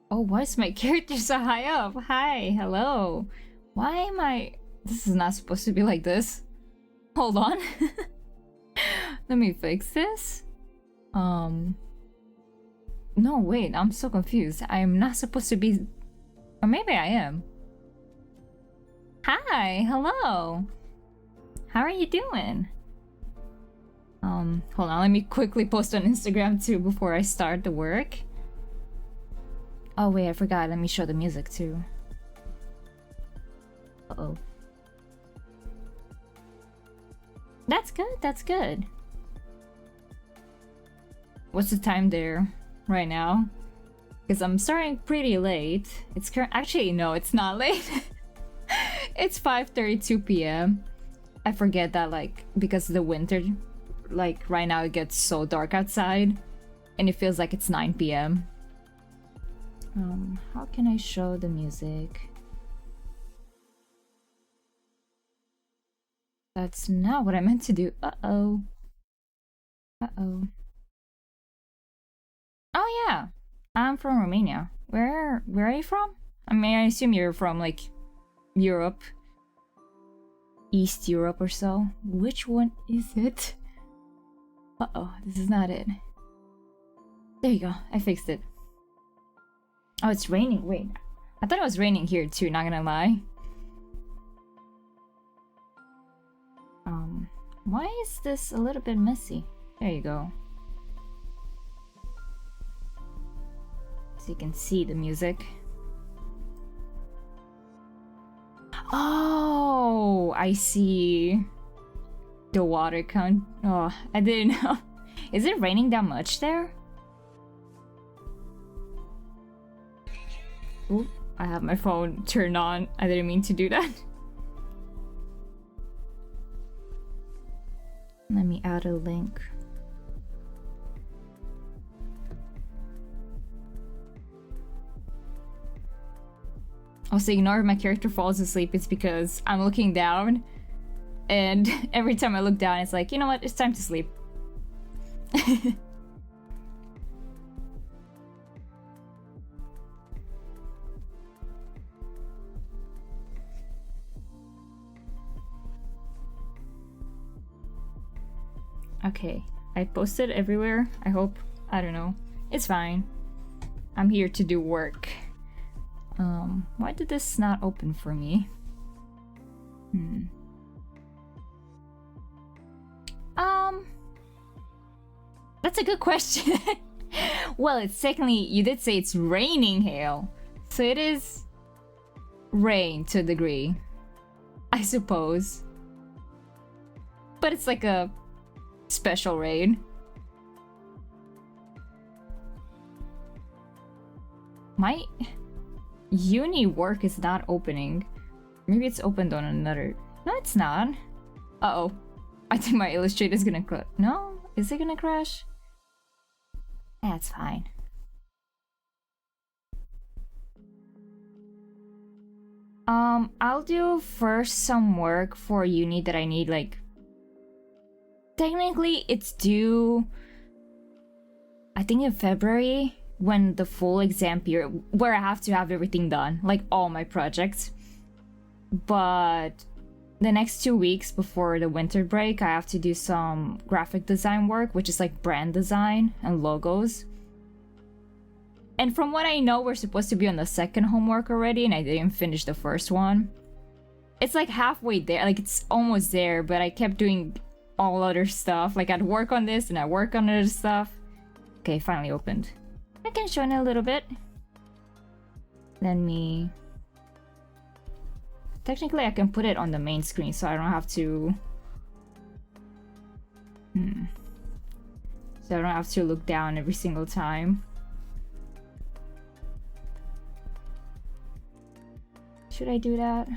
Oh, why is my character so high up? Hi, hello. Why am I... This is not supposed to be like this. Hold on. Let me fix this. No, wait, I'm so confused. I am not supposed to be... Or maybe I am. Hi, hello. How are you doing? Hold on, let me quickly post on Instagram too before I start the work. Oh wait, I forgot, let me show the music too. Uh-oh. That's good, that's good. What's the time there right now? Because I'm starting pretty late. It's actually, no, it's not late. It's 5:32 p.m. I forget that, like, because of the winter, like, right now it gets so dark outside. And it feels like it's 9 p.m. How can I show the music? That's not what I meant to do. Uh-oh. Uh-oh. Oh yeah, I'm from Romania. Where are you from? I mean, I assume you're from, like, Europe. East Europe or so. Which one is it? Uh-oh, this is not it. There you go, I fixed it. Oh, it's raining. Wait, I thought it was raining here too, not gonna lie. Why is this a little bit messy? There you go. So you can see the music. Oh, I see. The water count. Oh, I didn't know. Is it raining that much there? Oop, I have my phone turned on. I didn't mean to do that. Let me add a link. Also, ignore if my character falls asleep. It's because I'm looking down, and every time I look down, it's like, you know what? It's time to sleep. Okay, I posted everywhere. I hope. I don't know. It's fine. I'm here to do work. Why did this not open for me? That's a good question. Well, it's technically, you did say it's raining hail. So it is rain to a degree, I suppose. But it's like a special rain. My Uni Work is not opening. Maybe it's opened on another... No, it's not. Uh-oh. I think my Illustrator is gonna no? Is it gonna crash? That's fine. I'll do first some work for uni that I need, like... Technically, it's due... I think in February, when the full exam period, where I have to have everything done, like all my projects. But the next 2 weeks before the winter break, I have to do some graphic design work, which is like brand design and logos. And from what I know, we're supposed to be on the second homework already, and I didn't finish the first one. It's like halfway there, like it's almost there, but I kept doing all other stuff. Like I'd work on this and I work on other stuff. Okay, finally opened. I can show in a little bit. Let me... Technically, I can put it on the main screen, so I don't have to... So I don't have to look down every single time. Should I do that?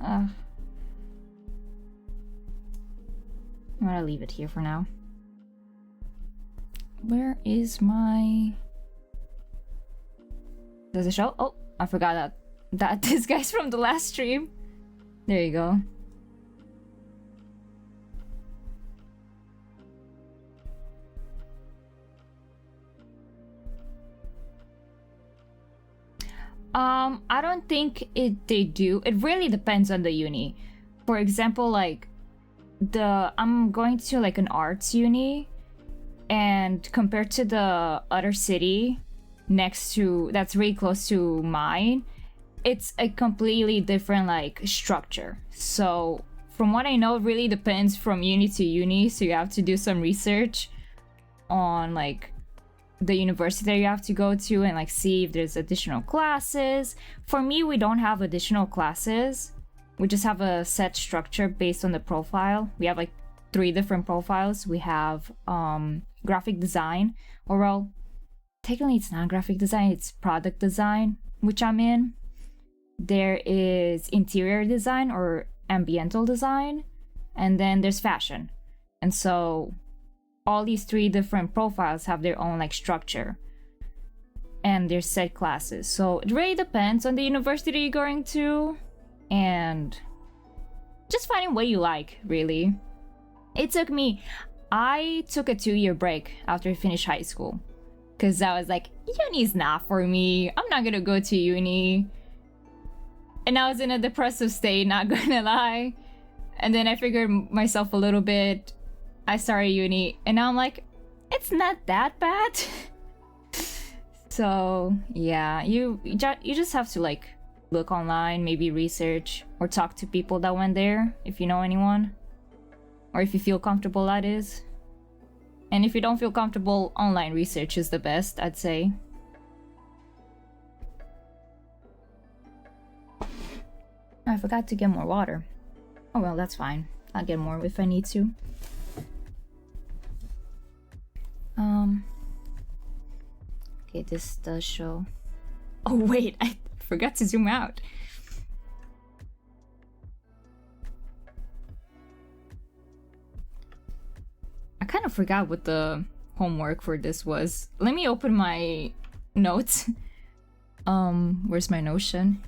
I'm gonna leave it here for now. Where is my... Does it show? Oh, I forgot that this guy's from the last stream. There you go. I don't think they do. It really depends on the uni. For example, like I'm going to like an arts uni, and compared to the other city next to that's really close to mine, it's a completely different like structure. So from what I know, it really depends from uni to uni. So you have to do some research on like the university that you have to go to and like see if there's additional classes. For me, we don't have additional classes. We just have a set structure based on the profile. We have like 3 different profiles. We have graphic design, or well, technically it's not graphic design, it's product design, which I'm in. There is interior design or ambiental design, and then there's fashion. And so all these 3 different profiles have their own like structure and their set classes. So it really depends on the university you're going to and just finding what you like, really. I took a 2-year break after I finished high school because I was like, uni's not for me. I'm not gonna go to uni. And I was in a depressive state, not gonna lie. And then I figured myself a little bit. I started uni, and now I'm like, it's not that bad. So yeah, you just have to like look online, maybe research or talk to people that went there if you know anyone, or if you feel comfortable, that is. And if you don't feel comfortable, online research is the best, I'd say. I forgot to get more water. Oh well, that's fine. I'll get more if I need to. Okay, this does show. Oh wait, I forgot to zoom out. I kind of forgot what the homework for this was. Let me open my notes. Where's my Notion?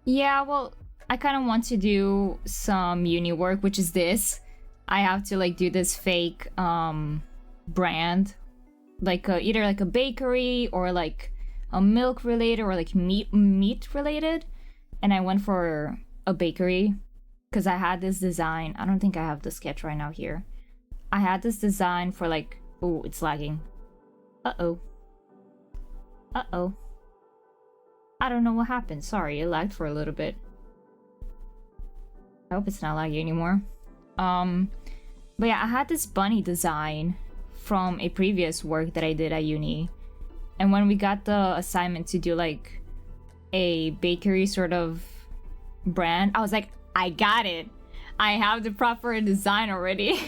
Yeah, well, I kind of want to do some uni work, which is this. I have to like do this fake brand, like either like a bakery or like a milk related or like meat related. And I went for a bakery because I had this design. I don't think I have the sketch right now here. I had this design for like, oh, it's lagging. Uh-oh. I don't know what happened. Sorry, it lagged for a little bit. I hope it's not laggy anymore. But yeah, I had this bunny design from a previous work that I did at uni. And when we got the assignment to do like a bakery sort of brand, I was like, I got it. I have the proper design already.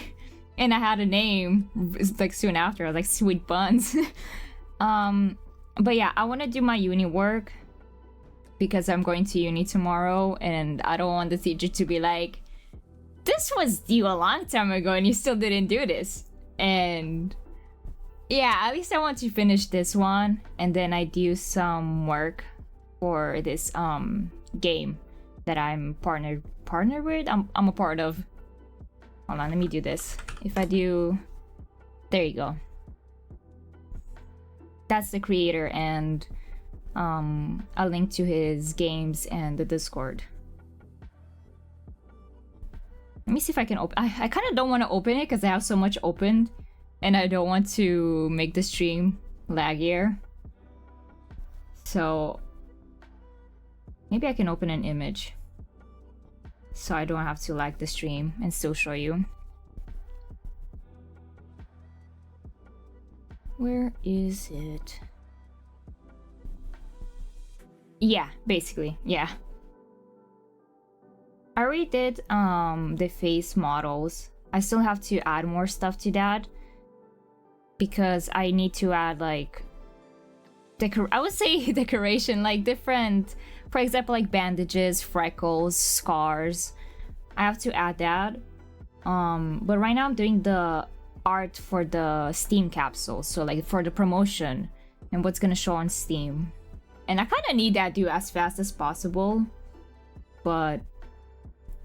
And I had a name like soon after. I was like, Sweet Buns. But yeah, I want to do my uni work because I'm going to uni tomorrow and I don't want the teacher to be like, this was due a long time ago and you still didn't do this. And yeah, at least I want to finish this one and then I do some work for this game that I'm partnered with. I'm a part of. Hold on, let me do this. If I do, there you go. That's the creator and a link to his games and the Discord. Let me see if I can open. I kind of don't want to open it because I have so much opened and I don't want to make the stream laggier. So maybe I can open an image so I don't have to lag the stream and still show you. Where is it? Yeah, basically, yeah. I already did the face models. I still have to add more stuff to that because I need to add like I would say decoration, like different, for example, like bandages, freckles, scars. I have to add that. But right now I'm doing the art for the Steam capsule, so like for the promotion and what's gonna show on Steam. And I kind of need that due as fast as possible, but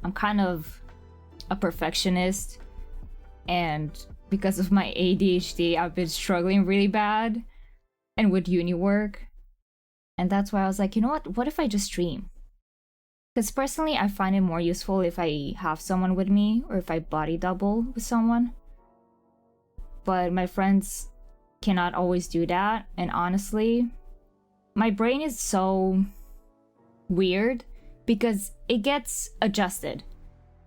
I'm kind of a perfectionist, and because of my ADHD, I've been struggling really bad, and with uni work. And that's why I was like, you know what if I just stream? Because personally, I find it more useful if I have someone with me or if I body double with someone. But my friends cannot always do that. And honestly, my brain is so weird because it gets adjusted.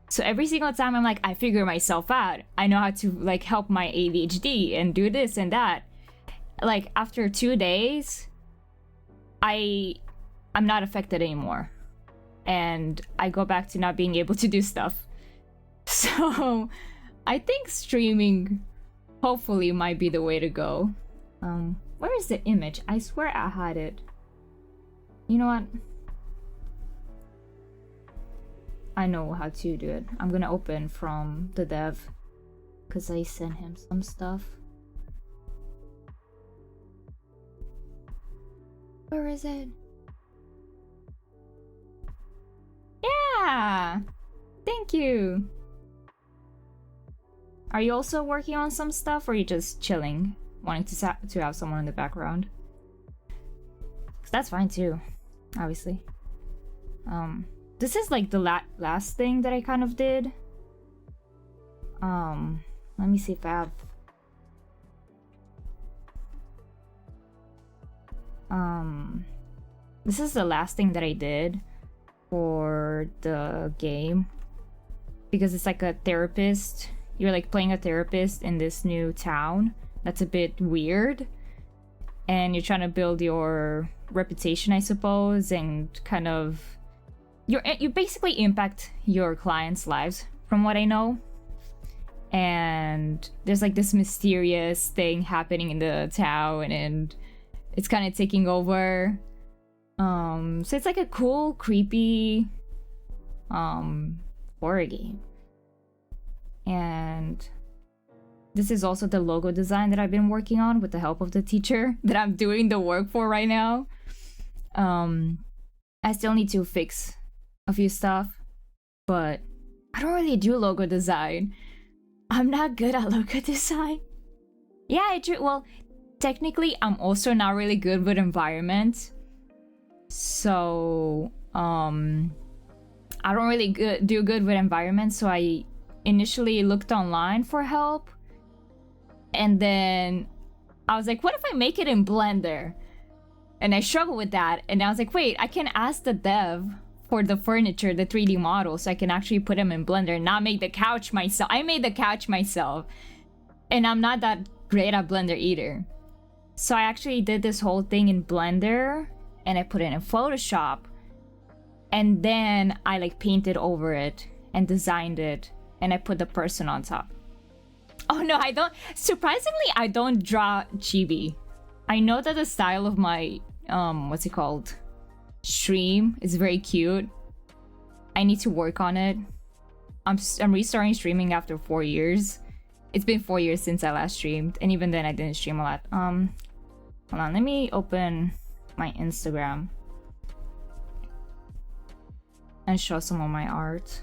So every single time I'm like, I figure myself out. I know how to like help my ADHD and do this and that. Like after 2 days, I'm not affected anymore. And I go back to not being able to do stuff. So I think streaming hopefully might be the way to go. Where is the image? I swear I had it. You know what? I know how to do it. I'm gonna open from the dev because I sent him some stuff. Where is it? Yeah! Thank you! Are you also working on some stuff, or are you just chilling, wanting to have someone in the background? 'Cause that's fine too, obviously. This is like the last thing that I kind of did. Let me see if I have... This is the last thing that I did for the game, because it's like a therapist. You're like playing a therapist in this new town that's a bit weird, and you're trying to build your reputation, I suppose, and kind of you basically impact your clients' lives, from what I know. And there's like this mysterious thing happening in the town, and it's kind of taking over. So it's like a cool, creepy horror game. And this is also the logo design that I've been working on with the help of the teacher that I'm doing the work for right now. I still need to fix a few stuff, but I don't really do logo design. I'm not good at logo design. Yeah, I do. Well, technically, I'm also not really good with environment. So, I don't really do good with environment, so I initially looked online for help. And then I was like, what if I make it in Blender? And I struggled with that. And I was like, wait, I can ask the dev for the furniture, the 3D model, so I can actually put them in Blender and not make the couch myself. I made the couch myself. And I'm not that great at Blender either. So I actually did this whole thing in Blender, and I put it in Photoshop. And then I like painted over it and designed it, and I put the person on top. Oh no, I don't. Surprisingly, I don't draw chibi. I know that the style of my what's it called, stream is very cute. I need to work on it. I'm restarting streaming after 4 years. It's been 4 years since I last streamed, and even then I didn't stream a lot. Hold on, let me open my Instagram and show some of my art.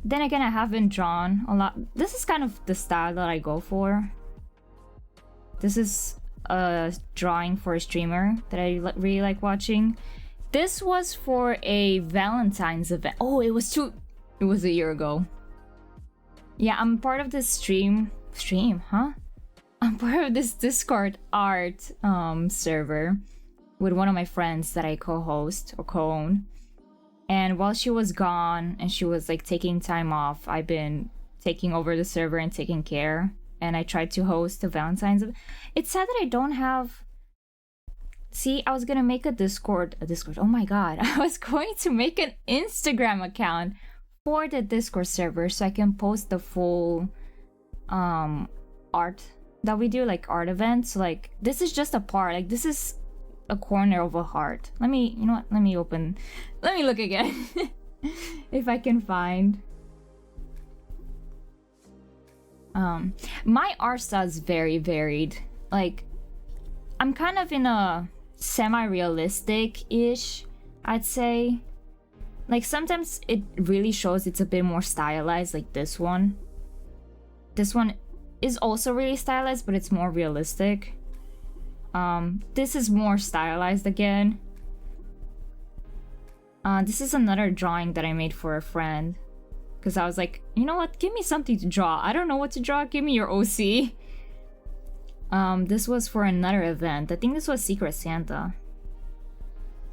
Then again, I haven't drawn a lot. This is kind of the style that I go for. This is a drawing for a streamer that I really like watching. This was for a Valentine's event. Oh, it was a year ago. Yeah, I'm part of this stream, huh? I'm part of this Discord art server with one of my friends that I co-host or co-own. And while she was gone and she was like taking time off, I've been taking over the server and taking care. And I tried to host the Valentine's event. It's sad that I don't have... See, I was gonna make a Discord. Oh my god. I was going to make an Instagram account for the Discord server so I can post the full art that we do, like art events. Like, this is just a part. Like, this is a corner of a heart. Let me, you know what? Let me look again. If I can find. My art style is very varied. Like, I'm kind of in a semi-realistic-ish, I'd say. Like, sometimes it really shows it's a bit more stylized, like this one. This one is also really stylized, but it's more realistic. This is more stylized again. This is another drawing that I made for a friend. Because I was like, you know what? Give me something to draw. I don't know what to draw. Give me your OC. This was for another event. I think this was Secret Santa.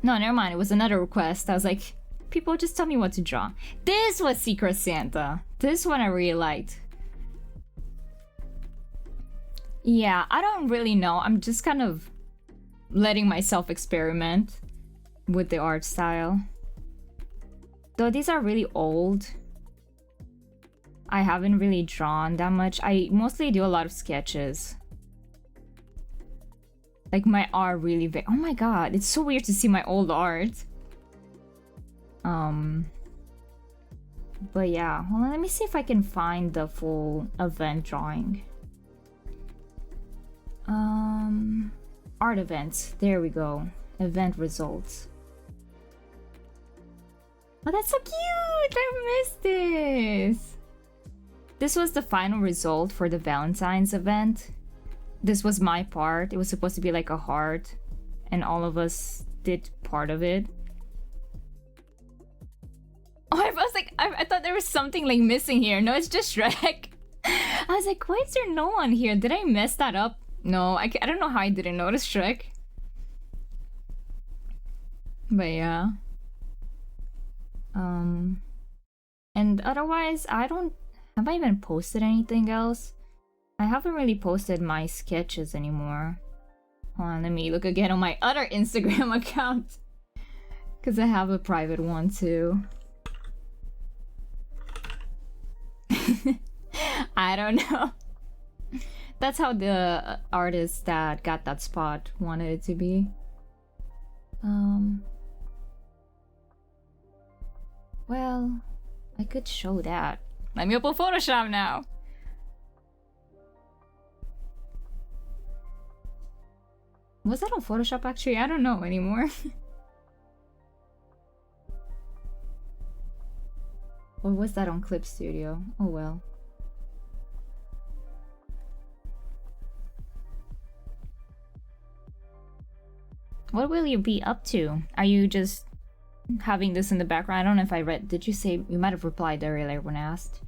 No, never mind. It was another request. I was like, people just tell me what to draw. This was Secret Santa. This one I really liked. Yeah, I don't really know. I'm just kind of letting myself experiment with the art style. Though these are really old. I haven't really drawn that much. I mostly do a lot of sketches. Like my art really big. Oh my god, it's so weird to see my old art. But yeah, hold on, let me see if I can find the full event drawing. Art events. There we go. Event results. Oh, that's so cute! I missed this! This was the final result for the Valentine's event. This was my part. It was supposed to be like a heart, and all of us did part of it. Oh, I was like, I thought there was something like missing here. No, it's just Shrek. I was like, why is there no one here? Did I mess that up? No, I don't know how I didn't notice Shrek. But yeah. And otherwise, have I even posted anything else? I haven't really posted my sketches anymore. Hold on, let me look again on my other Instagram account. Because I have a private one too. I don't know. That's how the artist that got that spot wanted it to be. Well, I could show that. Let me open Photoshop now. Was that on Photoshop actually? I don't know anymore. Or was that on Clip Studio? Oh well. What will you be up to? Are you just having this in the background? I don't know if I read. Did you say you might have replied earlier when asked?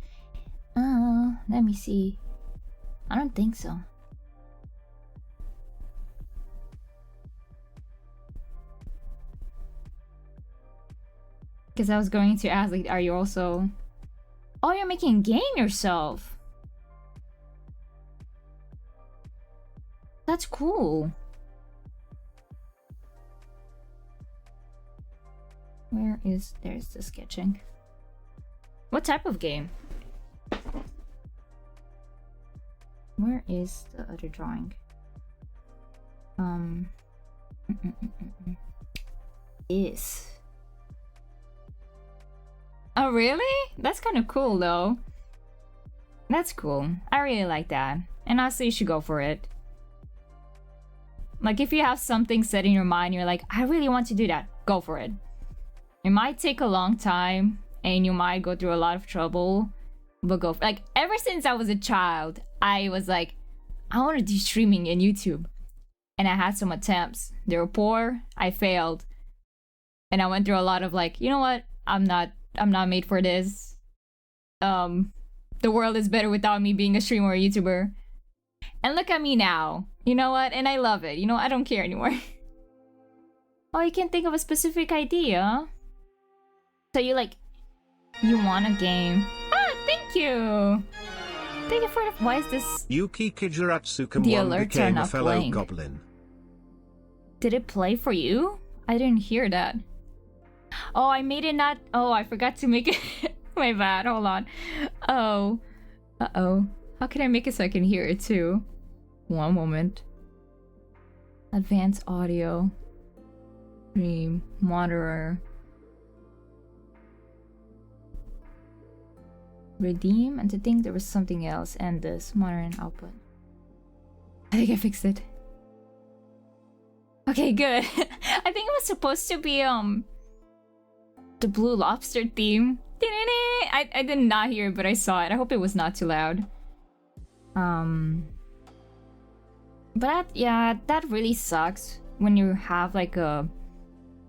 Let me see. I don't think so. Because I was going to ask, like, are you also... Oh, you're making a game yourself! That's cool. Where is... There's the sketching. What type of game? Where is the other drawing? Is... Oh, really? That's kind of cool, though. That's cool. I really like that. And honestly, you should go for it. Like, if you have something set in your mind, you're like, I really want to do that. Go for it. It might take a long time, and you might go through a lot of trouble, but go for it. Like, ever since I was a child, I was like, I want to do streaming in YouTube. And I had some attempts. They were poor. I failed. And I went through a lot of like, you know what? I'm not made for this. The world is better without me being a streamer or a YouTuber. And look at me now. You know what? And I love it. You know, I don't care anymore. Oh, you can't think of a specific idea? So you want a game. Ah, thank you! Thank you for the... Why is this... Yuki Kijuratsu The alerts are became a not fellow playing. goblin. Did it play for you? I didn't hear that. Oh, I made it not... Oh, I forgot to make it... My bad, hold on. Oh. Uh-oh. How can I make it so I can hear it too? One moment. Advanced audio. Monitor. Redeem, and to think there was something else, and this monitor and output. I think I fixed it. Okay, good. I think it was supposed to be the Blue Lobster theme. I did not hear it, but I saw it. I hope it was not too loud. But yeah, that really sucks when you have like a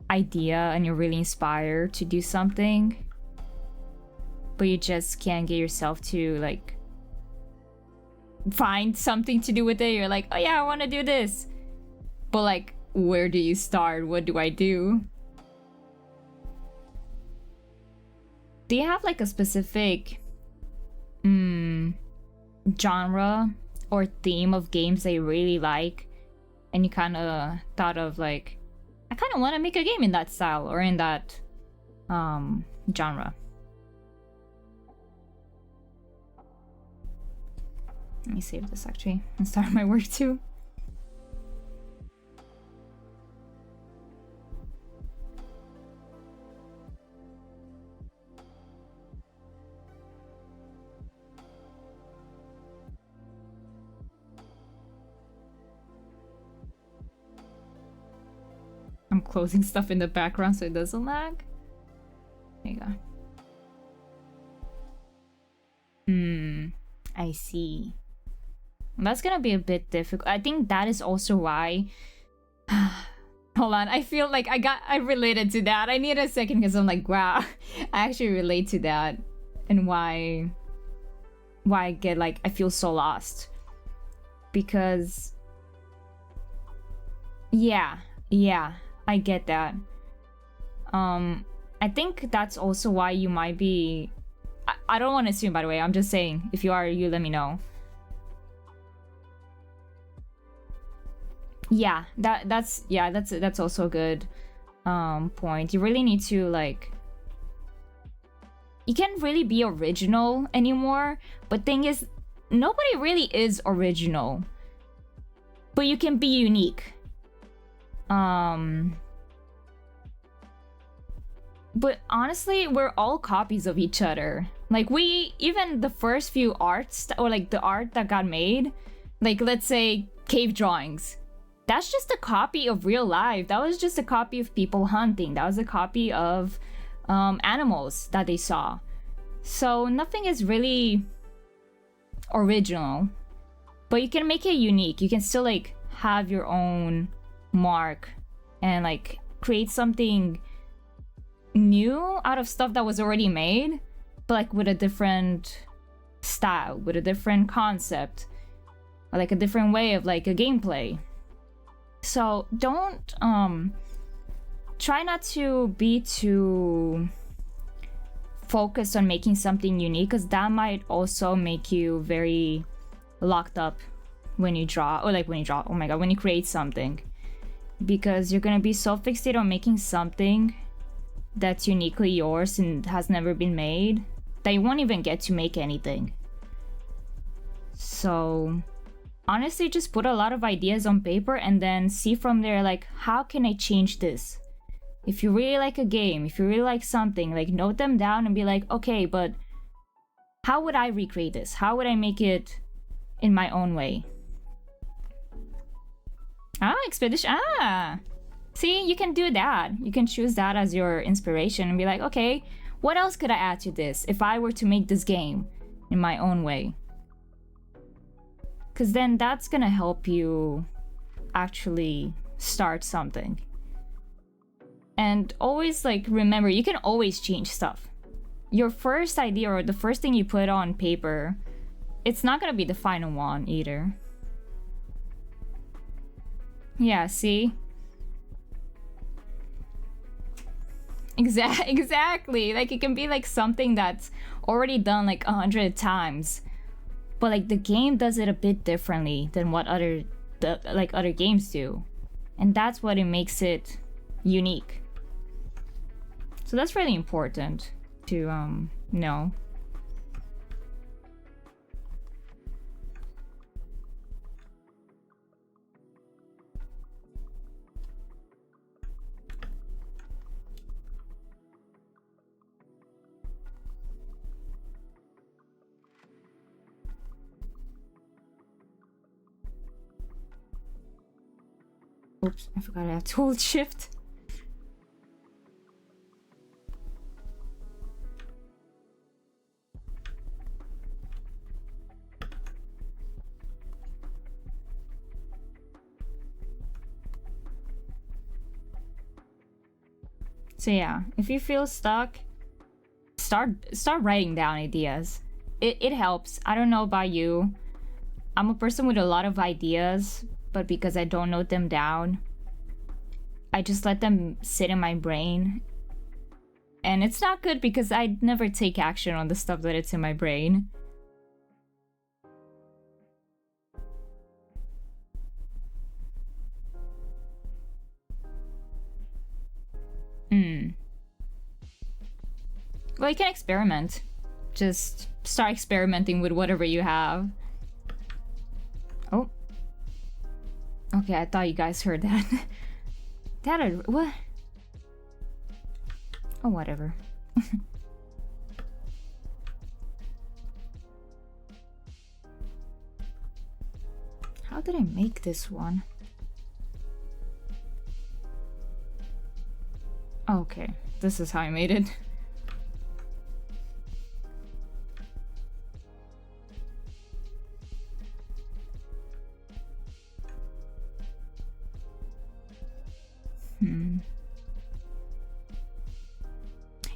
idea and you're really inspired to do something, but you just can't get yourself to like find something to do with it. You're like, oh yeah, I want to do this, but like, where do you start? What do I do? Do you have like a specific genre or theme of games that you really like, and you kind of thought of like, I kind of want to make a game in that style or in that genre? Let me save this actually and start my work too. I'm closing stuff in the background so it doesn't lag. There you go. I see. That's gonna be a bit difficult. I think that is also why. Hold on, I feel like I related to that. I need a second because I'm like, wow, I actually relate to that, and why I get like, I feel so lost. Because yeah, I get that. I think that's also why you might be. I don't want to assume, by the way. I'm just saying, if you are, you let me know. Yeah, that's also a good point. You really need to like. You can't really be original anymore. But thing is, nobody really is original. But you can be unique. But honestly, we're all copies of each other. Like, even the first few arts, or like the art that got made, like let's say cave drawings, that's just a copy of real life. That was just a copy of people hunting. That was a copy of animals that they saw. So nothing is really original, but you can make it unique. You can still like have your own mark and like create something new out of stuff that was already made, but like with a different style, with a different concept, or like a different way of like a gameplay. So don't try not to be too focused on making something unique, because that might also make you very locked up when you draw, or like when you create something, because you're gonna be so fixated on making something that's uniquely yours and has never been made that you won't even get to make anything. So honestly, just put a lot of ideas on paper and then see from there, like, how can I change this? If you really like a game, if you really like something, like note them down and be like, okay, but how would I recreate this? How would I make it in my own way? Expedition. See, you can do that. You can choose that as your inspiration and be like, okay, what else could I add to this if I were to make this game in my own way? Because then that's gonna help you actually start something. And always like remember, you can always change stuff. Your first idea or the first thing you put on paper, it's not gonna be the final one either. Yeah, see? Exactly. Like, it can be like something that's already done like 100 times, but like the game does it a bit differently than what other games do, and that's what it makes it unique. So that's really important to know. Oops, I forgot I have to hold shift. So yeah, if you feel stuck, start writing down ideas. It helps. I don't know about you. I'm a person with a lot of ideas, but because I don't note them down, I just let them sit in my brain. And it's not good because I never take action on the stuff that it's in my brain. Well, you can experiment. Just start experimenting with whatever you have. Oh. Okay, I thought you guys heard that. What? Oh, whatever. How did I make this one? Okay, this is how I made it.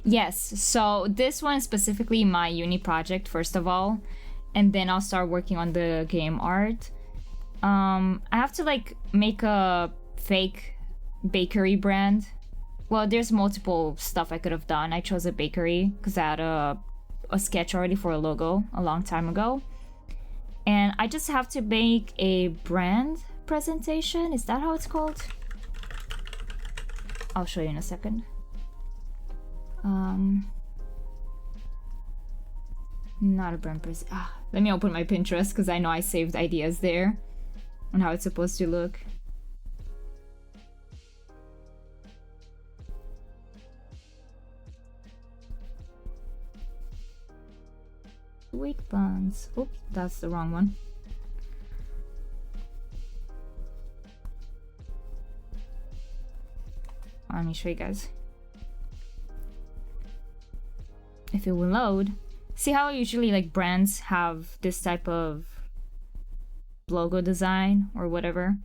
Yes, so this one is specifically my uni project, first of all, and then I'll start working on the game art. I have to like make a fake bakery brand. Well, there's multiple stuff I could have done. I chose a bakery because I had a sketch already for a logo a long time ago. And I just have to make a brand presentation. Is that how it's called? I'll show you in a second. Not a brand present. Let me open my Pinterest because I know I saved ideas there on how it's supposed to look. Sweet buns. Oops, that's the wrong one. Let me show you guys. If it will load. See how usually like brands have this type of logo design or whatever?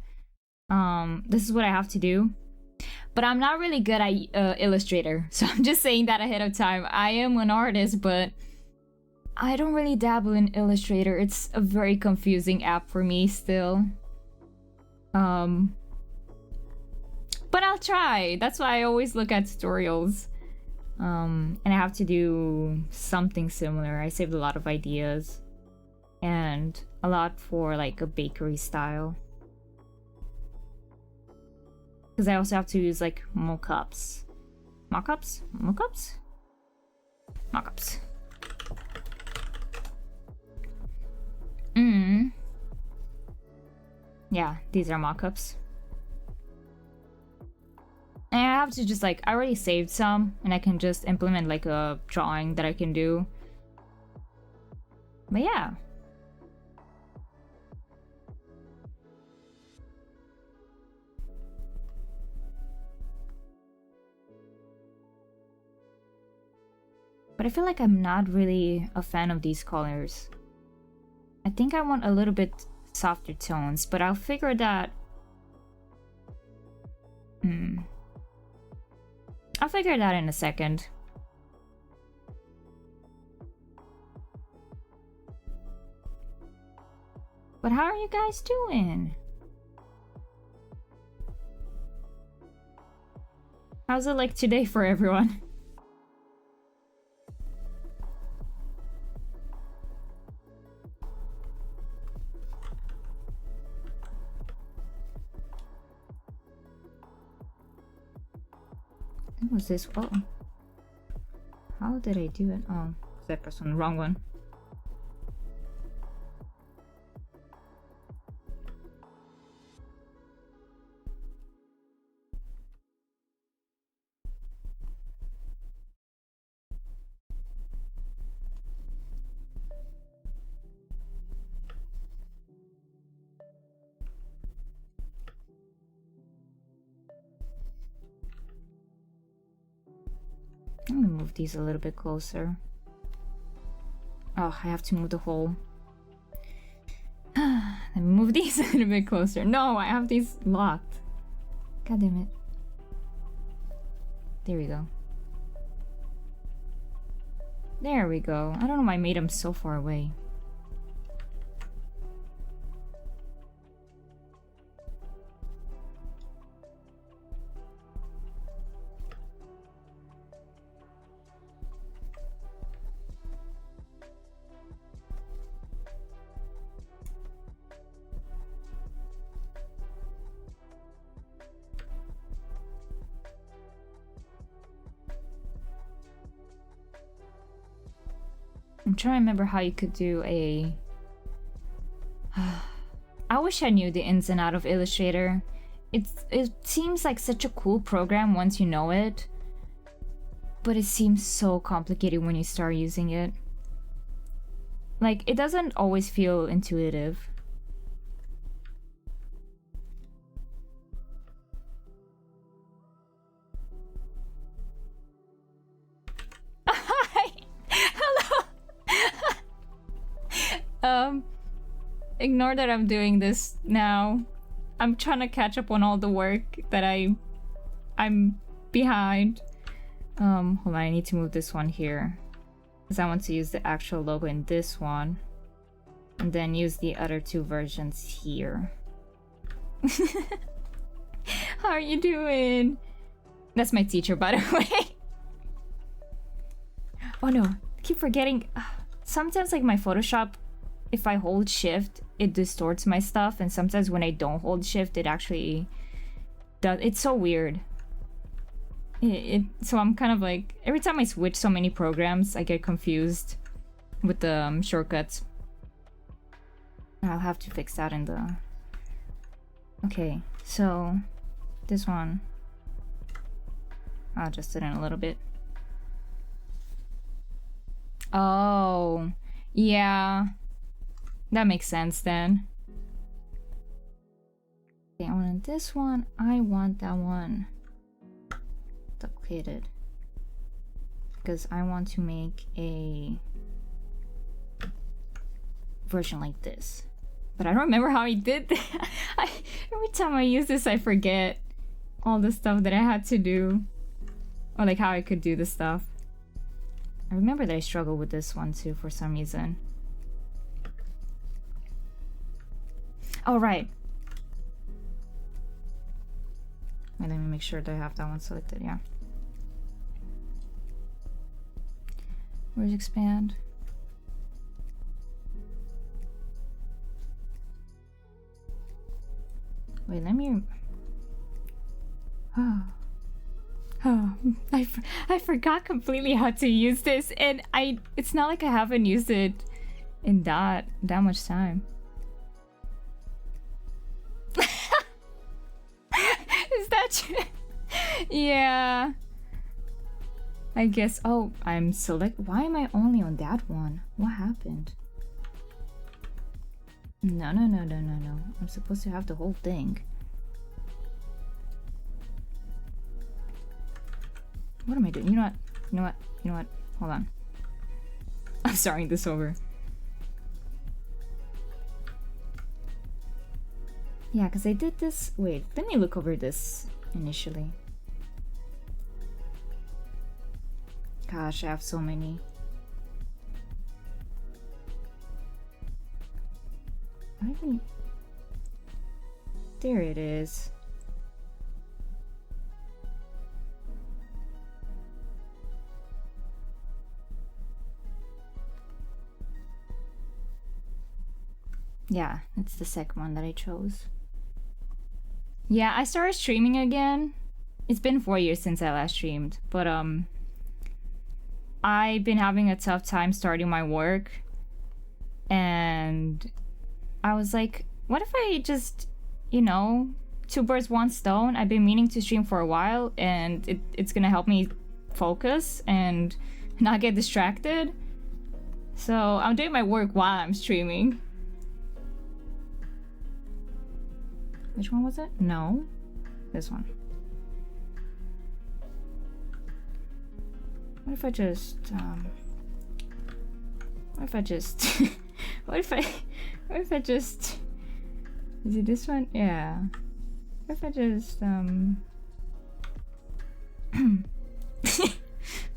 This is what I have to do. But I'm not really good at Illustrator, so I'm just saying that ahead of time. I am an artist, but I don't really dabble in Illustrator. It's a very confusing app for me still. But I'll try. That's why I always look at tutorials. And I have to do something similar. I saved a lot of ideas. And a lot for like a bakery style. Because I also have to use like mock-ups. Mock-ups? Mock-ups? Mock-ups. Yeah, these are mock-ups. And I have to just like, I already saved some, and I can just implement like a drawing that I can do. But yeah. But I feel like I'm not really a fan of these colors. I think I want a little bit softer tones, but I'll figure that... I'll figure that in a second. But how are you guys doing? How's it like today for everyone? What was this? Oh. How did I do it? Oh, I pressed on the wrong one. Let me move these a little bit closer. Oh, I have to move the whole. Let me move these a little bit closer. No, I have these locked. God damn it. There we go. There we go. I don't know why I made them so far away. I'm trying to remember how you could do a... I wish I knew the ins and out of Illustrator. It seems like such a cool program once you know it, but it seems so complicated when you start using it. Like, it doesn't always feel intuitive. Ignore that I'm doing this now. I'm trying to catch up on all the work that I'm behind. Hold on, I need to move this one here, because I want to use the actual logo in this one, and then use the other two versions here. How are you doing? That's my teacher, by the way. Oh no, I keep forgetting. Sometimes, like, my Photoshop, if I hold shift, it distorts my stuff, and sometimes when I don't hold shift, it actually does. It's so weird. So I'm kind of like, every time I switch so many programs, I get confused with the shortcuts. I'll have to fix that in the... Okay, so this one, I'll adjust it in a little bit. Oh, yeah. That makes sense then. Okay, I want this one. I want that one duplicated, because I want to make a version like this. But I don't remember how I did that. Every time I use this, I forget all the stuff that I had to do, or like how I could do the stuff. I remember that I struggled with this one too for some reason. Oh, right. Wait, let me make sure that I have that one selected, yeah. Where's expand? Wait, let me... I forgot completely how to use this, and it's not like I haven't used it in that much time. Is that true? Yeah. I guess. Oh, I'm select. Why am I only on that one? What happened? No. I'm supposed to have the whole thing. What am I doing? You know what? Hold on. I'm starting this over. Yeah, because I did this... Wait, let me look over this initially. Gosh, I have so many. I don't even... There it is. Yeah, it's the second one that I chose. Yeah, I started streaming again. It's been 4 years since I last streamed, but I've been having a tough time starting my work, and I was like, what if I just, you know, two birds, one stone? I've been meaning to stream for a while, and it's gonna help me focus and not get distracted. So I'm doing my work while I'm streaming. Which one was it? No, this one. What if I just what if I just what if I just is it this one? Yeah. What if I just what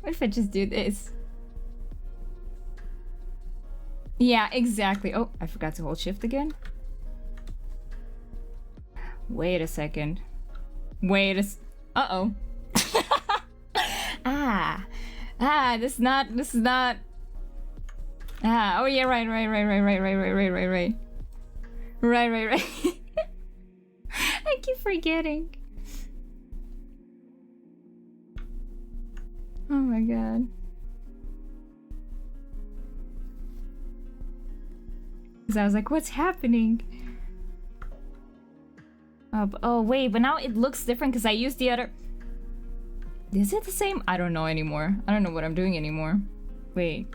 if I just do this? Yeah, exactly. Oh, I forgot to hold shift again. Wait a second. Uh-oh. This is not oh yeah, right. Right. I keep forgetting. Oh my god. Because I was like, what's happening? Oh wait, but now it looks different because I used the other... Is it the same? I don't know anymore. I don't know what I'm doing anymore. Wait.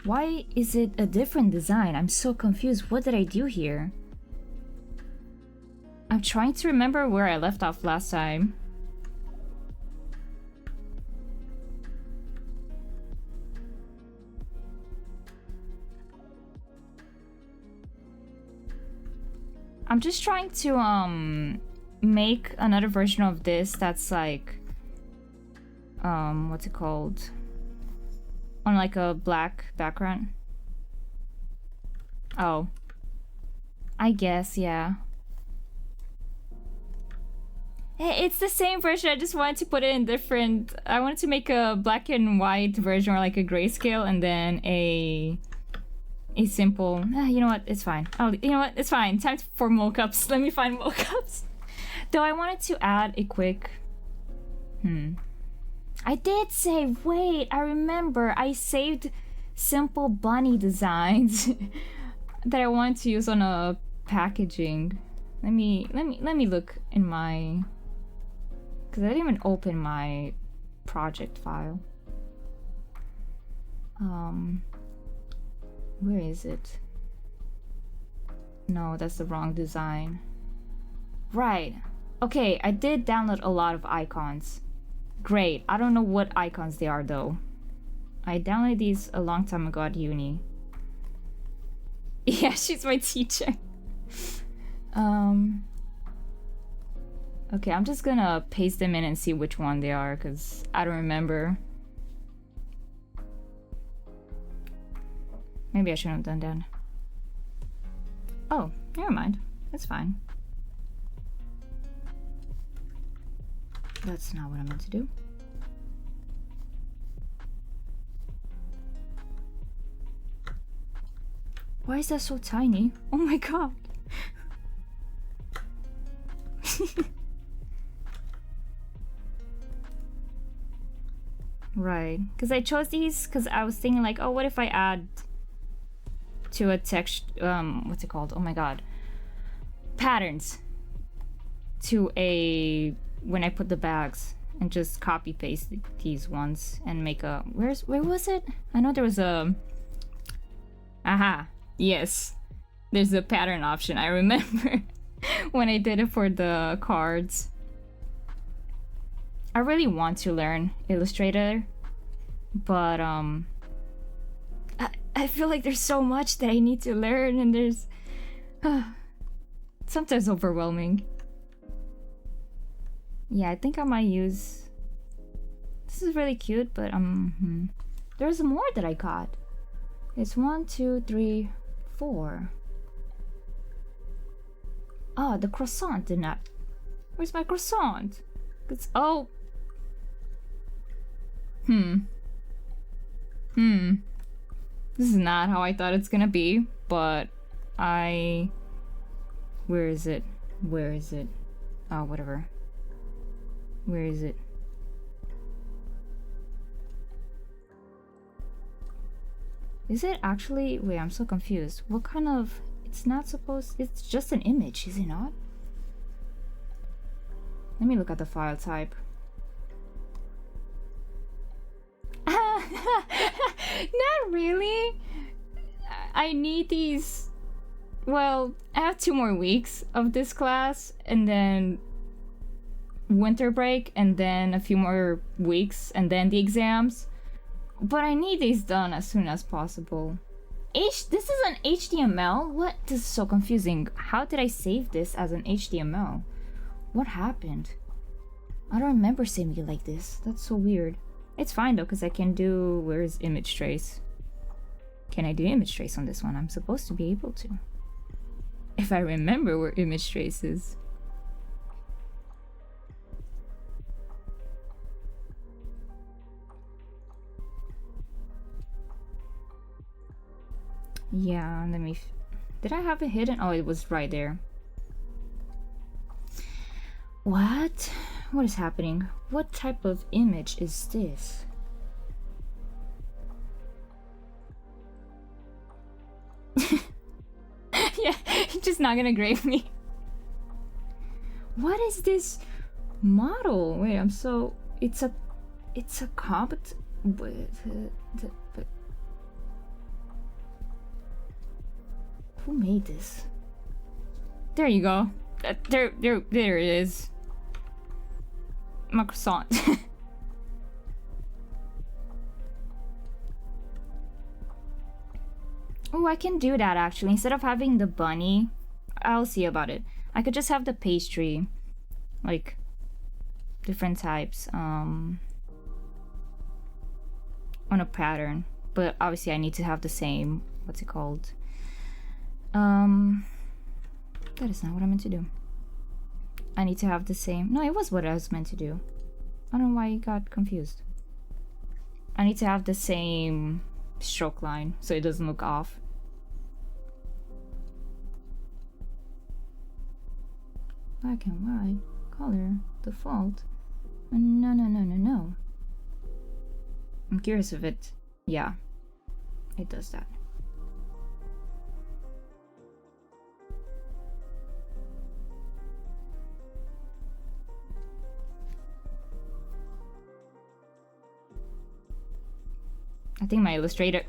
Why is it a different design? I'm so confused. What did I do here? I'm trying to remember where I left off last time. I'm just trying to make another version of this that's like what's it called? On like a black background. Oh. I guess, yeah. Hey, it's the same version. I just wanted to put it in different. I wanted to make a black and white version or like a grayscale and then a simple. You know what? It's fine. Oh, you know what? It's fine. Time for mockups. Let me find mockups. Though I wanted to add a quick. I did say. Wait, I remember. I saved simple bunny designs that I wanted to use on a packaging. Let me look in my. Because I didn't even open my project file. Where is it? No, that's the wrong design. Right. Okay, I did download a lot of icons. Great. I don't know what icons they are though. I downloaded these a long time ago at uni. Yeah, she's my teacher. Okay, I'm just gonna paste them in and see which one they are because I don't remember. Maybe I shouldn't have done that. Oh, never mind. It's fine. That's not what I meant to do. Why is that so tiny? Oh my god. Right. Because I chose these because I was thinking like, oh, what if I add to a text, what's it called? Oh my god. Patterns to a, when I put the bags and just copy paste these ones and make a, where was it? I know there was a, aha, yes. There's a pattern option. I remember when I did it for the cards. I really want to learn Illustrator, but I feel like there's so much that I need to learn, and there's sometimes overwhelming. Yeah, I think I might use. This is really cute, but there's more that I got. It's 1, 2, 3, 4. Oh, the croissant did not. Where's my croissant? It's oh. This is not how I thought it's gonna be, but where is it? Where is it? Oh, whatever. Where is it? Is it actually? Wait, I'm so confused. What kind of? It's not supposed. It's just an image, is it not? Let me look at the file type. Not really. I need these. Well, I have 2 more weeks of this class, and then winter break and then a few more weeks and then the exams. But I need these done as soon as possible. This is an HTML? What? This is so confusing. How did I save this as an HTML? What happened? I don't remember saving it like this. That's so weird. It's fine though, because I can do... Where's image trace? Can I do image trace on this one? I'm supposed to be able to. If I remember where image trace is. Yeah, let me... Did I have it hidden? Oh, it was right there. What? What is happening? What type of image is this? Yeah, you're just not gonna grade me. What is this model? Wait, I'm so... It's a comp... Who made this? There you go. There it is. Microsoft. Oh, I can do that actually. Instead of having the bunny, I'll see about it. I could just have the pastry, like different types, on a pattern. But obviously, I need to have the same. What's it called? That is not what I meant to do. I need to have the same. No, it was what I was meant to do. I don't know why I got confused. I need to have the same stroke line so it doesn't look off. Black and white, color, default. No. I'm curious if it... Yeah, it does that. I think my Illustrator...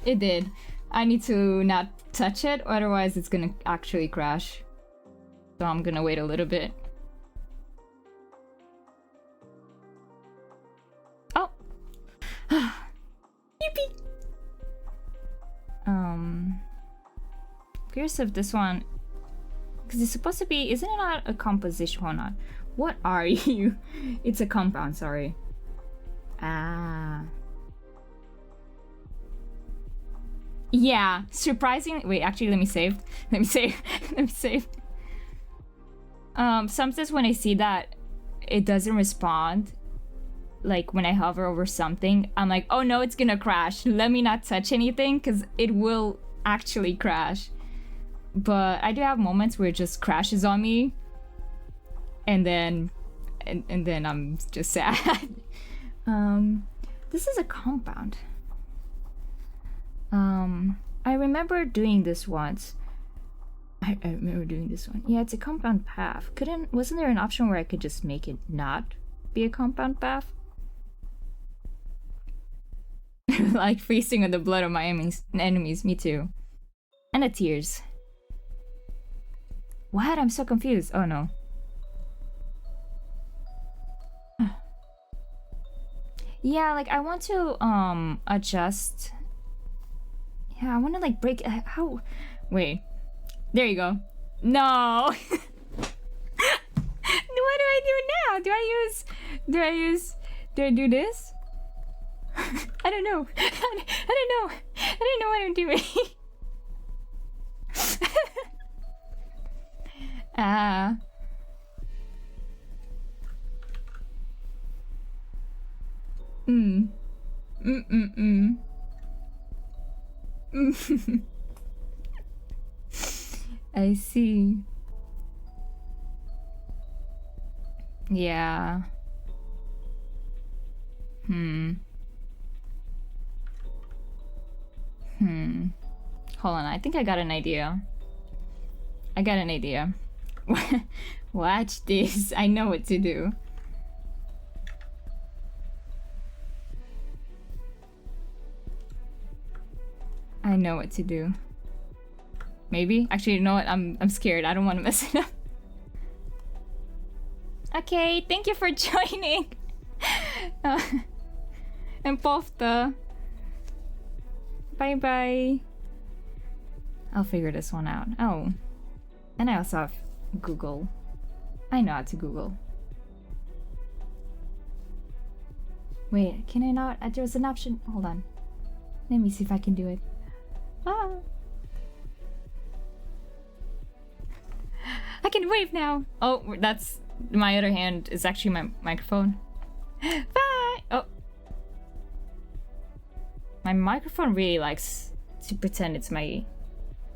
It did. I need to not touch it, otherwise it's gonna actually crash. So I'm gonna wait a little bit. Oh! Yippee! Curious if this one... Because it's supposed to be... Isn't it not a composition? Hold on. What are you? It's a compound, sorry. Ah. Yeah, surprising. Wait, actually, let me save. Sometimes when I see that it doesn't respond, like when I hover over something, I'm like, oh no, it's gonna crash. Let me not touch anything because it will actually crash. But I do have moments where it just crashes on me, and then I'm just sad. This is a compound. I remember doing this once. I remember doing this one. Yeah, it's a compound path. Wasn't there an option where I could just make it not be a compound path? Like feasting on the blood of my enemies, me too. And the tears. What? I'm so confused. Oh no. Yeah, like I want to adjust. Yeah, I want to like break how. Wait, there you go. No. What do I do now? Do I do this? I don't know. I don't know what I'm doing. Ah. I see. Yeah. Hold on, I think I got an idea. Watch this. I know what to do. I know what to do. Maybe? Actually, you know what? I'm scared. I don't want to mess it up. Okay, thank you for joining. And Pofta. Bye bye. I'll figure this one out. Oh. And I also have Google. I know how to Google. Wait, can I not? There's an option. Hold on. Let me see if I can do it. Ah. I can wave now. Oh, that's my other hand is actually my microphone. Bye. Oh. My microphone really likes to pretend it's my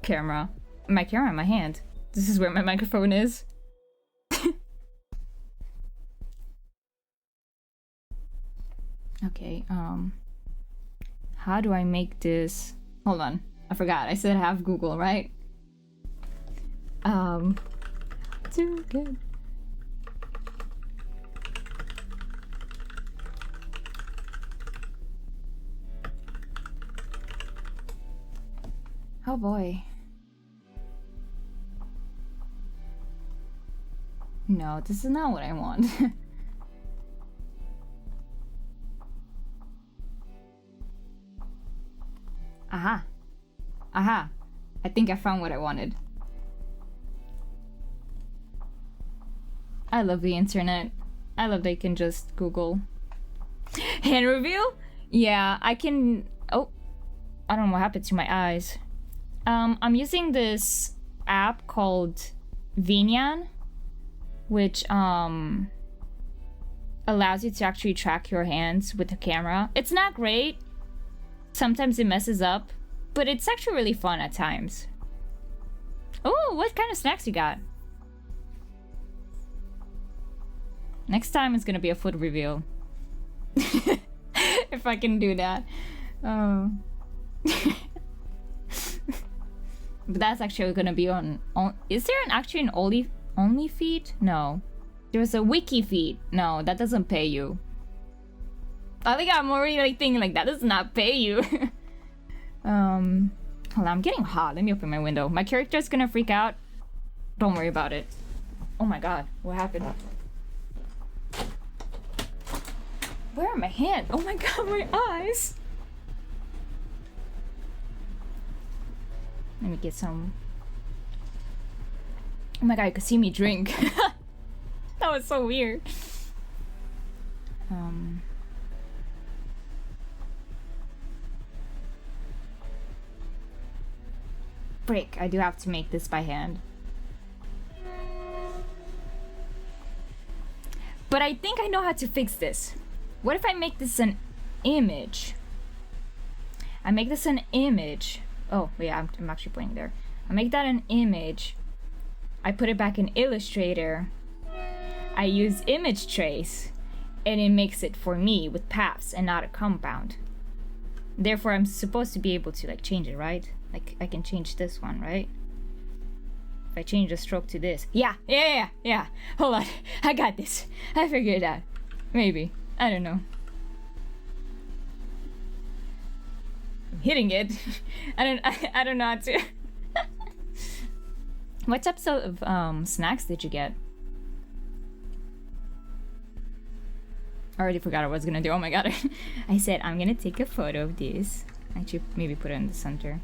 camera. My camera in my hand. This is where my microphone is. Okay, how do I make this? Hold on, I forgot. I said I have Google, right? Too good. Oh boy. No, this is not what I want. Aha. Aha. I think I found what I wanted. I love the internet. I love that you can just Google. Hand reveal? Yeah, I can... Oh. I don't know what happened to my eyes. I'm using this app called Vinyan, which allows you to actually track your hands with the camera. It's not great. Sometimes it messes up, but it's actually really fun at times. Oh, what kind of snacks you got? Next time it's gonna be a food reveal. If I can do that. Oh. But that's actually gonna be on is there actually an only feed? No. There's a wiki feed. No, that doesn't pay you. I think I'm already like thinking like that does not pay you. Hold on, I'm getting hot. Let me open my window. My character's gonna freak out. Don't worry about it. Oh my god, what happened? Where are my hands? Oh my god, my eyes. Let me get some. Oh my god, you could see me drink. That was so weird. Break, I do have to make this by hand. But I think I know how to fix this. What if I make this an image? I make this an image. Oh, yeah, I'm actually pointing there. I make that an image. I put it back in Illustrator. I use image trace, and it makes it for me with paths and not a compound. Therefore, I'm supposed to be able to like change it, right? Like I can change this one, right? If I change the stroke to this. Yeah. Hold on, I got this. I figured it out. Maybe. I don't know. I'm hitting it. I don't know how to. What types of snacks did you get? I already forgot what I was gonna do. Oh my god. I said I'm gonna take a photo of this. I should maybe put it in the center.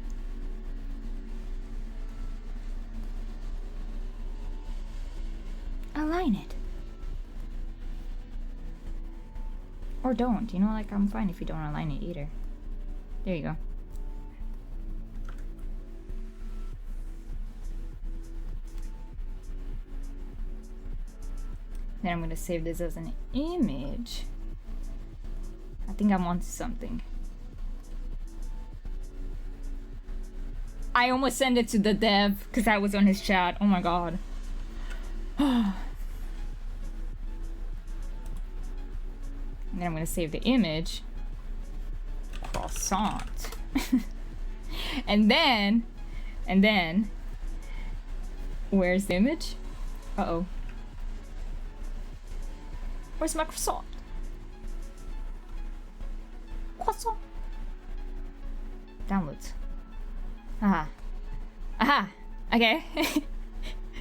Align it. Or don't, you know, like I'm fine if you don't align it either. There you go. Then I'm gonna save this as an image. I think I'm onto something. I almost sent it to the dev because I was on his chat. Oh my god. And then I'm gonna save the image. Croissant. and then, where's the image? Uh-oh. Where's my croissant? Croissant. Downloads. Aha. Okay.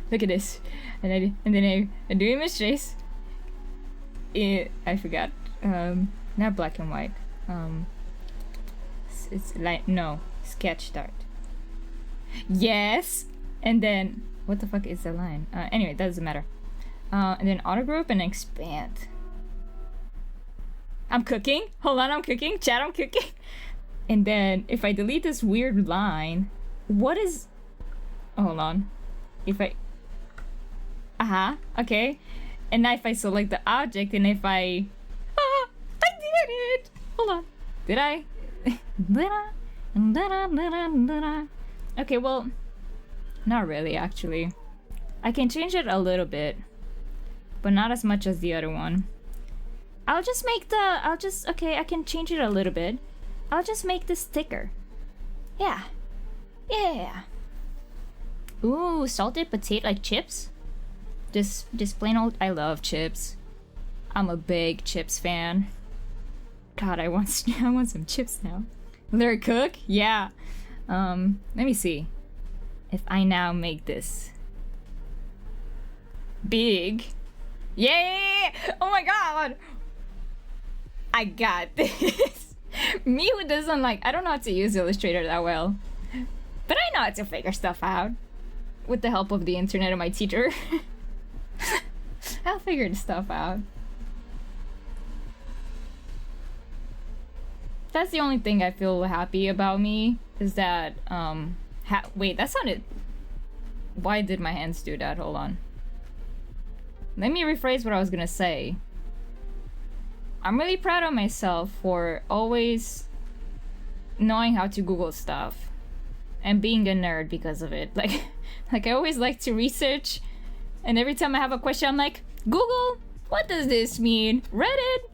Look at this. And then I do image trace. I forgot. Not black and white. It's like, no, sketch start. Yes, and then what the fuck is the line? Anyway, that doesn't matter. And then auto group and expand. I'm cooking. Hold on, I'm cooking. Chat, I'm cooking. And then if I delete this weird line, what is? Hold on. If I. Okay. And now if I select the object and if I. I did it. Hold on. Did I? Okay, well, not really actually. I can change it a little bit, but not as much as the other one. Okay, I can change it a little bit. I'll just make this thicker. Yeah. Ooh, salted potato, like chips? Just plain old, I love chips. I'm a big chips fan. God, I want some chips now. Will they cook? Yeah. Let me see. If I now make this big. Yay! Oh my god! I got this. Me who doesn't I don't know how to use Illustrator that well. But I know how to figure stuff out. With the help of the internet and my teacher. I'll figure stuff out. That's the only thing I feel happy about me. Is that, wait, that sounded... Why did my hands do that? Hold on. Let me rephrase what I was gonna say. I'm really proud of myself for always knowing how to Google stuff and being a nerd because of it. Like I always like to research, and every time I have a question, I'm like, Google, what does this mean? Reddit,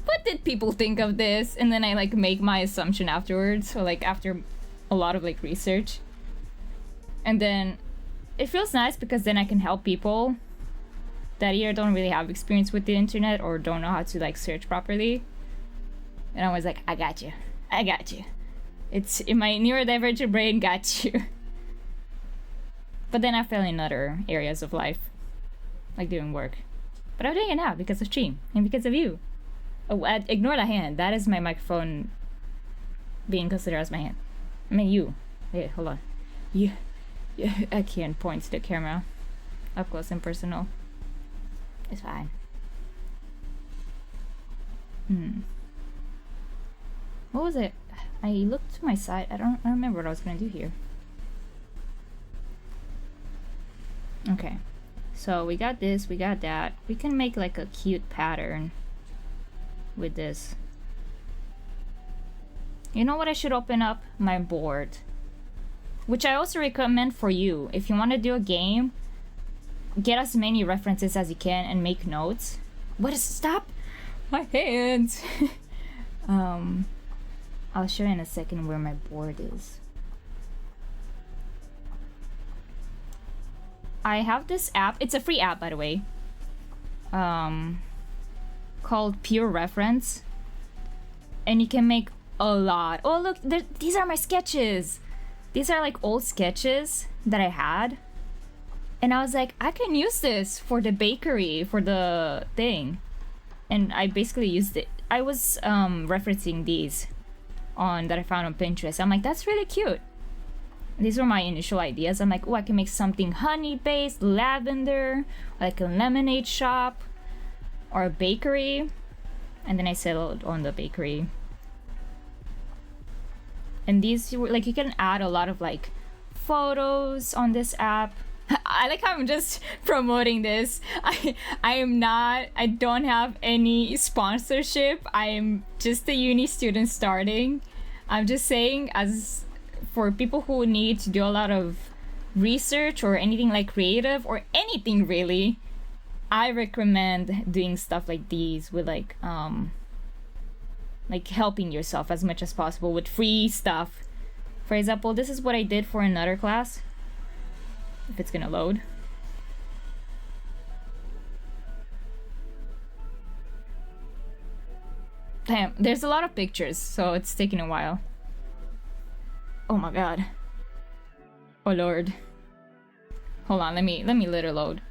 what did people think of this? And then I make my assumption afterwards, or after a lot of research. And then it feels nice because then I can help people that either don't really have experience with the internet or don't know how to search properly. And I was like, I got you. It's in my neurodivergent brain, got you. But then I fell in other areas of life, like doing work. But I'm doing it now because of stream and because of you. Oh, ignore the hand. That is my microphone being considered as my hand. I mean you. Wait, hold on. You. I can't point to the camera. Up close and personal. It's fine. What was it? I looked to my side. I don't remember what I was gonna do here. Okay. So we got this, we got that. We can make a cute pattern with this. You know what I should open up? My board. Which I also recommend for you. If you want to do a game, get as many references as you can and make notes. What is... Stop! My hands! I'll show you in a second where my board is. I have this app. It's a free app, by the way. Called Pure Reference. And you can make a lot. Oh, look! These are my sketches! These are old sketches that I had. And I was like, I can use this for the bakery, for the thing. And I basically used it. I was referencing these that I found on Pinterest. I'm like, that's really cute. These were my initial ideas. I'm like, oh, I can make something honey-based, lavender, like a lemonade shop, or a bakery. And then I settled on the bakery. And these, you can add a lot of photos on this app. I like how I'm just promoting this. I don't have any sponsorship. I'm just a uni student starting. I'm just saying, as for people who need to do a lot of research or anything creative or anything really, I recommend doing stuff like these with helping yourself as much as possible with free stuff. For example, this is what I did for another class. If it's gonna load. Damn, there's a lot of pictures, so it's taking a while. Oh my god. Oh lord. Hold on, let me let it load.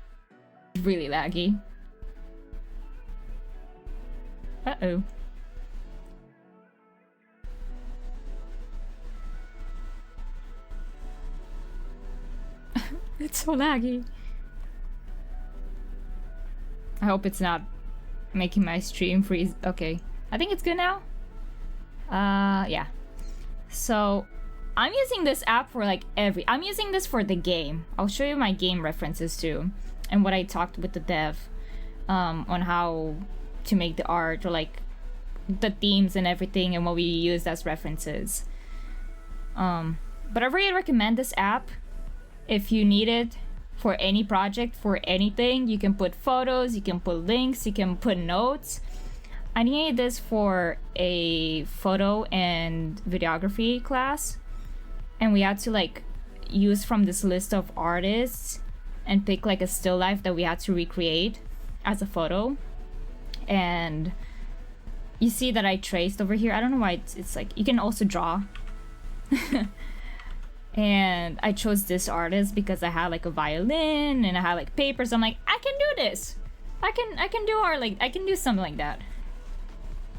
It's really laggy. Uh-oh. It's so laggy. I hope it's not making my stream freeze. Okay. I think it's good now. Yeah. So, I'm using this app for like I'm using this for the game. I'll show you my game references too. And what I talked with the dev on how to make the art or like the themes and everything and what we used as references. But I really recommend this app if you need it for any project, for anything. You can put photos, you can put links, you can put notes. I needed this for a photo and videography class, and we had to like use from this list of artists and pick like a still life that we had to recreate as a photo. And you see that I traced over here. I don't know why it's like, you can also draw. And I chose this artist because I had like a violin and I had like papers. I'm like, I can do this. I can do art, like I can do something like that.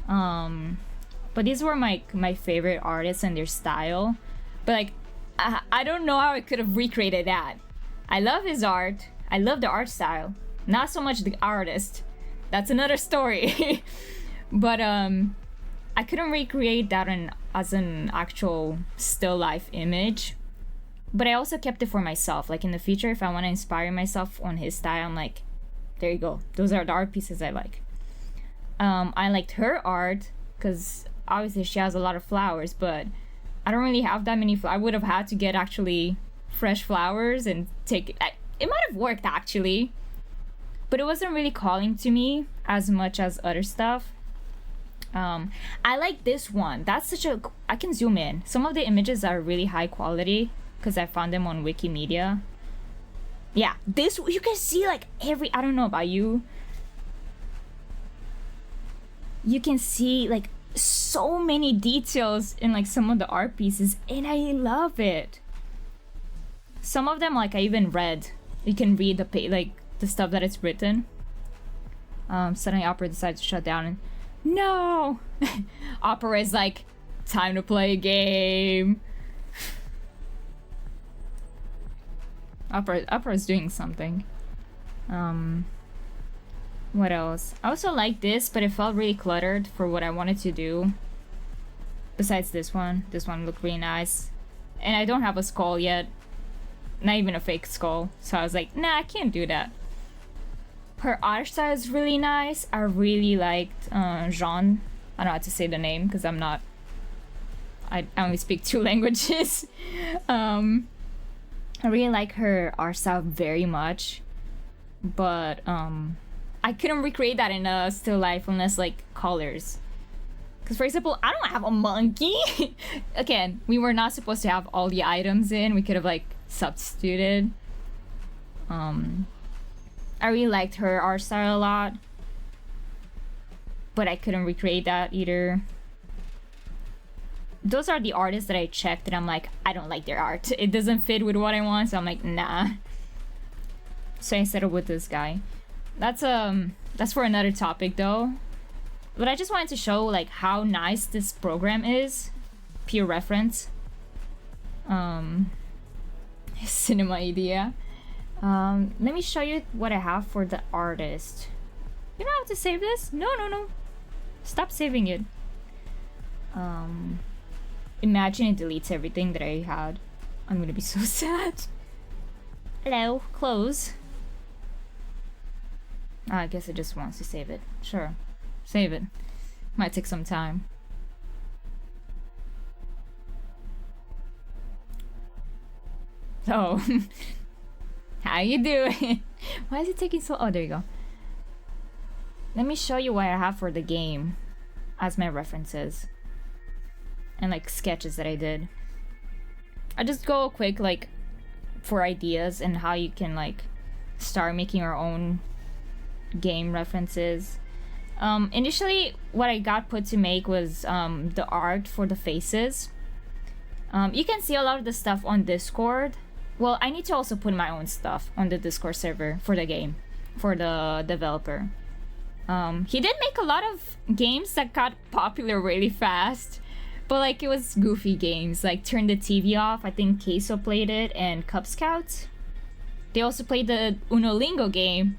But these were my favorite artists and their style. But like I don't know how I could have recreated that. I love his art. I love the art style. Not so much the artist. That's another story. But I couldn't recreate that as an actual still life image. But I also kept it for myself. Like in the future, if I want to inspire myself on his style, I'm like, there you go. Those are the art pieces I like. I liked her art because obviously she has a lot of flowers, but I don't really have that many flowers. I would have had to get actually fresh flowers and take it. It might have worked actually, but it wasn't really calling to me as much as other stuff. I like this one. That's I can zoom in. Some of the images are really high quality because I found them on Wikimedia. Yeah, this, you can see like I don't know about you. You can see like so many details in like some of the art pieces, and I love it. Some of them, like I even read. You can read like the stuff that it's written. Suddenly Opera decides to shut down and no! Opera is like, time to play a game. Opera is doing something. What else? I also like this, but it felt really cluttered for what I wanted to do. Besides this one looked really nice. And I don't have a skull yet. Not even a fake skull. So I was like, nah, I can't do that. Her art style is really nice. I really liked Jean. I don't know how to say the name because I'm not... I only speak 2 languages. I really like her art style very much. But I couldn't recreate that in a still life unless like colors. Because for example, I don't have a monkey. Again, we were not supposed to have all the items in. We could have like substituted. I really liked her art style a lot, but I couldn't recreate that either. Those are the artists that I checked and I'm like, I don't like their art. It doesn't fit with what I want, so I'm like, nah. So I settled with this guy. That's for another topic though. But I just wanted to show like how nice this program is. Pure reference. Cinema idea. Let me show you what I have for the artist. You don't have to save this? No. Stop saving it. Imagine it deletes everything that I had. I'm gonna be so sad. Hello, close. I guess it just wants to save it. Sure, save it. Might take some time. Oh. How you doing? Why is it taking so... Oh, there you go. Let me show you what I have for the game as my references. And like sketches that I did. I just go quick like for ideas and how you can like start making your own game references. Initially what I got put to make was the art for the faces. You can see a lot of the stuff on Discord. Well, I need to also put my own stuff on the Discord server for the game, for the developer. He did make a lot of games that got popular really fast, but like it was goofy games, like Turn the TV Off. I think Queso played it, and Cub Scouts. They also played the Duolingo game,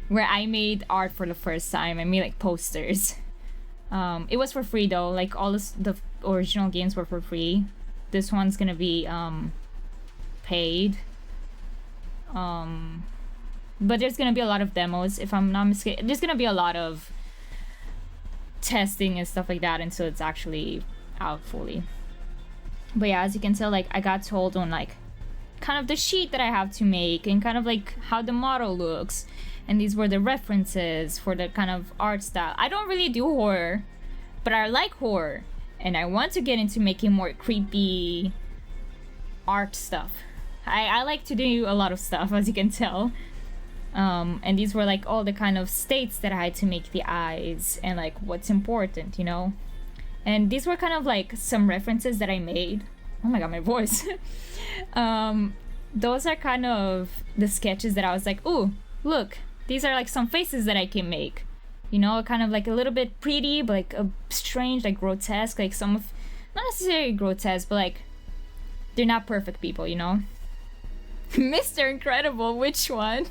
where I made art for the first time. I made like posters. It was for free though, like all the original games were for free. This one's gonna be paid. But there's gonna be a lot of demos, if I'm not mistaken. There's gonna be a lot of testing and stuff like that until it's actually out fully. But yeah, as you can tell, like I got told on like kind of the sheet that I have to make and kind of like how the model looks, and these were the references for the kind of art style. I don't really do horror, but I like horror, and I want to get into making more creepy art stuff. I like to do a lot of stuff, as you can tell. And these were like all the kind of states that I had to make the eyes and like what's important, you know? And these were kind of like some references that I made. Oh my god, my voice. Those are kind of the sketches that I was like, ooh, look, these are like some faces that I can make. You know, kind of like a little bit pretty, but like a strange, like grotesque, like some of, not necessarily grotesque, but like they're not perfect people, you know? Mr. Incredible, which one?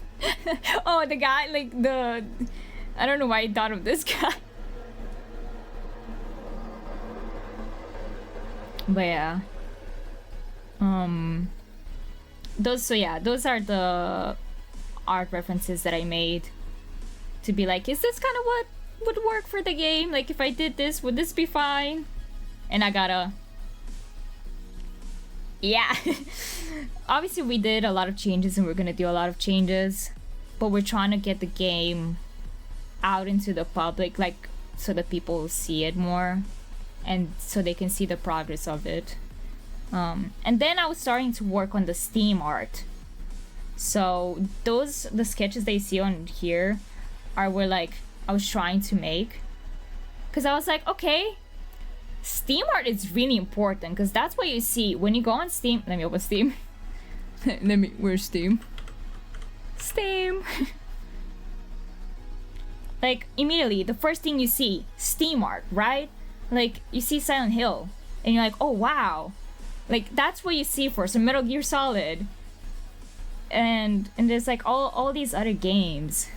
Oh, the guy, like the... I don't know why I thought of this guy. But yeah. Those are the art references that I made to be like, is this kind of what would work for the game? Like, if I did this, would this be fine? And I gotta... Yeah. Obviously we did a lot of changes and we're gonna do a lot of changes, but we're trying to get the game out into the public, like so that people see it more and so they can see the progress of it. And then I was starting to work on the Steam art. So the sketches they see on here are where like I was trying to make, because I was like, okay, Steam art is really important, because that's what you see when you go on Steam. Let me open Steam. Where's Steam? Steam. Like immediately the first thing you see, Steam art, right? Like you see Silent Hill and you're like, oh wow, like that's what you see for some Metal Gear Solid, and there's like all these other games.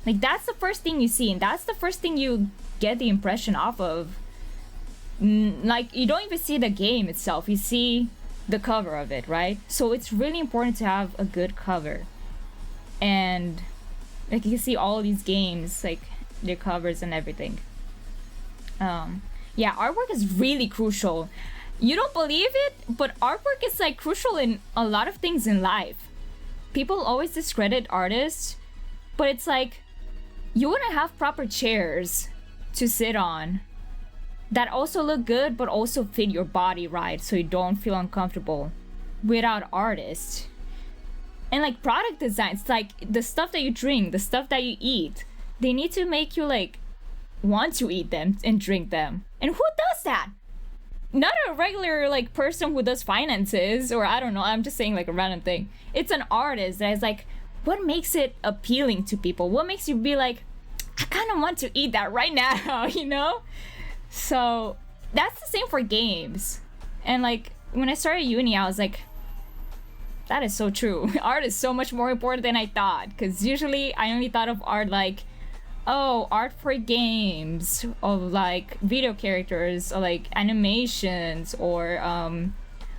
Like that's the first thing you see, and that's the first thing you get the impression off of. Like you don't even see the game itself, you see the cover of it, right? So it's really important to have a good cover. And like you can see all these games, like their covers and everything. Yeah, artwork is really crucial. You don't believe it, but artwork is like crucial in a lot of things in life. People always discredit artists, but it's like you wouldn't have proper chairs to sit on that also look good but also fit your body right, so you don't feel uncomfortable without artists. And like product designs, like the stuff that you drink, the stuff that you eat, they need to make you like want to eat them and drink them. And who does that? Not a regular like person who does finances, or I don't know, I'm just saying like a random thing. It's an artist that is like, what makes it appealing to people? What makes you be like, I kind of want to eat that right now, you know? So that's the same for games. And like when I started uni, I was like, that is so true. Art is so much more important than I thought, because usually I only thought of art like, oh, art for games, of like video characters, or like animations, or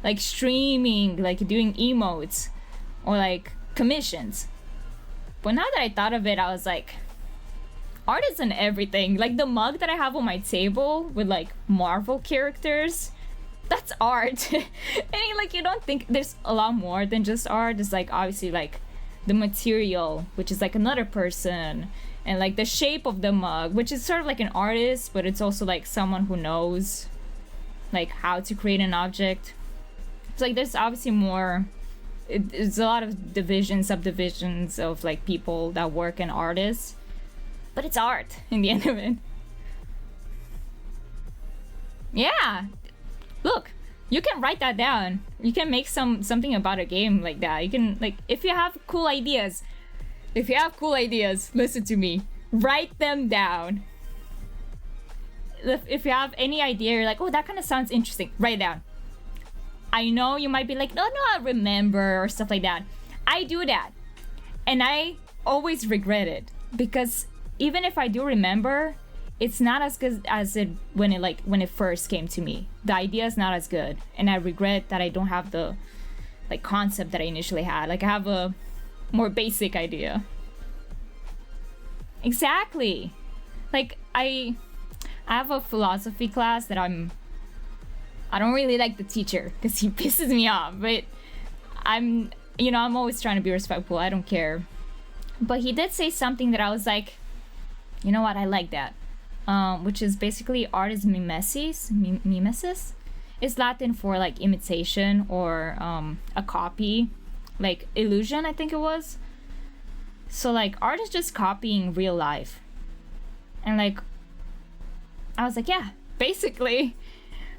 like streaming, like doing emotes, or like commissions. But now that I thought of it, I was like, art is in everything. Like the mug that I have on my table with like Marvel characters, that's art. And like you don't think there's a lot more than just art. It's like obviously like the material, which is like another person, and like the shape of the mug, which is sort of like an artist, but it's also like someone who knows like how to create an object. It's like there's obviously more. It's a lot of subdivisions of like people that work in artists. But it's art in the end of it. Yeah. Look, you can write that down. You can make something about a game like that. You can, like, if you have cool ideas, if you have cool ideas, listen to me. Write them down. If you have any idea, you're like, oh, that kind of sounds interesting, write it down. I know you might be like, no, I remember, or stuff like that. I do that. And I always regret it. Because even if I do remember, it's not as good as when it first came to me. The idea is not as good. And I regret that I don't have the like concept that I initially had. Like I have a more basic idea. Exactly. Like I have a philosophy class that I don't really like the teacher because he pisses me off, but I'm always trying to be respectful. I don't care. But he did say something that I was like, you know what, I like that. Which is basically art is mimesis. Mimesis is Latin for like imitation or a copy, like illusion, I think it was. So like art is just copying real life. And like I was like, yeah, basically.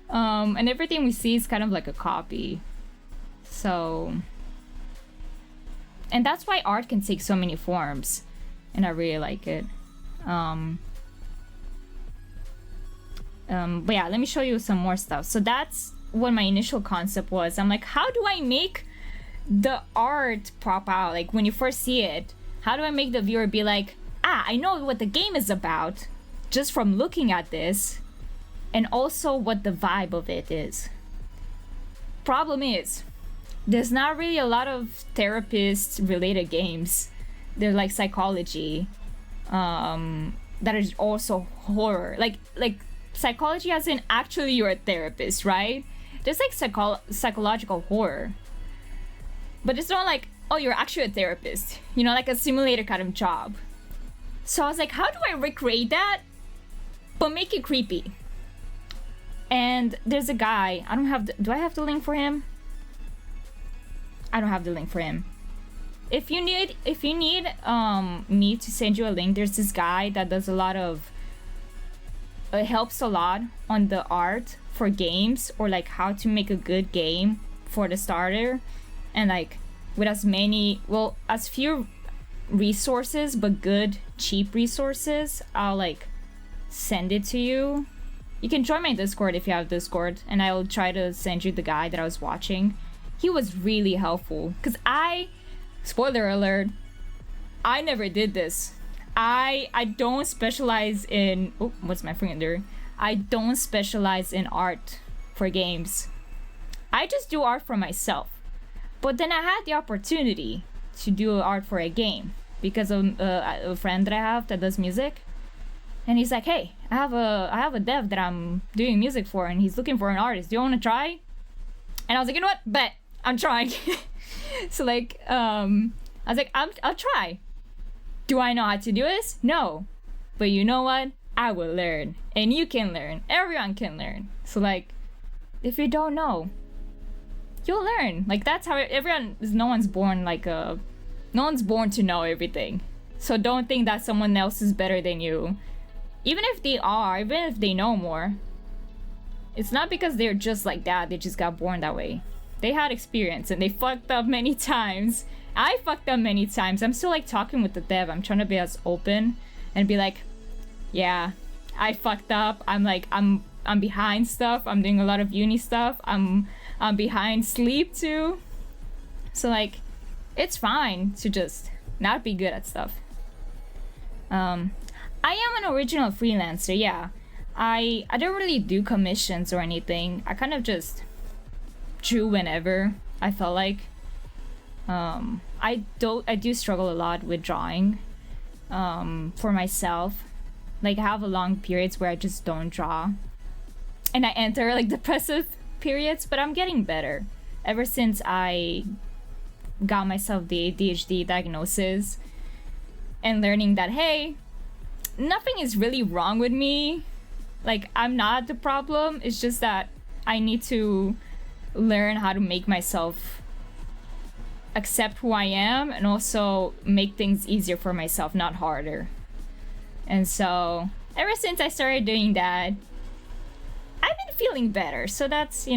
And everything we see is kind of like a copy. So, and that's why art can take so many forms, and I really like it. But yeah, let me show you some more stuff. So that's what my initial concept was. I'm like, how do I make the art pop out? Like when you first see it, how do I make the viewer be like, I know what the game is about just from looking at this, and also what the vibe of it is. Problem is, there's not really a lot of therapist related games. They're like psychology, that is also horror. Like psychology as in actually you're a therapist, right? There's like psychological horror. But it's not like, oh, you're actually a therapist. You know, like a simulator kind of job. So I was like, how do I recreate that, but make it creepy? And there's a guy, do I have the link for him? I don't have the link for him. If you need me to send you a link, there's this guy that does a lot of, it helps a lot on the art for games, or like how to make a good game for the starter, and like with as few resources but good cheap resources. I'll like send it to you. You can join my Discord if you have Discord, and I'll try to send you the guy that I was watching. He was really helpful because spoiler alert, I never did this. I don't specialize in, oh, what's my finger there? I don't specialize in art for games. I just do art for myself. But then I had the opportunity to do art for a game because of a friend that I have that does music. And he's like, hey, I have a dev that I'm doing music for, and he's looking for an artist. Do you want to try? And I was like, you know what? Bet. I'm trying. So like, I was like, I'll try. Do I know how to do this? No. But you know what? I will learn. And you can learn. Everyone can learn. So like, if you don't know, you'll learn. Like that's how no one's born to know everything. So don't think that someone else is better than you. Even if they know more, it's not because they're just like that, they just got born that way. They had experience and they fucked up many times. I fucked up many times. I'm still like talking with the dev. I'm trying to be as open and be like, yeah, I fucked up. I'm behind stuff. I'm doing a lot of uni stuff. I'm behind sleep too. So like, it's fine to just not be good at stuff. I am an original freelancer, yeah. I don't really do commissions or anything. I kind of just drew whenever I felt like. I do struggle a lot with drawing for myself. Like I have a long periods where I just don't draw. And I enter like depressive periods, but I'm getting better. Ever since I got myself the ADHD diagnosis and learning that, hey, nothing is really wrong with me. Like I'm not the problem. It's just that I need to learn how to make myself accept who I am and also make things easier for myself, not harder. And so ever since I started doing that, I've been feeling better. So that's,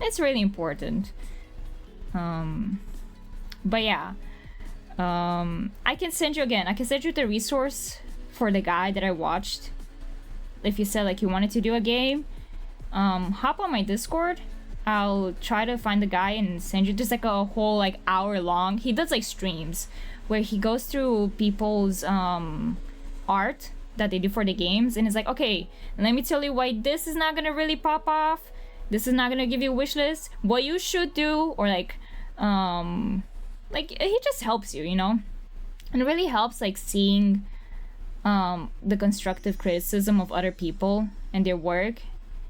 it's really important. But yeah, I can send you the resource for the guy that I watched. If you said like you wanted to do a game, hop on my Discord. I'll try to find the guy and send you just like a whole like hour long. He does like streams where he goes through people's art that they do for the games, and it's like, okay, let me tell you why this is not gonna really pop off. This is not gonna give you a wish list. What you should do, or like he just helps you, you know? And it really helps like seeing the constructive criticism of other people and their work,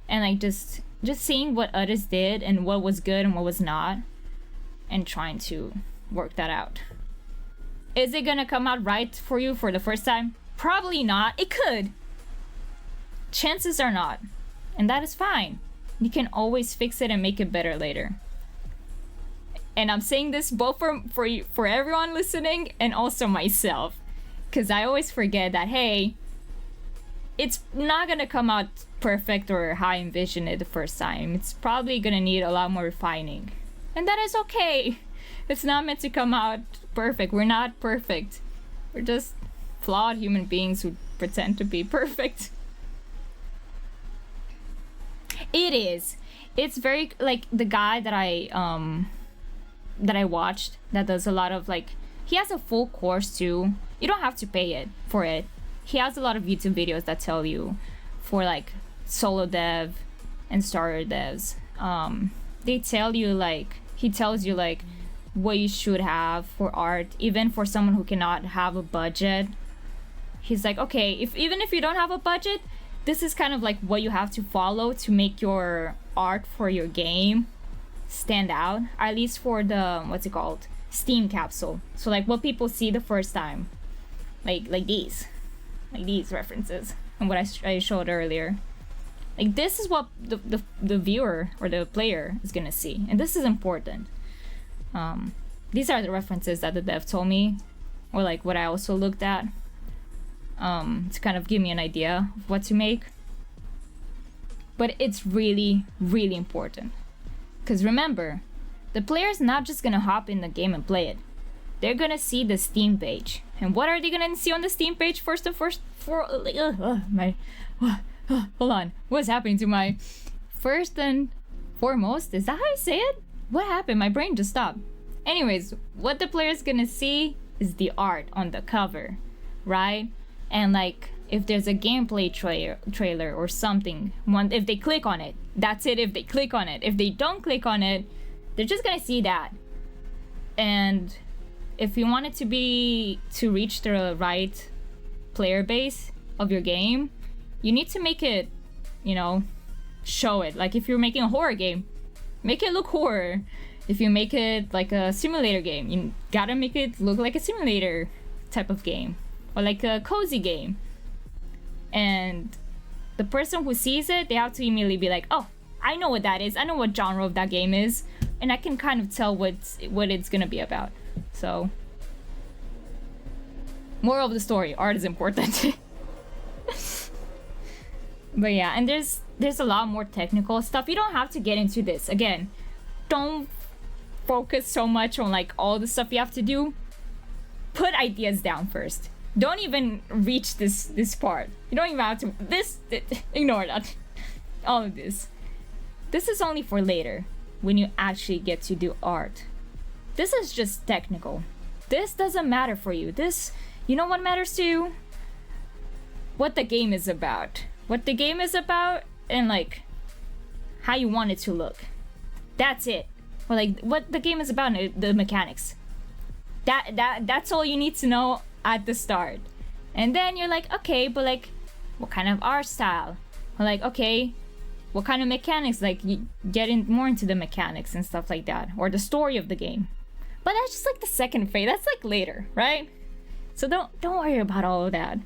and like just seeing what others did and what was good and what was not, and trying to work that out. Is it gonna come out right for you for the first time? Probably not. It could. Chances are not. And that is fine. You can always fix it and make it better later. And I'm saying this both for everyone listening and also myself, because I always forget that, hey, it's not gonna come out perfect or how I envisioned it the first time. It's probably gonna need a lot more refining. And that is okay. It's not meant to come out perfect. We're not perfect. We're just flawed human beings who pretend to be perfect. It is. It's very like the guy that I watched that does a lot of like, he has a full course too. You don't have to pay it for it. He has a lot of YouTube videos that tell you for like solo dev and starter devs. They tell you like, he tells you like what you should have for art, even for someone who cannot have a budget. He's like, okay, even if you don't have a budget, this is kind of like what you have to follow to make your art for your game stand out, at least for the, what's it called, Steam capsule. So like what people see the first time, like these references and what I showed earlier. Like this is what the viewer or the player is gonna see, and this is important. These are the references that the dev told me, or like what I also looked at, to kind of give me an idea of what to make. But it's really, really important, because remember, the player's not just gonna hop in the game and play it. They're gonna see the Steam page, and what are they gonna see on the Steam page first? Hold on, what's happening to my first and foremost? Is that how you say it? What happened? My brain just stopped. Anyways, what the player's gonna see is the art on the cover, right? And like, if there's a gameplay trailer or something, if they click on it, that's it. If they click on it, if they don't click on it, they're just gonna see that. And if you want it to reach the right player base of your game, you need to make it, you know, show it. Like if you're making a horror game, make it look horror. If you make it like a simulator game, you gotta make it look like a simulator type of game, or like a cozy game. And the person who sees it, they have to immediately be like, oh, I know what that is. I know what genre of that game is, and I can kind of tell what it's gonna be about. So, moral of the story: art is important. But yeah, and there's a lot more technical stuff. You don't have to get into this. Again, don't focus so much on like all the stuff you have to do. Put ideas down first. Don't even reach this part. You don't even have to ignore that. All of this. This is only for later, when you actually get to do art. This is just technical. This doesn't matter for you. This, you know what matters to you? What the game is about. What the game is about, and like how you want it to look. That's it. Or like what the game is about, the mechanics. That's all you need to know at the start. And then you're like, okay, but like what kind of art style? Or like, okay, what kind of mechanics? Like you get more into the mechanics and stuff like that, or the story of the game. But that's just like the second phase. That's like later, right? So don't worry about all of that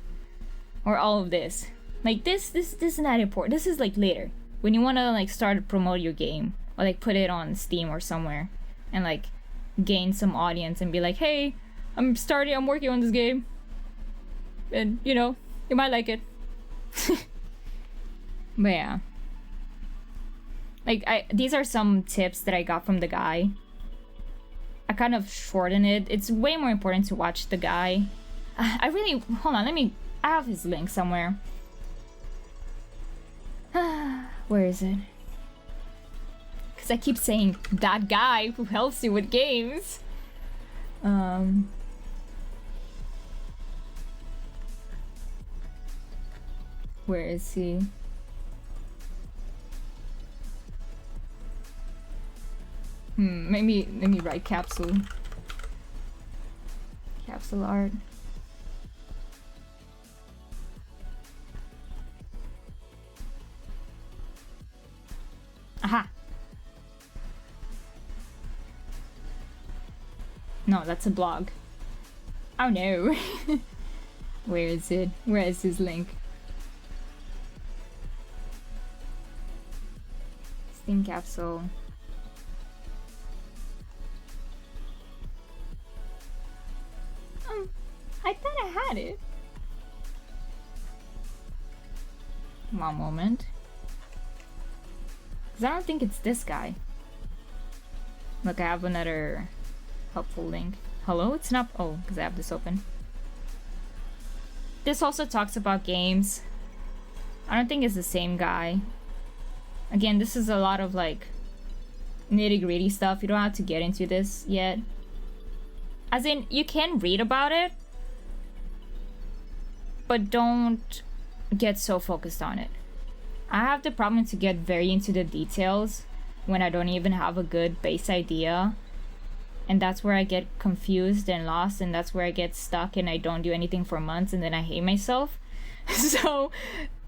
or all of this. Like this is not important. This is like later, when you want to like start to promote your game, or like put it on Steam or somewhere, and like gain some audience and be like, hey, I'm working on this game, and you know, you might like it. But yeah, like these are some tips that I got from the guy. I kind of shorten it. It's way more important to watch the guy. I really, hold on, I have his link somewhere. Where is it? Because I keep saying that guy who helps you with games. Where is he? Maybe let me write capsule. Capsule art. Aha! No, that's a blog. Oh no! Where is it? Where is his link? Steam capsule. I thought I had it. One moment. Because I don't think it's this guy. Look, I have another helpful link. Hello? It's not. Oh, because I have this open. This also talks about games. I don't think it's the same guy. Again, this is a lot of like nitty-gritty stuff. You don't have to get into this yet. As in, you can read about it, but don't get so focused on it. I have the problem to get very into the details when I don't even have a good base idea. And that's where I get confused and lost, and that's where I get stuck and I don't do anything for months and then I hate myself. So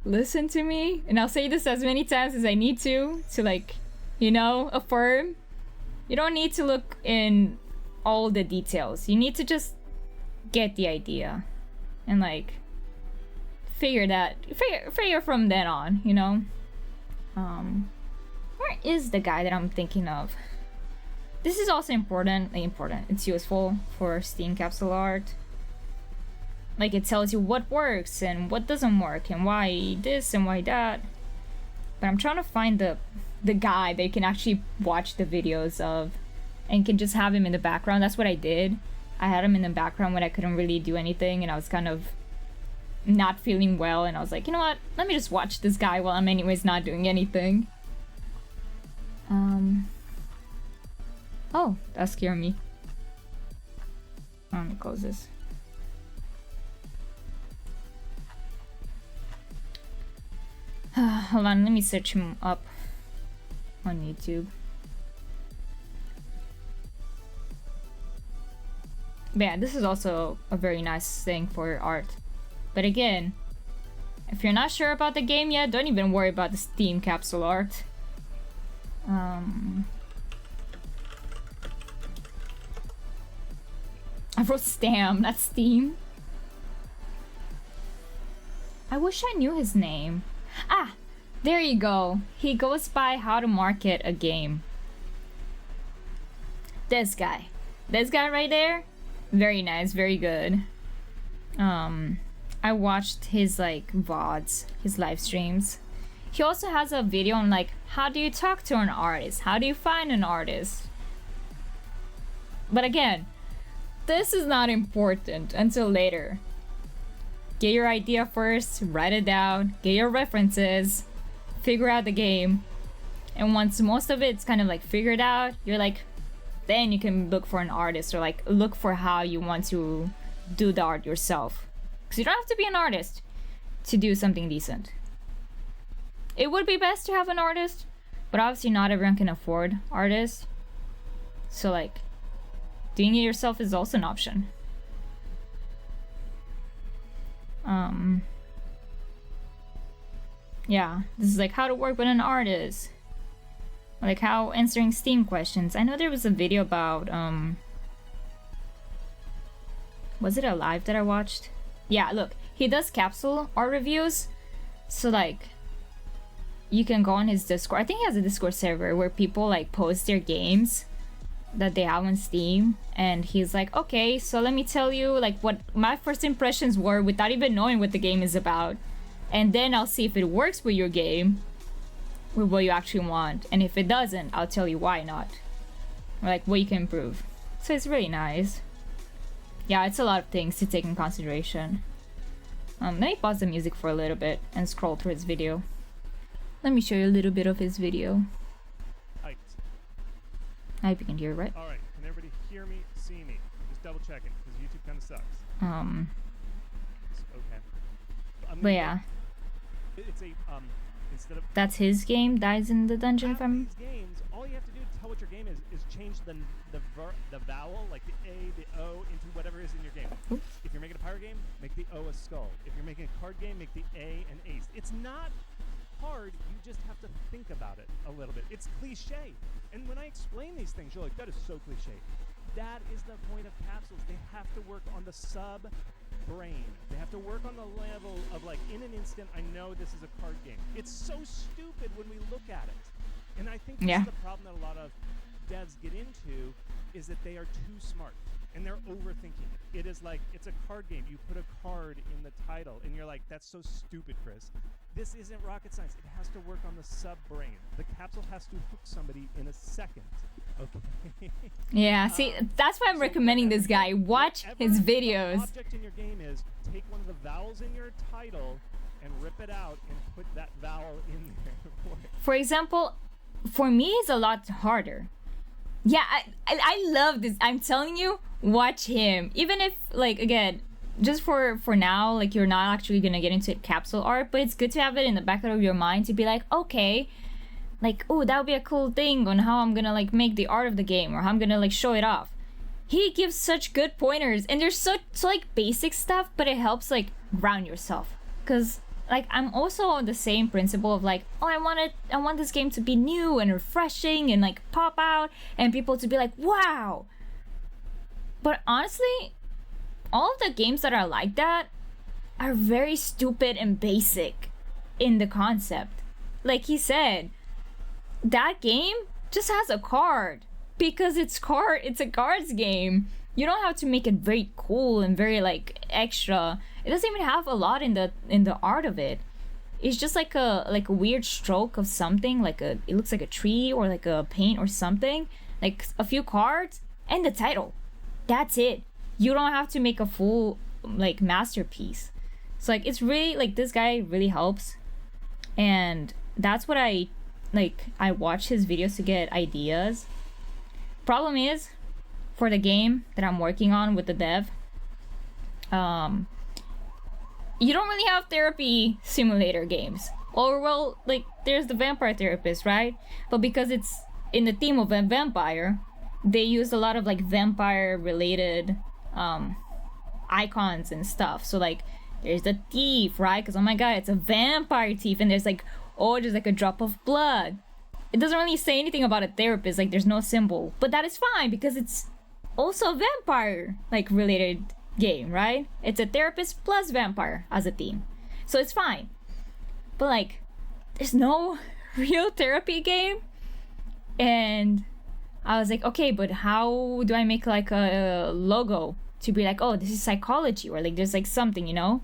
listen to me, and I'll say this as many times as I need to like, you know, affirm. You don't need to look in all the details. You need to just get the idea and like figure from then on, you know. Where is the guy that I'm thinking of? This is also important. It's useful for Steam capsule art. Like, it tells you what works and what doesn't work and why this and why that. But I'm trying to find the guy that you can actually watch the videos of and can just have him in the background. That's what I did. I had him in the background when I couldn't really do anything and I was kind of not feeling well, and I was like, you know what? Let me just watch this guy while I'm anyways not doing anything. Oh, that scared me. Let me close this. Hold on, let me search him up on YouTube. But yeah, this is also a very nice thing for art. But again, if you're not sure about the game yet, don't even worry about the Steam capsule art. I wrote Stam, not Steam. I wish I knew his name. Ah, there you go. He goes by How to Market a Game. This guy right there, very nice, very good. I watched his like VODs, his live streams. He also has a video on like, how do you talk to an artist? How do you find an artist? But again, this is not important until later. Get your idea first, write it down, get your references, figure out the game. And once most of it's kind of like figured out, you're like, then you can look for an artist or like look for how you want to do the art yourself. Because you don't have to be an artist to do something decent. It would be best to have an artist, but obviously not everyone can afford artists. So like, doing it yourself is also an option. Yeah, this is like how to work with an artist. Like how answering Steam questions. I know there was a video about, was it a live that I watched? Yeah, look, he does capsule art reviews. So like, you can go on his Discord. I think he has a Discord server where people like post their games that they have on Steam, and he's like, okay, so let me tell you like what my first impressions were without even knowing what the game is about, and then I'll see if it works with your game, with what you actually want, and if it doesn't, I'll tell you why not, or like what you can improve. So it's really nice. Yeah, it's a lot of things to take in consideration. Let me pause the music for a little bit and scroll through his video. Let me show you a little bit of his video. Hyped. I hope you can hear, right? Alright, can everybody hear me, see me? Just double checking, because YouTube kind of sucks. Okay. But yeah. It's a, instead of... That's his game, Dies in the Dungeon from... these games, all you have to do to tell what your game is change the vowel, like the A, the O, into whatever is in your game. Oops. If you're making a pirate game, make the O a skull. If you're making a card game, make the A an ace. It's not hard, you just have to think about it a little bit. It's cliche. And when I explain these things, you're like, that is so cliche. That is the point of capsules. They have to work on the sub-brain. They have to work on the level of, like, in an instant, I know this is a card game. It's so stupid when we look at it. And I think this is the problem that a lot of devs get into, is that they are too smart. And they're overthinking it. It is like, it's a card game. You put a card in the title, and you're like, that's so stupid, Chris. This isn't rocket science. It has to work on the sub-brain. The capsule has to hook somebody in a second. Okay. Yeah, see, that's why I'm recommending this guy. Watch his videos. The object in your game is take one of the vowels in your title and rip it out and put that vowel in there. For example, for me, it's a lot harder. Yeah, I love this. I'm telling you, watch him. Even if, like, again, just for now, like, you're not actually gonna get into capsule art, but it's good to have it in the back of your mind to be like, okay, like, oh, that would be a cool thing on how I'm gonna, like, make the art of the game, or how I'm gonna, like, show it off. He gives such good pointers, and there's so like basic stuff, but it helps, like, ground yourself. Cause, like, I'm also on the same principle of, like, oh, I want this game to be new and refreshing and, like, pop out and people to be like, wow. But honestly, all of the games that are like that are very stupid and basic in the concept. Like he said, that game just has a card because it's a cards game. You don't have to make it very cool and very, like, extra. It doesn't even have a lot in the art of it. It's just like a weird stroke of something, it looks like a tree or like a paint or something, like a few cards and the title. That's it. You don't have to make a full, like, masterpiece. So, like, it's really, like, this guy really helps, and that's what I watch his videos to get ideas. Problem is, for the game that I'm working on with the dev, you don't really have therapy simulator games. Or, well, like, there's the vampire therapist, right? But because it's in the theme of a vampire, they use a lot of, like, vampire related icons and stuff. So, like, there's the thief, right? Because, oh my god, it's a vampire thief, and there's, like, oh, there's, like, a drop of blood. It doesn't really say anything about a therapist, like, there's no symbol. But that is fine, because it's also a vampire, like, related game, right? It's a therapist plus vampire as a theme. So it's fine. But, like, there's no real therapy game. And I was like, okay, but how do I make, like, a logo to be like, oh, this is psychology, or, like, there's, like, something, you know?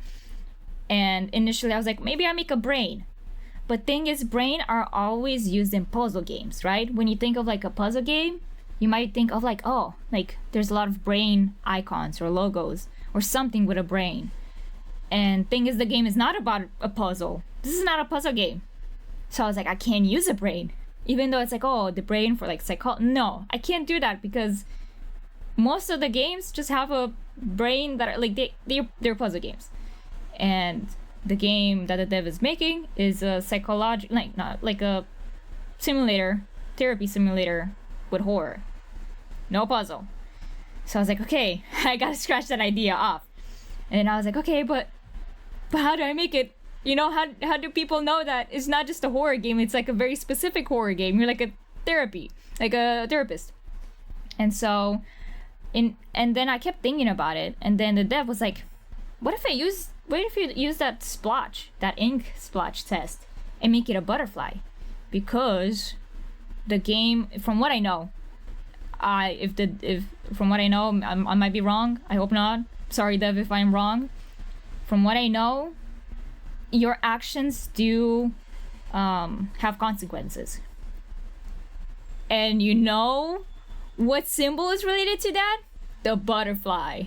And initially I was like, maybe I make a brain. But thing is, brain are always used in puzzle games, right? When you think of, like, a puzzle game, you might think of, like, oh, like, there's a lot of brain icons or logos or something with a brain. And thing is, the game is not about a puzzle. This is not a puzzle game. So I was like, I can't use a brain. Even though it's like, oh, the brain for, like, no, I can't do that, because most of the games just have a brain that are, like, they're puzzle games. And the game that the dev is making is a not like a simulator, therapy simulator with horror. No puzzle. So I was like, okay, I gotta scratch that idea off. And I was like, okay, but how do I make it? You know, how do people know that it's not just a horror game? It's like a very specific horror game. You're like a therapist. And so, and then I kept thinking about it. And then the dev was like, what if you use that splotch, that ink splotch test, and make it a butterfly? Because the game, from what I know, from what I know, I might be wrong. I hope not. Sorry, Dev, if I'm wrong. From what I know, your actions do have consequences. And you know what symbol is related to that? The butterfly.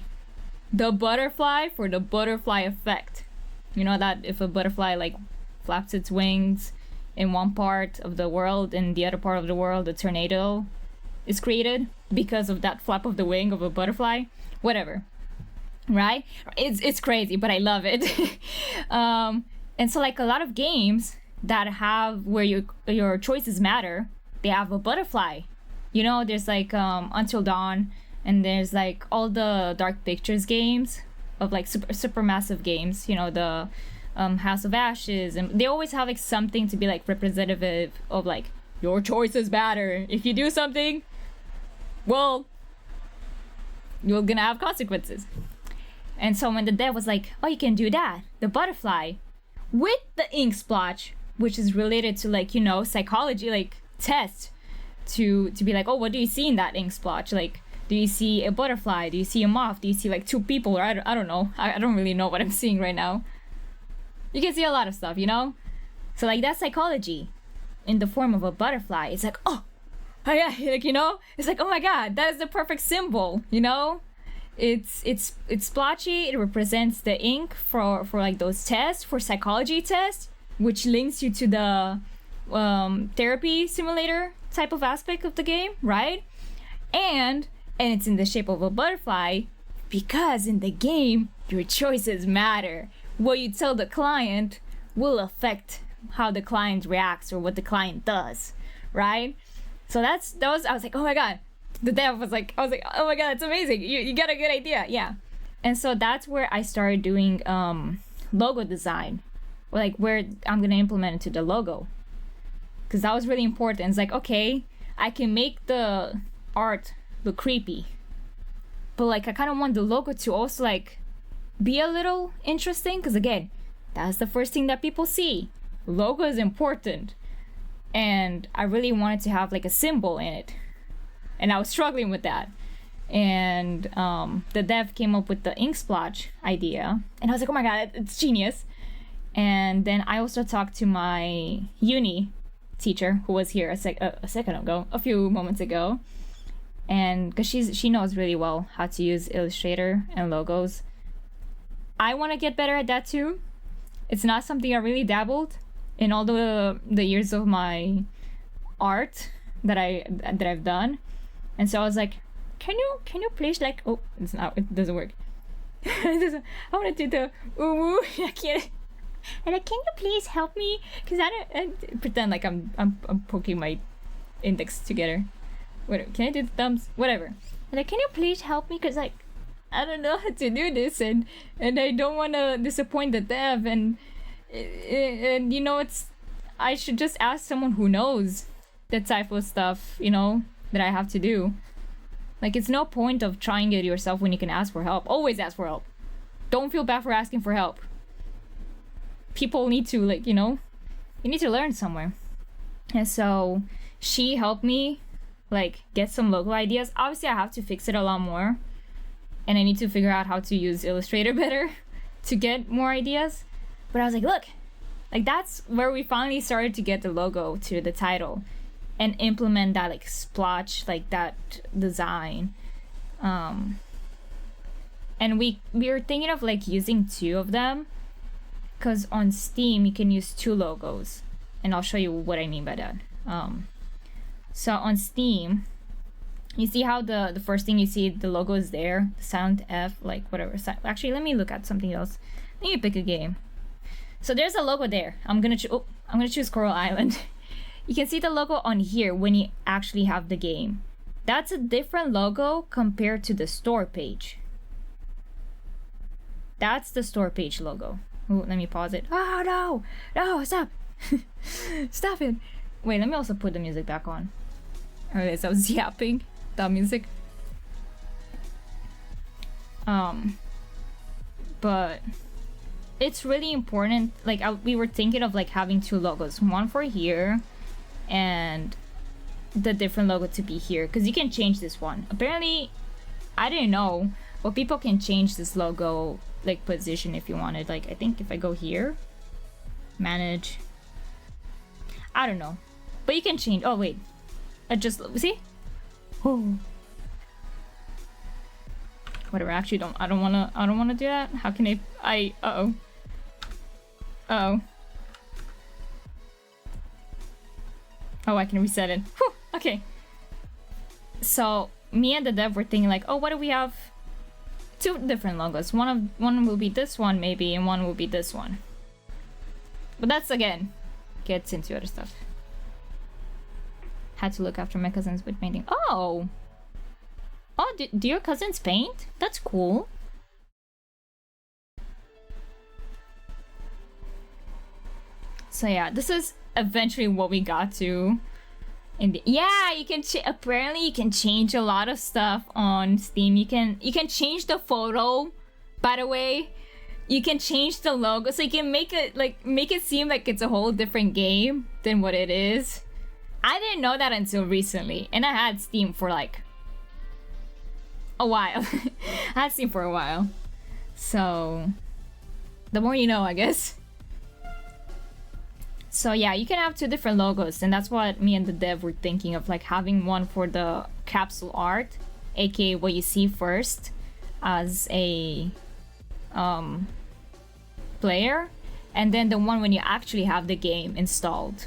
The butterfly for the butterfly effect. You know that if a butterfly like flaps its wings in one part of the world, in the other part of the world a tornado is created because of that flap of the wing of a butterfly. Whatever. Right? It's crazy, but I love it. And so like a lot of games that have where your choices matter, they have a butterfly. You know, there's like Until Dawn, and there's like all the Dark Pictures games of like super massive games, you know, the House of Ashes, and they always have like something to be like representative of like your choices matter. If you do something, well, you're gonna have consequences. And so when the dev was like, oh, you can do that, the butterfly with the ink splotch, which is related to like, you know, psychology, like test to be like, oh, what do you see in that ink splotch? Like, do you see a butterfly? Do you see a moth? Do you see like two people? Or I don't know. I don't really know what I'm seeing right now. You can see a lot of stuff, you know? So like that's psychology in the form of a butterfly. It's like, oh yeah, like, you know, it's like, oh my god, that is the perfect symbol, you know? It's splotchy. It represents the ink for like those tests, for psychology tests, which links you to the therapy simulator type of aspect of the game, right? And it's in the shape of a butterfly because in the game your choices matter. What you tell the client will affect how the client reacts or what the client does, right? So that was I was like, oh my god. The dev was like, I was like, oh my god, it's amazing. You got a good idea, yeah. And so that's where I started doing logo design, like where I'm gonna implement into the logo, because that was really important. It's like, okay, I can make the art look creepy, but like I kind of want the logo to also like be a little interesting, because again, that's the first thing that people see. Logo is important, and I really wanted to have like a symbol in it. And I was struggling with that. And the dev came up with the ink splotch idea. And I was like, oh my god, it's genius. And then I also talked to my uni teacher, who was here a second ago, a few moments ago. And because she knows really well how to use Illustrator and logos. I want to get better at that too. It's not something I really dabbled in all the years of my art that I've done. And so I was like, can you please like, oh, it doesn't work. I want to do the ooh, I can't. And like, can you please help me? Because I pretend like I'm poking my index together. Whatever. Can I do the thumbs? Whatever. And like, can you please help me? Because like, I don't know how to do this, and I don't want to disappoint the dev, and you know, I should just ask someone who knows that type of stuff, you know, that I have to do. Like, it's no point of trying it yourself when you can ask for help. Always ask for help. Don't feel bad for asking for help. People need to, like, you know, you need to learn somewhere. And so she helped me like get some logo ideas. Obviously I have to fix it a lot more, and I need to figure out how to use Illustrator better to get more ideas. But I was like, look, like that's where we finally started to get the logo to the title and implement that like splotch, like that design. And we were thinking of like using two of them, because on Steam you can use two logos, and I'll show you what I mean by that. So on Steam, you see how the first thing you see, the logo is there, the sound F, like whatever. Actually, let me look at something else. Let me pick a game. So there's a logo there. I'm gonna choose Coral Island. You can see the logo on here when you actually have the game. That's a different logo compared to the store page. That's the store page logo. Oh, let me pause it. Oh no, stop. Stop it. Wait, let me also put the music back on. Okay, so I was yapping that music. But it's really important. Like we were thinking of like having two logos, one for here and the different logo to be here, because you can change this one. Apparently, I didn't know, but people can change this logo like position if you wanted. Like I think if I go here, manage, I don't know, but you can change. Oh wait, I just see. Oh, Whatever, actually I don't wanna do that. How can uh-oh. Uh-oh. Oh, I can reset it. Whew, okay. So me and the dev were thinking like, oh, what do we have? 2 different logos. One will be this one maybe, and one will be this one. But that's, again, gets into other stuff. Had to look after my cousins with painting. Oh! Oh, do your cousins paint? That's cool. So yeah, this is eventually what we got to. Yeah, you can apparently you can change a lot of stuff on Steam. You can change the photo, by the way. You can change the logo, so you can make it seem like it's a whole different game than what it is. I didn't know that until recently, and I had Steam for like a while. I had Steam for a while, so the more you know, I guess. So yeah, you can have 2 different logos, and that's what me and the dev were thinking of, like having one for the capsule art, aka what you see first as a player, and then the one when you actually have the game installed,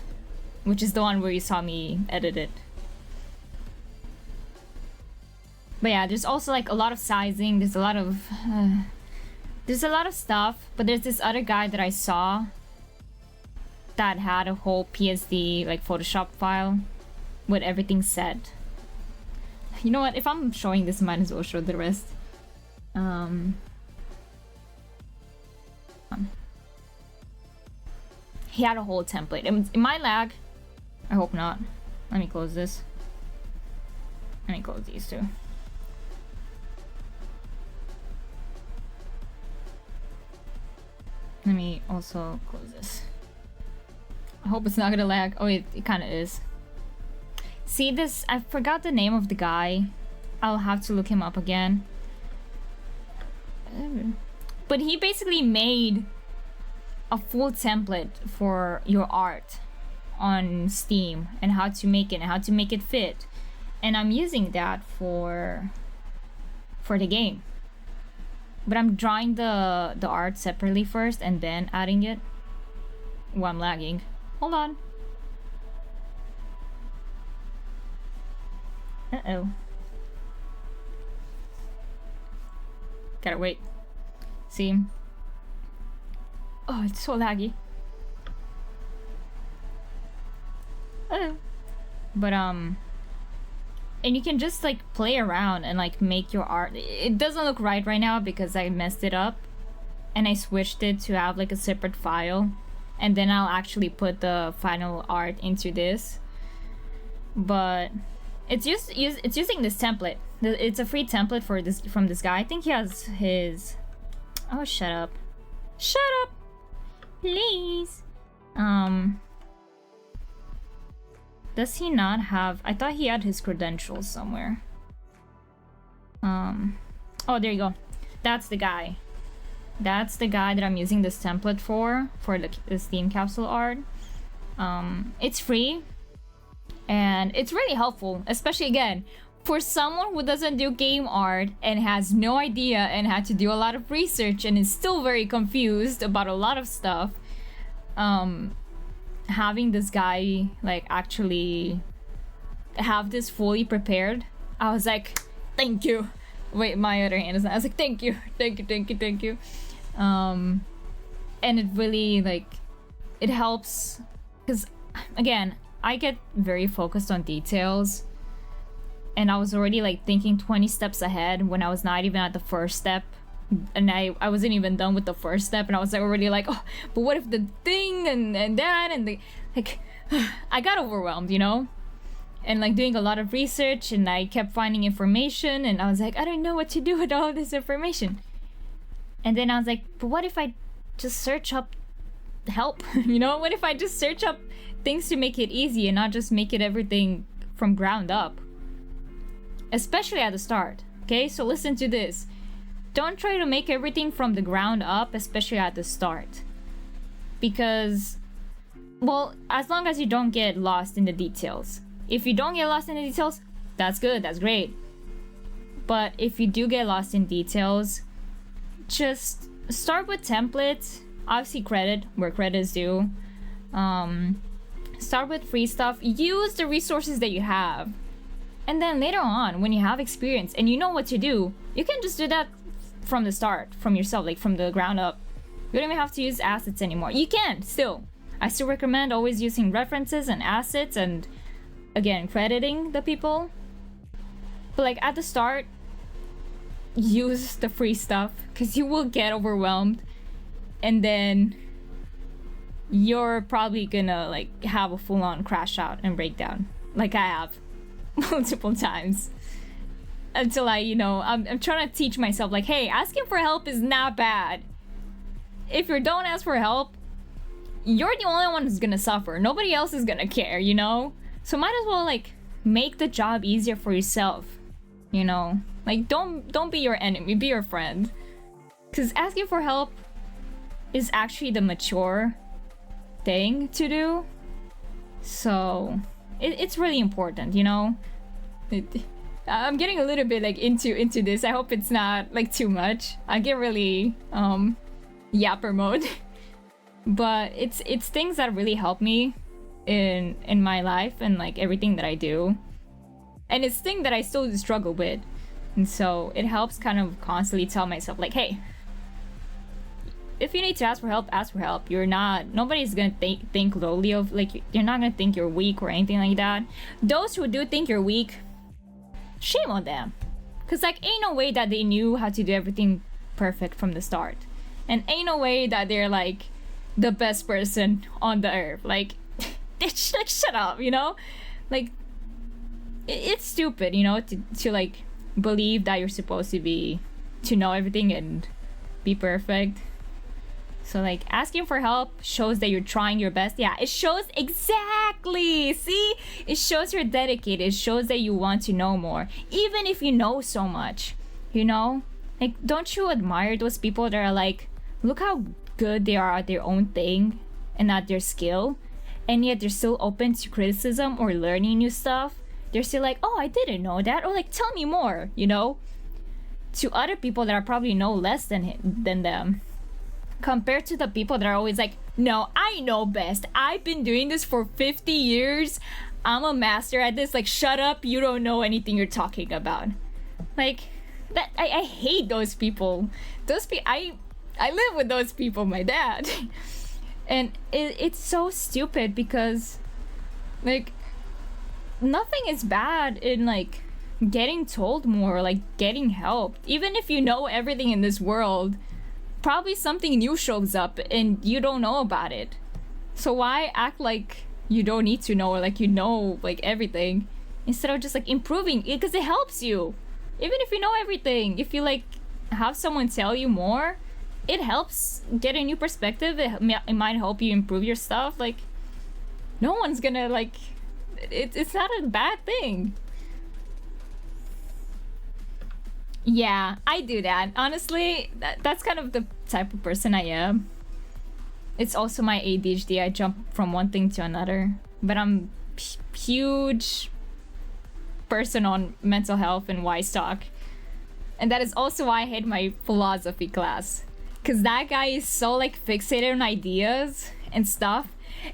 which is the one where you saw me edit it. But yeah, there's also like a lot of sizing, there's a lot of stuff, but there's this other guy that I saw that had a whole PSD like Photoshop file with everything set. You know what, if I'm showing this, might as well show the rest. He had a whole template. It might lag. I hope not. Let me close this. Let me close these two. Let me also close this. I hope it's not gonna lag. Oh, it kind of is. See this? I forgot the name of the guy. I'll have to look him up again. But he basically made a full template for your art on Steam and how to make it and how to make it fit. And I'm using that for the game. But I'm drawing the art separately first and then adding it. Well, I'm lagging. Hold on. Uh-oh. Gotta wait. See? Oh, it's so laggy. Oh. But and you can just like play around and like make your art. It doesn't look right now because I messed it up and I switched it to have like a separate file, and then I'll actually put the final art into this. But it's using this template. It's a free template for this from this guy. I think he has his. Oh, shut up! Shut up, please. Does he not have? I thought he had his credentials somewhere. Oh, there you go. That's the guy. That's the guy that I'm using this template for the Steam capsule art. It's free, and it's really helpful, especially again for someone who doesn't do game art and has no idea and had to do a lot of research and is still very confused about a lot of stuff. Having this guy like actually have this fully prepared, I was like, thank you. Wait, my other hand is not. I was like, thank you. And it really like it helps because again, I get very focused on details, and I was already like thinking 20 steps ahead when I was not even at the first step. And I wasn't even done with the first step, and I was like already like, oh, but what if the thing and that and the like. I got overwhelmed, you know, and like doing a lot of research, and I kept finding information, and I was like, I don't know what to do with all this information. And then I was like, but what if I just search up help? You know, what if I just search up things to make it easy and not just make it everything from ground up, especially at the start. Okay, so listen to this. Don't try to make everything from the ground up, especially at the start. Because, well, as long as you don't get lost in the details. If you don't get lost in the details, that's good, that's great. But if you do get lost in details, just start with templates. Obviously credit where credit is due. Start with free stuff. Use the resources that you have. And then later on, when you have experience and you know what to do, you can just do that from the start, from yourself, like from the ground up. You don't even have to use assets anymore. You can still. I still recommend always using references and assets and, again, crediting the people. But like at the start, use the free stuff because you will get overwhelmed. And then you're probably gonna like have a full-on crash out and breakdown, like I have multiple times. Until I'm trying to teach myself like, hey, asking for help is not bad. If you don't ask for help, you're the only one who's gonna suffer. Nobody else is gonna care, So might as well like make the job easier for yourself, Like don't be your enemy, be your friend. Because asking for help is actually the mature thing to do. So it's really important, I'm getting a little bit like into this. I hope it's not like too much. I get really yapper mode. But it's things that really help me in my life and like everything that I do. And it's things that I still struggle with. And so it helps kind of constantly tell myself like, hey, if you need to ask for help, ask for help. Nobody's gonna think lowly of, like, you're not gonna think you're weak or anything like that. Those who do think you're weak, shame on them. Cause like ain't no way that they knew how to do everything perfect from the start. And ain't no way that they're like the best person on the earth. Like, like shut up, Like, it's stupid, to like believe that you're supposed to know everything and be perfect. So like asking for help shows that you're trying your best. Yeah, it shows exactly. See, it shows you're dedicated. It shows that you want to know more, even if you know so much. Like, don't you admire those people that are like, look how good they are at their own thing and at their skill, and yet they're still open to criticism or learning new stuff. They're still like, oh, I didn't know that, or like, tell me more. To other people that are probably no less than them. Compared to the people that are always like, no, I know best. I've been doing this for 50 years. I'm a master at this. Like, shut up. You don't know anything you're talking about. Like, that I hate those people. I live with those people, my dad. And it's so stupid because, like, nothing is bad in, like, getting told more, like, getting help. Even if you know everything in this world, probably something new shows up and you don't know about it. So why act like you don't need to know, or like like everything, instead of just like improving it, because it helps you. Even if you know everything, if you like have someone tell you more, it helps get a new perspective. It might help you improve your stuff. Like, no one's gonna like it's not a bad thing. Yeah, I do that. Honestly, that's kind of the type of person I am. It's also my ADHD. I jump from one thing to another. But I'm huge person on mental health and wise talk. And that is also why I hate my philosophy class. Because that guy is so like fixated on ideas and stuff.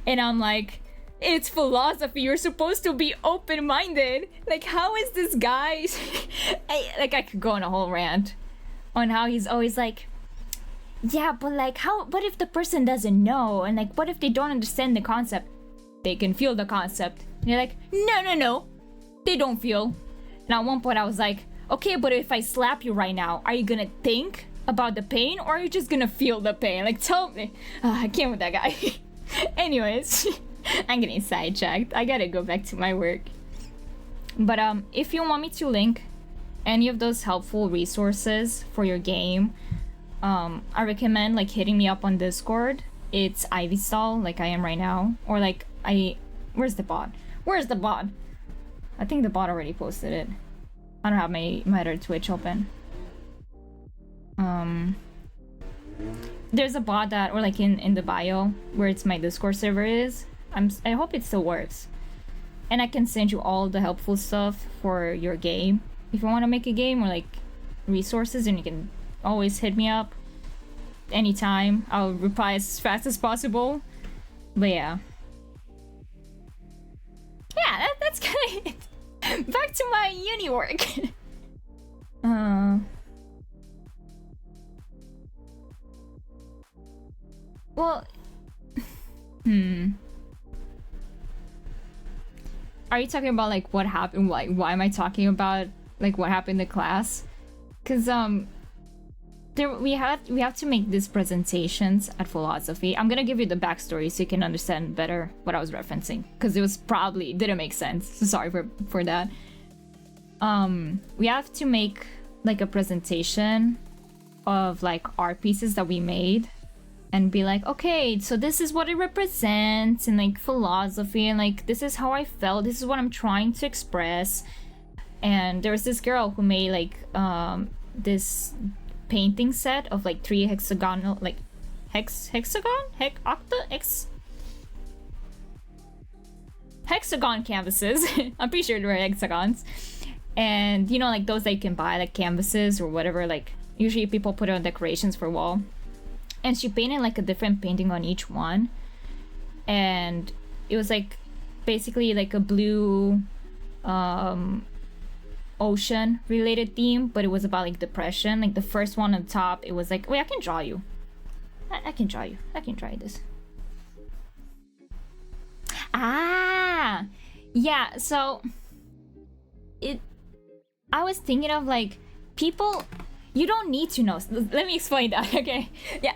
And I'm like, it's philosophy. You're supposed to be open-minded. Like, how is this guy? I could go on a whole rant on how he's always like, yeah, but like, what if the person doesn't know? And like, what if they don't understand the concept? They can feel the concept. And you're like, no. They don't feel. And at one point I was like, okay, but if I slap you right now, are you gonna think about the pain, or are you just gonna feel the pain? Like, tell me. I can't with that guy. Anyways. I'm getting sidetracked. I gotta go back to my work. But if you want me to link any of those helpful resources for your game, I recommend like hitting me up on Discord. It's Ivy Stall, like I am right now. Or like where's the bot? I think the bot already posted it. I don't have my other Twitch open. There's a bot that, or like in the bio where it's my Discord server is. I hope it still works. And I can send you all the helpful stuff for your game. if you want to make a game or like resources, and you can always hit me up anytime. I'll reply as fast as possible. But yeah, that's kind of it. Back to my uni work. Well, are you talking about like what happened? Like, why am I talking about like what happened in class? Because we have to make these presentations at philosophy. I'm gonna give you the backstory so you can understand better what I was referencing, because it was probably didn't make sense. So sorry for that. We have to make like a presentation of like art pieces that we made, and be like, okay, so this is what it represents, and like philosophy, and like this is how I felt, this is what I'm trying to express. And there was this girl who made like this painting set of like 3 hexagonal, like hexagon canvases. I'm pretty sure they were hexagons. And you know, like those that you can buy, like canvases or whatever, like usually people put on decorations for wall. And she painted like a different painting on each one. And it was like basically like a blue ocean related theme, but it was about like depression. Like the first one on top, it was like, wait, I can draw you. I can draw you. I can draw you this. Ah, yeah. So I was thinking of like people. You don't need to know. Let me explain that, okay? Yeah,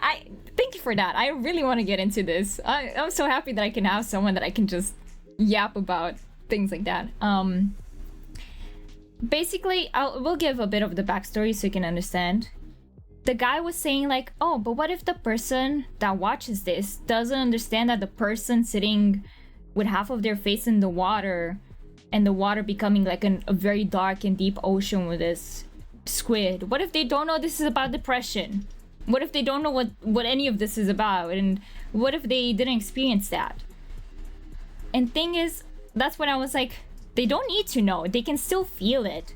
thank you for that. I really want to get into this. I'm so happy that I can have someone that I can just yap about things like that. Basically, we'll give a bit of the backstory so you can understand. The guy was saying like, oh, but what if the person that watches this doesn't understand that the person sitting with half of their face in the water, and the water becoming like a very dark and deep ocean with this squid? What if they don't know this is about depression? What if they don't know what any of this is about? And what if they didn't experience that? And thing is, that's when I was like, they don't need to know. They can still feel it.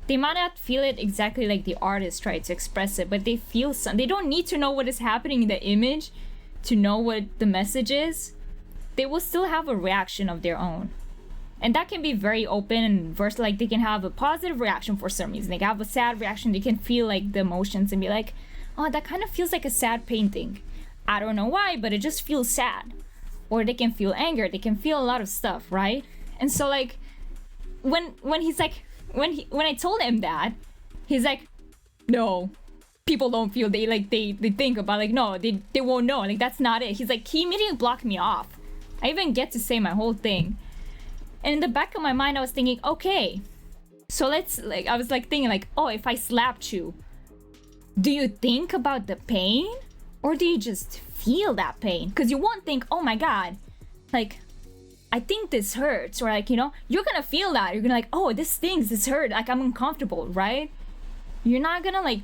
They might not feel it exactly like the artist tried to express it, but they feel some. They don't need to know what is happening in the image to know what the message is. They will still have a reaction of their own. And that can be very open and versatile. Like they can have a positive reaction for some reason. They can have a sad reaction. They can feel like the emotions and be like, oh, that kind of feels like a sad painting. I don't know why, but it just feels sad. Or they can feel anger. They can feel a lot of stuff, right? And so like, when he's like, when I told him that, he's like, no, people don't feel. They think about like, no, they won't know. Like that's not it. He's like, he immediately blocked me off. I even get to say my whole thing. And in the back of my mind, I was thinking, okay, so let's like, I was like thinking like, oh, if I slapped you, do you think about the pain? Or do you just feel that pain? Because you won't think, oh my God, like, I think this hurts. Or like, you know, you're gonna feel that. You're gonna like, oh, this stings, this hurt, like I'm uncomfortable, right? You're not gonna like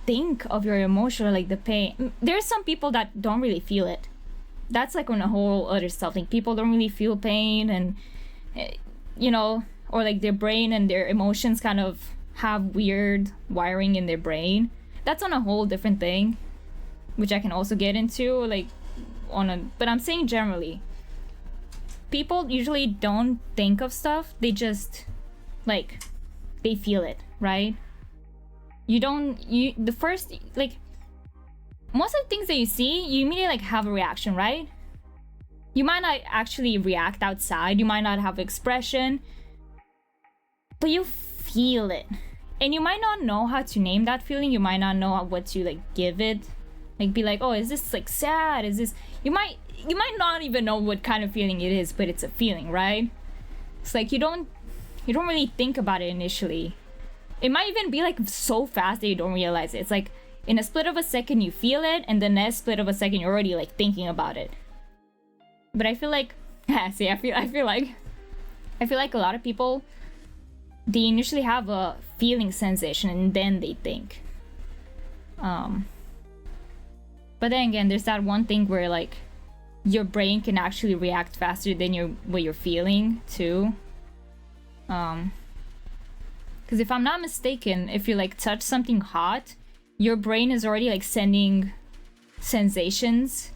think of your emotion or like the pain. There's some people that don't really feel it. That's like on a whole other stuff. Like people don't really feel pain, and you know, or like their brain and their emotions kind of have weird wiring in their brain. That's on a whole different thing, which I can also get into like but I'm saying generally, people usually don't think of stuff. They just like, they feel it, right? The first, like, most of the things that you see, you immediately like have a reaction, right? You might not actually react outside, you might not have expression, but you feel it. And you might not know how to name that feeling, you might not know what to like give it. Like be like, oh, is this like sad? Is this, you might not even know what kind of feeling it is, but it's a feeling, right? It's like you don't really think about it initially. It might even be like so fast that you don't realize it. It's like in a split of a second you feel it, and the next split of a second you're already like thinking about it. But I feel like, see, I feel like a lot of people, they initially have a feeling sensation and then they think. But then again, there's that one thing where like your brain can actually react faster than what you're feeling too. Because Because if I'm not mistaken, if you like touch something hot, your brain is already like sending sensations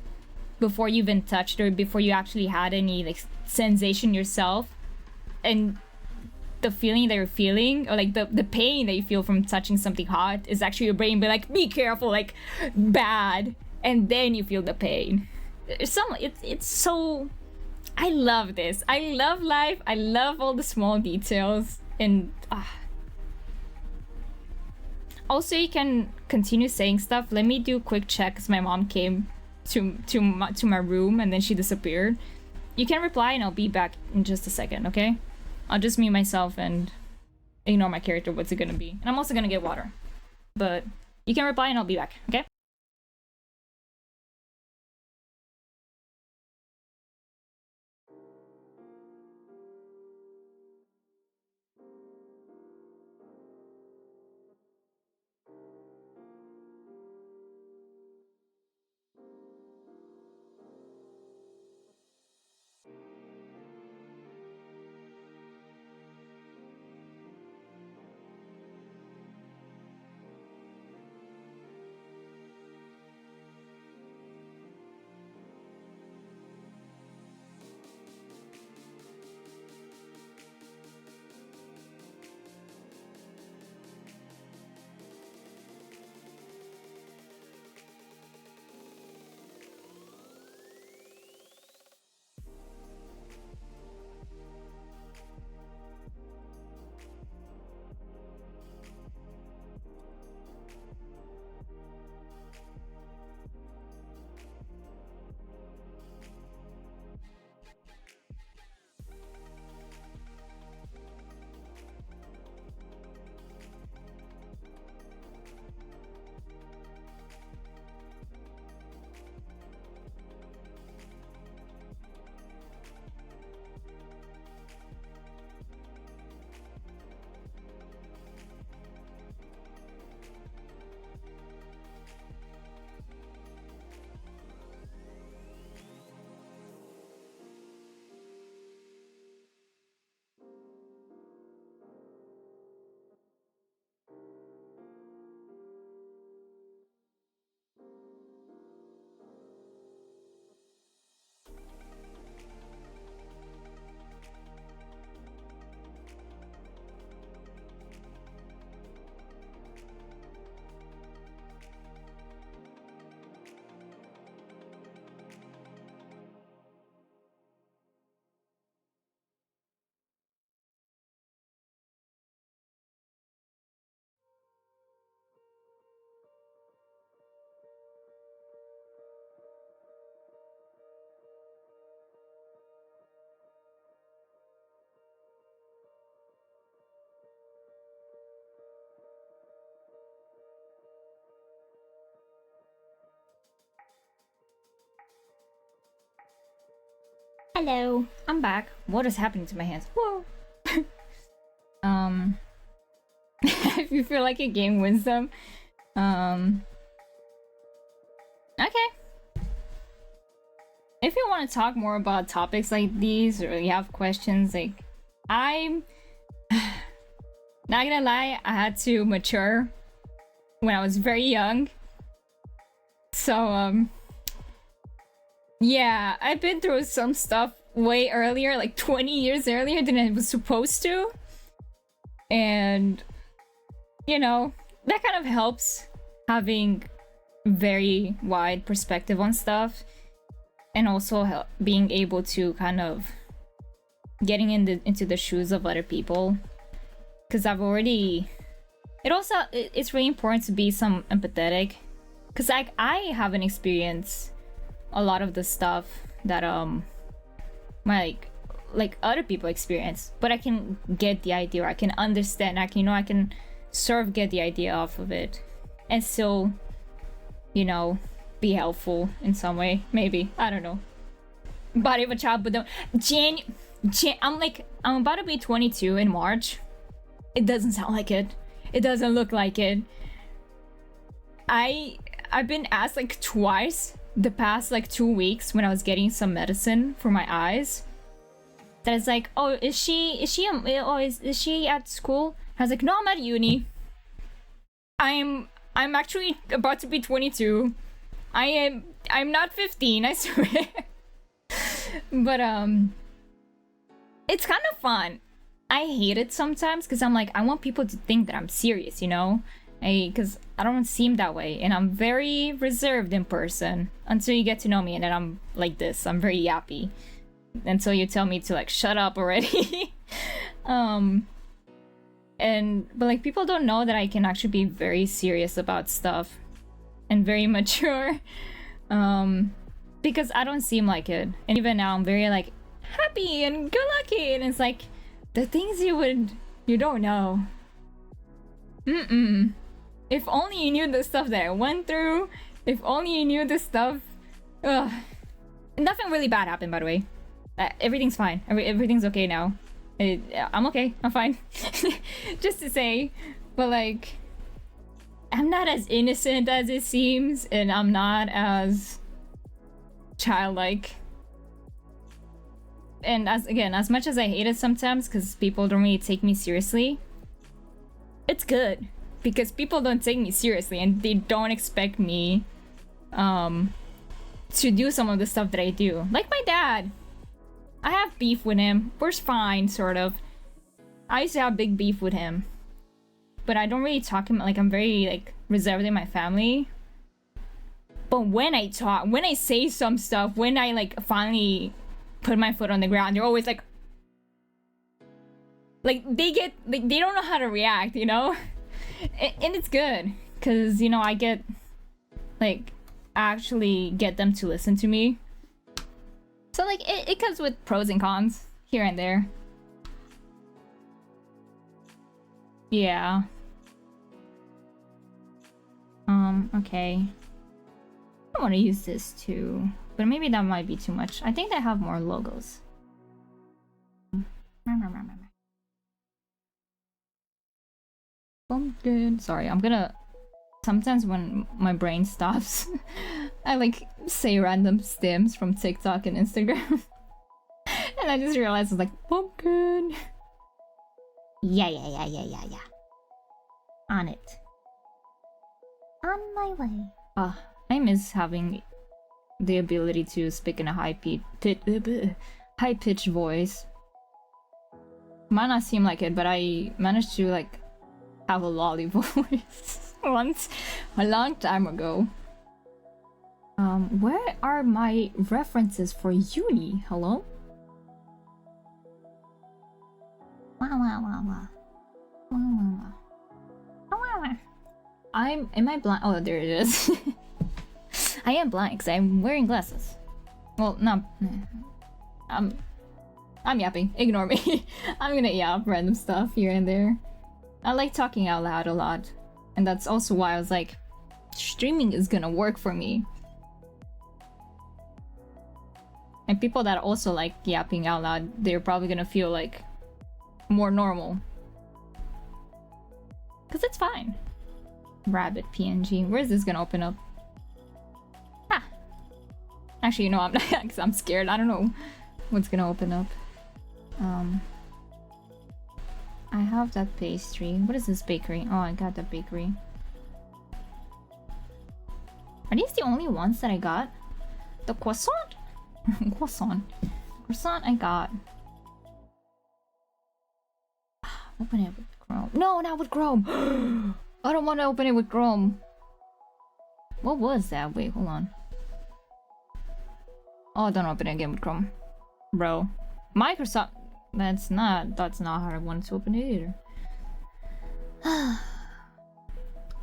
before you even touched or before you actually had any like sensation yourself. And the feeling that you're feeling, or like the pain that you feel from touching something hot, is actually your brain be like, be careful, like bad, and then you feel the pain. It's so, I love this. I love life. I love all the small details. And also you can continue saying stuff. Let me do a quick check because my mom came to my room and then she disappeared. You can reply and I'll be back in just a second, okay? I'll just mute myself and ignore my character. What's it gonna be? And I'm also gonna get water. But you can reply and I'll be back, okay? Hello, I'm back. What is happening to my hands? Whoa. If you feel like a game wisdom, okay. If you want to talk more about topics like these, or you have questions, like I'm not gonna lie, I had to mature when I was very young. So yeah, I've been through some stuff way earlier, like 20 years earlier than I was supposed to. And, you know, that kind of helps having very wide perspective on stuff. And also being able to kind of getting into the shoes of other people. Because I've already... It's really important to be some empathetic. Because I haven't experienced a lot of the stuff that my like other people experience, but I can get the idea, or I can understand, I can sort of get the idea off of it, and still, be helpful in some way, maybe. I don't know. Body of a child, but don't. I'm about to be 22 in March. It doesn't sound like it. It doesn't look like it. I've been asked like twice the past like 2 weeks when I was getting some medicine for my eyes, that is like, oh, is she at school? I was like, no, I'm at uni. I'm actually about to be 22. I'm not 15, I swear. But it's kind of fun. I hate it sometimes because I'm like, I want people to think that I'm serious, you know? Because I don't seem that way, and I'm very reserved in person until you get to know me, and then I'm like this. I'm very yappy until you tell me to like shut up already. But like people don't know that I can actually be very serious about stuff and very mature, because I don't seem like it. And even now I'm very like happy and good lucky, and it's like the things you don't know. If only you knew the stuff that I went through. If only you knew the stuff. Ugh. Nothing really bad happened, by the way. Everything's fine. Everything's okay now. I'm okay. I'm fine. Just to say. But like, I'm not as innocent as it seems, and I'm not as childlike. And as much as I hate it sometimes because people don't really take me seriously, it's good. Because people don't take me seriously and they don't expect me to do some of the stuff that I do. Like my dad. I have beef with him. We're fine, sort of. I used to have big beef with him. But I don't really talk to him. Like, I'm very, like, reserved in my family. But when I talk, when I say some stuff, when I, like, finally put my foot on the ground, they're always like... Like, they don't know how to react, you know? And it's good, because, you know, I get, like, actually get them to listen to me. So, like, it comes with pros and cons, here and there. Yeah. Okay. I want to use this too, but maybe that might be too much. I think they have more logos. Pumpkin. Sorry, I'm gonna... Sometimes when my brain stops, I like say random stems from TikTok and Instagram. And I just realized it's like, pumpkin. Yeah. On it. On my way. I miss having the ability to speak in a high-pitched voice. Might not seem like it, but I managed to like have a lolly voice once a long time ago. Where are my references for uni? Hello? Am I blind? Oh, there it is. I am blind because I'm wearing glasses. Well, no. I'm yapping. Ignore me. I'm gonna yap random stuff here and there. I like talking out loud a lot. And that's also why I was like, streaming is gonna work for me. And people that also like yapping out loud, they're probably gonna feel like more normal. Cause it's fine. Rabbit PNG. Where's this gonna open up? Ah. Actually, you know, I'm not, cause I'm scared. I don't know what's gonna open up. I have that pastry. What is this bakery? Oh, I got that bakery. Are these the only ones that I got? The croissant? Croissant I got. Open it with Chrome. No, not with Chrome. I don't want to open it with Chrome. What was that? Wait, hold on. Oh, don't open it again with Chrome. Bro. Microsoft. That's not how I wanted to open it either.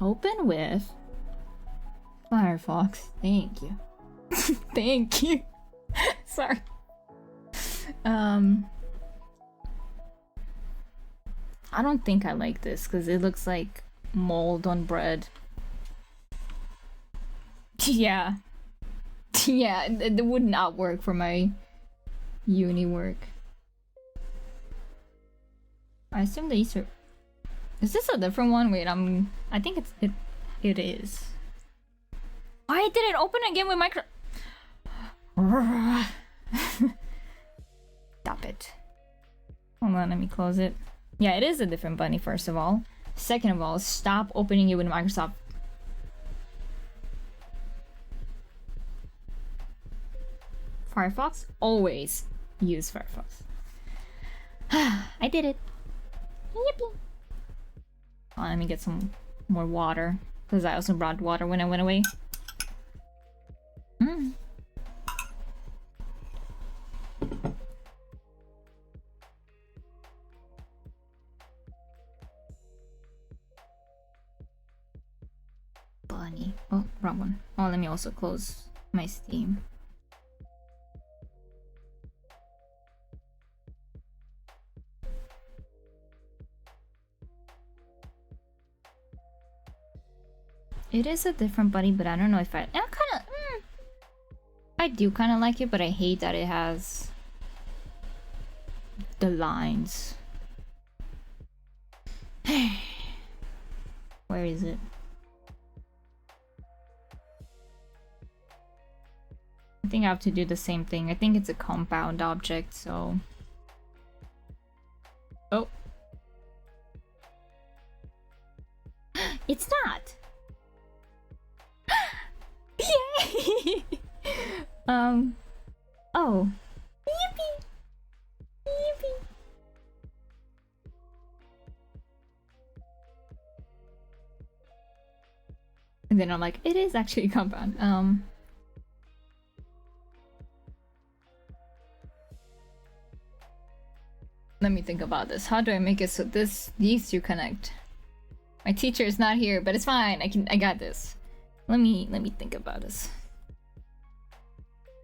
Open with Firefox. Thank you. Thank you. Sorry. I don't think I like this because it looks like mold on bread. Yeah. Yeah, it would not work for my uni work. I assume these are... Is this a different one? Wait, I think it is. Why did it open again with micro... Stop it. Hold on, let me close it. Yeah, it is a different bunny, first of all. Second of all, stop opening it with Microsoft. Firefox? Always use Firefox. I did it. Yippee. Oh, let me get some more water, because I also brought water when I went away. Bunny. Oh, wrong one. Oh, let me also close my Steam. It is a different bunny, but I don't know if I kind of... I do kind of like it, but I hate that it has the lines. Where is it? I think I have to do the same thing. I think it's a compound object, so... Oh. It's not! Yay! Oh. Yippee! Yippee! And then I'm like, it is actually a compound. Let me think about this. How do I make it so these two connect? My teacher is not here, but it's fine. I got this. Let me think about this.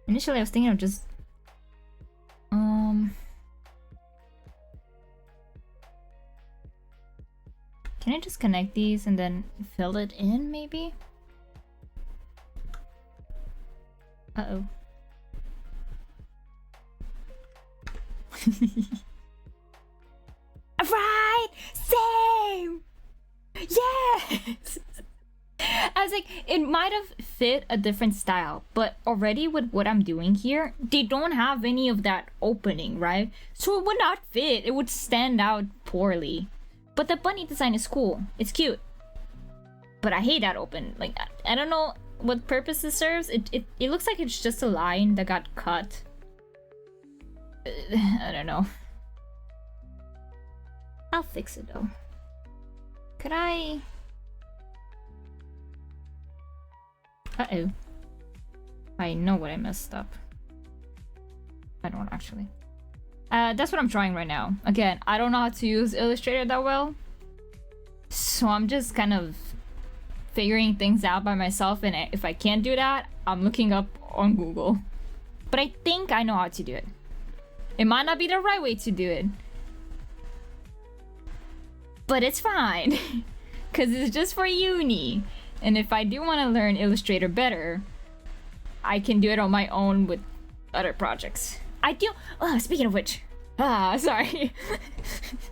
Initially, I was thinking of just can I just connect these and then fill it in, maybe? Uh-oh. Right! Same! Yes! I was like, it might have fit a different style, but already with what I'm doing here, they don't have any of that opening, right? So it would not fit. It would stand out poorly. But the bunny design is cool. It's cute. But I hate that open. Like, I don't know what purpose it serves. It looks like it's just a line that got cut. I don't know. I'll fix it though. Could I... Uh-oh. I know what I messed up. I don't actually. That's what I'm trying right now. Again, I don't know how to use Illustrator that well. So I'm just kind of figuring things out by myself, and if I can't do that, I'm looking up on Google. But I think I know how to do it. It might not be the right way to do it. But it's fine. Because it's just for uni. And if I do want to learn Illustrator better, I can do it on my own with other projects. I do... Oh, speaking of which... sorry.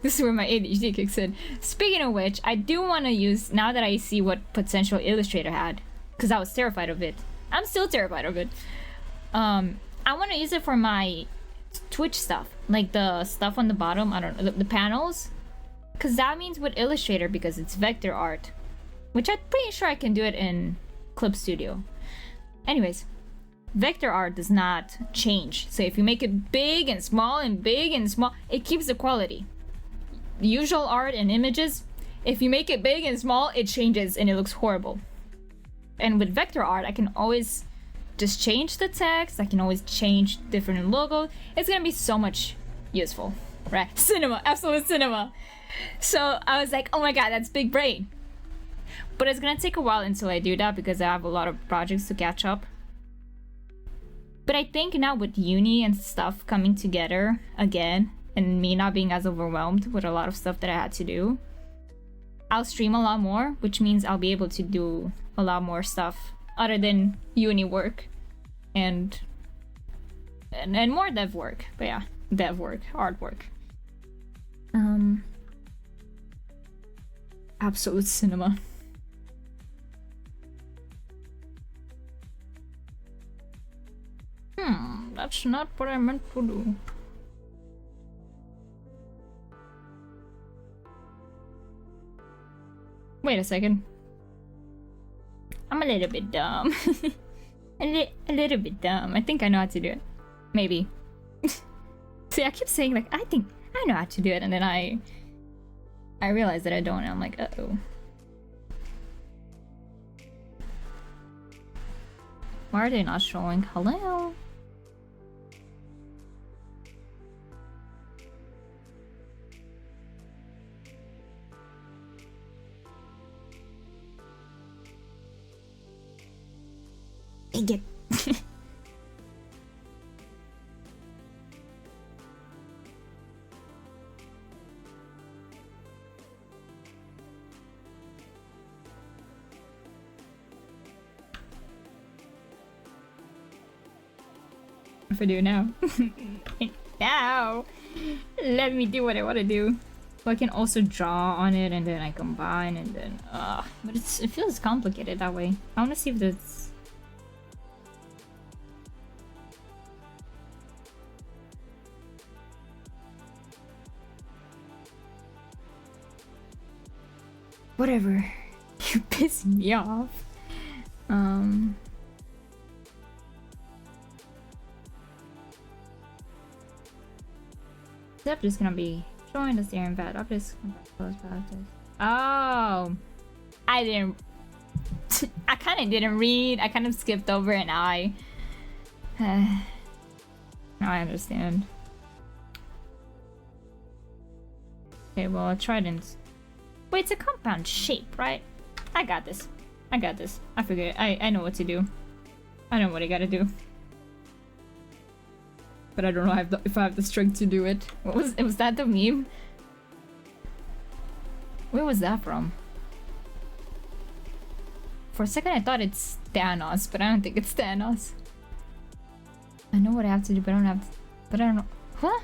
This is where my ADHD kicks in. Speaking of which, I do want to use... Now that I see what potential Illustrator had, because I was terrified of it. I'm still terrified of it. I want to use it for my Twitch stuff. Like the stuff on the bottom, I don't know, the panels. Because that means with Illustrator, because it's vector art. Which I'm pretty sure I can do it in Clip Studio. Anyways, vector art does not change. So if you make it big and small and big and small, it keeps the quality. Usual art and images, if you make it big and small, it changes and it looks horrible. And with vector art, I can always just change the text. I can always change different logos. It's gonna be so much useful, right? Cinema, absolute cinema. So I was like, oh my god, that's big brain. But it's gonna take a while until I do that because I have a lot of projects to catch up. But I think now with uni and stuff coming together again, and me not being as overwhelmed with a lot of stuff that I had to do, I'll stream a lot more, which means I'll be able to do a lot more stuff other than uni work and more dev work. But yeah, dev work, hard work. Absolute cinema. That's not what I meant to do. Wait a second. I'm a little bit dumb. a little bit dumb. I think I know how to do it. Maybe. See, I keep saying like, I think I know how to do it, and then I realize that I don't, and I'm like, uh-oh. Why are they not showing? Hello? Dang it. What if I do now? Now! Let me do what I want to do. So I can also draw on it, and then I combine, and then but it feels complicated that way. I want to see if that's... Whatever. You piss me off. I'm just gonna be showing the steering pad. I'm just gonna close. Oh, I didn't. I kind of didn't read. I kind of skipped over, and now I understand. Okay, well I tried and. Wait, it's a compound shape, right? I got this. I figured. I know what to do. I know what I gotta do. But I don't know if I have the strength to do it. Was that the meme? Where was that from? For a second I thought it's Thanos, but I don't think it's Thanos. I know what I have to do, but I don't know. What?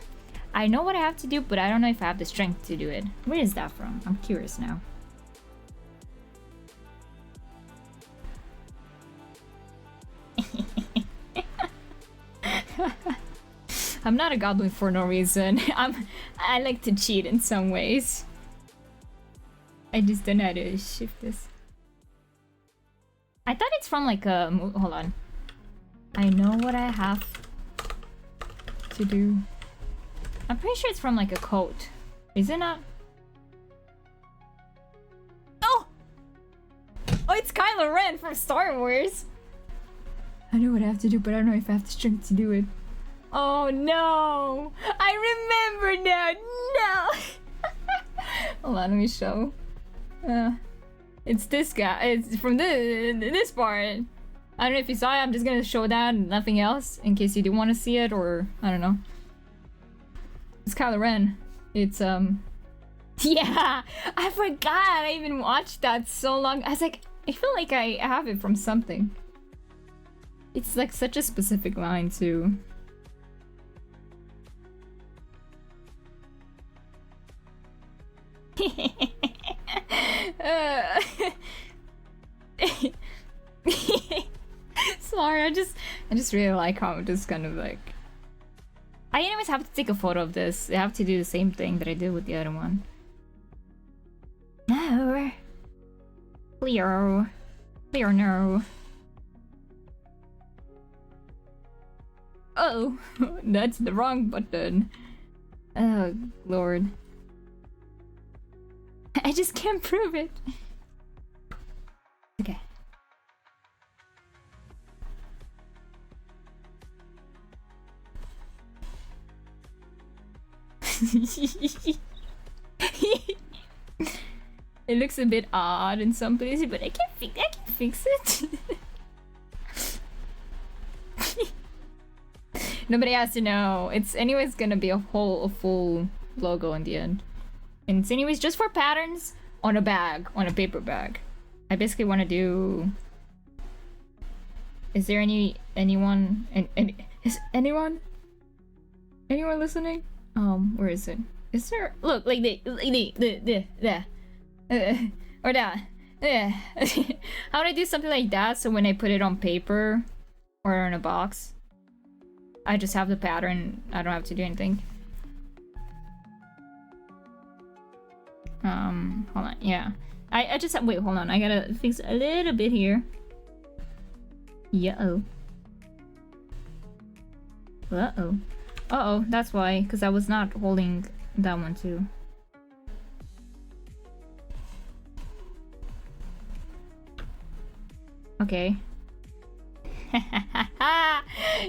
I know what I have to do, but I don't know if I have the strength to do it. Where is that from? I'm curious now. I'm not a goblin for no reason. I like to cheat in some ways. I just don't know how to shift this. I thought it's from like a... Hold on. I know what I have to do. I'm pretty sure it's from like a quote. Is it not? Oh! Oh, it's Kylo Ren from Star Wars. I know what I have to do, but I don't know if I have the strength to do it. Oh no! I remember now! No! Hold on, let me show. It's this guy. It's from this part. I don't know if you saw it. I'm just gonna show that and nothing else in case you do want to see it, or I don't know. It's Kylo Ren. It's yeah, I forgot. I even watched that so long. I was like, I feel like I have it from something. It's like such a specific line too. Sorry, I just really like how I'm just kind of like. I anyways have to take a photo of this. I have to do the same thing that I did with the other one. No. Clear. Clear no. Oh, that's the wrong button. Oh, Lord. I just can't prove it. Okay. It looks a bit odd in some places, but I can fix it. Nobody has to know. It's anyways gonna be a full logo in the end. And it's anyways just for patterns on a bag, on a paper bag. I basically want to do... Is there anyone... Is anyone listening? Where is it? Is there... Look, like the or that. How would I do something like that so when I put it on paper or on a box, I just have the pattern, I don't have to do anything. Hold on, yeah. I just wait, hold on. I gotta fix a little bit here. Yeah. Uh-oh. Uh-oh, that's why, because I was not holding that one too. Okay.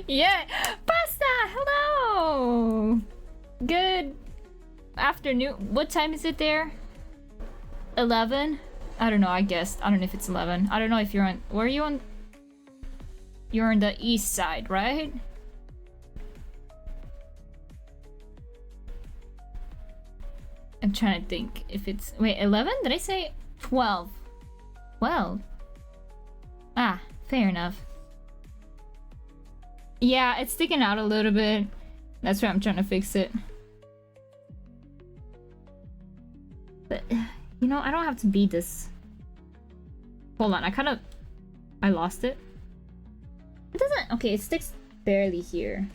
Yeah! Pasta! Hello! Good afternoon. What time is it there? 11? I don't know, I guess. I don't know if it's 11. I don't know if you're on... Where are you on? You're on the east side, right? I'm trying to think if it's... Wait, 11? Did I say 12? 12? Ah, fair enough. Yeah, it's sticking out a little bit. That's why I'm trying to fix it. But, you know, I don't have to be this... Hold on, I lost it. It doesn't... Okay, it sticks barely here.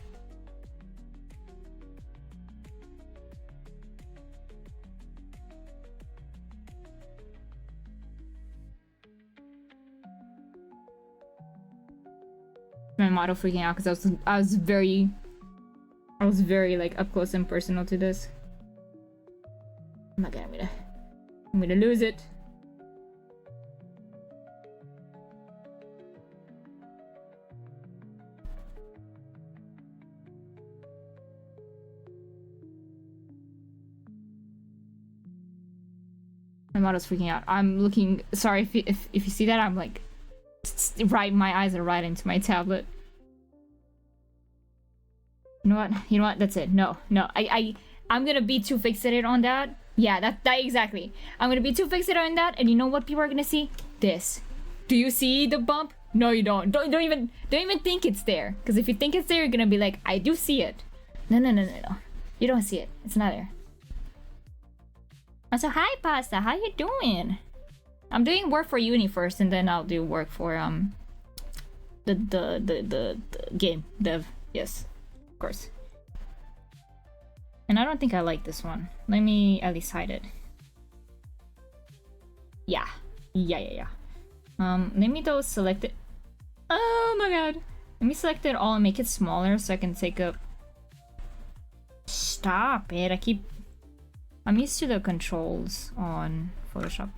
My model freaking out because I was very like up close and personal to this. Oh my god, I'm gonna lose it. My model's freaking out. I'm looking. Sorry if you see that. I'm like, right. My eyes are right into my tablet. You know what? You know what? That's it. No. I'm gonna be too fixated on that. Yeah, that exactly. I'm gonna be too fixated on that, and you know what people are gonna see? This. Do you see the bump? No, you don't. Don't even think it's there. Because if you think it's there, you're gonna be like, I do see it. No. You don't see it. It's not there. So hi, Pasta. How you doing? I'm doing work for Uni first, and then I'll do work for the game dev. Yes, of course. And I don't think I like this one. Let me at least hide it. Yeah. Let me though select it. Oh my god. Let me select it all and make it smaller so I can take a... Stop it. I'm used to the controls on Photoshop.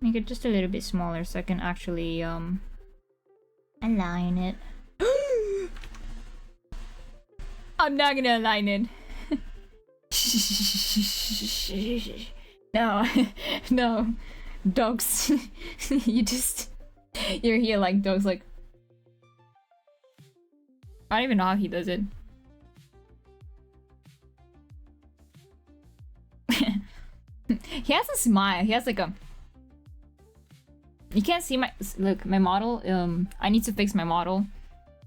Make it just a little bit smaller so I can actually align it. I'm not gonna align it. No. Dogs. You're here like dogs, like... I don't even know how he does it. He has a smile. He has like a... You can't see my... Look, my model. I need to fix my model.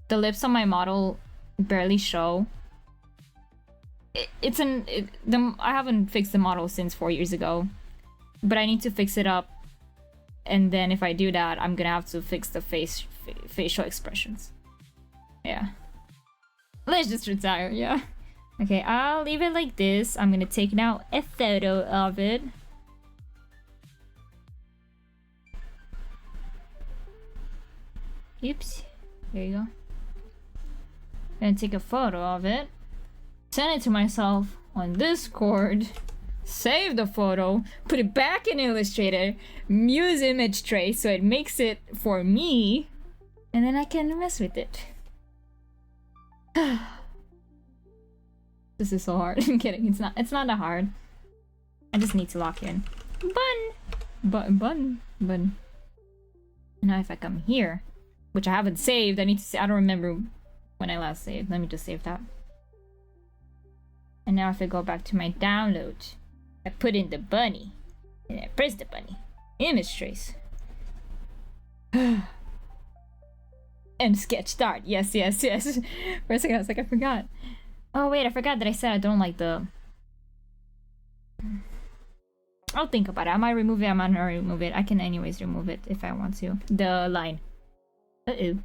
The lips on my model barely show. I haven't fixed the model since 4 years ago. But I need to fix it up. And then if I do that, I'm gonna have to fix the facial expressions. Yeah. Let's just retire, yeah. Okay, I'll leave it like this. I'm gonna take now a photo of it. Oops. There you go. Gonna take a photo of it. Send it to myself on Discord. Save the photo. Put it back in Illustrator. Use image trace so it makes it for me. And then I can mess with it. This is so hard. I'm kidding. It's not that hard. I just need to lock in. Button. Now if I come here, which I haven't saved, I need to say, I don't remember when I last saved. Let me just save that. And now if I go back to my download, I put in the bunny. And I press the bunny. Image trace. And sketch start. Yes. For a second I was like, I forgot. Oh wait, I forgot that I said I don't like the... I'll think about it. I might remove it, I might not remove it. I can anyways remove it if I want to. The line. Uh-oh.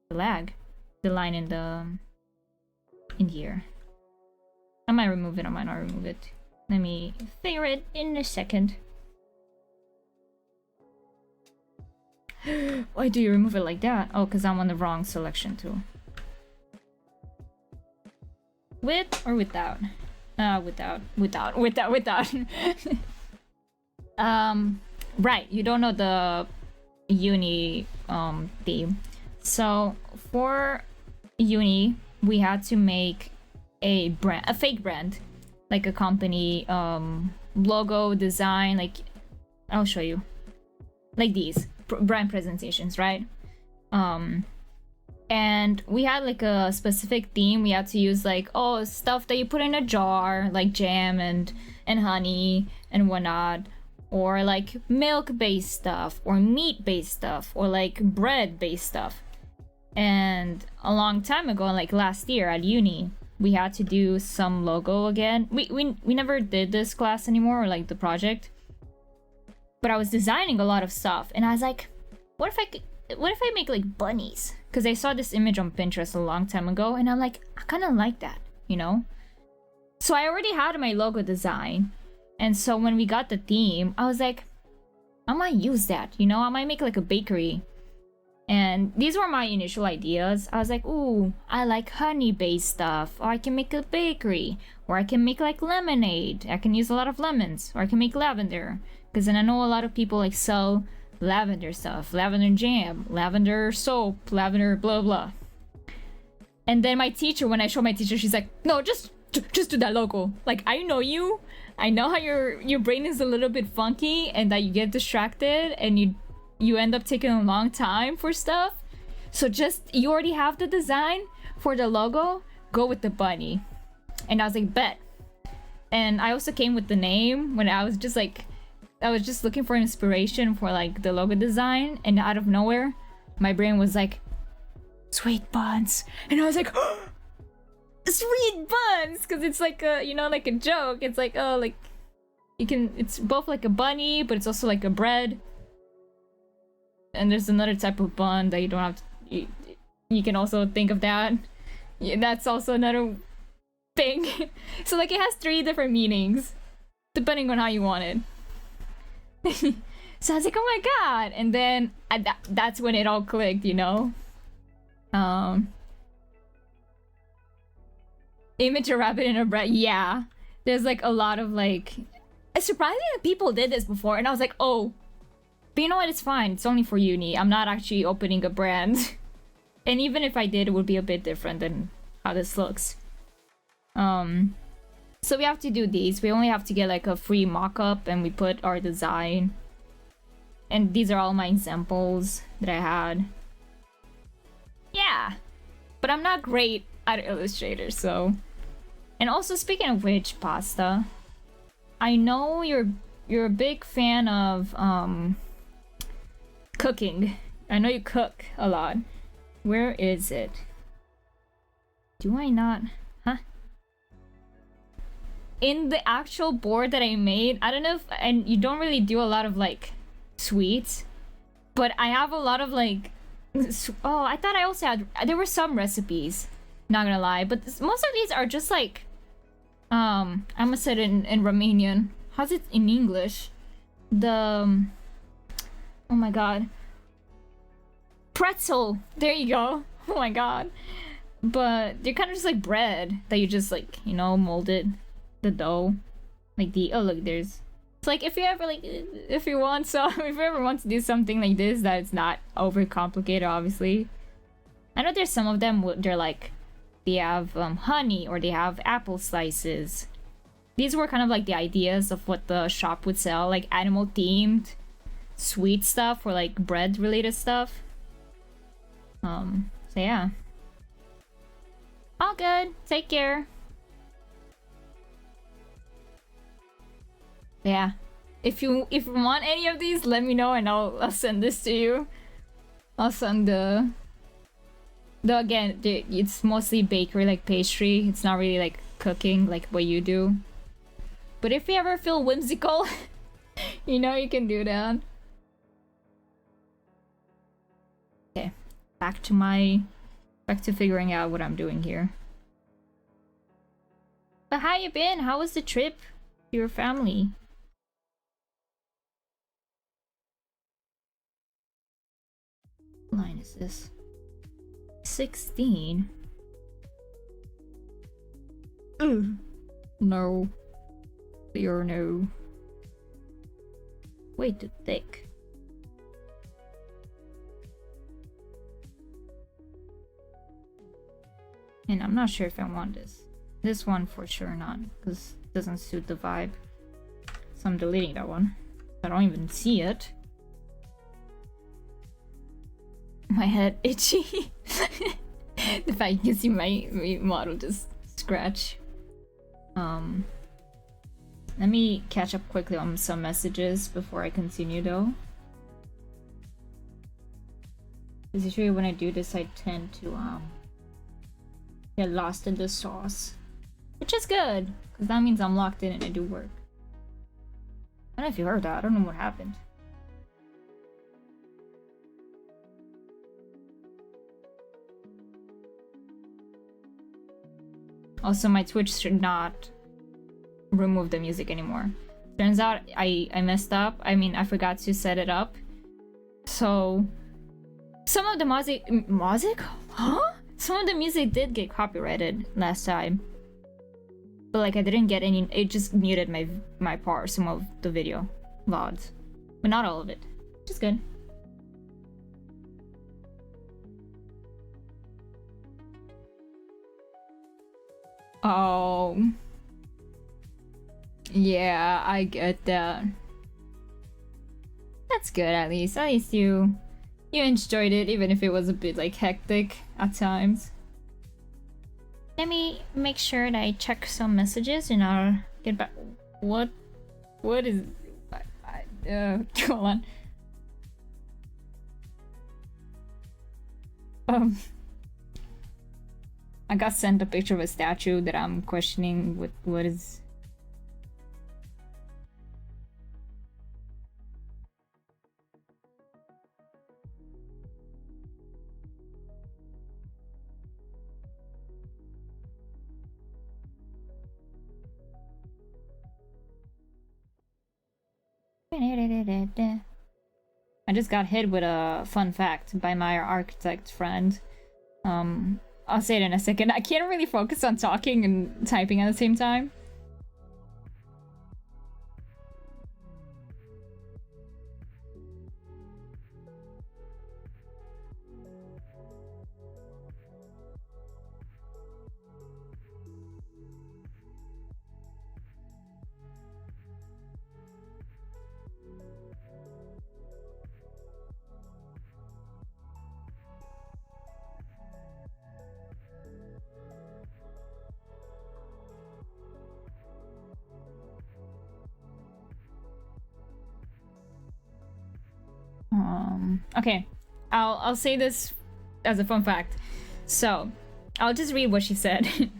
The lag. The line in the... in here. I might remove it, I might not remove it. Let me figure it in a second. Why do you remove it like that? Oh, because I'm on the wrong selection tool. With or without? Without. Right, you don't know the Uni theme. So for Uni, we had to make a brand, a fake brand, like a company logo design. Like, I'll show you, like these brand presentations, right? And we had like a specific theme. We had to use like, oh, stuff that you put in a jar, like jam and honey and whatnot, or like milk-based stuff, or meat-based stuff, or like bread-based stuff. And a long time ago, like last year at uni, we had to do some logo again. We never did this class anymore, or like the project. But I was designing a lot of stuff, and I was like, what if I make like bunnies? Because I saw this image on Pinterest a long time ago, and I'm like, I kind of like that, you know? So I already had my logo design, and so when we got the theme, I was like, I might use that, you know? I might make like a bakery. And these were my initial ideas. I was like, ooh, I like honey-based stuff, or I can make a bakery, or I can make like lemonade. I can use a lot of lemons, or I can make lavender. Because then I know a lot of people like sell lavender stuff, lavender jam, lavender soap, lavender blah blah. And then my teacher, when I showed my teacher, she's like, no, just do that logo. Like, I know you. I know how your brain is a little bit funky and that you get distracted and you end up taking a long time for stuff. So just, you already have the design for the logo, go with the bunny. And I was like, bet. And I also came with the name when I was just looking for inspiration for like the logo design, and out of nowhere, my brain was like, sweet buns. And I was like, oh, sweet buns, because it's like a, you know, like a joke. It's like, oh, like you can, it's both like a bunny, but it's also like a bread. And there's another type of bun that you don't have to, you can also think of that. Yeah, that's also another thing. So like it has 3 different meanings depending on how you want it. So I was like, oh my god. And then that's when it all clicked, you know? Image a rabbit in a bread. Yeah. There's like a lot of like, it's surprising that people did this before, and I was like, oh, but you know what, it's fine, it's only for uni. I'm not actually opening a brand. And even if I did, it would be a bit different than how this looks. So we have to do these. We only have to get like a free mock-up, and we put our design. And these are all my examples that I had. Yeah. But I'm not great at Illustrator, so. And also, speaking of which, Pasta, I know you're a big fan of cooking. I know you cook a lot. Where is it? Do I not? Huh? In the actual board that I made, I don't know if, and you don't really do a lot of like sweets, but I have a lot of like, oh, I thought I also had, there were some recipes, not gonna lie, but most of these are just like, I'm gonna say it in Romanian. How's it in English? The, oh my god. Pretzel! There you go. Oh my god. But they're kind of just like bread that you just like, you know, molded the dough. Like the, oh look, there's, it's like if you ever like, if you ever want to do something like this that it's not over complicated, obviously. I know there's some of them, they're like, they have honey, or they have apple slices. These were kind of like the ideas of what the shop would sell, like animal themed sweet stuff or like bread related stuff. So yeah. All good. Take care. Yeah. If you want any of these, let me know and I'll send this to you. I'll send the again, it's mostly bakery, like pastry. It's not really like cooking like what you do. But if you ever feel whimsical, you know you can do that. Okay. Back to figuring out what I'm doing here. But how you been? How was the trip? your family. What line is this? 16. Ugh. No. Clear no. Way too thick. And I'm not sure if I want this. This one for sure not, because it doesn't suit the vibe. So I'm deleting that one. I don't even see it. My head itchy. The fact you can see my model just scratch. Let me catch up quickly on some messages before I continue though. Because usually when I do this I tend to get lost in the sauce. Which is good, because that means I'm locked in and I do work. I don't know if you heard that, I don't know what happened. Also, my Twitch should not remove the music anymore. Turns out I messed up. I mean, I forgot to set it up. So some of the music? Huh? Some of the music did get copyrighted last time. But like I didn't get any, it just muted my part, some of the video VODs. But not all of it. Which is good. Oh. Yeah, I get that. That's good at least. At least you enjoyed it, even if it was a bit like hectic at times. Let me make sure that I check some messages and I'll get back. What is hold on. I got sent a picture of a statue that I'm questioning what is. I just got hit with a fun fact by my architect friend. I'll say it in a second. I can't really focus on talking and typing at the same time. Okay, I'll say this as a fun fact. So, I'll just read what she said.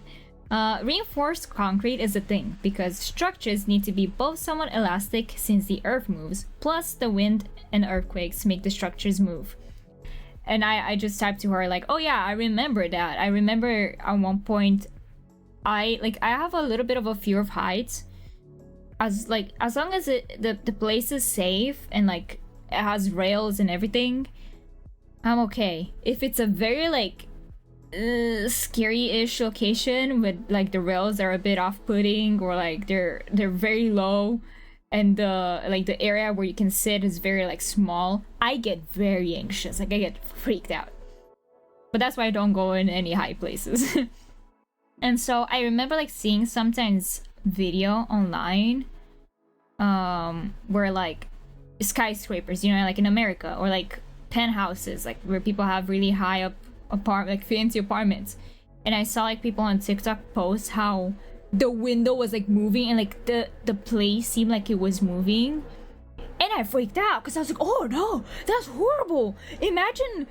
Reinforced concrete is a thing because structures need to be both somewhat elastic since the earth moves, plus the wind and earthquakes make the structures move. And I just typed to her like, oh yeah, I remember that. I remember at one point, I have a little bit of a fear of heights. As long as the place is safe and like it has rails and everything, I'm okay. If it's a very scary-ish location with like the rails are a bit off-putting or like they're very low and the area where you can sit is very like small, I get very anxious. Like I get freaked out. But that's why I don't go in any high places. And so I remember like seeing sometimes video online where like skyscrapers, like in America, or like penthouses, like where people have really high up fancy apartments. And I saw like people on TikTok post how the window was like moving and like the place seemed like it was moving. And I freaked out because I was like, oh no, that's horrible. Imagine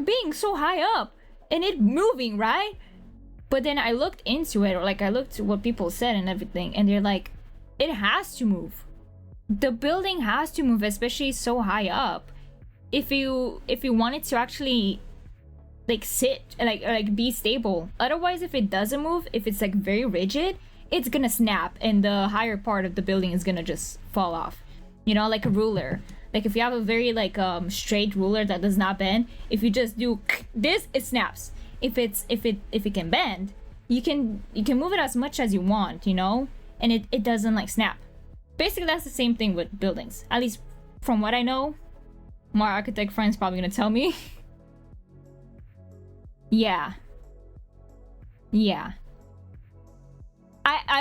being so high up and it moving, right? But then I looked into it, or like I looked at what people said and everything, and they're like, it has to move. The building has to move, especially so high up. If you want it to actually like sit like be stable. Otherwise, if it doesn't move, if it's like very rigid, it's gonna snap and the higher part of the building is gonna just fall off. You know, like a ruler. Like if you have a very like straight ruler that does not bend, if you just do this, it snaps. If it can bend, you can move it as much as you want, you know, and it doesn't like snap. Basically, that's the same thing with buildings. At least from what I know, my architect friend's probably gonna tell me. Yeah.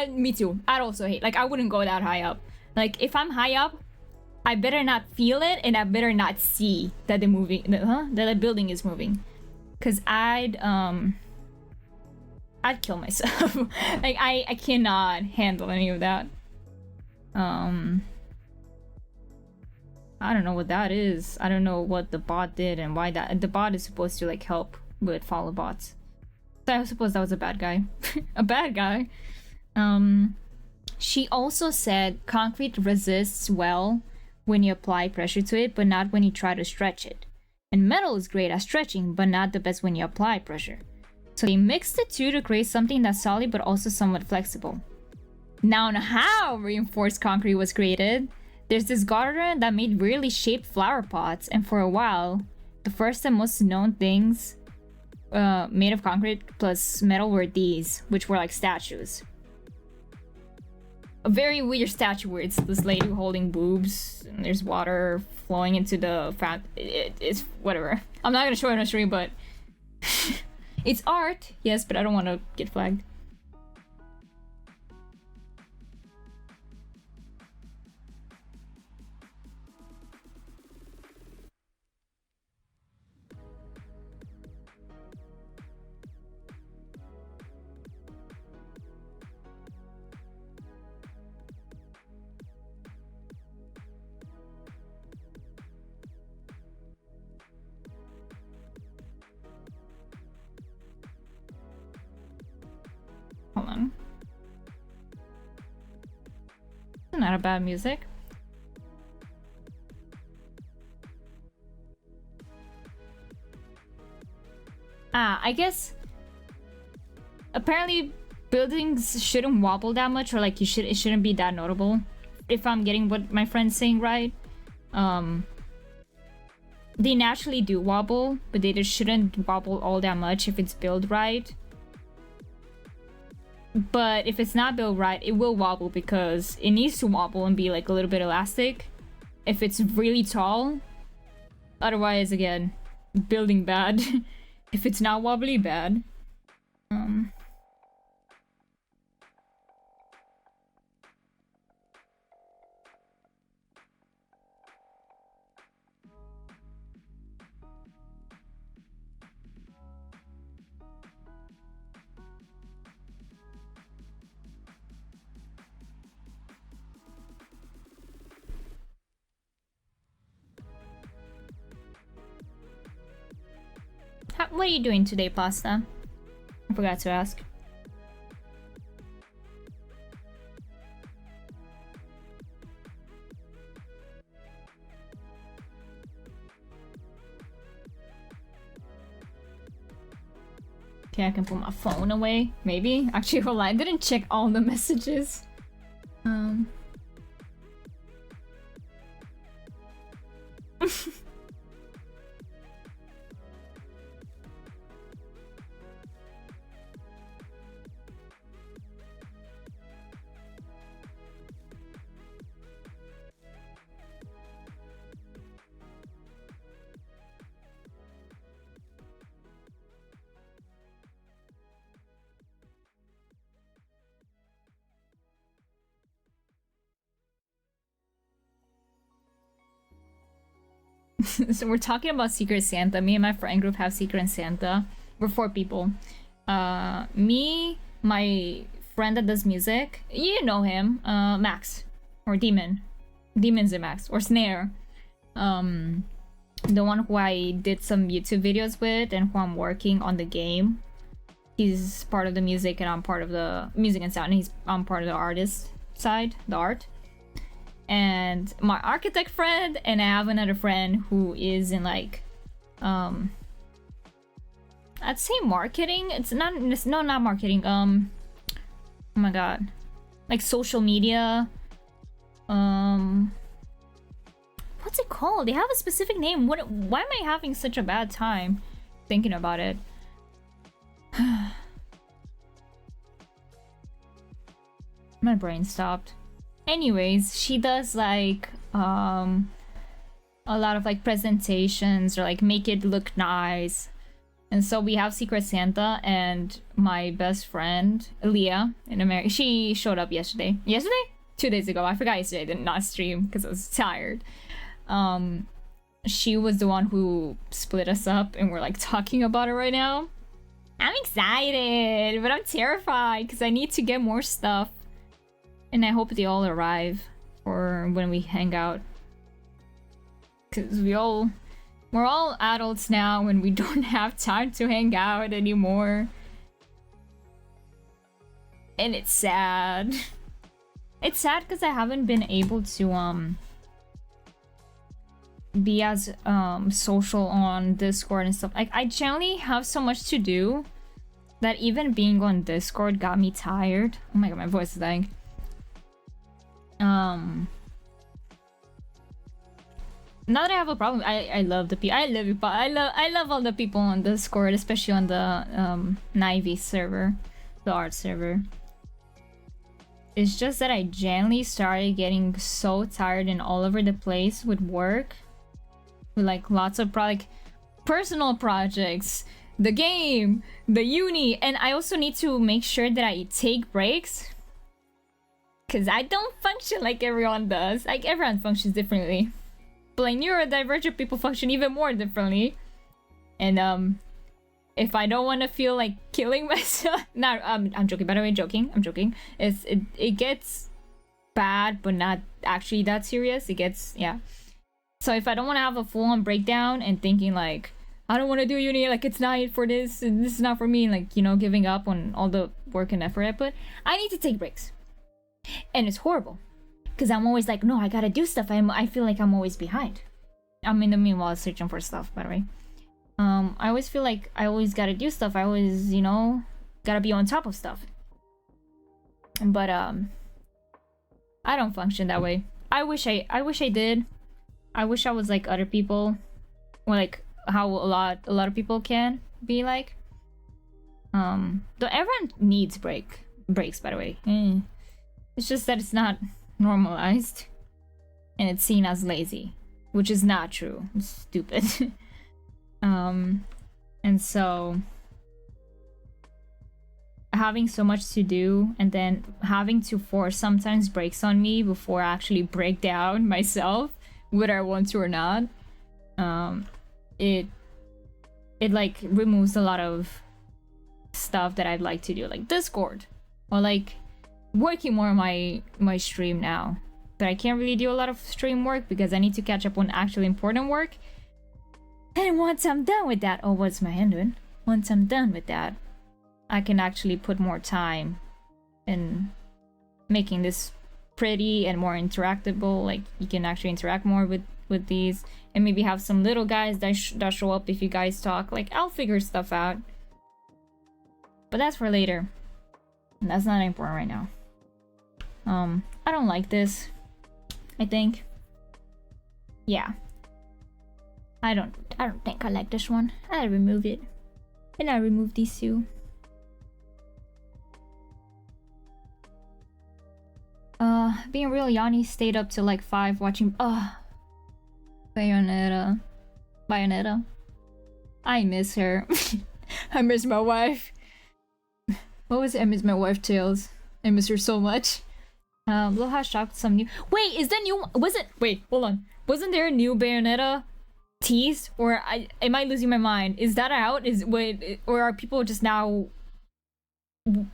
Me too. I'd also hate. Like I wouldn't go that high up. Like if I'm high up, I better not feel it, and I better not see that that the building is moving, cause I'd kill myself. Like I cannot handle any of that. I don't know what that is. I don't know what the bot did and why the bot is supposed to like help with follow bots. So I suppose that was a bad guy. A bad guy. She also said concrete resists well when you apply pressure to it, but not when you try to stretch it. And metal is great at stretching, but not the best when you apply pressure. So they mixed the two to create something that's solid but also somewhat flexible. Now on how reinforced concrete was created, there's this gardener that made weirdly shaped flower pots, and for a while, the first and most known things made of concrete plus metal were these, which were like statues. A very weird statue where it's this lady holding boobs and there's water flowing into the it's whatever. I'm not gonna show it on the stream, but it's art, yes, but I don't want to get flagged. Hold on. Not a bad music. I guess apparently buildings shouldn't wobble that much, or like it shouldn't be that notable. If I'm getting what my friend's saying right. They naturally do wobble, but they just shouldn't wobble all that much if it's built right. But if it's not built right, it will wobble because it needs to wobble and be like a little bit elastic if it's really tall. Otherwise, again, building bad. If it's not wobbly, bad. What are you doing today, Pasta? I forgot to ask. Okay, I can put my phone away. Maybe. Actually, hold on. I didn't check all the messages. So we're talking about Secret Santa. Me and my friend group have Secret Santa. We're 4 people. Me, my friend that does music, you know him, Max, or Demon. Demon's and Max, or Snare. The one who I did some YouTube videos with and who I'm working on the game. He's part of the music and I'm part of the music and sound, and I'm part of the artist side, the art. And my architect friend, and I have another friend who is in like I'd say marketing. It's not marketing. Oh my god, like social media. What's it called? They have a specific name. Why am I having such a bad time thinking about it? My brain stopped. Anyways, she does like a lot of like presentations or like make it look nice. And so we have Secret Santa, and my best friend Leah in America, she showed up yesterday. 2 days ago. I forgot yesterday. I did not stream because I was tired. She was the one who split us up, and we're like talking about it right now. I'm excited, but I'm terrified because I need to get more stuff. And I hope they all arrive for when we hang out. Because we're all adults now and we don't have time to hang out anymore. And it's sad. It's sad because I haven't been able to be as social on Discord and stuff. Like, I generally have so much to do that even being on Discord got me tired. Oh my god, my voice is dying. Not that I have a problem. I love the people. I love all the people on Discord, especially on the Nivy server, the art server. It's just that I generally started getting so tired and all over the place with work, with like lots of personal projects, the game, the uni, and I also need to make sure that I take breaks. Because I don't function like everyone does. Like, everyone functions differently. But like, neurodivergent people function even more differently. And if I don't want to feel like killing myself... No, I'm joking. By the way, I'm joking. It gets bad, but not actually that serious. It gets... Yeah. So if I don't want to have a full-on breakdown and thinking like, I don't want to do uni, like it's not for this, and this is not for me, like, you know, giving up on all the work and effort I put, I need to take breaks. And it's horrible because I'm always like, no, I gotta do stuff. I feel like I'm always behind. I'm in the meanwhile searching for stuff, by the way. I always feel like I always gotta do stuff. I always, you know, gotta be on top of stuff. But I don't function that way. I wish I did. I wish I was like other people, or like how a lot of people can be like. Though everyone needs breaks, by the way. It's just that it's not normalized and it's seen as lazy, which is not true. It's stupid. And so having so much to do and then having to force sometimes breaks on me before I actually break down myself, whether I want to or not, it like removes a lot of stuff that I'd like to do, like Discord, or like working more on my stream now. But I can't really do a lot of stream work because I need to catch up on actually important work. And once I'm done with that, oh, what's my hand doing? Once I'm done with that, I can actually put more time in making this pretty and more interactable. Like, you can actually interact more with these, and maybe have some little guys that show up if you guys talk. Like, I'll figure stuff out. But that's for later. And that's not important right now. I don't like this, I think. Yeah. I don't think I like this one. I remove it. And I remove these two. Being real, Yanni stayed up till like 5 watching Bayonetta. I miss her. I miss my wife. What was it? I miss my wife Tails. I miss her so much. Lil has dropped some new... Wait, is that new? Was it... Wait, hold on. Wasn't there a new Bayonetta teased? Or am I losing my mind? Is that out? Or are people just now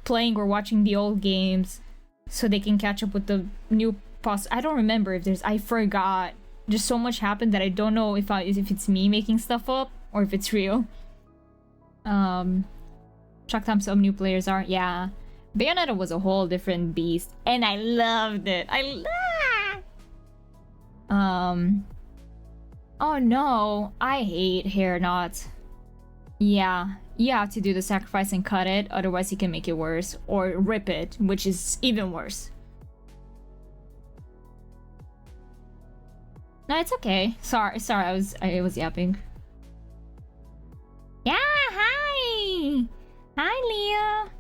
playing or watching the old games so they can catch up with the new I don't remember if there's... I forgot. Just so much happened that I don't know if it's me making stuff up or if it's real. Shock time some new players are... Yeah. Bayonetta was a whole different beast, and I loved it. Oh no, I hate hair knots. Yeah, you have to do the sacrifice and cut it, otherwise you can make it worse, or rip it, which is even worse. No, it's okay. Sorry, I was yapping. Yeah, hi! Hi, Leah!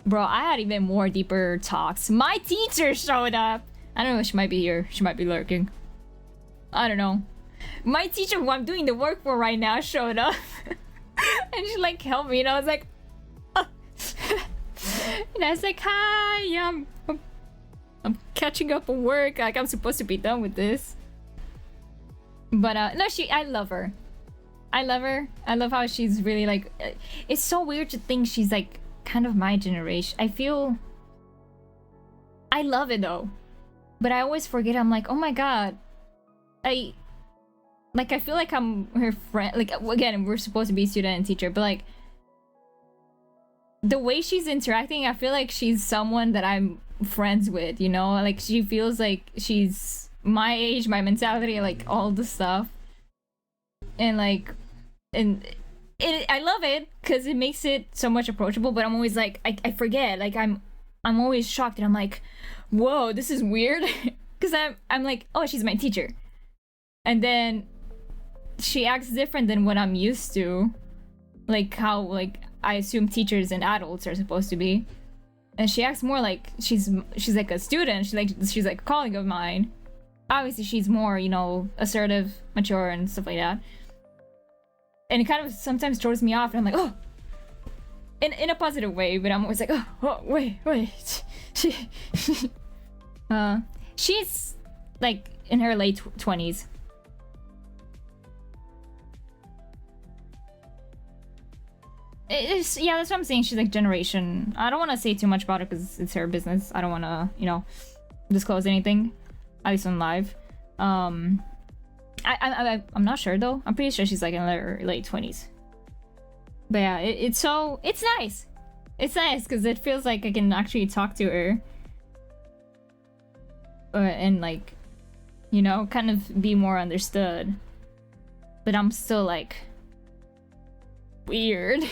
Bro, I had even more deeper talks. My teacher showed up! I don't know, she might be here. She might be lurking. I don't know. My teacher, who I'm doing the work for right now, showed up. And she like helped me, and I was like... And I was like, hi, I'm catching up on work. Like, I'm supposed to be done with this. But, no, I love her. I love her. I love how she's really like... It's so weird to think she's like kind of my generation. I love it though. But I always forget, I'm like, oh my god. I feel like I'm her friend. Like, again, we're supposed to be student and teacher, but like... The way she's interacting, I feel like she's someone that I'm friends with, you know? Like, she feels like she's my age, my mentality, like, all the stuff. And like... I love it because it makes it so much approachable, but I'm always like, I forget. Like, I'm always shocked, and I'm like, whoa, this is weird. Because I'm like, oh, she's my teacher. And then she acts different than what I'm used to. Like how, like, I assume teachers and adults are supposed to be. And she acts more like she's like a student. She's like a colleague of mine. Obviously, she's more, you know, assertive, mature, and stuff like that. And it kind of sometimes throws me off, and I'm like, oh, in a positive way. But I'm always like, oh, wait, she's like in her late 20s. Yeah, that's what I'm saying. She's like generation. I don't want to say too much about it because it's her business. I don't want to, you know, disclose anything, at least on live. I'm not sure though. I'm pretty sure she's like in her late 20s. But yeah, it's nice. It's nice because it feels like I can actually talk to her. And like, you know, kind of be more understood. But I'm still like weird.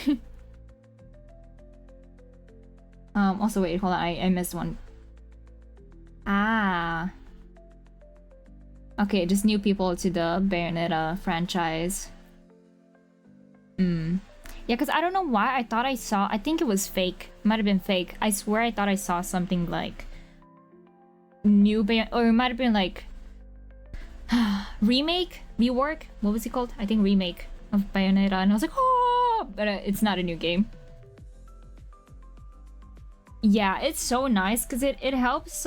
Also wait, hold on, I missed one. Okay, just new people to the Bayonetta franchise. Yeah, because I don't know why I think it was fake. Might have been fake. I swear I thought I saw something like new or it might have been like remake? Rework? What was it called? I think remake of Bayonetta, and I was like, oh, but it's not a new game. Yeah, it's so nice because it helps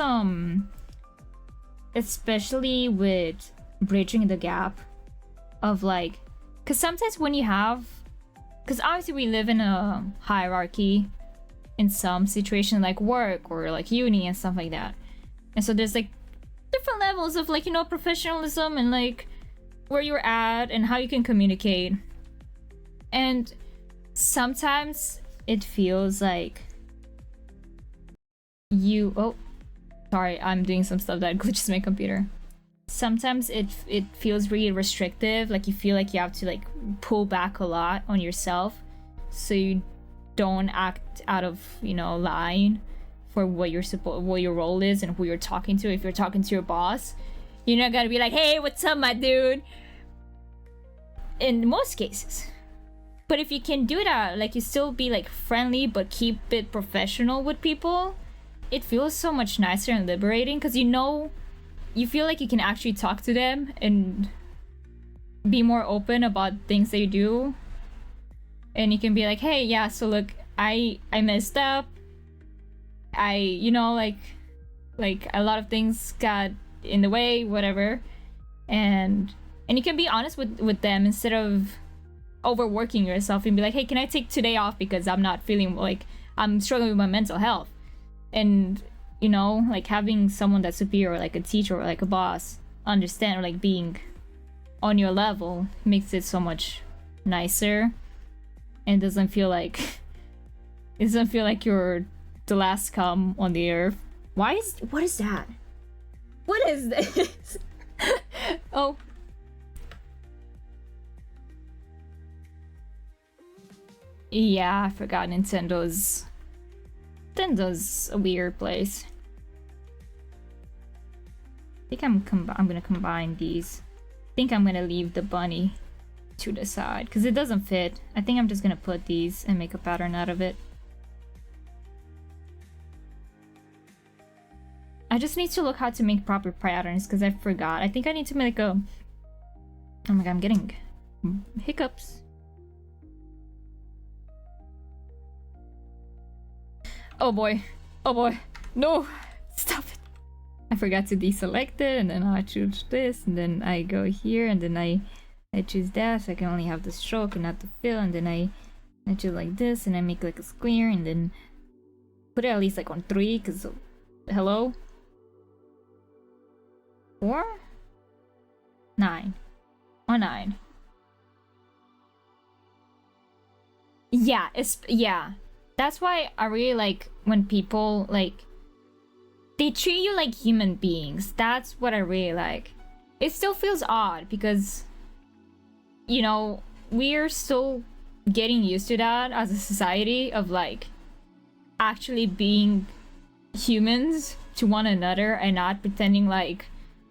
especially with bridging the gap of like, because sometimes when you have, because obviously we live in a hierarchy in some situation like work or like uni and stuff like that, and so there's like different levels of like, you know, professionalism and like where you're at and how you can communicate. And sometimes it feels like sorry, I'm doing some stuff that glitches my computer. Sometimes it feels really restrictive, like you feel like you have to like pull back a lot on yourself so you don't act out of, you know, line for what your role is and who you're talking to. If you're talking to your boss, you're not gonna be like, hey, what's up, my dude? In most cases. But if you can do that, like you still be like friendly but keep it professional with people, it feels so much nicer and liberating because, you know, you feel like you can actually talk to them and be more open about things that you do. And you can be like, hey, yeah, so look, I messed up. You know, like a lot of things got in the way, whatever. And you can be honest with them instead of overworking yourself and be like, hey, can I take today off because I'm not feeling like I'm struggling with my mental health. And, you know, like having someone that's superior, or like a teacher or like a boss, understand, or like being on your level makes it so much nicer and doesn't feel like you're the last scum on the earth. What is that? What is this? Oh. Yeah, I forgot Nintendo's a weird place. I think I'm gonna combine these. think I'm gonna leave the bunny to the side because it doesn't fit. I think I'm just gonna put these and make a pattern out of it. I just need to look how to make proper patterns because I forgot. I think I need to make a... Oh my god, I'm getting hiccups. Oh boy. Oh boy. No! Stop it. I forgot to deselect it, and then I choose this, and then I go here, and then I choose that, so I can only have the stroke and not the fill, and then I choose like this, and I make like a square, and then put it at least like on 3, because hello? 4? 9. On 9. Yeah, yeah. That's why I really like when people like they treat you like human beings. That's what I really like. It still feels odd because, you know, we're still getting used to that as a society of like actually being humans to one another and not pretending like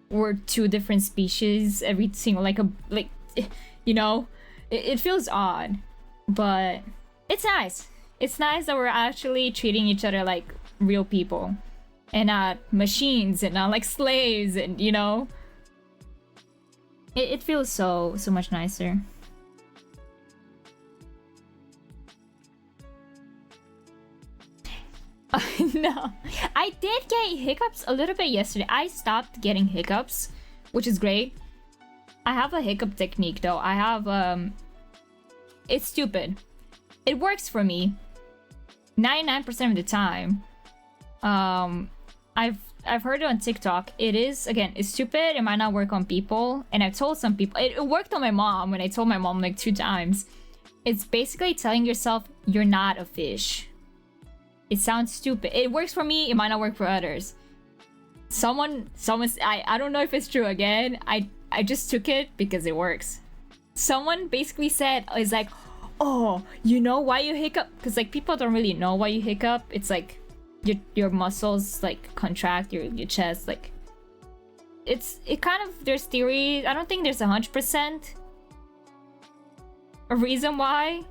we're 2 different species every single like you know, it feels odd, but it's nice. It's nice that we're actually treating each other like real people and not machines and not like slaves, and you know, it feels so much nicer. No, I did get hiccups a little bit yesterday. I stopped getting hiccups, which is great. I have a hiccup technique though. I have it's stupid. It works for me 99% of the time. I've heard it on TikTok. It is, again, it's stupid. It might not work on people, and I've told some people it worked on my mom when I told my mom like 2 times. It's basically telling yourself you're not a fish. It sounds stupid. It works for me. It might not work for others. I don't know if it's true. Again, I just took it because it works. Someone basically said, is like, oh, you know why you hiccup? Because like people don't really know why you hiccup. It's like your muscles like contract your chest, like it kind of, there's theory. I don't think there's 100% a reason why,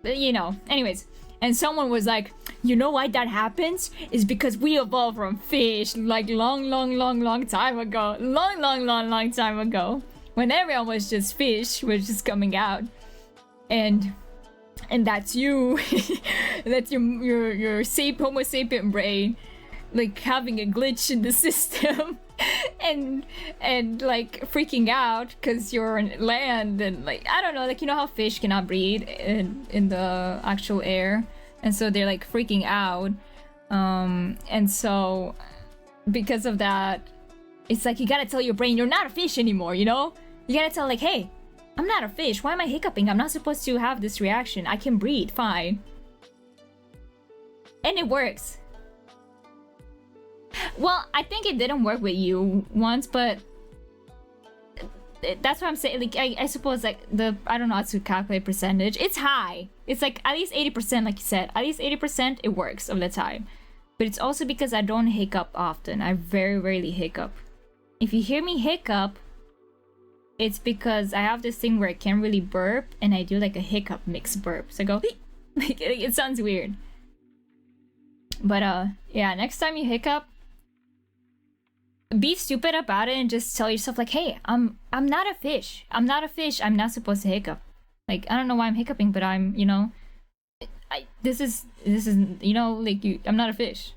but you know, anyways. And someone was like, you know why that happens? Is because we evolved from fish like long time ago. Long time ago. When everyone was just fish, was just coming out. And that's you. That's your Homo sapien brain, like having a glitch in the system. and like freaking out because you're on land, and like I don't know, like you know how fish cannot breathe in the actual air, and so they're like freaking out, and so because of that, it's like you gotta tell your brain you're not a fish anymore, you know? You gotta tell like, hey, I'm not a fish, why am I hiccuping? I'm not supposed to have this reaction, I can breathe fine. And it works. Well, I think it didn't work with you once, but that's what I'm saying. Like, I suppose like I don't know how to calculate percentage. It's high. It's like at least 80%, like you said. At least 80% it works of the time. But it's also because I don't hiccup often. I very rarely hiccup. If you hear me hiccup, it's because I have this thing where I can't really burp, and I do like a hiccup mixed burp. So I go, like it sounds weird. But yeah, next time you hiccup, be stupid about it and just tell yourself like, hey, I'm not a fish. I'm not a fish. I'm not supposed to hiccup. Like, I don't know why I'm hiccuping, but I'm, you know, this is you know, like I'm not a fish.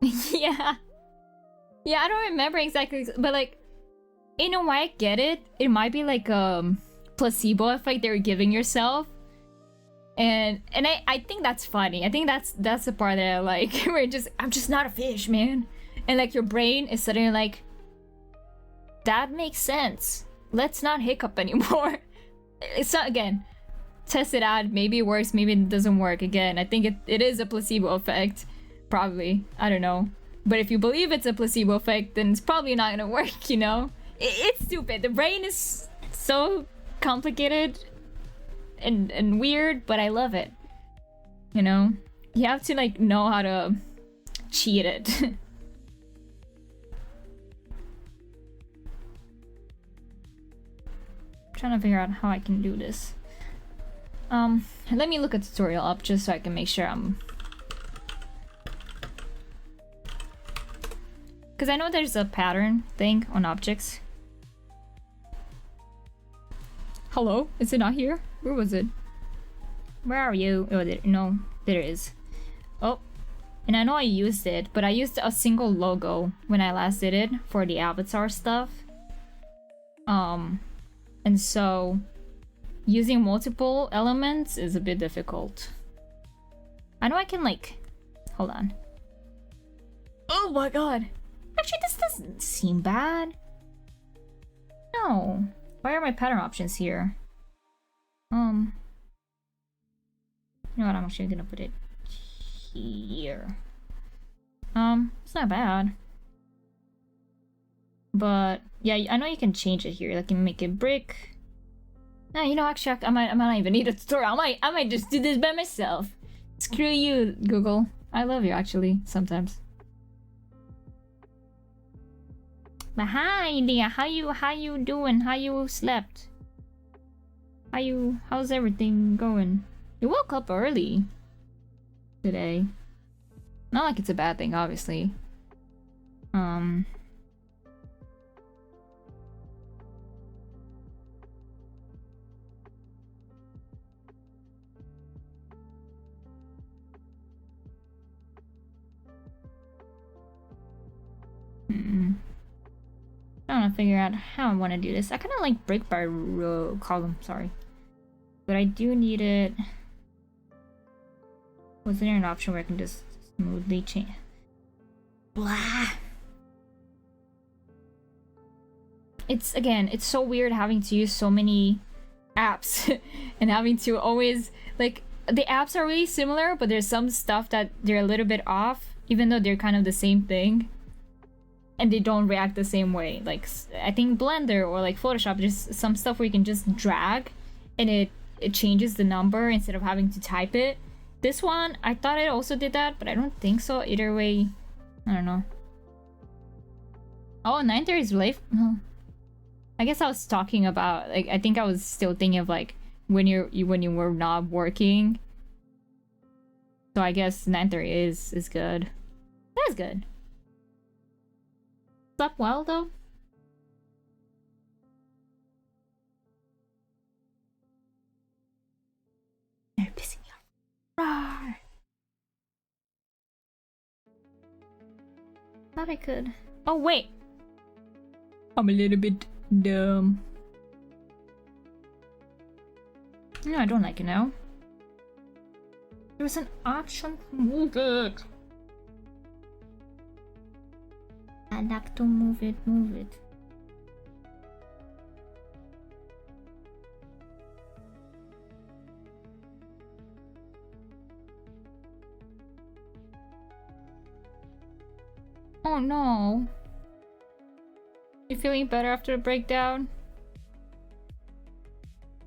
Yeah. Yeah, I don't remember exactly, but like, in a way I get it. It might be like a placebo effect they're giving yourself. And I think that's funny. I think that's the part that I like. Where I'm just not a fish, man. And like your brain is suddenly like, that makes sense. Let's not hiccup anymore. It's not, again, test it out. Maybe it works, maybe it doesn't work. Again, I think it is a placebo effect. Probably. I don't know. But if you believe it's a placebo effect, then it's probably not gonna work, you know? It's stupid. The brain is so complicated and weird, but I love it. You know? You have to like know how to cheated. Trying to figure out how I can do this. Let me look a tutorial up just so I can make sure I'm... Because I know there's a pattern thing on objects. Hello? Is it not here? Where was it? Where are you? Oh, no, there it is. Oh, and I know I used it, but I used a single logo when I last did it for the avatar stuff. And so using multiple elements is a bit difficult. I know I can like, hold on. Oh my god. Actually, this doesn't seem bad. No. Why are my pattern options here? You know what, I'm actually gonna put it here. It's not bad. But yeah, I know you can change it here. Like you can make it brick. Nah, you know, actually, I might not even need a tutorial. I might just do this by myself. Screw you, Google. I love you actually sometimes. But hi, Leah. How you doing? How you slept? How's everything going? You woke up early today. Not like it's a bad thing, obviously. I want to figure out how I want to do this. I kind of like break by row column, sorry. But I do need it. Was there an option where I can just smoothly change? Blah. It's so weird having to use so many apps and having to always, like, the apps are really similar, but there's some stuff that they're a little bit off, even though they're kind of the same thing. And they don't react the same way. Like, I think Blender or like Photoshop, just some stuff where you can just drag and it changes the number instead of having to type it. This one, I thought it also did that, but I don't think so. Either way, I don't know. Oh, 9:30 is late. I guess I was talking about, like, I think I was still thinking of like when you were not working. So I guess 9:30 is good. That's good. Slept well though. They're pissing me off. Rawr. Thought I could. Oh wait, I'm a little bit dumb. No, I don't like it now. There was an option to move it. I'd like to move it. Oh no. You feeling better after the breakdown?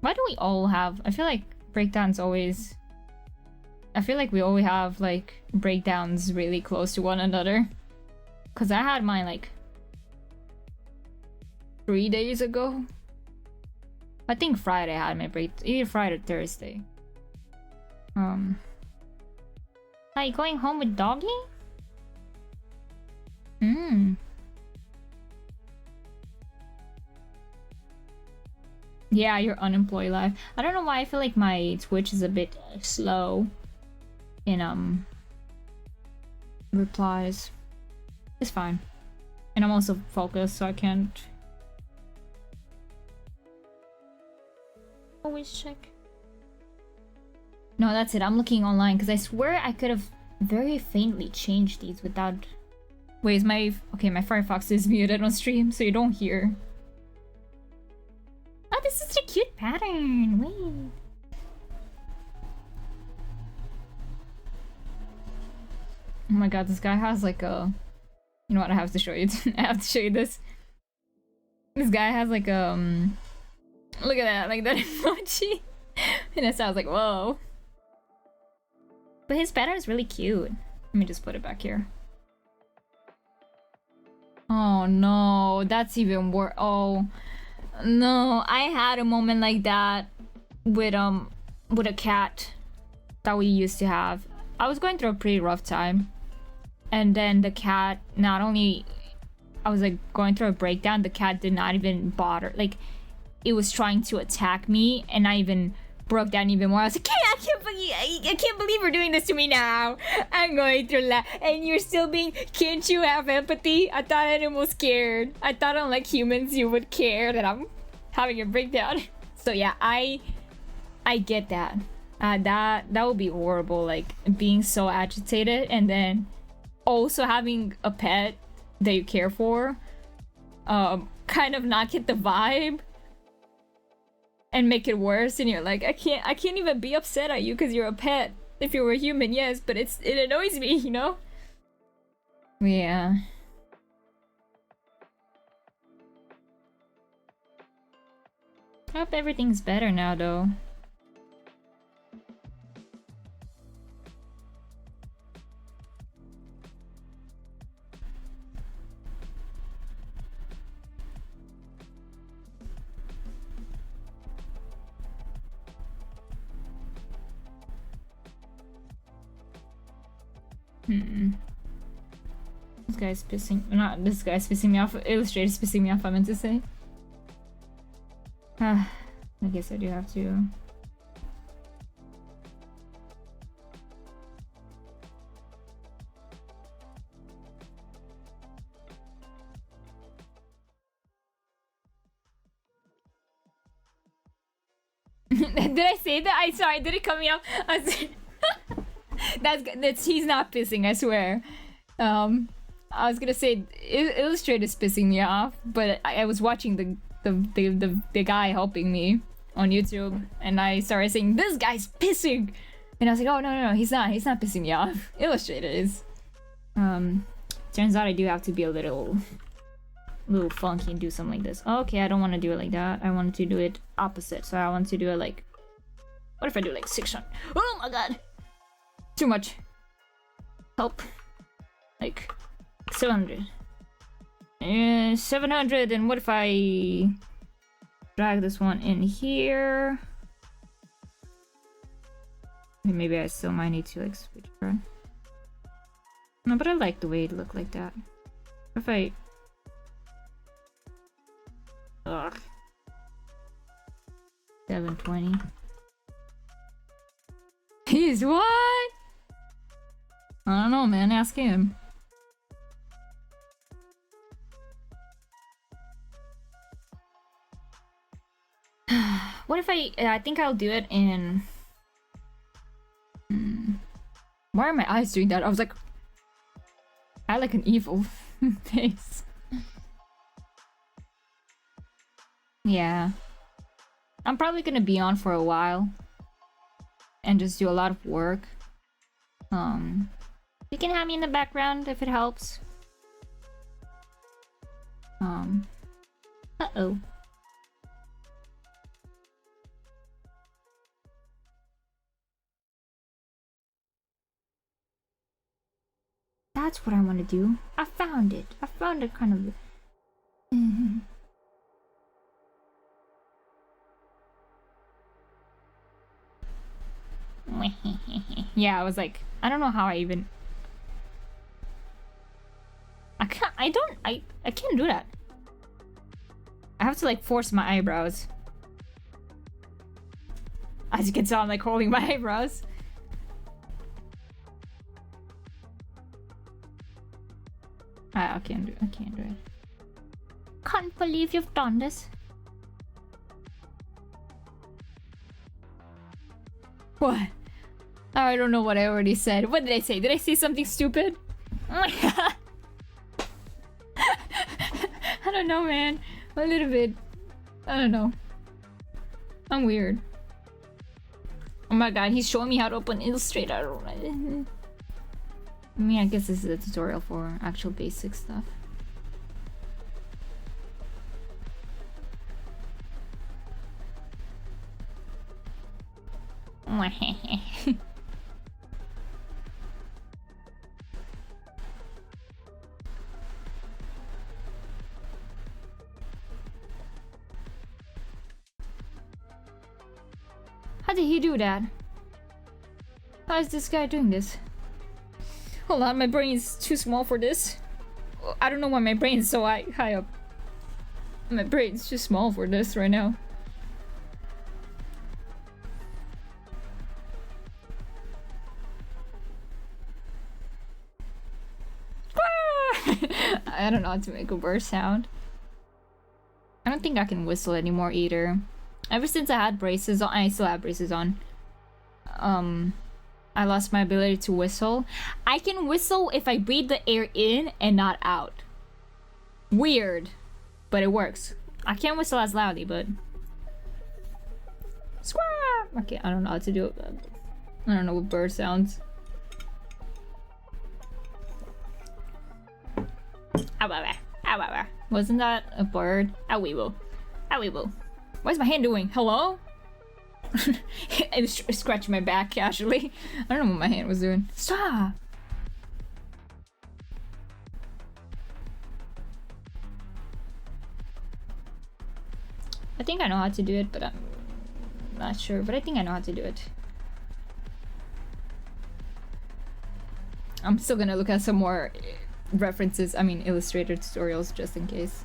Why do we all have... I feel like breakdowns always... I feel like we always have like breakdowns really close to one another. Cause I had mine like 3 days ago. I think Friday I had my break, either Friday or Thursday. Are you going home with doggy? Yeah, your unemployed life. I don't know why I feel like my Twitch is a bit slow in replies. It's fine. And I'm also focused, so I can't always check. No, that's it. I'm looking online because I swear I could have very faintly changed these without... Wait, is my... Okay, my Firefox is muted on stream, so you don't hear. Oh, this is a cute pattern. Wait. Oh my god, this guy has like a... You know what, I have to show you. I have to show you this. This guy has like look at that, like that emoji. And I was like, whoa. But his pattern is really cute. Let me just put it back here. Oh no, that's even worse. Oh no, I had a moment like that with a cat that we used to have. I was going through a pretty rough time, and then the cat, not only I was like going through a breakdown, the cat did not even bother. Like, it was trying to attack me, and I even broke down even more. I was like, I can't believe you're doing this to me now. I'm going through that, and you're still being. Can't you have empathy? I thought animals cared. I thought, unlike humans, you would care that I'm having a breakdown. So yeah, I get that. That would be horrible. Like, being so agitated, and then also having a pet that you care for, kind of not get the vibe and make it worse, and you're like, I can't even be upset at you because you're a pet. If you were a human, yes, but it annoys me, you know? Yeah. I hope everything's better now, though. This guy's pissing me off. Illustrator's pissing me off, I meant to say. I guess I do have to. Did I say that? I'm sorry, did it come me up? That's he's not pissing, I swear. I was gonna say Illustrator's pissing me off, but I was watching the guy helping me on YouTube, and I started saying, this guy's pissing, and I was like, oh no, he's not pissing me off. Illustrator is. Turns out I do have to be a little funky and do something like this. Okay, I don't want to do it like that. I wanted to do it opposite, so I want to do it like, what if I do like 600? Oh my god, too much. Help. Like 700. 700, and what if I drag this one in here? Maybe I still might need to like switch around. No, but I like the way it looked like that. What if I... Ugh. 720. He's what? I don't know, man. Ask him. What if I think I'll do it in... Why are my eyes doing that? I was like... I like an evil face. Yeah. I'm probably gonna be on for a while. And just do a lot of work. You can have me in the background if it helps. Uh-oh. That's what I want to do. I found it. I found it kind of... Yeah, I was like, I don't know how I even... I can't do that. I have to like force my eyebrows. As you can tell, I'm like holding my eyebrows. I can't do it. Can't believe you've done this. What? I don't know what I already said. What did I say? Did I say something stupid? I don't know, man. A little bit. I don't know. I'm weird. Oh my god, he's showing me how to open Illustrator. I mean, I guess this is a tutorial for actual basic stuff. How did he do that? How is this guy doing this? Hold on, my brain is too small for this. I don't know why my brain is so high up. My brain's too small for this right now. I don't know how to make a bird sound. I don't think I can whistle anymore either. Ever since I had braces on, I still have braces on. I lost my ability to whistle. I can whistle if I breathe the air in and not out. Weird, but it works. I can't whistle as loudly, but squawk. Okay, I don't know how to do it. I don't know what bird sounds. Wasn't that a bird? Aweebo. Aweebo. What's my hand doing? Hello? I was scratching my back casually. I don't know what my hand was doing. Stop! I think I know how to do it, but I'm not sure. But I think I know how to do it. I'm still gonna look at some more references, I mean Illustrator tutorials, just in case.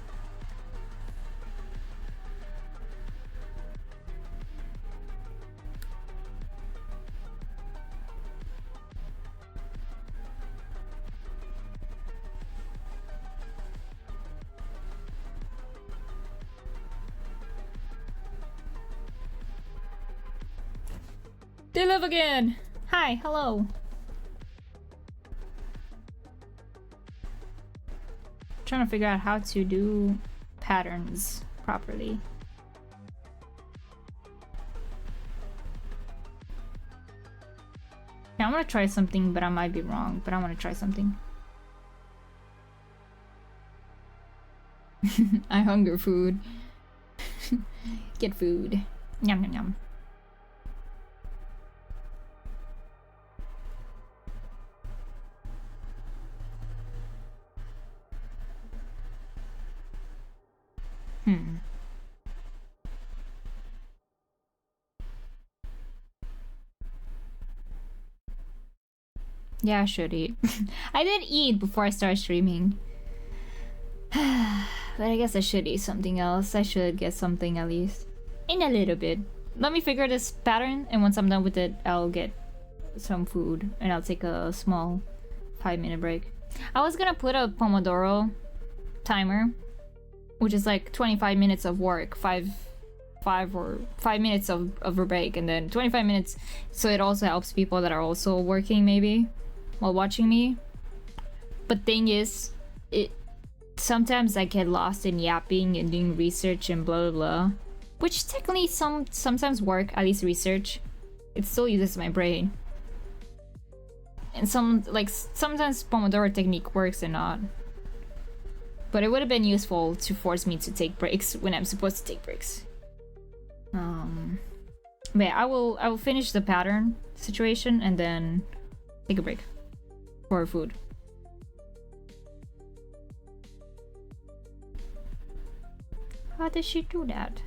They live again! Hi, hello. Trying to figure out how to do patterns properly. Yeah, I'm gonna try something, but I might be wrong, but I want to try something. I hunger food. Get food. Yum yum yum. Yeah, I should eat. I did eat before I started streaming. But I guess I should eat something else. I should get something at least. In a little bit. Let me figure this pattern, and once I'm done with it, I'll get some food. And I'll take a small 5-minute break. I was gonna put a Pomodoro timer, which is like 25 minutes of work, 5 minutes of a break, and then 25 minutes, so it also helps people that are also working maybe while watching me. But thing is, sometimes I get lost in yapping and doing research and blah blah blah, which technically sometimes work, at least research. It still uses my brain. And sometimes Pomodoro technique works and not. But it would have been useful to force me to take breaks when I'm supposed to take breaks. But yeah, I will finish the pattern situation and then take a break for food. How does she do that?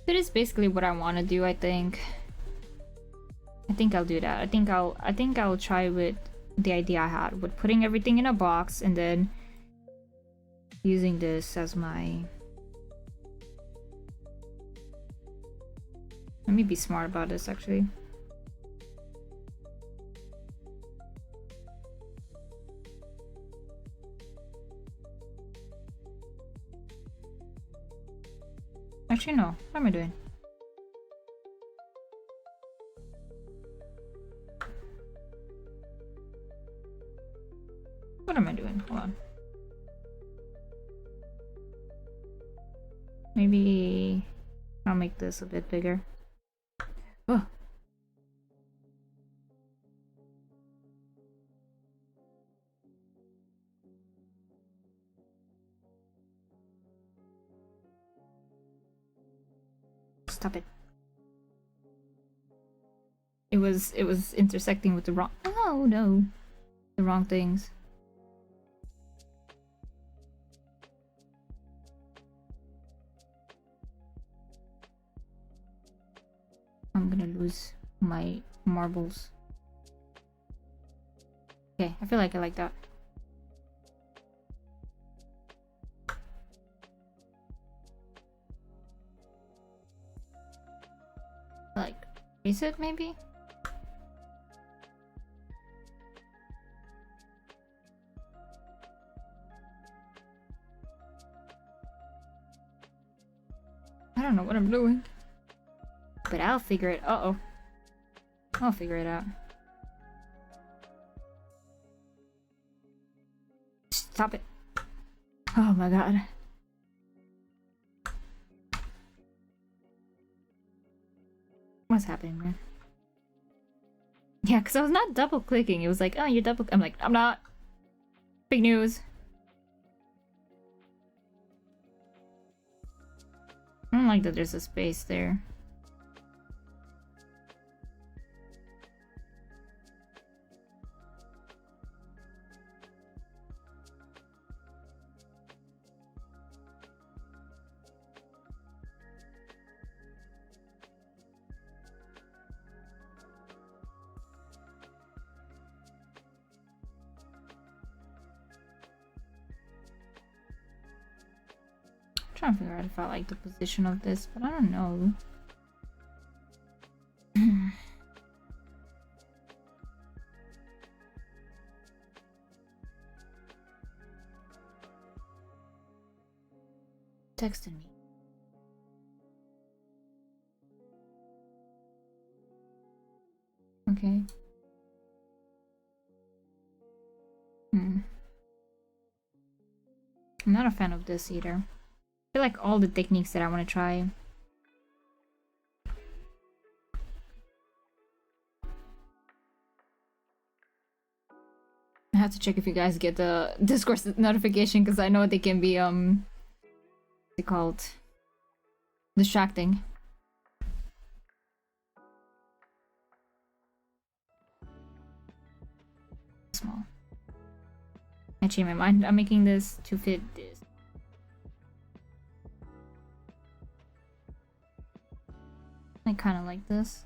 That is basically what I want to do. I think I'll do that. I think I'll try with the idea I had with putting everything in a box and then using this as my... Let me be smart about this actually. Actually, no. What am I doing? What am I doing? Hold on. Maybe I'll make this a bit bigger. Oh. stop it. It was intersecting with the wrong. Oh no, the wrong things. I'm gonna lose my marbles. Okay, I feel like I like that. Like, reset maybe? I don't know what I'm doing. But I'll figure it. Uh-oh. I'll figure it out. Stop it. Oh my god. What's happening, man? Yeah, because I was not double clicking. It was like, oh, you're double. I'm like, I'm not. Big news. I don't like that there's a space there. Trying to figure out if I like the position of this, but I don't know. Texted me. Okay. I'm not a fan of this either. I feel like all the techniques that I want to try. I have to check if you guys get the Discord notification because I know they can be what's it called? Distracting. Small. I changed my mind. I'm making this to fit this. I kind of like this.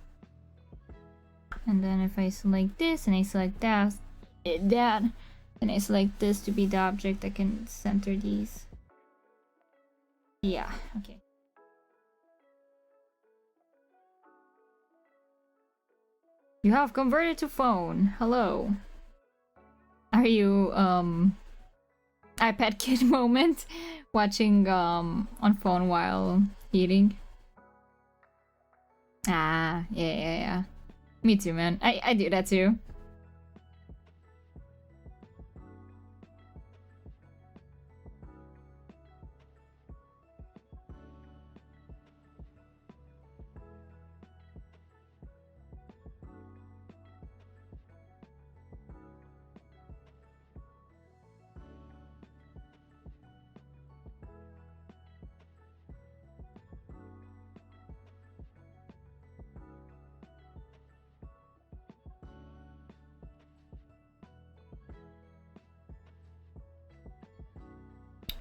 And then if I select this and I select that, and I select this to be the object, I can center these. Yeah, okay. You have converted to phone. Hello. Are you iPad kid moment watching on phone while eating? Ah, yeah. Me too, man. I do that too.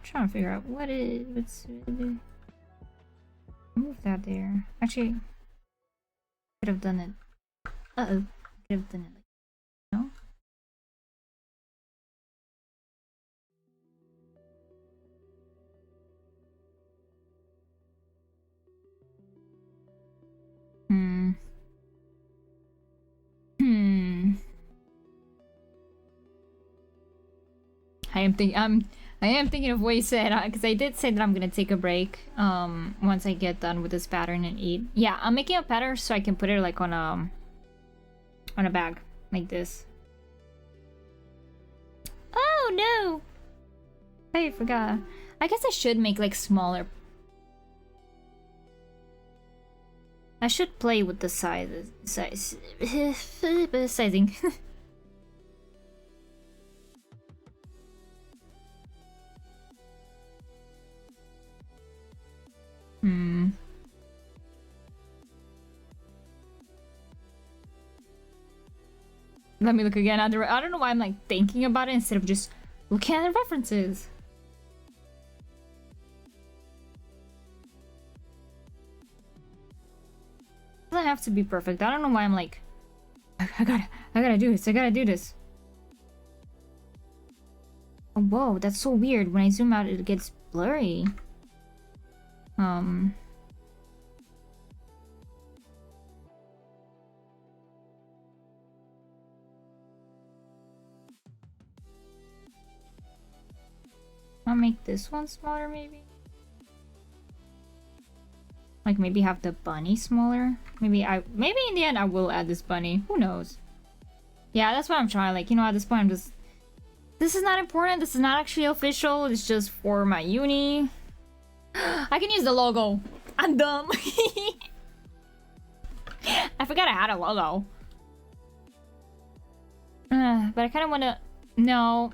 Trying to figure out what's move that there. Actually, could have done it. Could have done it like no. I am thinking of what you said because I did say that I'm gonna take a break once I get done with this pattern and eat. Yeah, I'm making a pattern so I can put it like on a bag like this. Oh no! I forgot. I guess I should make like smaller. I should play with the sizing. Let me look again at the... I don't know why I'm like thinking about it instead of just looking at the references. It doesn't have to be perfect. I don't know why I'm like... I gotta do this. I gotta do this. Oh, whoa, that's so weird. When I zoom out, it gets blurry. I'll make this one smaller, maybe? Like, maybe have the bunny smaller? Maybe in the end I will add this bunny. Who knows? Yeah, that's what I'm trying. Like, you know, at this point I'm just... This is not important. This is not actually official. It's just for my uni. I can use the logo. I'm dumb. I forgot I had a logo. But I kind of want to... No.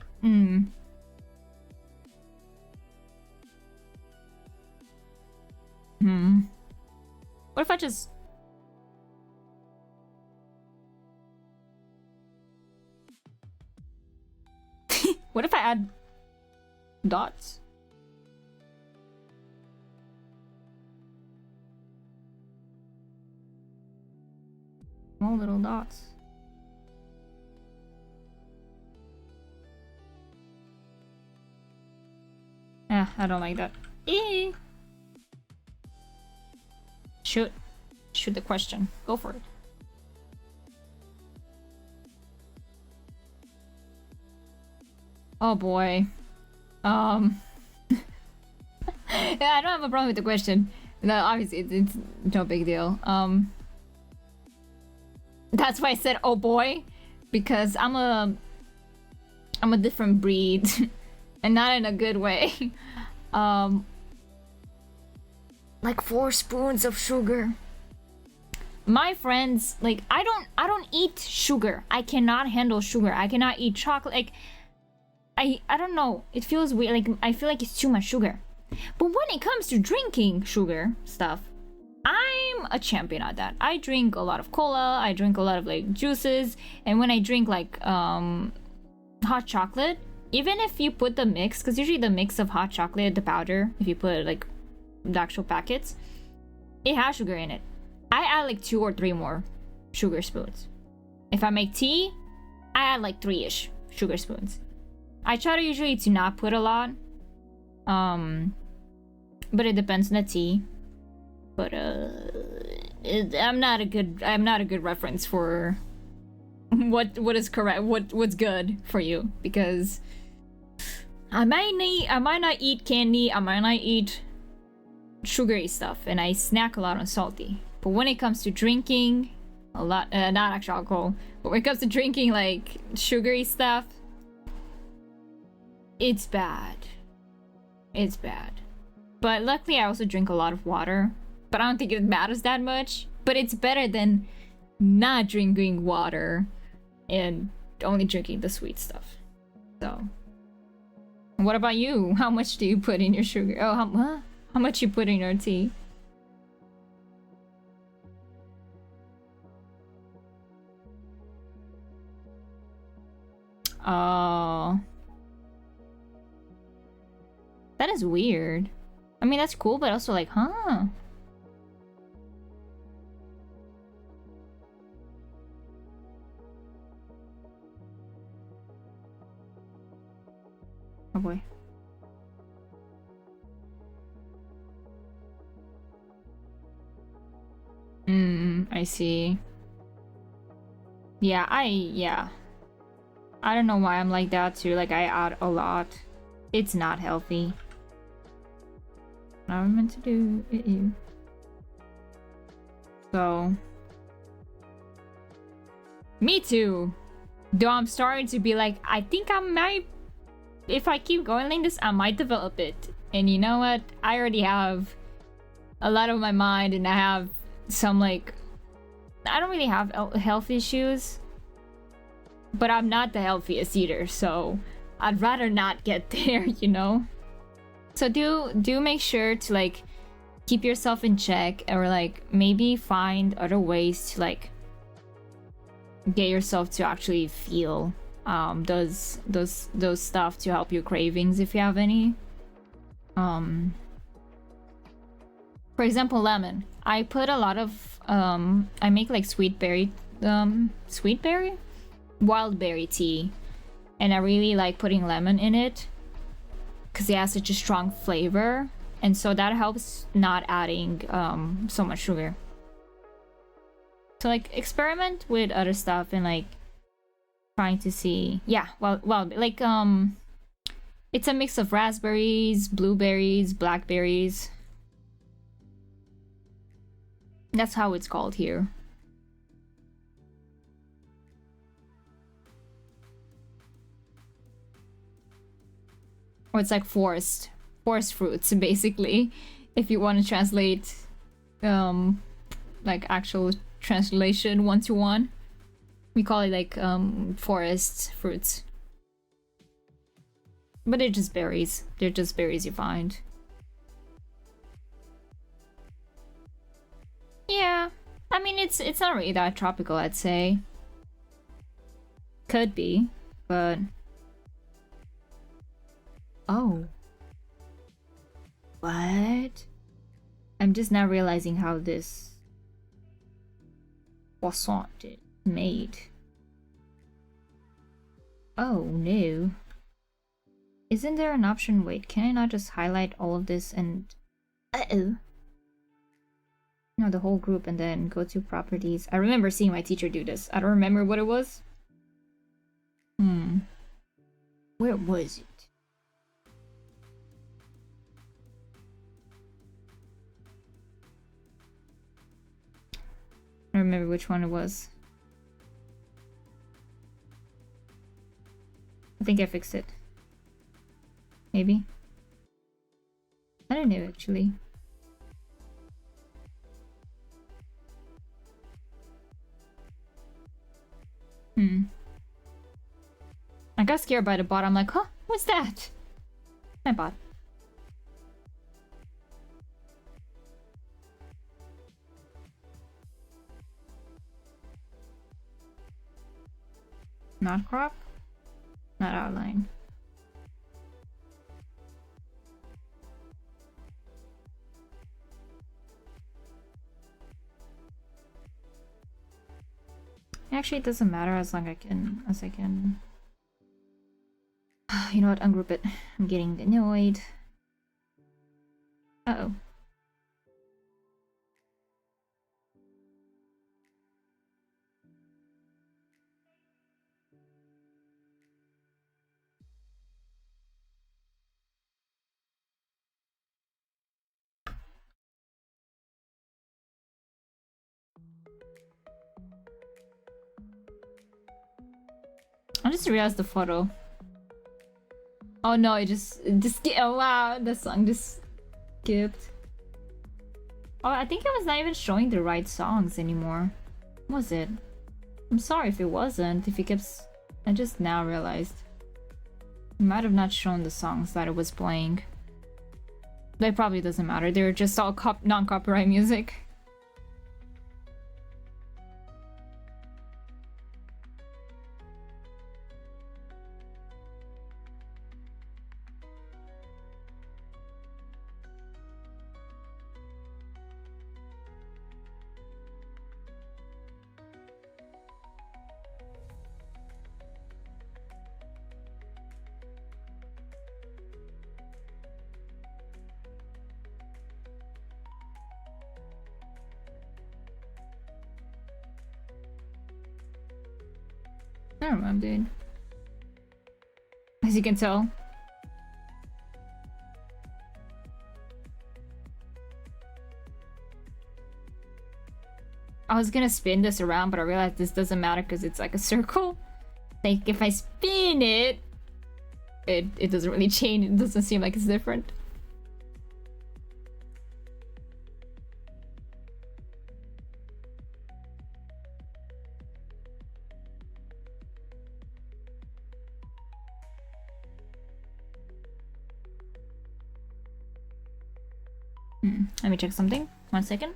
What if I just... What if I add dots? Small little dots. I don't like that. Shoot the question. Go for it. Oh boy. Yeah, I don't have a problem with the question. No, obviously it's no big deal. That's why I said oh boy, because I'm a different breed and not in a good way. Like 4 spoons of sugar. My friends, like I don't eat sugar. I cannot handle sugar. I cannot eat chocolate. Like I don't know. It feels weird. Like I feel like it's too much sugar. But when it comes to drinking sugar stuff, I'm a champion at that. I drink a lot of cola. I drink a lot of like juices. And when I drink like hot chocolate, even if you put the mix, because usually the mix of hot chocolate, the powder, if you put like the actual packets, it has sugar in it. I add like 2 or 3 more sugar spoons. If I make tea, I add like 3-ish sugar spoons. I try to usually to not put a lot, but it depends on the tea. But I'm not a good reference for what is correct, what's good for you, because I might not eat candy, I might not eat sugary stuff, and I snack a lot on salty. But when it comes to drinking a lot, not actual alcohol, but when it comes to drinking like sugary stuff, it's bad. It's bad. But luckily I also drink a lot of water, but I don't think it matters that much. But it's better than not drinking water and only drinking the sweet stuff. So what about you? How much do you put in your sugar? Oh, how much you put in your tea? Oh, that is weird. I mean, that's cool, but also like, huh? Oh boy. I see. Yeah, I don't know why I'm like that too. Like, I add a lot. It's not healthy. Not what I'm meant to do. So, me too. Though I'm starting to be like, I think I might, if I keep going like this, I might develop it. And you know what? I already have a lot on my mind, and I have some like, I don't really have health issues, but I'm not the healthiest either, so I'd rather not get there, you know? So do make sure to like keep yourself in check, or like maybe find other ways to like get yourself to actually feel those stuff to help your cravings if you have any. For example, lemon. I put a lot of I make like sweet berry wild berry tea, and I really like putting lemon in it because it has such a strong flavor, and so that helps not adding so much sugar. So like experiment with other stuff and like trying to see, yeah, well like it's a mix of raspberries, blueberries, blackberries. That's how it's called here. Or it's like forest fruits, basically, if you want to translate like actual translation 1-to-1. We call it like forest fruits. But they're just berries. They're just berries you find. Yeah. I mean, it's not really that tropical, I'd say. Could be, but... Oh. What? I'm just now realizing how this croissant is made. Oh no. Isn't there an option? Wait, can I not just highlight all of this and... Uh-oh. No, the whole group and then go to properties. I remember seeing my teacher do this. I don't remember what it was. Where was it? I don't remember which one it was. I think I fixed it. Maybe. I don't know actually. I got scared by the bot. I'm like, huh? What's that? My bot. Not crop? Not outline. Actually, it doesn't matter as long as I can. You know what? Ungroup it. I'm getting annoyed. Uh-oh. I just realized the photo. Oh no, it just oh wow, the song just skipped. Oh, I think it was not even showing the right songs anymore. Was it? I'm sorry if it wasn't. If it keeps... I just now realized. It might have not shown the songs that it was playing. But it probably doesn't matter. They're just all non-copyright music. I don't know what I'm doing. As you can tell. I was gonna spin this around, but I realized this doesn't matter because it's like a circle. Like if I spin it, it doesn't really change. It doesn't seem like it's different. Let me check something. 1 second.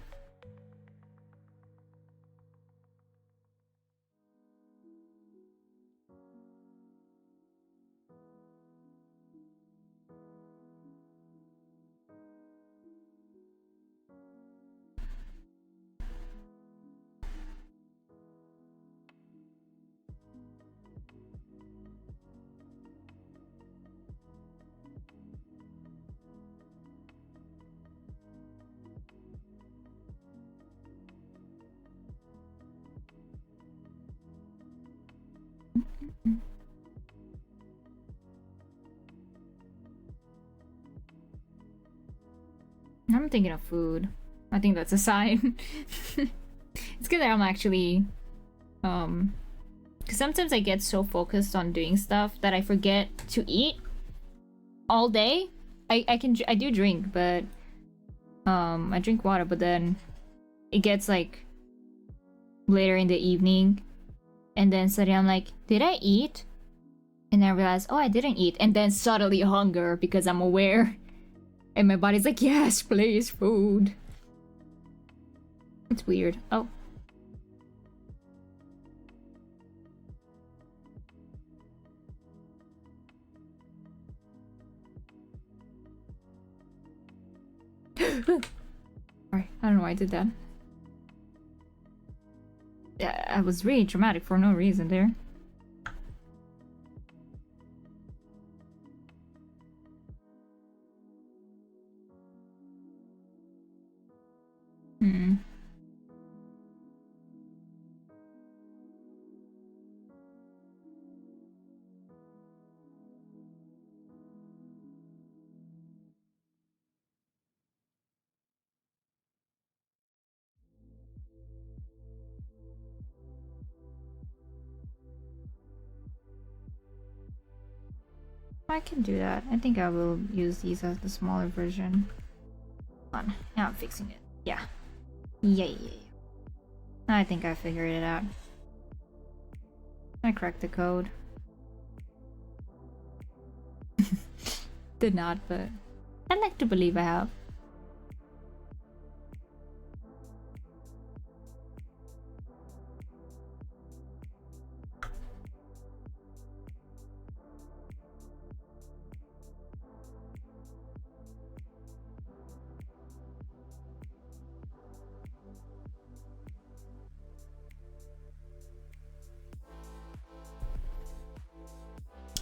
I'm thinking of food. I think that's a sign. It's good that I'm actually because sometimes I get so focused on doing stuff that I forget to eat all day. I do drink, but I drink water, but then it gets like later in the evening, and then suddenly I'm like, did I eat? And I realize, oh, I didn't eat, and then suddenly hunger because I'm aware, and my body's like, yes, please, food. It's weird. Oh. Sorry, I don't know why I did that. Yeah, I was really dramatic for no reason there. I can do that. I think I will use these as the smaller version. Hold on, now I'm fixing it. Yeah. Yeah. I think I figured it out. I cracked the code. Did not, but I'd like to believe I have.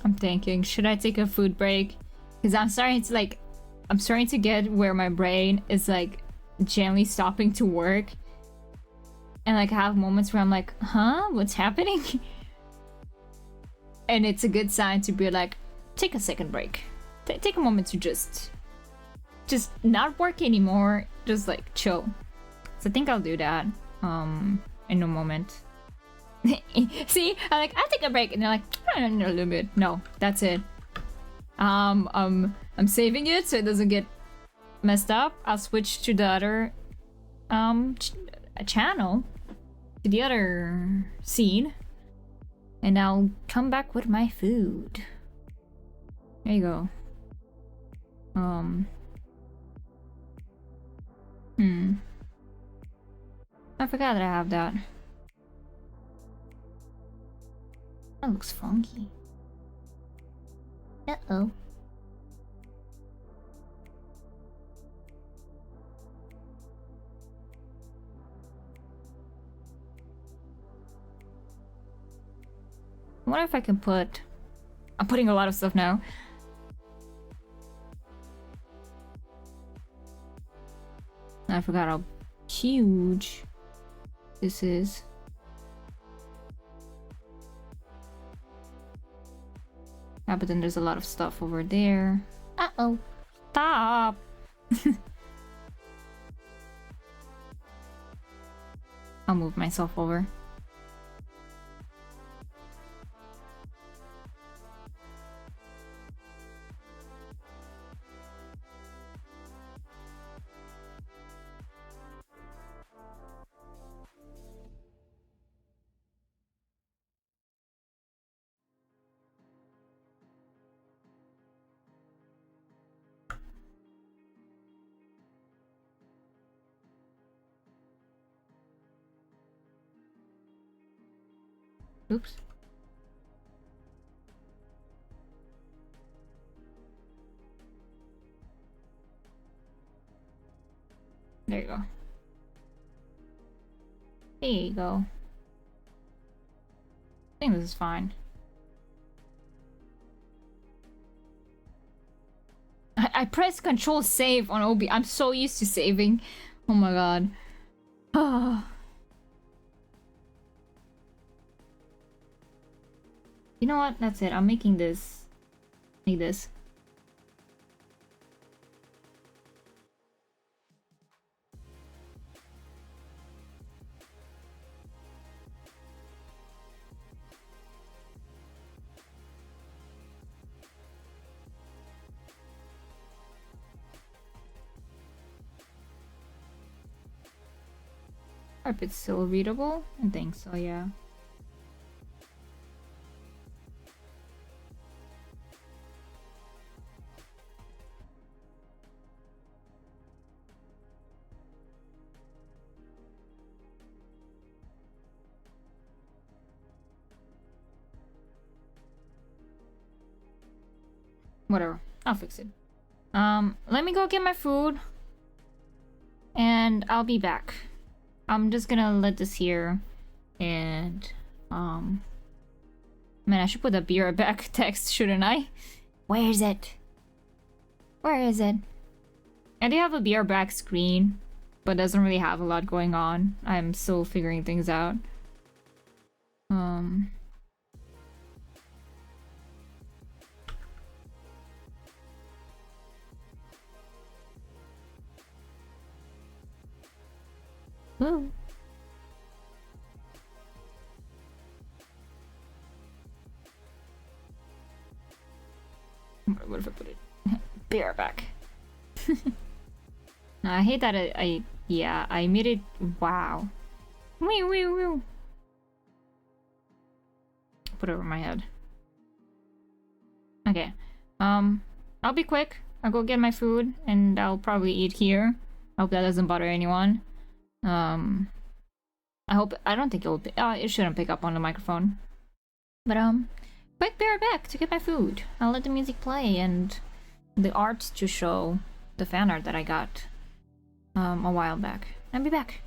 I'm thinking, should I take a food break? Because I'm starting to get where my brain is like gently stopping to work. And like I have moments where I'm like, huh? What's happening? And it's a good sign to be like, take a second break. Take a moment to just not work anymore. Just like chill. So I think I'll do that in a moment. See, I take a break, and they're like, a little bit. No, that's it. I'm saving it so it doesn't get messed up. I'll switch to the other channel, to the other scene, and I'll come back with my food. There you go. I forgot that I have that. That looks funky. Uh-oh. I wonder if I can put... I'm putting a lot of stuff now. I forgot how huge this is. Yeah, but then there's a lot of stuff over there. Uh-oh. Stop! I'll move myself over. Oops. There you go. There you go. I think this is fine. I pressed Control Save on OB. I'm so used to saving. Oh my god. Ah. You know what? That's it. I'm making this. Like this. Hope it's still readable. I think so, yeah. Whatever. I'll fix it. Let me go get my food. And I'll be back. I'm just gonna let this here. And, man, I should put the beer back text, shouldn't I? Where is it? Where is it? I do have a beer back screen, but doesn't really have a lot going on. I'm still figuring things out. Ooh. What if I put it? Beer back. I hate that I made it. Wow. Wee. Put it over my head. Okay. I'll be quick. I'll go get my food and I'll probably eat here. I hope that doesn't bother anyone. I don't think it shouldn't pick up on the microphone. But quick, bear back to get my food. I'll let the music play and the art to show the fan art that I got a while back. I'll be back.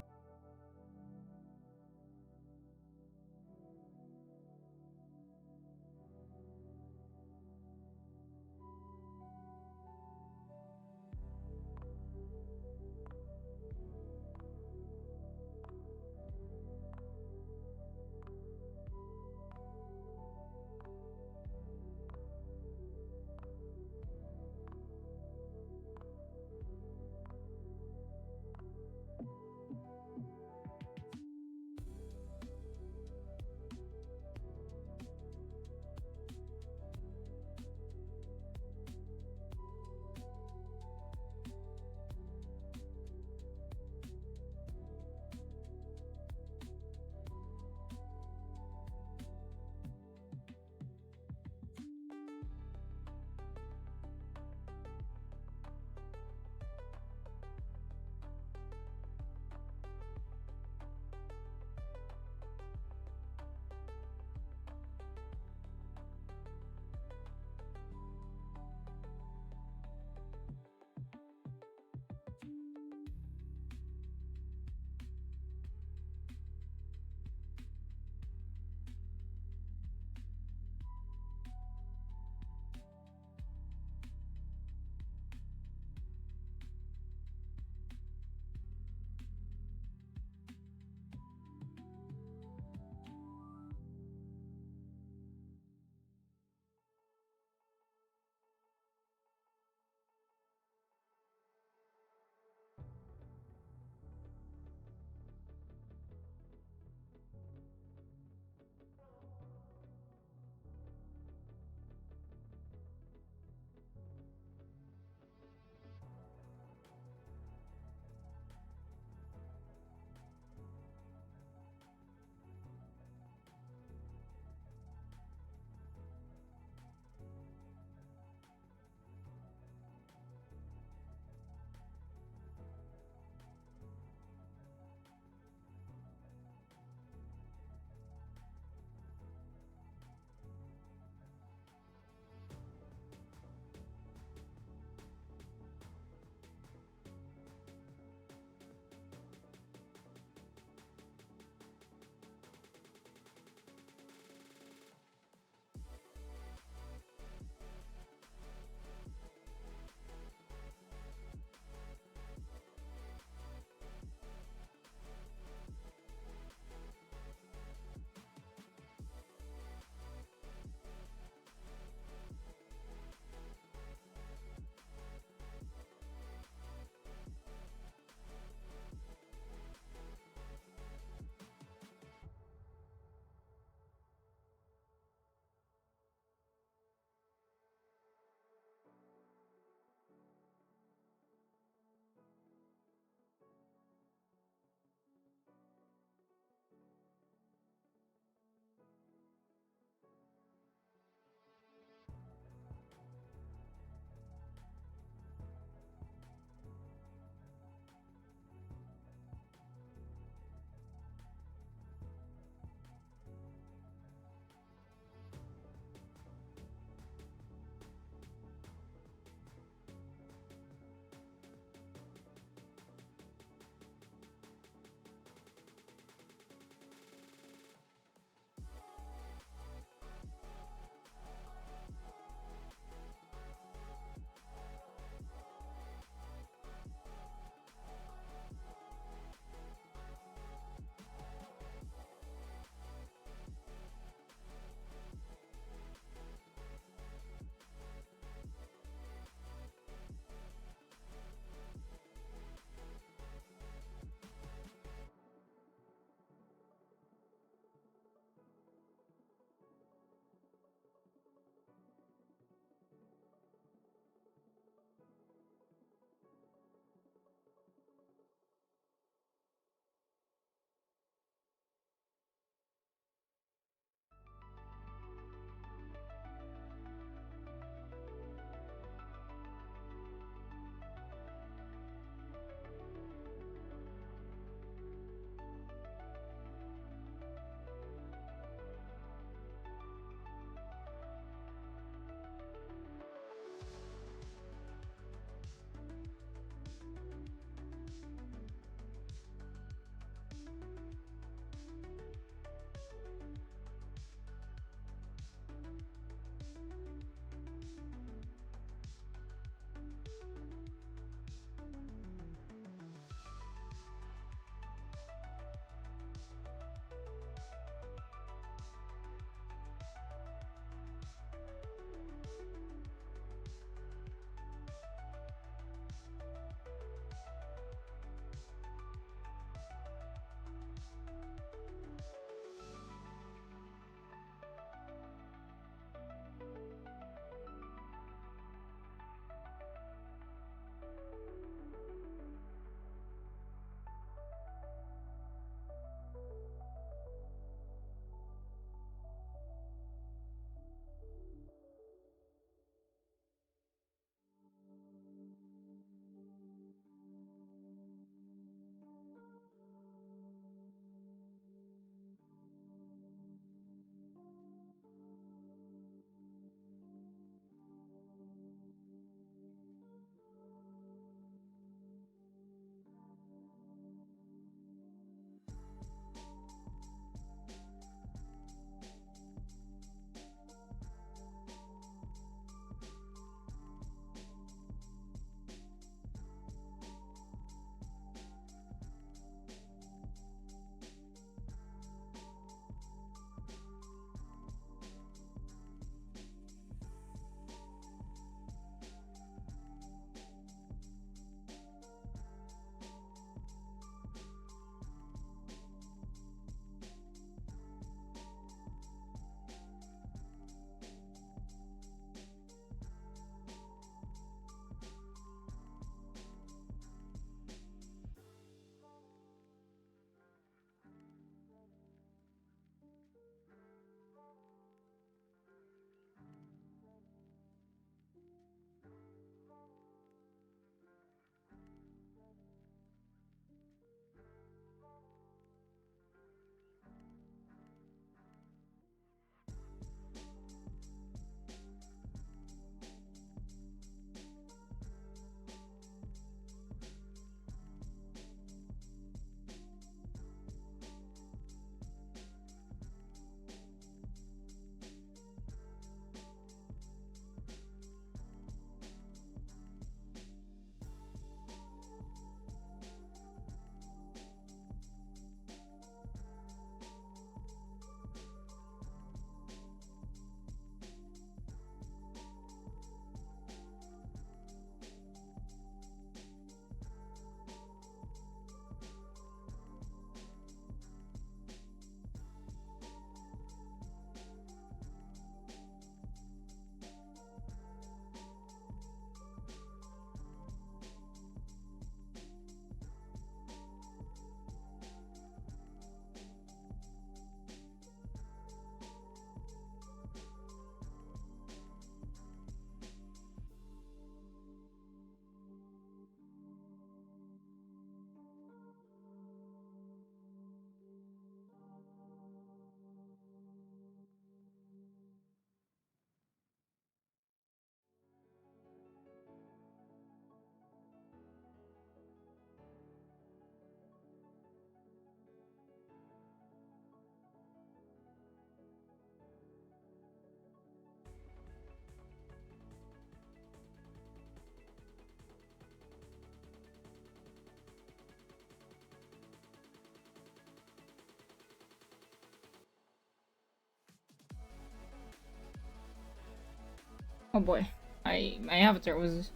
Oh boy, my avatar was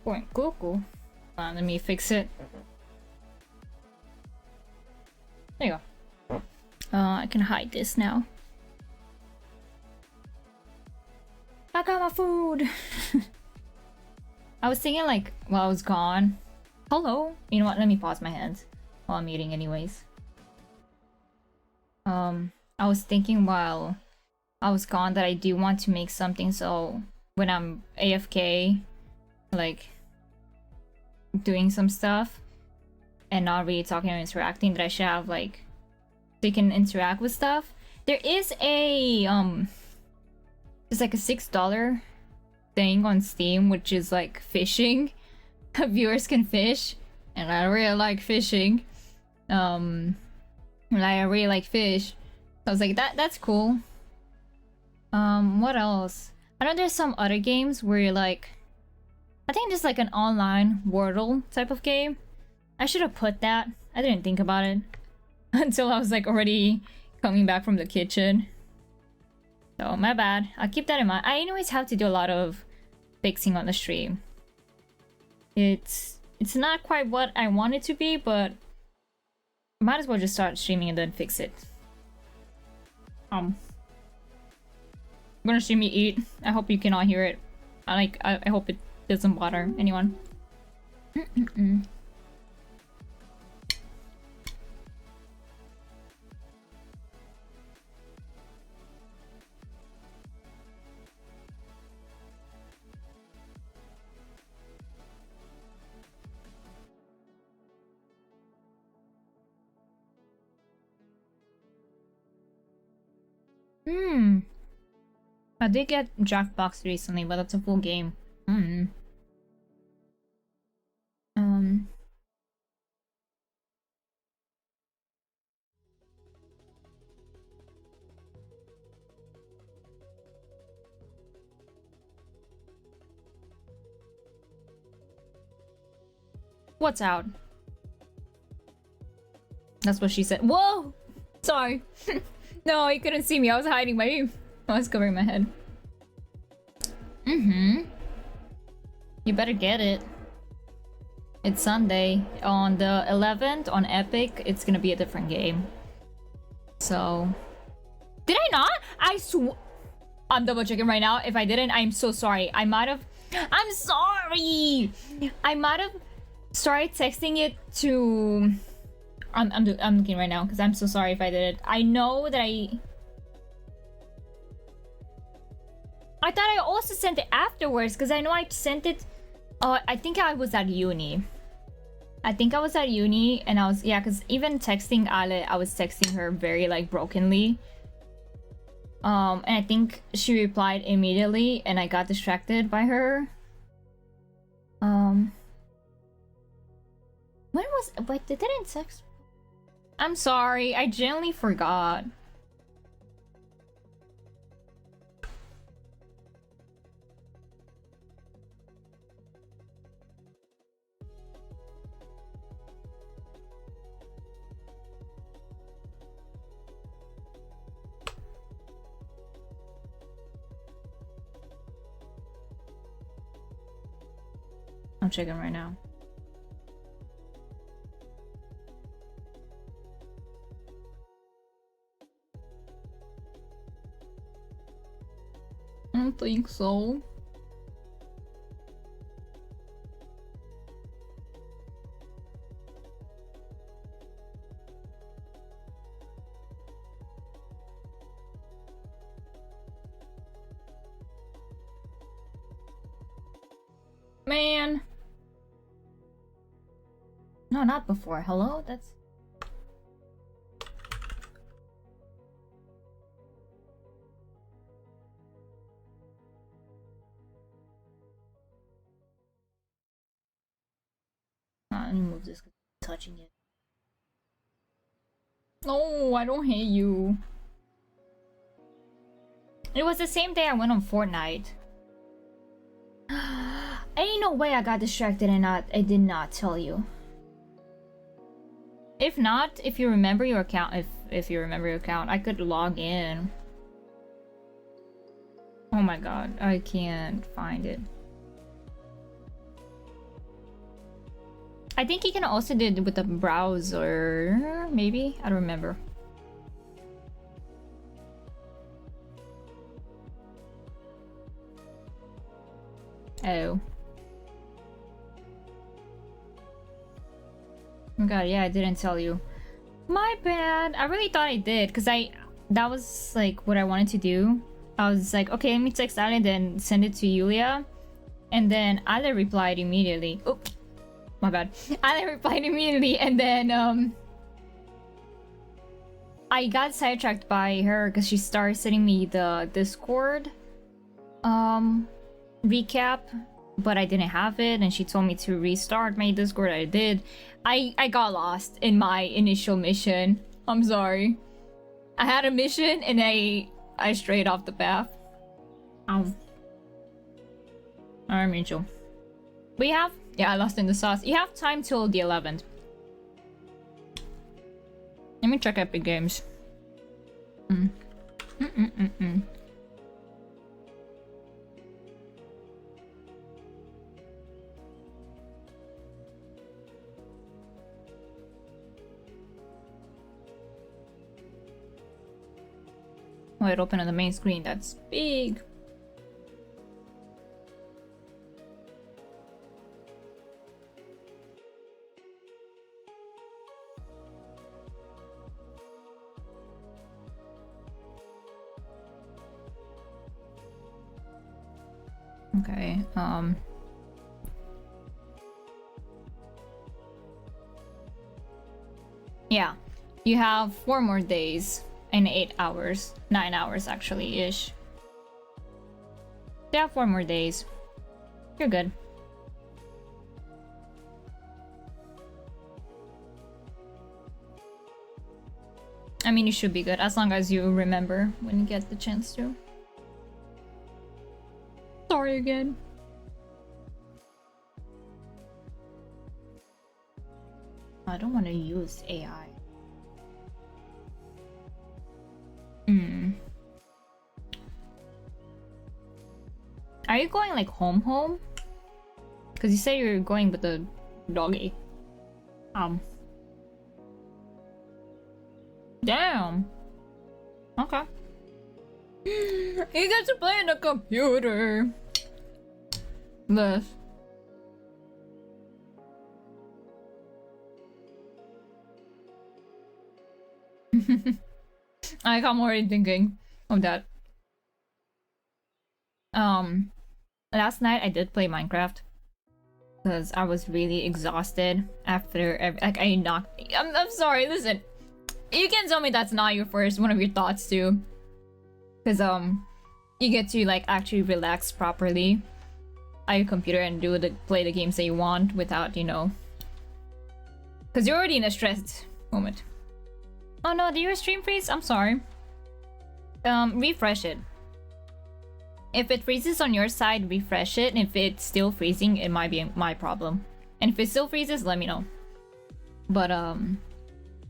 going cuckoo. Let me fix it. There you go. I can hide this now. I got my food. I was thinking like while I was gone. Hello. You know what? Let me pause my hands while I'm eating, anyways. I was thinking while I was gone that I do want to make something so when I'm AFK, like doing some stuff and not really talking or interacting, that I should have like so you can interact with stuff. There is a it's like a $6 thing on Steam which is like fishing. Viewers can fish, and I really like fishing. And I really like fish. So I was like, that's cool. What else? I know there's some other games where you're like, I think there's like an online Wordle type of game. I should have put that. I didn't think about it until I was like already coming back from the kitchen. So my bad. I'll keep that in mind. I anyways have to do a lot of fixing on the stream. It's not quite what I want it to be, but might as well just start streaming and then fix it. I'm gonna stream me eat. I hope you cannot hear it. I hope it doesn't bother anyone. I did get Jackbox recently, but that's a full game. What's out? That's what she said. Whoa! Sorry. No, you couldn't see me. I was hiding my... I was covering my head. You better get it. It's Sunday. On the 11th, on Epic, it's gonna be a different game. So... Did I not? I'm double checking right now. If I didn't, I'm so sorry. I might have... I'm sorry! I might have started texting it to... I'm looking right now because I'm so sorry if I did it. I know that I thought I also sent it afterwards because I know I sent it. Oh, I think I was at uni. I think I was at uni and I was, yeah, because even texting Ale, I was texting her very like brokenly. And I think she replied immediately and I got distracted by her. When was, wait, did I text? I'm sorry, I genuinely forgot. I'm checking right now. I don't think so. Man. No, not before. Hello? That's... Let me move this because I'm touching it. No, I don't hate you. It was the same day I went on Fortnite. Ain't no way I got distracted and I did not tell you. If not, if you remember your account, if you remember your account, I could log in. Oh my god, I can't find it. I think you can also do it with the browser, maybe? I don't remember. Oh. Oh god, yeah, I didn't tell you. My bad. I really thought I did, because that was like what I wanted to do. I was like, okay, let me text Ale and then send it to Yulia. And then Ale replied immediately. Oh, my bad. Ale replied immediately, and then I got sidetracked by her because she started sending me the Discord recap, but I didn't have it, and she told me to restart my Discord. I did. I got lost in my initial mission. I'm sorry. I had a mission and I strayed off the path. Alright, Rachel. We have... Yeah, I lost in the sauce. You have time till the 11th. Let me check Epic Games. Oh, it opened on the main screen. That's big. Okay, yeah, you have 4 more days and 8 hours. 9 hours, actually, ish. You have 4 more days. You're good. I mean, you should be good, as long as you remember when you get the chance to. Sorry again. I don't want to use AI. Are you going like home? Because you say you're going with the doggy. Damn. Okay. You get to play on the computer. This. I'm already thinking of that. Last night I did play Minecraft because I was really exhausted after I knocked. I'm sorry. Listen, you can tell me that's not one of your thoughts too, because you get to like actually relax properly at your computer and play the games that you want without, you know, because you're already in a stressed moment. Oh no, did your stream freeze? I'm sorry. Refresh it. If it freezes on your side, refresh it. And if it's still freezing, it might be my problem. And if it still freezes, let me know. But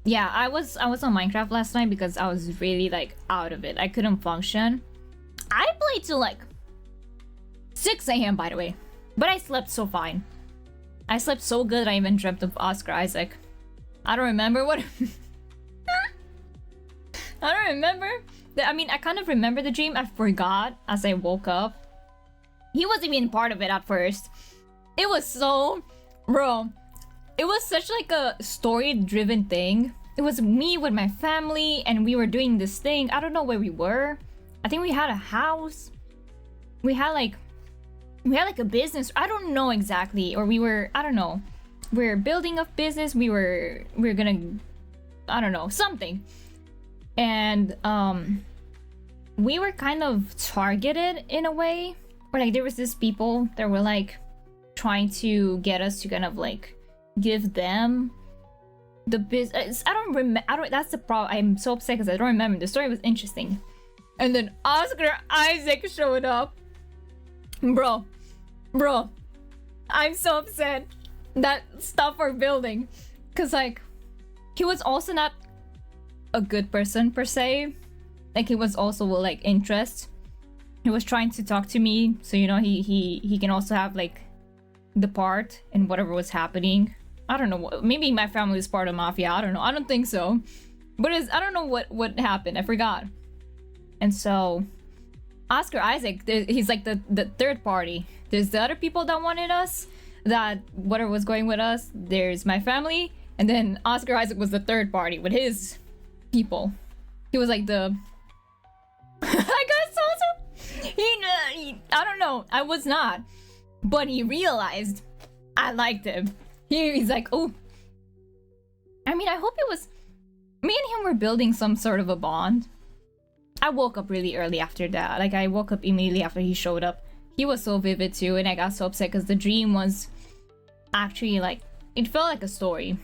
yeah, I was on Minecraft last night because I was really like out of it. I couldn't function. I played till like 6 a.m. by the way, but I slept so fine. I slept so good I even dreamt of Oscar Isaac. I don't remember what. I don't remember. I mean, I kind of remember the dream. I forgot as I woke up. He wasn't even part of it at first. It was so... Bro. It was such like a story-driven thing. It was me with my family and we were doing this thing. I don't know where we were. I think we had a house. We had like a business. I don't know exactly. Or we were... I don't know. We were building a business. We were gonna... I don't know. Something. And we were kind of targeted in a way, where like there was this people that were like trying to get us to kind of like give them the business. I don't remember. That's the problem. I'm so upset because I don't remember. The story was interesting, and then Oscar Isaac showed up. Bro, I'm so upset that stuff we're building, cause like he was also not a good person per se. Like he was also like interest, he was trying to talk to me, so you know he can also have like the part in whatever was happening. I don't know, maybe my family is part of mafia. I don't know. I don't think so, but I don't know what happened. I forgot. And so Oscar Isaac, he's like the third party. There's the other people that wanted us, that whatever was going with us. There's my family, and then Oscar Isaac was the third party with his people. He was like the I got salsa. I don't know. I was not, but he realized I liked him. He's like, oh. I mean, I hope it was. Me and him were building some sort of a bond. I woke up really early after that. Like, I woke up immediately after he showed up. He was so vivid too, and I got so upset because the dream was actually like, it felt like a story.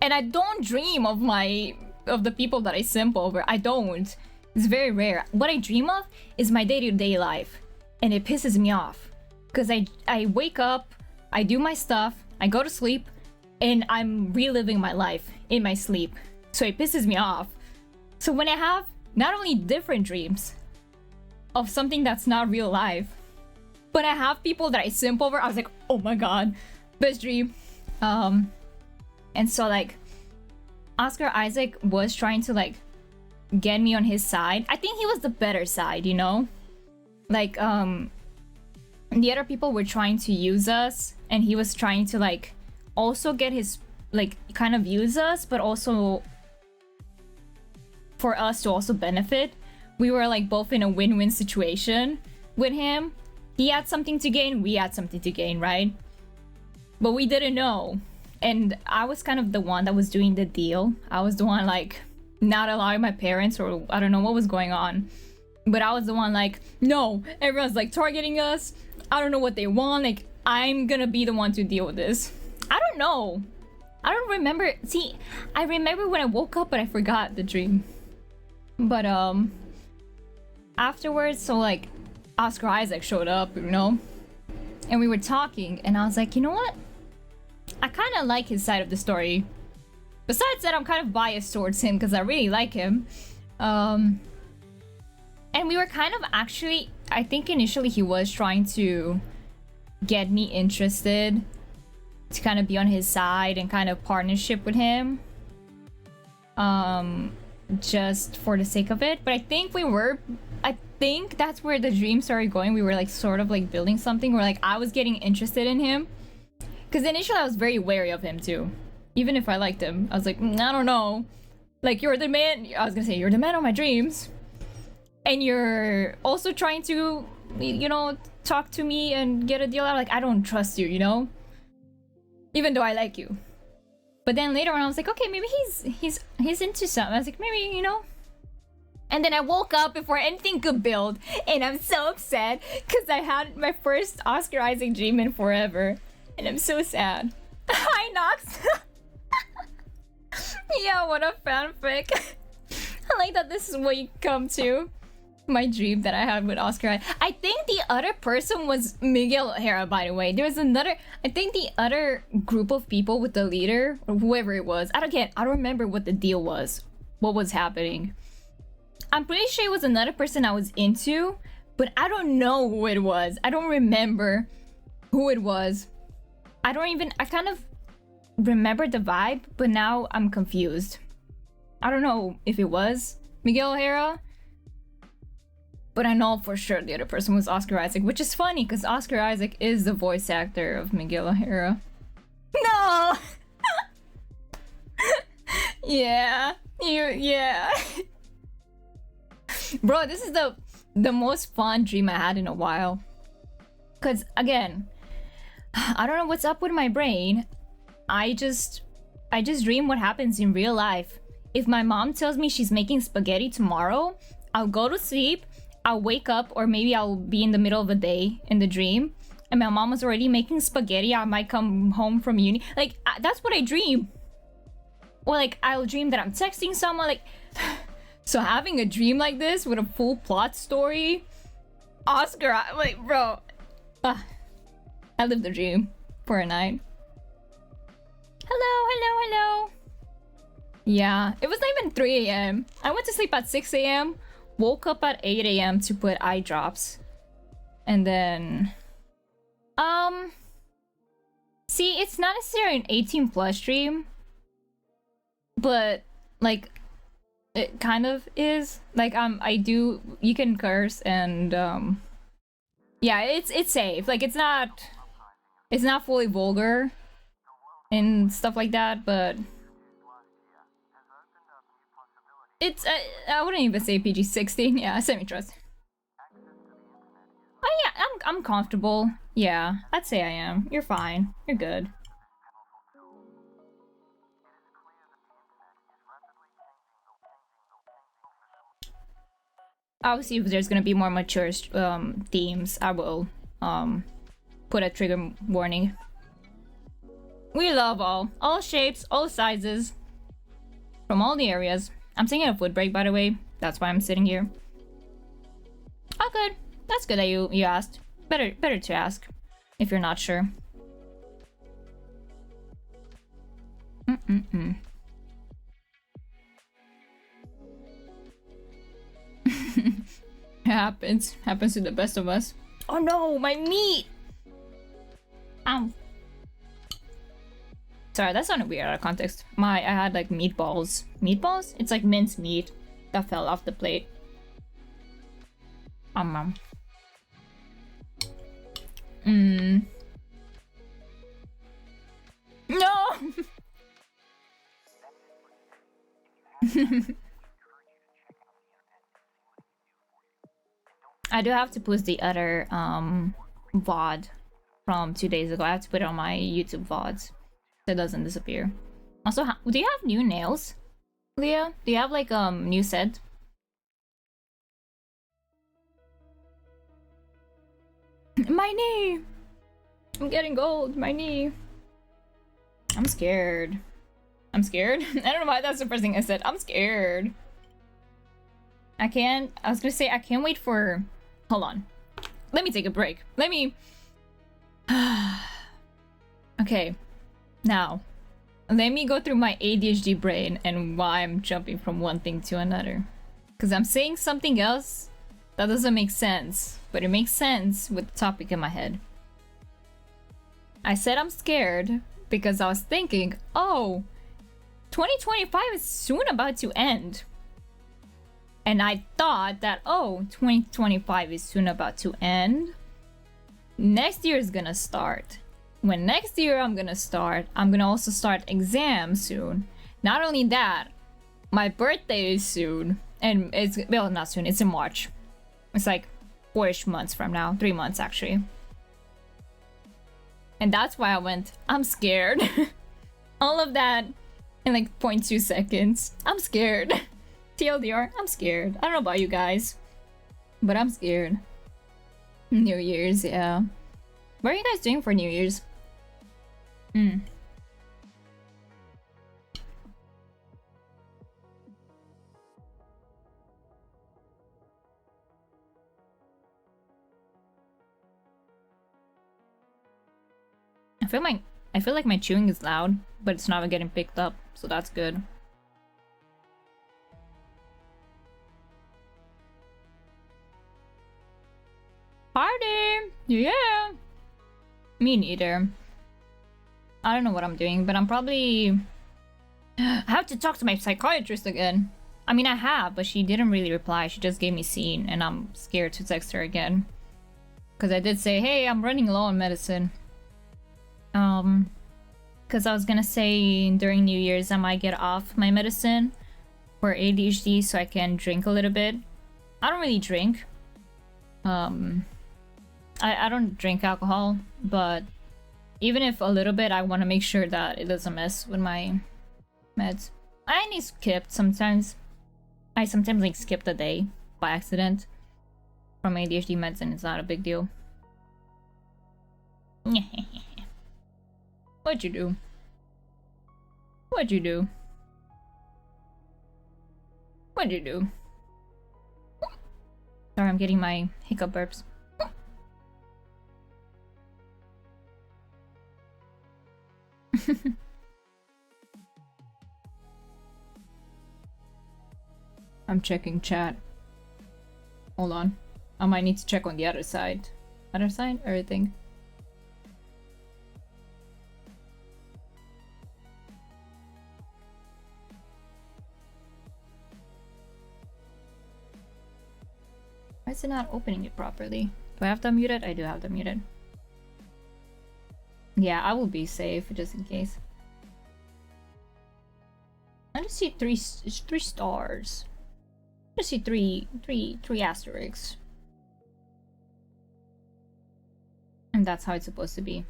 And I don't dream of the people that I simp over. I don't. It's very rare. What I dream of is my day-to-day life, and it pisses me off because I wake up, I do my stuff, I go to sleep, and I'm reliving my life in my sleep. So it pisses me off. So when I have not only different dreams of something that's not real life, but I have people that I simp over, I was like, oh my god, best dream. And so like Oscar Isaac was trying to like get me on his side. I think he was the better side, you know? Like the other people were trying to use us, and he was trying to like also get his like kind of use us, but also for us to also benefit. We were like both in a win-win situation with him. He had something to gain, we had something to gain, right? But we didn't know. And I was kind of the one that was doing the deal. I was the one like not allowing my parents, or I don't know what was going on. But I was the one like, no, everyone's like targeting us. I don't know what they want. Like, I'm gonna be the one to deal with this. I don't know. I don't remember. See, I remember when I woke up, but I forgot the dream. But afterwards, so like Oscar Isaac showed up, you know, and we were talking, and I was like, you know what? I kind of like his side of the story. Besides that, I'm kind of biased towards him because I really like him. And we were kind of actually, I think initially he was trying to get me interested to kind of be on his side and kind of partnership with him. Just for the sake of it. But I think that's where the dream started going. We were like sort of like building something where like I was getting interested in him. Because initially I was very wary of him too. Even if I liked him, I was like, I don't know. Like, you're the man, I was gonna say, you're the man of my dreams. And you're also trying to, you know, talk to me and get a deal out. Like, I don't trust you, you know? Even though I like you. But then later on I was like, okay, maybe he's into something. I was like, maybe, you know? And then I woke up before anything could build. And I'm so upset because I had my first Oscar Isaac dream in forever. And I'm so sad. Hi, Nox. Yeah, what a fanfic. I like that this is what you come to. My dream that I had with Oscar. I think the other person was Miguel O'Hara, by the way. There was another, I think the other group of people with the leader, or whoever it was. I don't remember what the deal was. What was happening. I'm pretty sure it was another person I was into, but I don't know who it was. I don't remember who it was. I kind of remember the vibe, but now I'm confused. I don't know if it was Miguel O'Hara, but I know for sure the other person was Oscar Isaac, which is funny because Oscar Isaac is the voice actor of Miguel O'Hara. No! Yeah. Yeah. Bro, this is the most fun dream I had in a while. Because, again, I don't know what's up with my brain. I just dream what happens in real life. If my mom tells me she's making spaghetti tomorrow, I'll go to sleep, I'll wake up, or maybe I'll be in the middle of the day in the dream, and my mom was already making spaghetti. I might come home from uni. Like, that's what I dream. Or like, I'll dream that I'm texting someone, like... So having a dream like this with a full plot story... Oscar, like, bro... I lived the dream for a night. Hello. Yeah, it was not even 3 a.m. I went to sleep at 6 a.m. woke up at 8 a.m. to put eye drops. And then... See, it's not necessarily an 18 plus stream. But, like, it kind of is. Like, you can curse and, yeah, it's safe. Like, it's not fully vulgar and stuff like that, but it's, I wouldn't even say PG-16. Yeah, semi-trust. Oh yeah, I'm comfortable. Yeah, I'd say I am. You're fine. You're good. Obviously, if there's gonna be more mature themes, I will put a trigger warning. We love all shapes, all sizes, from all the areas. I'm taking a food break, by the way. That's why I'm sitting here. Oh, good. That's good that you asked. Better to ask if you're not sure. Happens to the best of us. Oh no, my meat! Ow. Sorry, that sounded weird out of context. I had like meatballs. Meatballs? It's like minced meat that fell off the plate. No! I do have to post the other VOD from 2 days ago. I have to put it on my YouTube VODs so it doesn't disappear. Also, do you have new nails, Leah? Do you have like new set? My knee! I'm getting old, my knee. I'm scared. I'm scared? I don't know why that's the first thing I said. I'm scared. I was gonna say I can't wait for... Hold on. Let me take a break. Let me... Okay. Now. Let me go through my ADHD brain and why I'm jumping from one thing to another. Because I'm saying something else that doesn't make sense. But it makes sense with the topic in my head. I said I'm scared because I was thinking, oh, 2025 is soon about to end. And I thought that, oh, 2025 is soon about to end. Next year is gonna start. When next year I'm gonna also start exams soon. Not only that, my birthday is soon. And it's, well, not soon, it's in March. It's like 4-ish months from now, 3 months actually. And that's why I went, I'm scared. All of that in like 0.2 seconds. I'm scared. TLDR, I'm scared. I don't know about you guys, but I'm scared. New Year's, yeah. What are you guys doing for New Year's? I feel like my chewing is loud, but it's not getting picked up, so that's good. Party! Yeah! Me neither. I don't know what I'm doing, but I'm probably... I have to talk to my psychiatrist again. I mean, I have, but she didn't really reply. She just gave me scene, and I'm scared to text her again. Because I did say, hey, I'm running low on medicine. Because I was gonna say during New Year's I might get off my medicine for ADHD so I can drink a little bit. I don't really drink. I don't drink alcohol, but even if a little bit, I want to make sure that it doesn't mess with my meds. I only skipped sometimes. I sometimes like skip a day by accident from ADHD meds, and it's not a big deal. What'd you do? What'd you do? What'd you do? Sorry, I'm getting my hiccup burps. I'm checking chat. Hold on. I might need to check on the other side. Other side? Everything. Why is it not opening it properly? Do I have them muted? I do have them muted. Yeah, I will be safe just in case. I just see three stars. I just see three asterisks. And that's how it's supposed to be.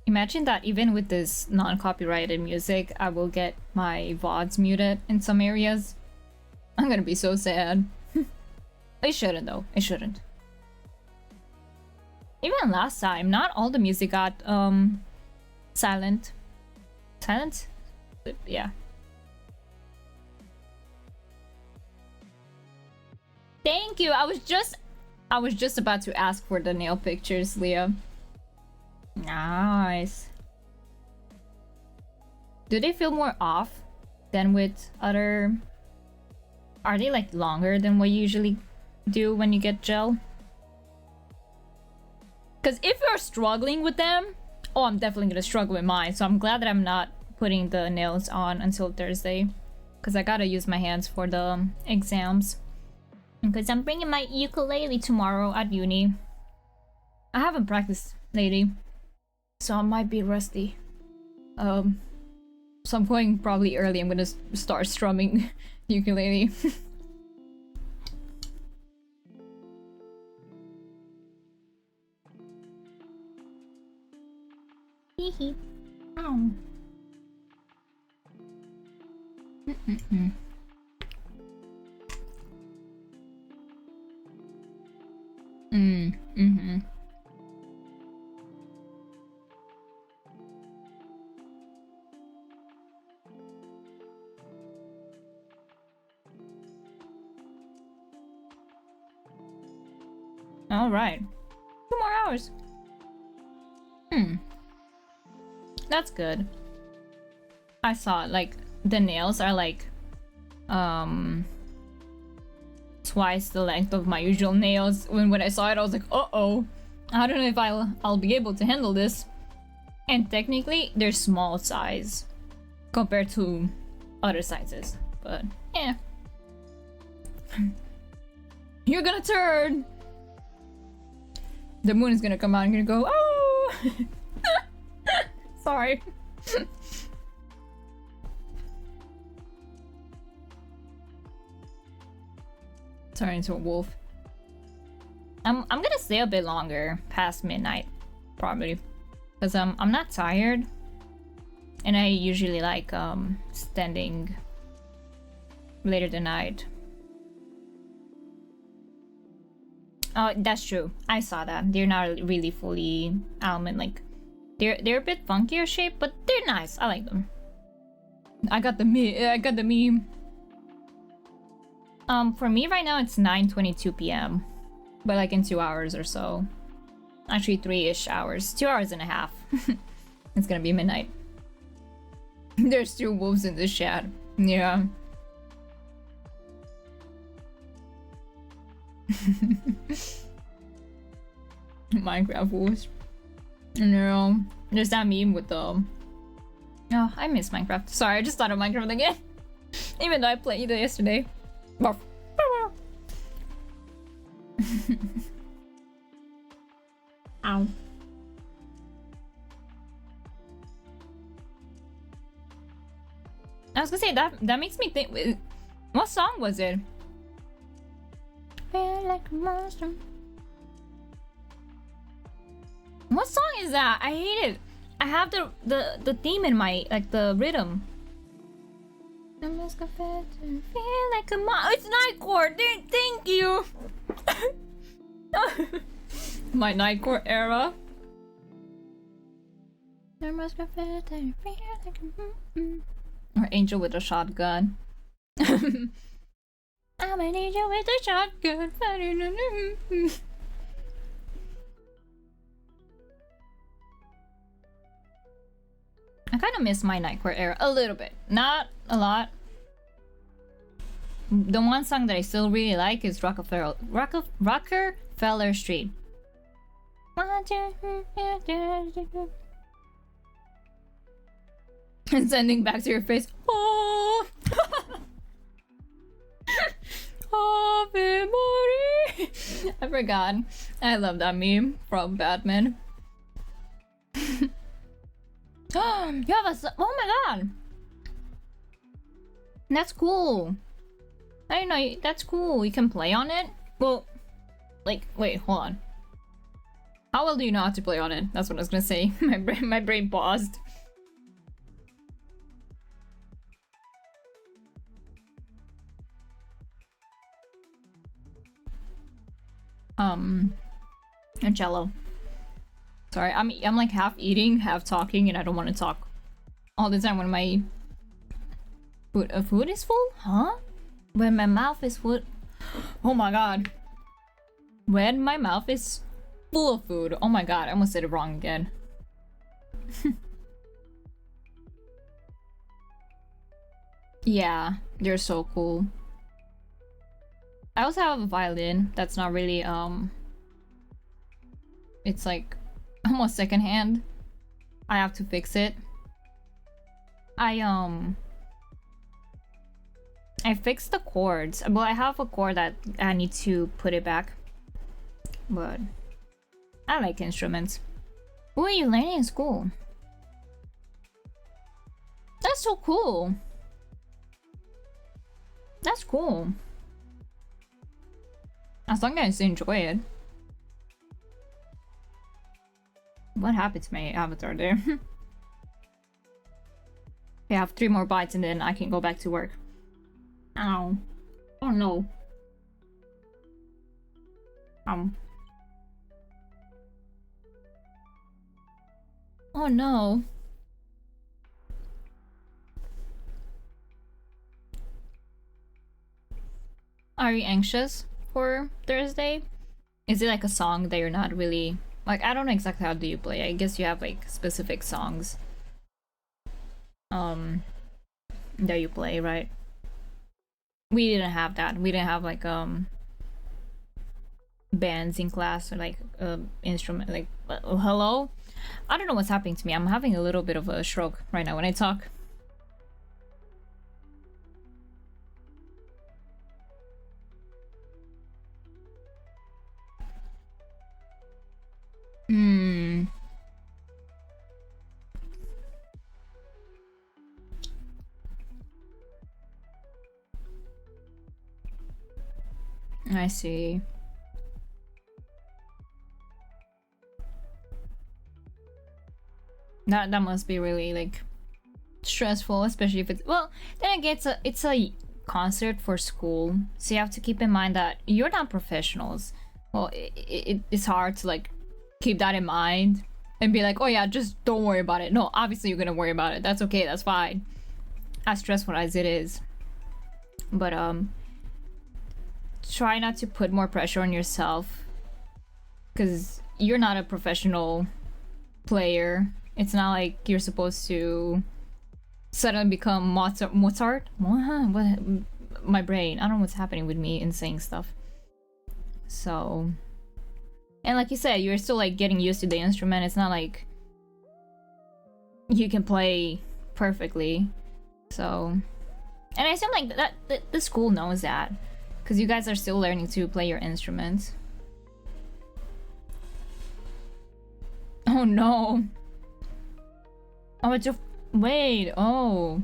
Imagine that even with this non-copyrighted music, I will get my VODs muted in some areas. I'm gonna be so sad. It shouldn't though, it shouldn't. Even last time, not all the music got silent. Silent? Yeah. Thank you. I was just about to ask for the nail pictures, Leah. Nice. Do they feel more off than with other? Are they like longer than what you usually do when you get gel? Because if you're struggling with them, oh, I'm definitely gonna struggle with mine. So I'm glad that I'm not putting the nails on until Thursday, because I gotta use my hands for the exams. Because I'm bringing my ukulele tomorrow at uni. I haven't practiced lately, so I might be rusty. So I'm going probably early. I'm gonna start strumming ukulele. Hee ow. All right, 2 more hours. That's good. I saw like the nails are like twice the length of my usual nails. When I saw it, I was like, uh-oh, I don't know if I'll be able to handle this. And technically, they're small size compared to other sizes, but yeah. You're gonna turn. The moon is gonna come out and gonna go, oh. Sorry. Turn into a wolf. I'm gonna stay a bit longer past midnight, probably, because I'm not tired, and I usually like standing later the night. Oh, that's true. I saw that. They're not really fully almond. Like, they're a bit funkier shape, but they're nice. I like them. I got the meme. For me right now it's 9:22 p.m. but like in 2 hours or so. Actually 3-ish hours. 2 hours and a half. It's gonna be midnight. There's 2 wolves in this chat. Yeah. Minecraft wolves. No. There's that meme with the... Oh, I miss Minecraft. Sorry, I just thought of Minecraft again. Even though I played it yesterday. Ow. I was gonna say that makes me think. What song was it? Feel like a monster. What song is that? I hate it. I have the theme in my, like, the rhythm. It's Nightcore. Thank you. My Nightcore era. Or angel with a shotgun. I'm an angel with a shotgun. I kind of miss my Nightcore era a little bit, not a lot. The one song that I still really like is Rockefeller Street. And sending back to your face. Oh, Ave Maria. I forgot. I love that meme from Batman. You have a. Oh my god. That's cool. I didn't know. That's cool. You can play on it. Well, like, wait, hold on. How well do you know how to play on it? That's what I was gonna say. My brain paused. And cello. Sorry, I'm like half eating, half talking, and I don't want to talk all the time when my food is full? Huh? When my mouth is full. Oh my god. When my mouth is full of food. Oh my god, I almost said it wrong again. Yeah, they're so cool. I also have a violin that's not really it's like almost secondhand. I have to fix it. I fixed the chords. Well, I have a chord that I need to put it back. But I like instruments. What are you learning in school? That's so cool. That's cool. As long as you enjoy it. What happened to my avatar there? I have 3 more bites and then I can go back to work. Ow. Oh no. Oh no. Are you anxious for Thursday? Is it like a song that you're not really like? I don't know exactly how do you play. I guess you have like specific songs that you play, right? We didn't have that. We didn't have like bands in class or like instrument like hello? I don't know what's happening to me. I'm having a little bit of a stroke right now when I talk. I see. That must be really like stressful, especially if it's well. Then again, it's a concert for school, so you have to keep in mind that you're not professionals. Well, it's hard to like keep that in mind and be like, oh yeah, just don't worry about it. No, obviously you're gonna worry about it. That's okay. That's fine. As stressful as it is, but try not to put more pressure on yourself because you're not a professional player. It's not like you're supposed to suddenly become Mozart? What? My brain. I don't know what's happening with me in saying stuff. So, and like you said, you're still like getting used to the instrument. It's not like you can play perfectly. So, and I assume like that the school knows that because you guys are still learning to play your instruments. Oh no. Oh, it's a wait. Oh,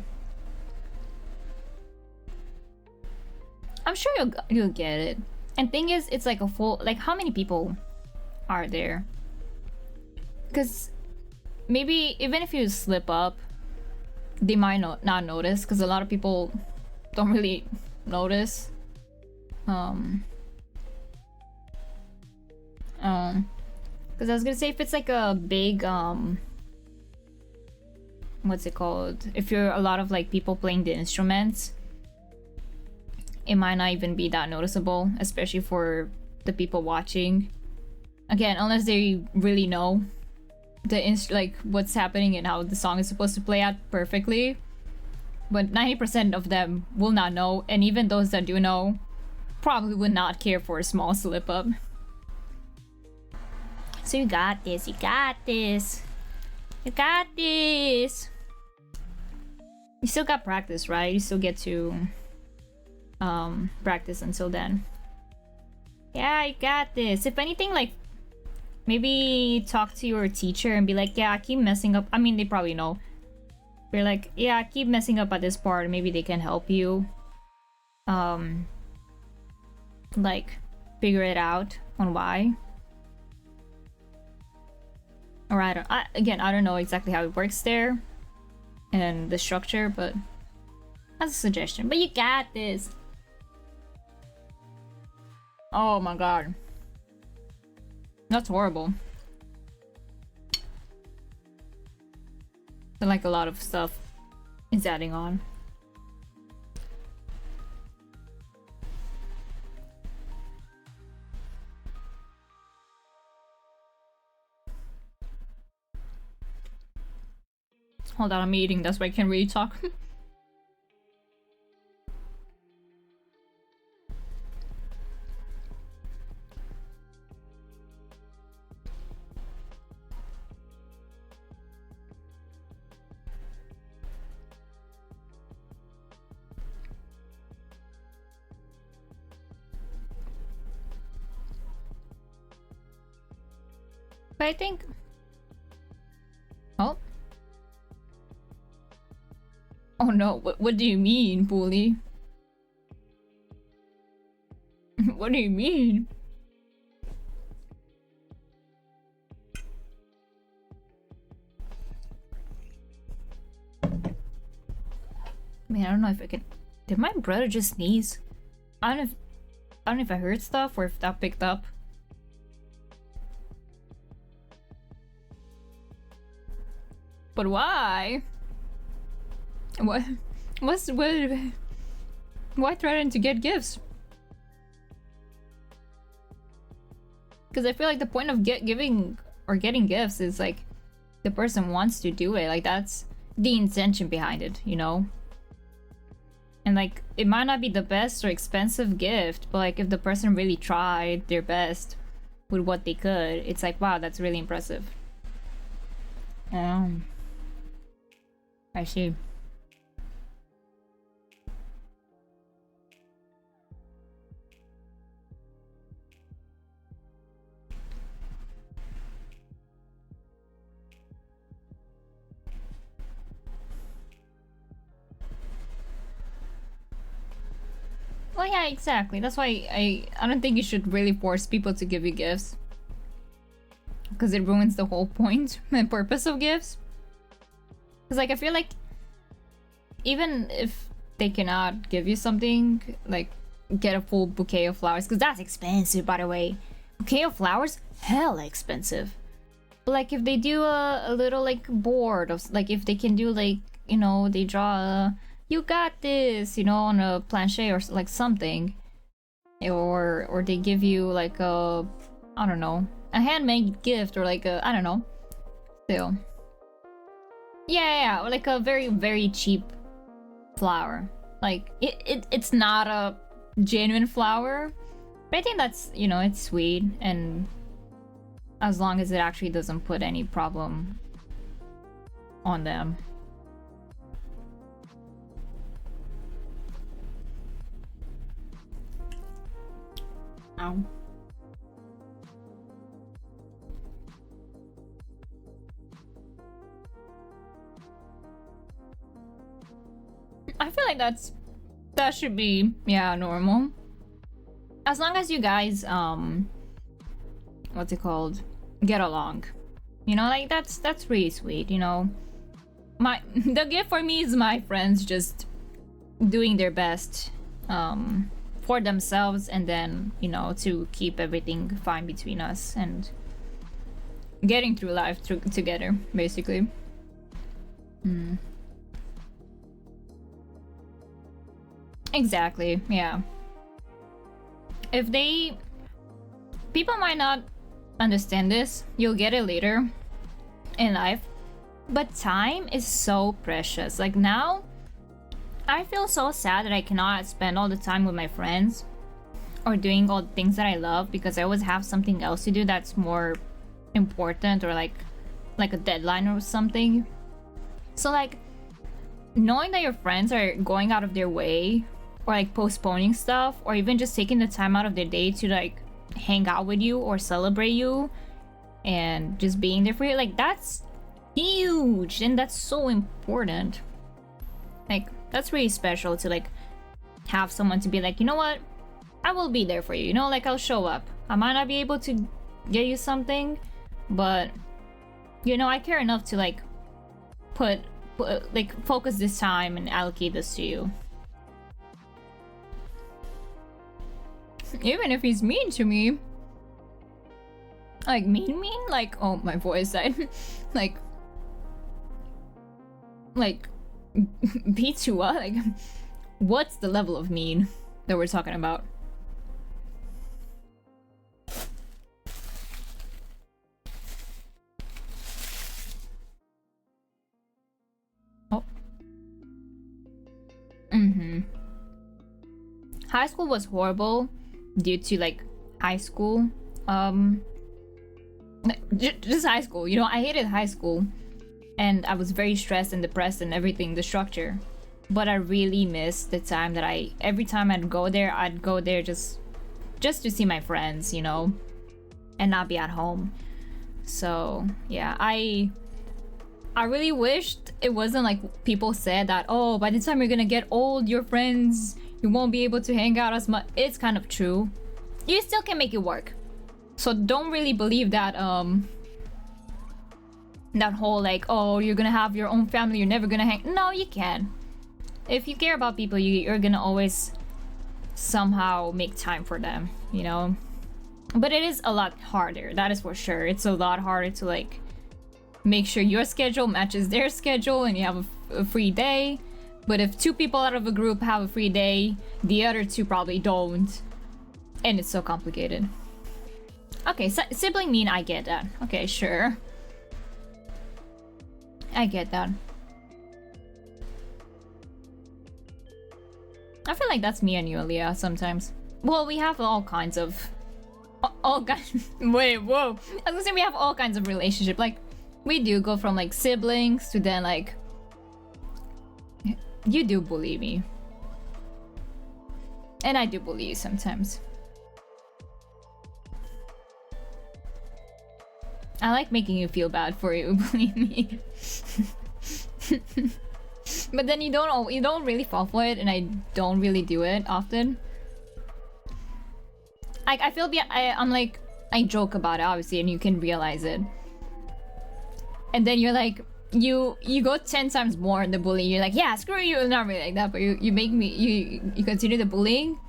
I'm sure you'll get it. And thing is, it's like a full like how many people are there? Because maybe even if you slip up, they might not notice because a lot of people don't really notice. Because I was gonna say if it's like a big what's it called? If you're a lot of like people playing the instruments, it might not even be that noticeable, especially for the people watching. Again, unless they really know like what's happening and how the song is supposed to play out perfectly. But 90% of them will not know, and even those that do know probably would not care for a small slip up. So you got this, you got this. You got this. You still got practice, right? You still get to practice until then. Yeah, you got this. If anything, like, maybe talk to your teacher and be like, yeah, I keep messing up. I mean, they probably know. They're like, yeah, I keep messing up at this part. Maybe they can help you. Like, figure it out on why. Or I don't know exactly how it works there. And the structure, but that's a suggestion. But you got this. Oh my god. That's horrible. But like a lot of stuff is adding on. Hold on, I'm eating, that's why I can't really talk. But I think... Oh. Oh no, what do you mean, bully? What do you mean? I mean, I don't know if I can... Did my brother just sneeze? I don't know if I heard stuff or if that picked up. But why? What? Why threaten to get gifts? Because I feel like the point of giving or getting gifts is like the person wants to do it. Like that's the intention behind it, you know? And like it might not be the best or expensive gift, but like if the person really tried their best with what they could, it's like, wow, that's really impressive. I see. Well, yeah, exactly. That's why I don't think you should really force people to give you gifts. Because it ruins the whole point and purpose of gifts. Because, like, I feel like even if they cannot give you something, like, get a full bouquet of flowers. Because that's expensive, by the way. Bouquet of flowers? Hella expensive. But, like, if they do a little, like, board of, like, if they can do, like, you know, they draw a... You got this, you know, on a planche or like something, or they give you like a, I don't know, a handmade gift or like a, I don't know, still, yeah, or like a very cheap flower. Like it's not a genuine flower, but I think that's, you know, it's sweet, and as long as it actually doesn't put any problem on them. Ow. I feel like that should be, yeah, normal. As long as you guys what's it called? Get along. You know, like that's really sweet, you know. The gift for me is my friends just doing their best for themselves, and then, you know, to keep everything fine between us and getting through life together, basically. Exactly, yeah. If they... People might not understand this, you'll get it later in life, but time is so precious. Like now, I feel so sad that I cannot spend all the time with my friends or doing all the things that I love because I always have something else to do that's more important, or like a deadline or something. So like knowing that your friends are going out of their way or like postponing stuff or even just taking the time out of their day to like hang out with you or celebrate you and just being there for you, like that's huge and that's so important. Like that's really special to like have someone to be like, you know what, I will be there for you, you know, like I'll show up. I might not be able to get you something, but you know, I care enough to like put like focus this time and allocate this to you. Even if he's mean to me. Like mean? Like, oh, my voice died. like beat you what? Like, what's the level of mean that we're talking about? Oh. High school was horrible due to like high school. Just high school, you know, I hated high school and I was very stressed and depressed and everything, the structure. But I really missed the time that every time I'd go there just to see my friends, you know, and not be at home. So yeah, I really wished it wasn't like people said that, oh, by the time you're gonna get old, your friends, you won't be able to hang out as much. It's kind of true. You still can make it work. So don't really believe that that whole like, oh, you're gonna have your own family, you're never gonna hang. No, you can. If you care about people, you're gonna always somehow make time for them, you know? But it is a lot harder, that is for sure. It's a lot harder to like make sure your schedule matches their schedule and you have a free day. But if 2 people out of a group have a free day, the other 2 probably don't. And it's so complicated. Okay, sibling mean, I get that. Okay, sure. I get that. I feel like that's me and you, Leah, sometimes. Well, we have all kinds of... all kinds... Wait, whoa. I was gonna say we have all kinds of relationship. Like, we do go from, like, siblings to then, like... You do bully me. And I do bully you sometimes. I like making you feel bad for you bullying me. But then you don't really fall for it, and I don't really do it often. Like I feel I'm like, I joke about it obviously, and you can realize it. And then you're like, you go 10 times more in the bullying. You're like, yeah, screw you. Not really like that, but you make me you continue the bullying.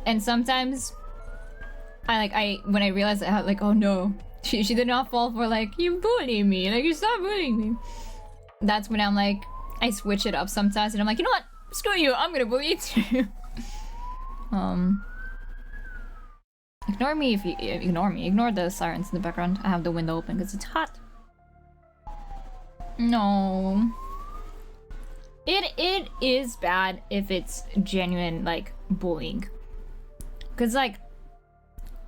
And sometimes when I realize that, like, oh no, she did not fall for like, you bully me, like you stop bullying me. That's when I'm like, I switch it up sometimes, and I'm like, you know what? Screw you. I'm gonna bully you too. Ignore me if you ignore me. Ignore the sirens in the background. I have the window open because it's hot. No. It is bad if it's genuine like bullying. Cause like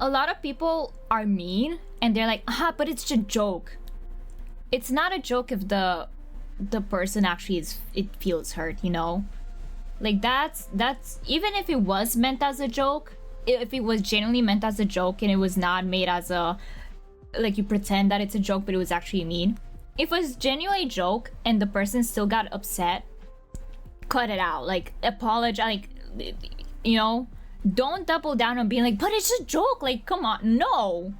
a lot of people are mean and they're like, but it's just a joke. It's not a joke if the person actually feels hurt, you know? Like that's even if it was meant as a joke, if it was genuinely meant as a joke and it was not made as a, like you pretend that it's a joke but it was actually mean. If it was genuinely a joke and the person still got upset, cut it out. Like apologize, like, you know, don't double down on being like, but it's a joke, like come on. No,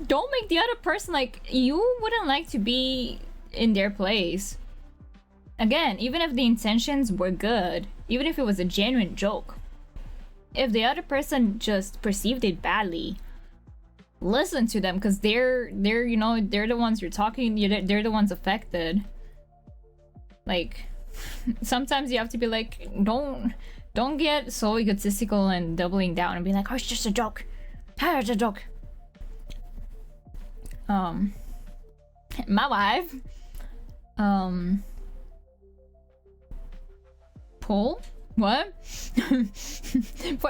don't make the other person like, you wouldn't like to be in their place. Again, even if the intentions were good, even if it was a genuine joke, if the other person just perceived it badly, listen to them, because they're you know, they're the ones you're talking, they're the ones affected. Like, sometimes you have to be like, don't get so egotistical and doubling down and be like, oh, it's just a joke. Oh, it's a joke. My wife, pull? What?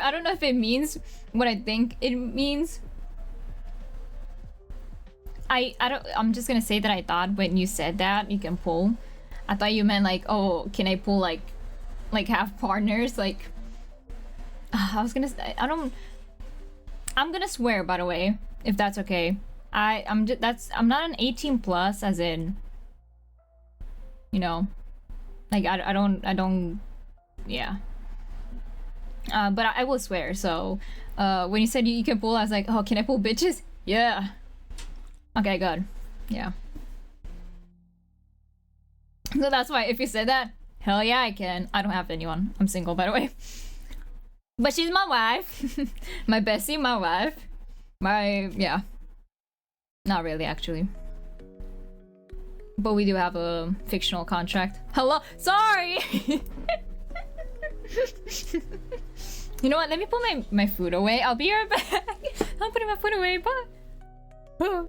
I don't know if it means what I think it means. I'm just gonna say that I thought when you said that you can pull, I thought you meant like, oh, can I pull like have partners? Like, I was gonna say, I'm gonna swear, by the way, if that's okay. I'm not an 18 plus, as in, you know, like I don't, yeah. But I will swear. So, when you said you can pull, I was like, oh, can I pull bitches? Yeah. Okay, good. Yeah. So that's why if you said that, hell yeah, I can. I don't have anyone. I'm single, by the way. But she's my wife. My bestie, my wife. Yeah. Not really, actually. But we do have a fictional contract. Hello? Sorry! You know what? Let me put my food away. I'll be right back. I'm putting my food away. Bye.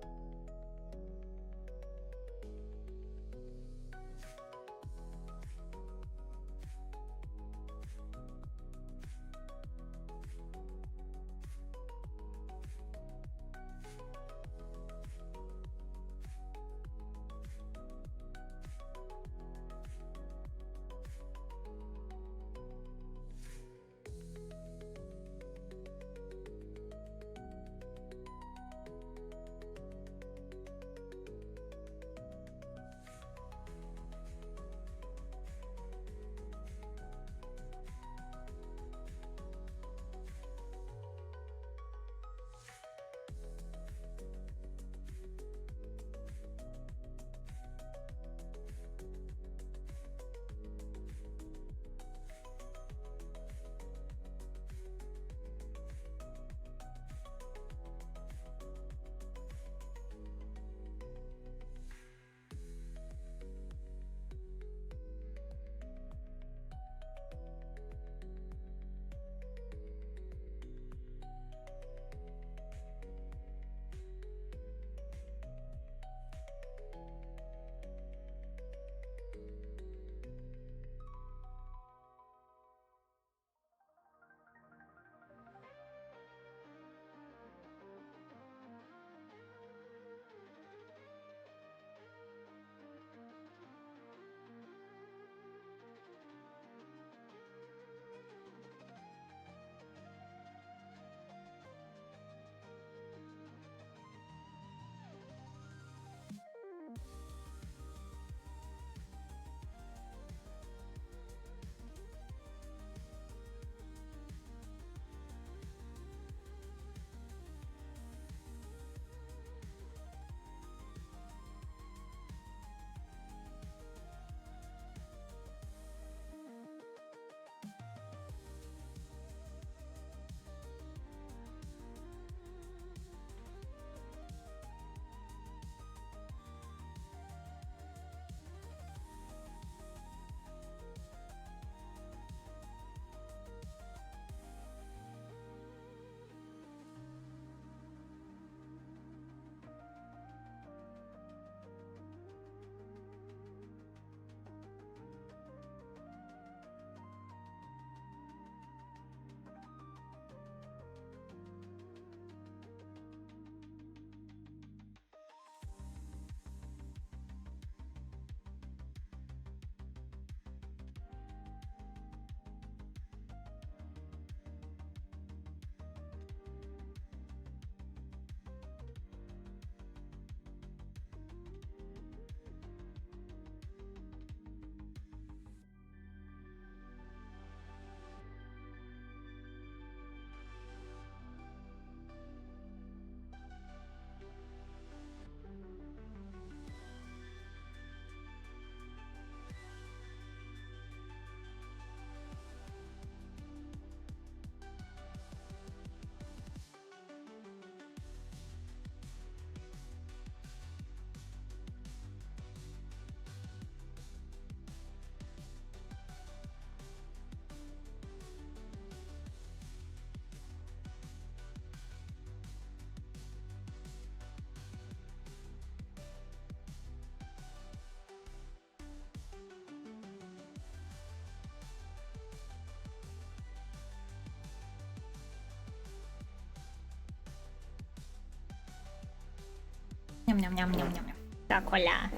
Yum, yum, yum, yum, yum, yum. Coca-Cola.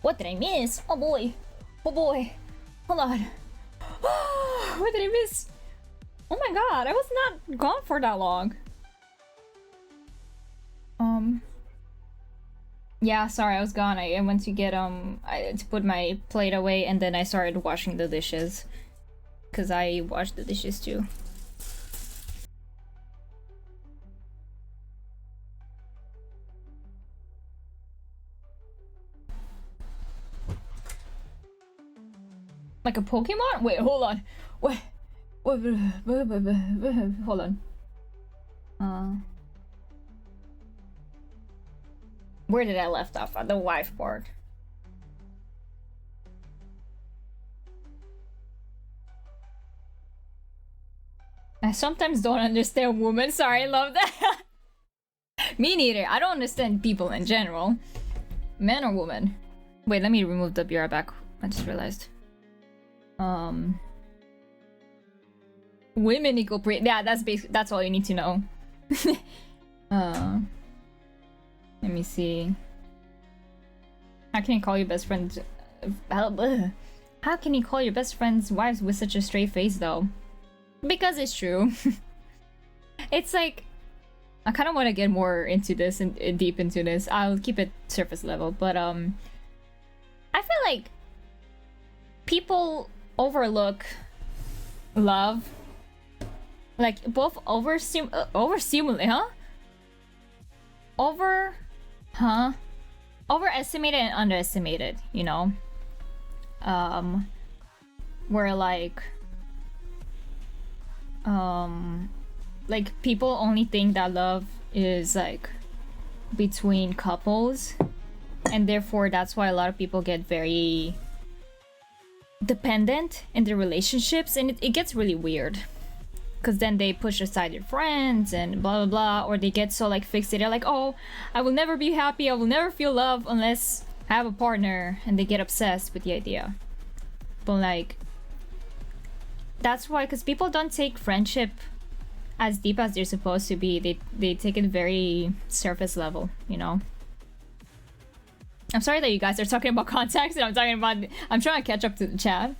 What did I miss? Oh boy. Oh boy. Hold on. What did I miss? Oh my god, I was not gone for that long. Yeah, sorry, I was gone. I went to get to put my plate away, and then I started washing the dishes. Cause I washed the dishes too. Like a Pokemon? Wait, hold on. Wait. Hold on. Where did I left off? At the whiteboard. I sometimes don't understand women. Sorry, I love that. Me neither. I don't understand people in general. Men or women. Wait, let me remove the BR back. I just realized. Women equal yeah, that's all you need to know. Let me see. How can you call your best friends? How can you call your best friends' wives with such a straight face, though? Because it's true. It's like I kind of want to get more into this and deep into this. I'll keep it surface level, but I feel like people overlook love, like both overestimate, overestimated and underestimated, you know. Where like people only think that love is like between couples, and therefore that's why a lot of people get very dependent in their relationships, and it gets really weird because then they push aside their friends and blah blah blah, or they get so like fixated, like, oh, I will never be happy, I will never feel love unless I have a partner, and they get obsessed with the idea. But like, that's why, because people don't take friendship as deep as they're supposed to be. They take it very surface level, you know. I'm sorry that you guys are talking about contacts and I'm trying to catch up to the chat.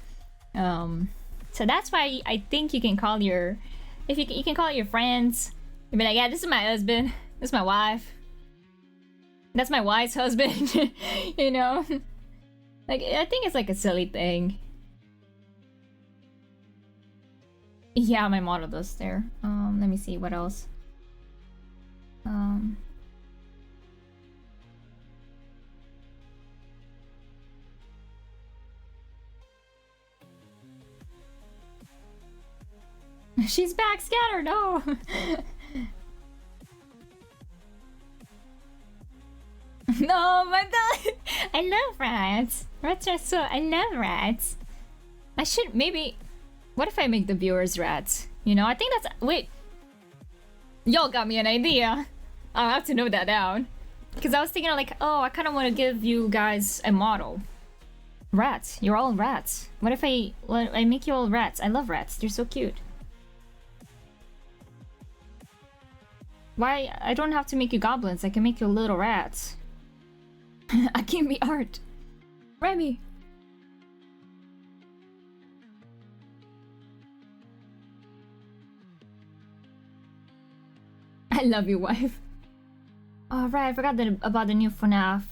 So that's why I think you can call you can call your friends. You'll be like, yeah, this is my husband, this is my wife, that's my wife's husband. You know, like, I think it's like a silly thing. Yeah, my model does there. Let me see what else. She's back, Scatter, no! No, my god! I love rats! Rats are so... I love rats! I should maybe... What if I make the viewers rats? You know, I think that's... Wait! Y'all got me an idea! I'll have to note that down. Because I was thinking like, oh, I kind of want to give you guys a model. Rats. You're all rats. What if I make you all rats? I love rats. They're so cute. Why? I don't have to make you goblins. I can make you little rats. I can be art. Remy. I love you, wife. Oh, right, I forgot about the new FNAF.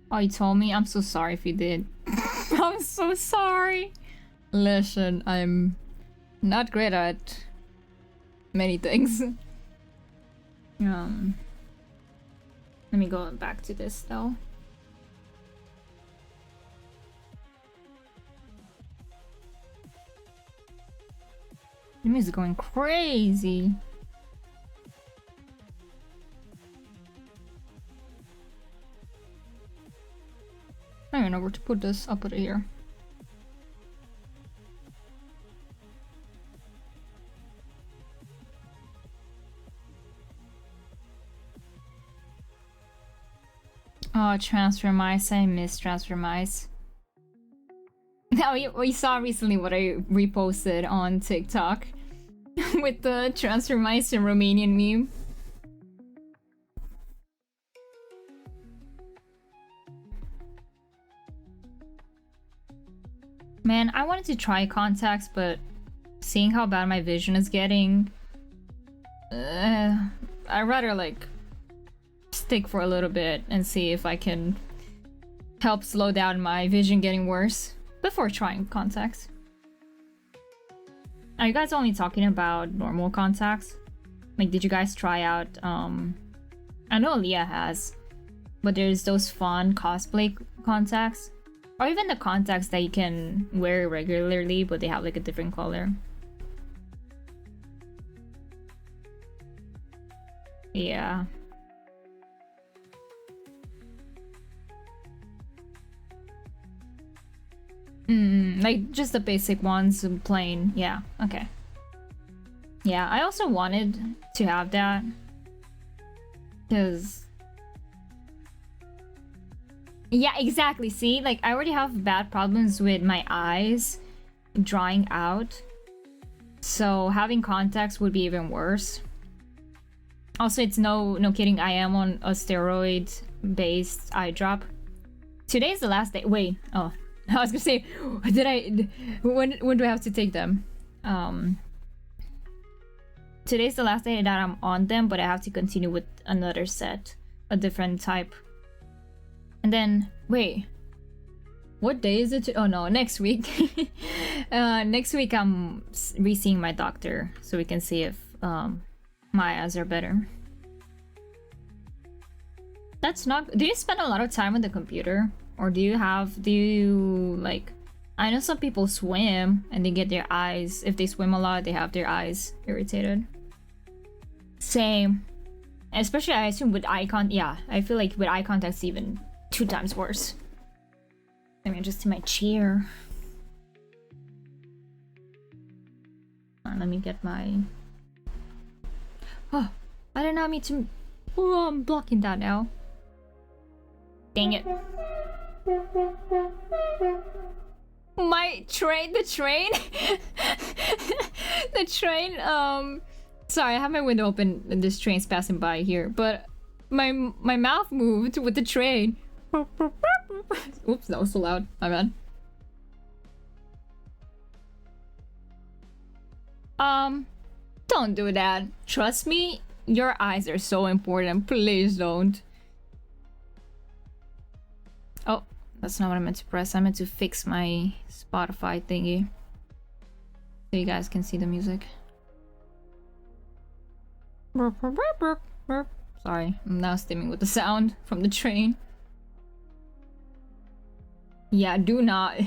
Oh, you told me? I'm so sorry if you did. I'm so sorry. Listen, I'm not great at many things. Let me go back to this though. The music is going crazy. I don't know where to put this. I'll put it here. Oh, Transfer Mice. I miss Transfer Mice. Now we saw recently what I reposted on TikTok with the transfer mice and Romanian meme. Man, I wanted to try contacts, but seeing how bad my vision is getting, I'd rather like stick for a little bit and see if I can help slow down my vision getting worse before trying contacts. Are you guys only talking about normal contacts? Like, did you guys try out, I know Leah has, but there's those fun cosplay contacts. Or even the contacts that you can wear regularly, but they have like a different color. Yeah. Like just the basic ones, plain. Yeah, okay. Yeah, I also wanted to have that. Because... yeah, exactly. See, like I already have bad problems with my eyes drying out. So having contacts would be even worse. Also, it's no kidding, I am on a steroid-based eye drop. Today's the last day. Wait, oh. I was gonna say, when do I have to take them? Today's the last day that I'm on them, but I have to continue with another set, a different type. And then, wait, what day is it? Oh no, next week. Next week I'm re-seeing my doctor, so we can see if my eyes are better. That's not... do you spend a lot of time on the computer? Or do you like... I know some people swim and they get their eyes... if they swim a lot, they have their eyes irritated. Same. Especially I assume with eye contact... yeah, I feel like with eye contact it's even 2 times worse. Let me adjust to my chair. Let me get my... oh, I did not mean to... oh, I'm blocking that now. Dang it. My train, the train? The train, sorry, I have my window open and this train's passing by here, but my mouth moved with the train. Oops, that was so loud, my bad. Don't do that. Trust me, your eyes are so important. Please don't. Oh, that's not what I meant to press. I meant to fix my Spotify thingy, so you guys can see the music. Sorry, I'm now stimming with the sound from the train. Yeah, do not.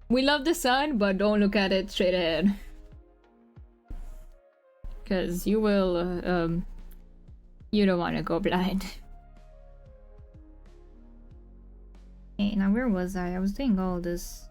We love the sun, but don't look at it straight ahead. Because you will, you don't want to go blind. Hey, now where was I? I was doing all this.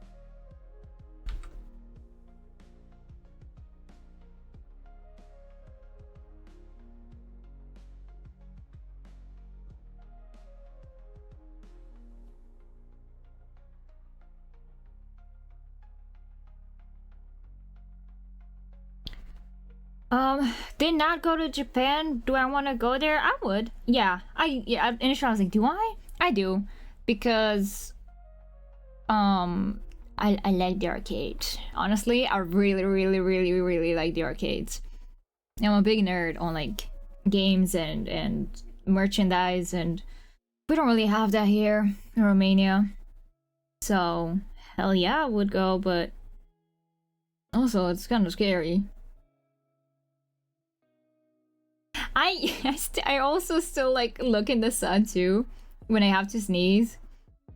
Did not go to Japan. Do I want to go there? I would. Yeah. Initially I was like, do I? I do. Because I like the arcades. Honestly, I really like the arcades. I'm a big nerd on like games and merchandise, and we don't really have that here in Romania. So hell yeah, I would go, but also it's kind of scary. I also still like look in the sun too when I have to sneeze,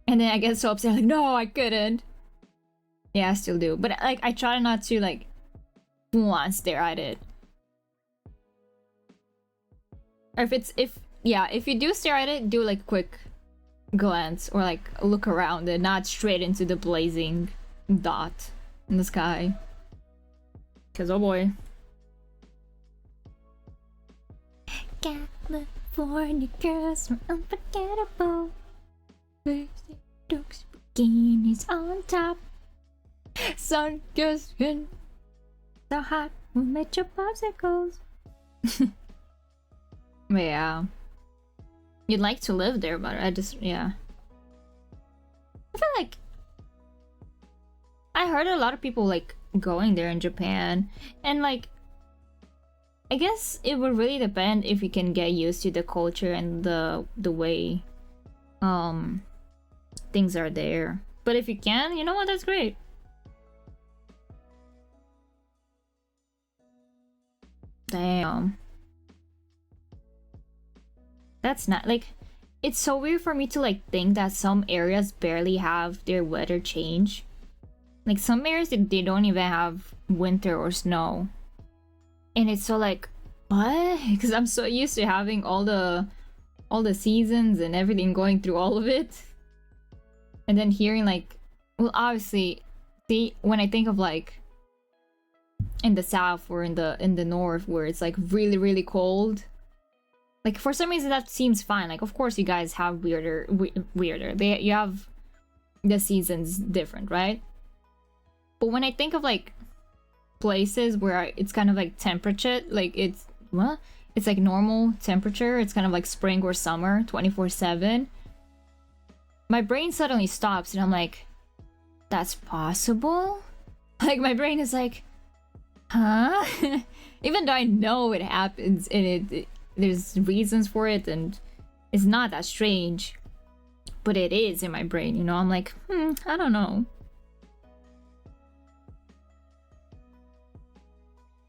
and then I get so upset like, no, I couldn't. Yeah, I still do, but like I try not to like once stare at it. Or if you do stare at it, do like a quick glance or like look around and not straight into the blazing dot in the sky. Cause oh boy. California girls are unforgettable. Bikinis on top. Sun goes in. So hot, we'll make your popsicles. Yeah. You'd like to live there, but yeah. I feel like I heard a lot of people like going there in Japan, and like I guess it would really depend if you can get used to the culture and the way things are there. But if you can, you know what, that's great. Damn. That's not like, it's so weird for me to like think that some areas barely have their weather change. Like some areas they don't even have winter or snow. And it's so like, what? Because I'm so used to having all the seasons and everything, going through all of it. And then hearing like, well, obviously, see, when I think of like in the south or in the north where it's like really, really cold, like for some reason that seems fine. Like of course you guys have weirder. You have the seasons different, right? But when I think of like places where it's kind of like temperature, like it's like normal temperature, it's kind of like spring or summer 24/7, my brain suddenly stops and I'm like, that's possible? Like my brain is like, huh? Even though I know it happens and there's reasons for it and it's not that strange, but it is in my brain, you know? I'm like, I don't know.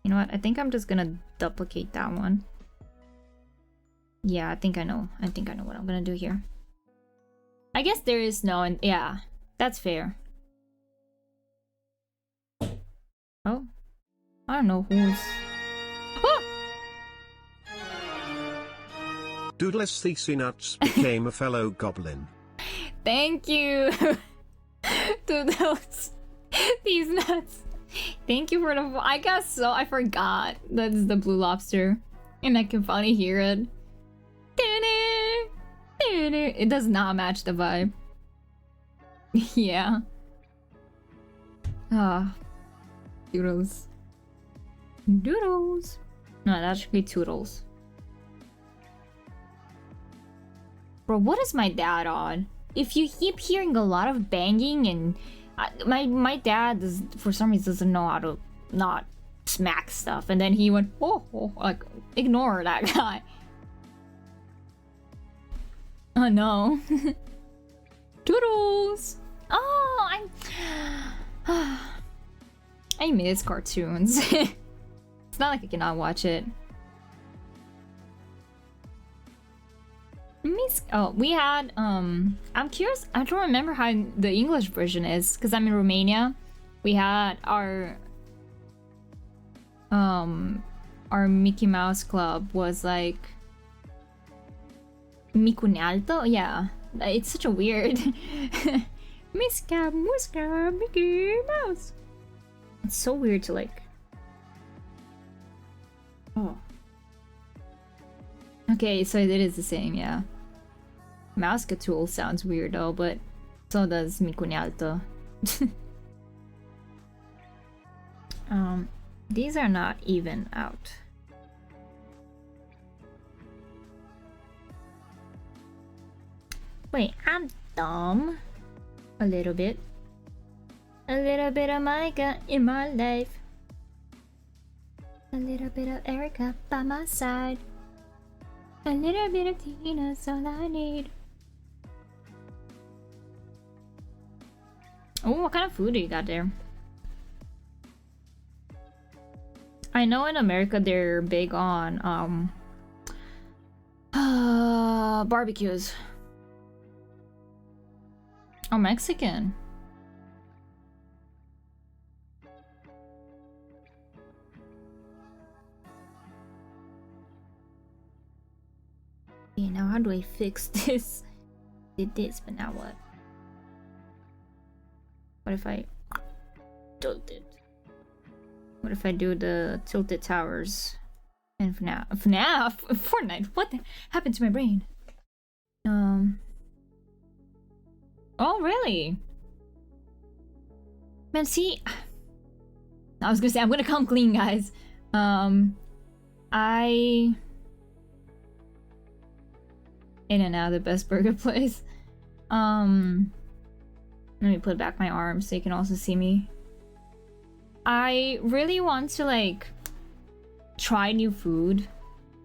You know what? I think I'm just gonna duplicate that one. Yeah, I think I know what I'm gonna do here. I guess there is no, and yeah, that's fair. Oh, I don't know who's. Oh! Doodless Thesey Nuts became a fellow goblin. Thank you, Doodles. These nuts. Thank you for the. I guess so. I forgot that's the blue lobster, and I can finally hear it. It does not match the vibe. Yeah. Ah, doodles. Doodles. No, that should be toodles. Bro, what is my dad on? If you keep hearing a lot of banging and my dad does, for some reason, doesn't know how to not smack stuff, and then he went, oh, like ignore that guy. Oh no. Toodles. Oh, I miss cartoons. It's not like I cannot watch it. Oh, we had I'm curious, I don't remember how the English version is because I'm in Romania. We had our Mickey Mouse Club was like Micunalto? Yeah, it's such a weird Miska Muska Mickey Mouse. It's so weird to like. Oh. Okay, so it is the same, yeah. Mousketool sounds weird though, but so does Micunalto. These are not even out. Wait, I'm dumb. A little bit. A little bit of Micah in my life. A little bit of Erica by my side. A little bit of Tina's all I need. Oh, what kind of food do you got there? I know in America they're big on barbecues. Oh, Mexican. Okay, now how do I fix this? Did this, but now what? What if I tilt it? What if I do the tilted towers? And FNAF? Fortnite? What the happened to my brain? Oh, really? Man, see, I was gonna say I'm gonna come clean, guys. In-N-Out, the best burger place. Let me put back my arm so you can also see me. I really want to like try new food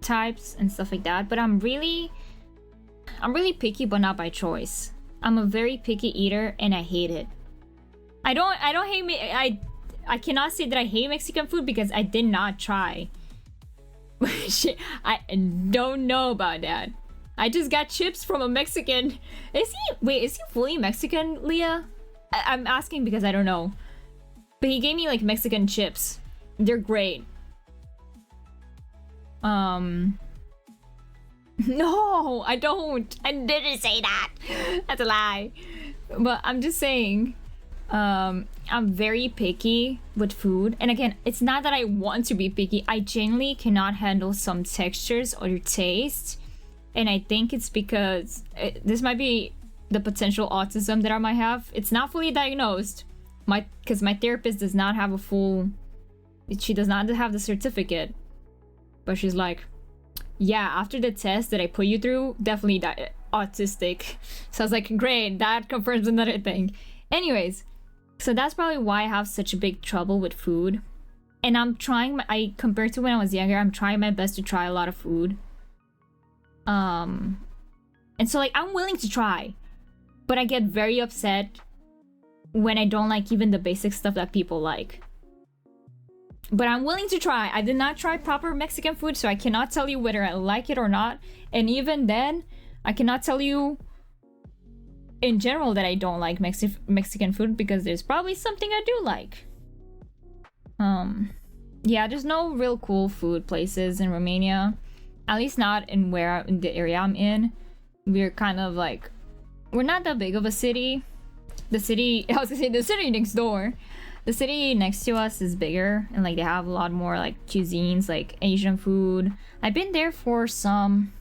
types and stuff like that, but I'm really picky, but not by choice. I'm a very picky eater and I hate it. I don't hate me. I cannot say that I hate Mexican food because I did not try. Shit, I don't know about that. I just got chips from a Mexican. Is he fully Mexican, Leah? I'm asking because I don't know. But he gave me like Mexican chips. They're great. No, I don't. I didn't say that. That's a lie. But I'm just saying, I'm very picky with food. And again, it's not that I want to be picky. I genuinely cannot handle some textures or taste. And I think it's because this might be the potential autism that I might have. It's not fully diagnosed. Because my therapist does not have a full... She does not have the certificate. But she's like, yeah, after the test that I put you through, definitely autistic. So I was like, great, that confirms another thing. Anyways, so that's probably why I have such a big trouble with food. And I'm trying, compared to when I was younger, I'm trying my best to try a lot of food. And so like, I'm willing to try. But I get very upset when I don't like even the basic stuff that people like. But I'm willing to try. I did not try proper Mexican food, so I cannot tell you whether I like it or not. And even then, I cannot tell you in general that I don't like Mexican food because there's probably something I do like. Yeah, there's no real cool food places in Romania. At least not in the area I'm in. We're kind of like, we're not that big of a city. The city next door. The city next to us is bigger and like they have a lot more like cuisines, like Asian food. I've been there for some...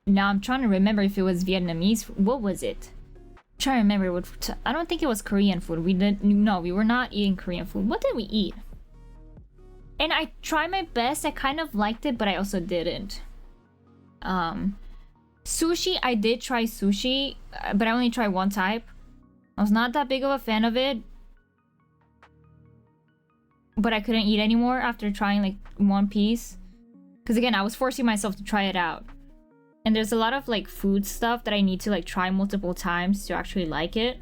Now I'm trying to remember if it was Vietnamese. What was it? I'm trying to remember what... I don't think it was Korean food. No, we were not eating Korean food. What did we eat? And I tried my best. I kind of liked it, but I also didn't. Sushi, I did try sushi, but I only tried one type. I was not that big of a fan of it. But I couldn't eat anymore after trying like one piece. Because again, I was forcing myself to try it out. And there's a lot of like food stuff that I need to like try multiple times to actually like it.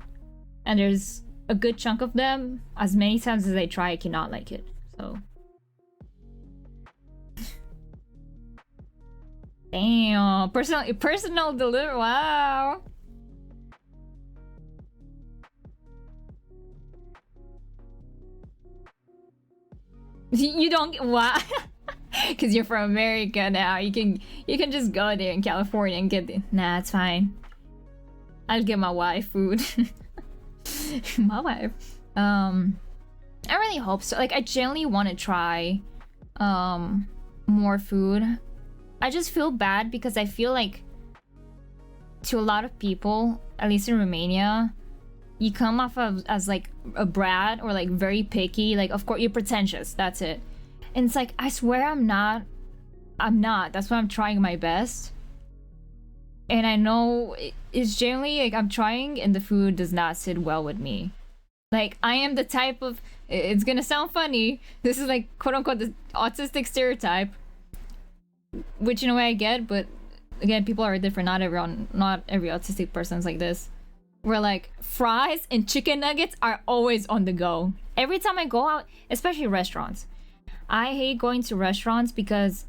And there's a good chunk of them, as many times as I try, I cannot like it. So... Damn, personal delivery, wow. You don't, why? Because you're from America now. You can just go there in California and get it. Nah, it's fine. I'll get my wife food. My wife. I really hope so. Like, I genuinely want to try more food. I just feel bad because I feel like to a lot of people, at least in Romania, you come off as like a brat or like very picky. Like, of course, you're pretentious. That's it. And it's like, I swear I'm not. That's why I'm trying my best. And I know it's generally like I'm trying and the food does not sit well with me. Like, I am the type of... It's gonna sound funny. This is like, quote unquote, the autistic stereotype. Which in a way I get, but again, people are different. Not every autistic person's like this. Where like fries and chicken nuggets are always on the go. Every time I go out, especially restaurants. I hate going to restaurants because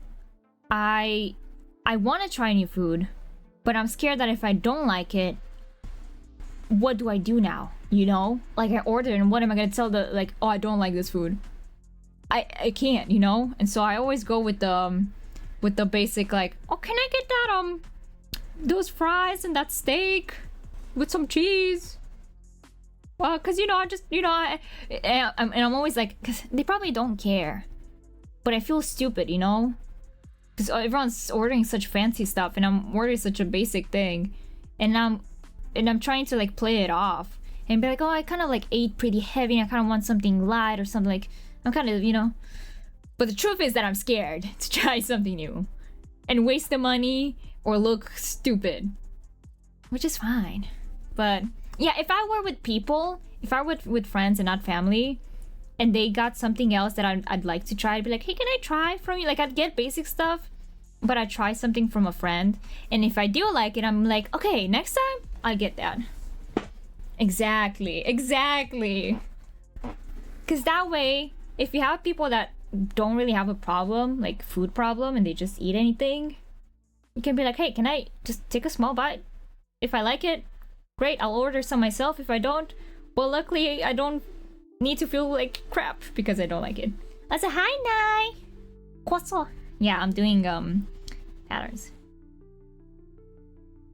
I want to try new food, but I'm scared that if I don't like it, what do I do now? You know? Like I ordered and what am I gonna tell like, oh, I don't like this food? I can't, you know? And so I always go with the basic like, oh, can I get that those fries and that steak with some cheese? Well, cause you know, I just, you know, I'm always like, cause they probably don't care, but I feel stupid, you know, cause everyone's ordering such fancy stuff and I'm ordering such a basic thing, and I'm trying to like play it off, and be like, oh, I kind of like ate pretty heavy and I kind of want something light or something, like I'm kind of, you know. But the truth is that I'm scared to try something new and waste the money or look stupid, which is fine. But yeah, if I were with people, if I were with friends and not family, and they got something else that I'd like to try, I'd be like, hey, can I try from you? Like, I'd get basic stuff, but I'd try something from a friend. And if I do like it, I'm like, okay, next time I'll get that. Exactly. Because that way, if you have people that don't really have a problem, like food problem, and they just eat anything, you can be like, hey, can I just take a small bite? If I like it, great, I'll order some myself. If I don't, well, luckily I don't need to feel like crap because I don't like it. That's a hi, Nai. Kwaso. Yeah, I'm doing patterns.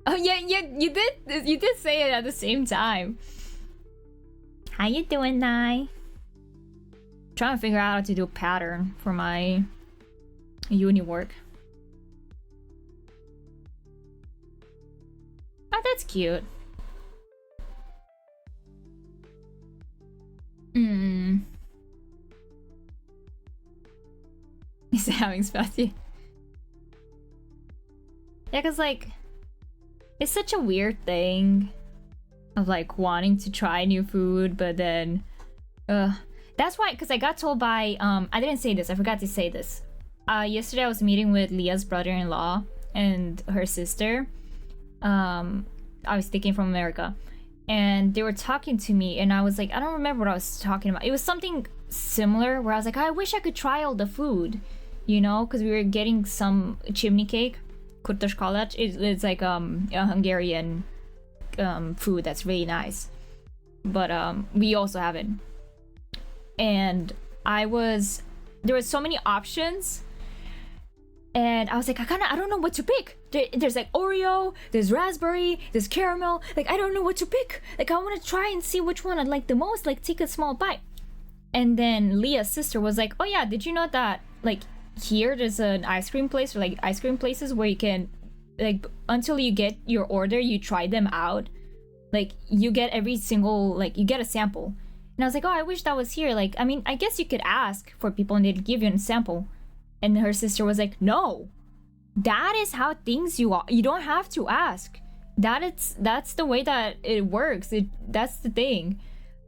Oh yeah, you did say it at the same time. How you doing, Nai? Trying to figure out how to do a pattern for my uni work. Oh, that's cute. He's having spaghetti. Yeah, cause like, it's such a weird thing of like wanting to try new food, but then, that's why. Cause I got told by I didn't say this. I forgot to say this. Yesterday I was meeting with Leah's brother-in-law and her sister. Obviously they came from America, and they were talking to me, and I was like, I don't remember what I was talking about. It was something similar where I was like, I wish I could try all the food, you know, because we were getting some chimney cake, kurtos kalat. It's like a Hungarian food that's really nice, but we also have it. And there was so many options, and I was like, I don't know what to pick. There's like Oreo, there's raspberry, there's caramel. Like, I don't know what to pick. Like, I want to try and see which one I'd like the most. Like, take a small bite. And then Leah's sister was like, oh yeah, did you know that like here there's an ice cream place, or like ice cream places where you can, like, until you get your order, you try them out. Like, you get every single, like, you get a sample. And I was like, oh, I wish that was here. Like, I mean, I guess you could ask for people and they'd give you a sample. And her sister was like, no, that is how things you are. You don't have to ask. That's the way that it works. That's the thing.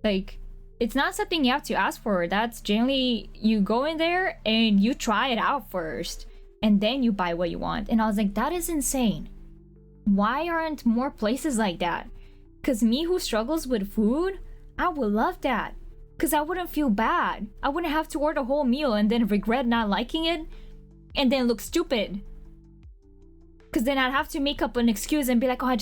Like, it's not something you have to ask for. That's generally, you go in there and you try it out first, and then you buy what you want. And I was like, that is insane. Why aren't more places like that? Because me who struggles with food, I would love that. Because I wouldn't feel bad. I wouldn't have to order a whole meal and then regret not liking it and then look stupid. Because then I'd have to make up an excuse and be like, oh, I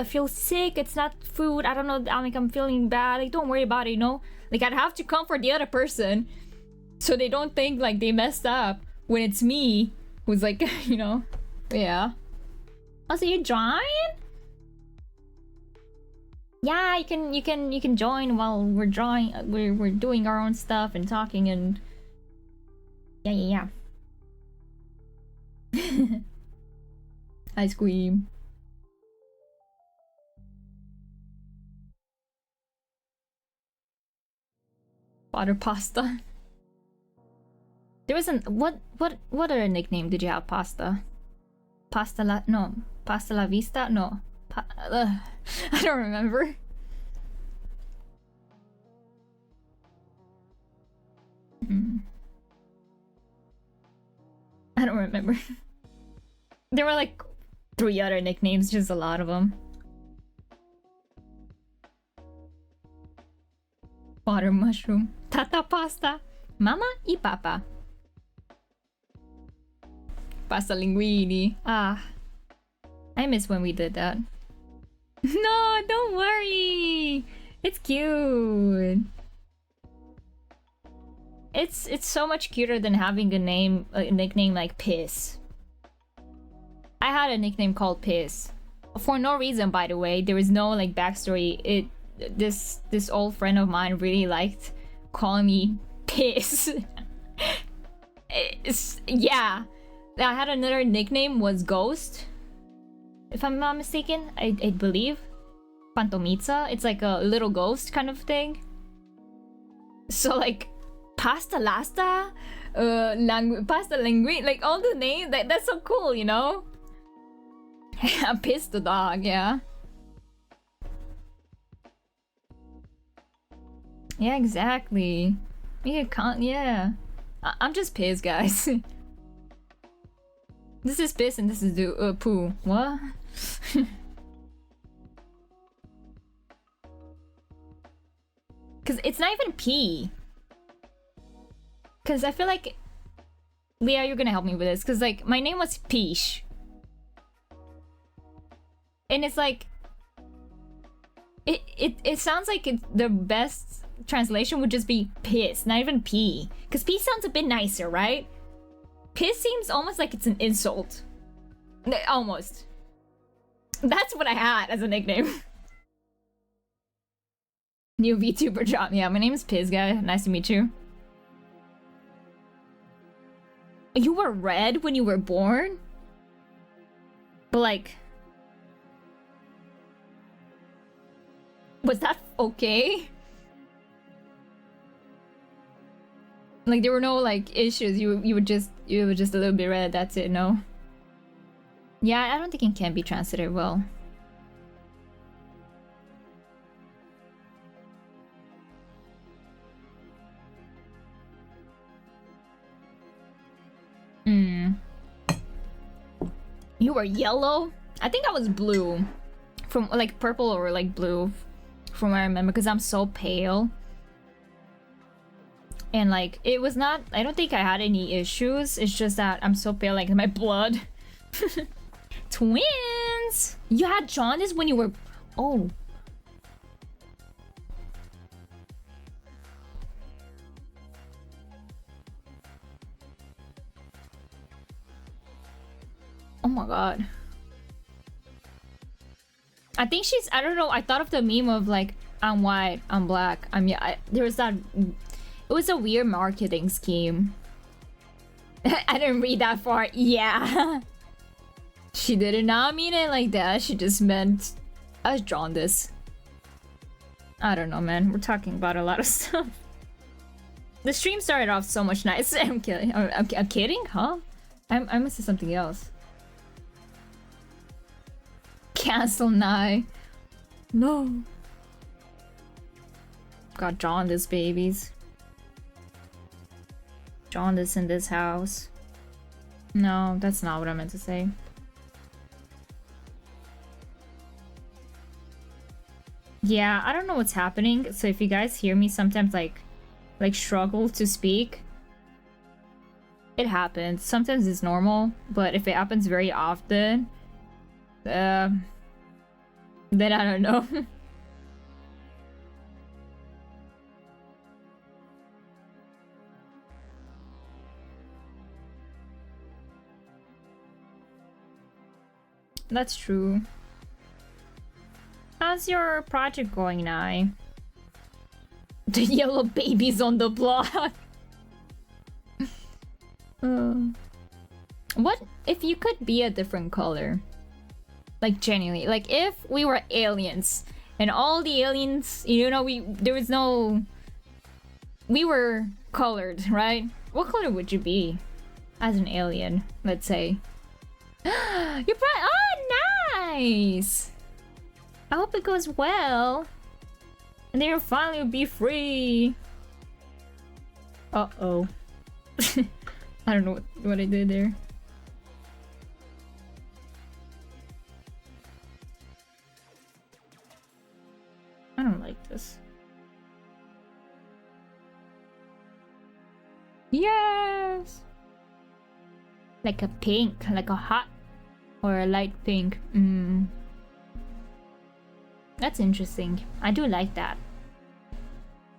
feel sick. It's not food. I don't know. I'm feeling bad. Like, don't worry about it, you know? Like, I'd have to comfort the other person so they don't think like they messed up when it's me who's like, you know? Yeah. Oh, so you're drawing? Yeah, you can join while we're drawing. We're doing our own stuff and talking and yeah. Ice cream. Water pasta. There was what other nickname did you have? Pasta la vista? No. I don't remember. I don't remember. There were like 3 other nicknames, just a lot of them. Water mushroom. Tata pasta. Mama y papa. Pasta linguini. Ah. I miss when we did that. No, don't worry. It's cute. It's so much cuter than having a nickname like Piss. I had a nickname called Piss for no reason, by the way. There was no like backstory. This old friend of mine really liked calling me Piss. Yeah. I had another nickname was Ghost, if I'm not mistaken. I believe. Pantomizza. It's like a little ghost kind of thing. So like pasta lasta, pasta linguine, like all the names. That's so cool, you know. Piss the dog, yeah. Yeah, exactly. Yeah, yeah. I'm just Piss, guys. This is Piss and this is poo. What? Cause it's not even P. Cause I feel like Leah, you're gonna help me with this. Cause like my name was Peach. And it's like it sounds like the best translation would just be piss, not even P. Cause P sounds a bit nicer, right? Piss seems almost like it's an insult. Almost. That's what I had as a nickname. New VTuber job. Yeah, my name is Piz, guy. Nice to meet you. You were red when you were born? But like... was that okay? Like there were no like issues. You were just a little bit red, that's it, no? Yeah, I don't think it can be translated well. You were yellow? I think I was blue. From like purple or like blue from what I remember, because I'm so pale. And like it was not, I don't think I had any issues. It's just that I'm so pale, like my blood. Twins! You had jaundice when you were... oh. Oh my god. I think she's... I don't know. I thought of the meme of like, I'm white, I'm black, I'm... yeah, there was that... it was a weird marketing scheme. I didn't read that far. Yeah. She did not mean it like that. She just meant... I jaundice. I don't know, man. We're talking about a lot of stuff. The stream started off so much nice. I'm kidding. I'm kidding? Huh? I must say something else. Cancel Nye. No. Got jaundice, babies. Jaundice in this house. No, that's not what I meant to say. Yeah, I don't know what's happening. So if you guys hear me sometimes like struggle to speak, it happens. Sometimes it's normal, but if it happens very often, then I don't know. That's true. How's your project going now? The yellow babies on the block. What if you could be a different color? Like genuinely, like if we were aliens and all the aliens, you know, we were colored, right? What color would you be as an alien? Let's say. You're probably... oh, nice. I hope it goes well. And then you'll finally be free. Uh-oh. I don't know what I did there. I don't like this. Yes! Like a pink, like a hot or a light pink. That's interesting. I do like that.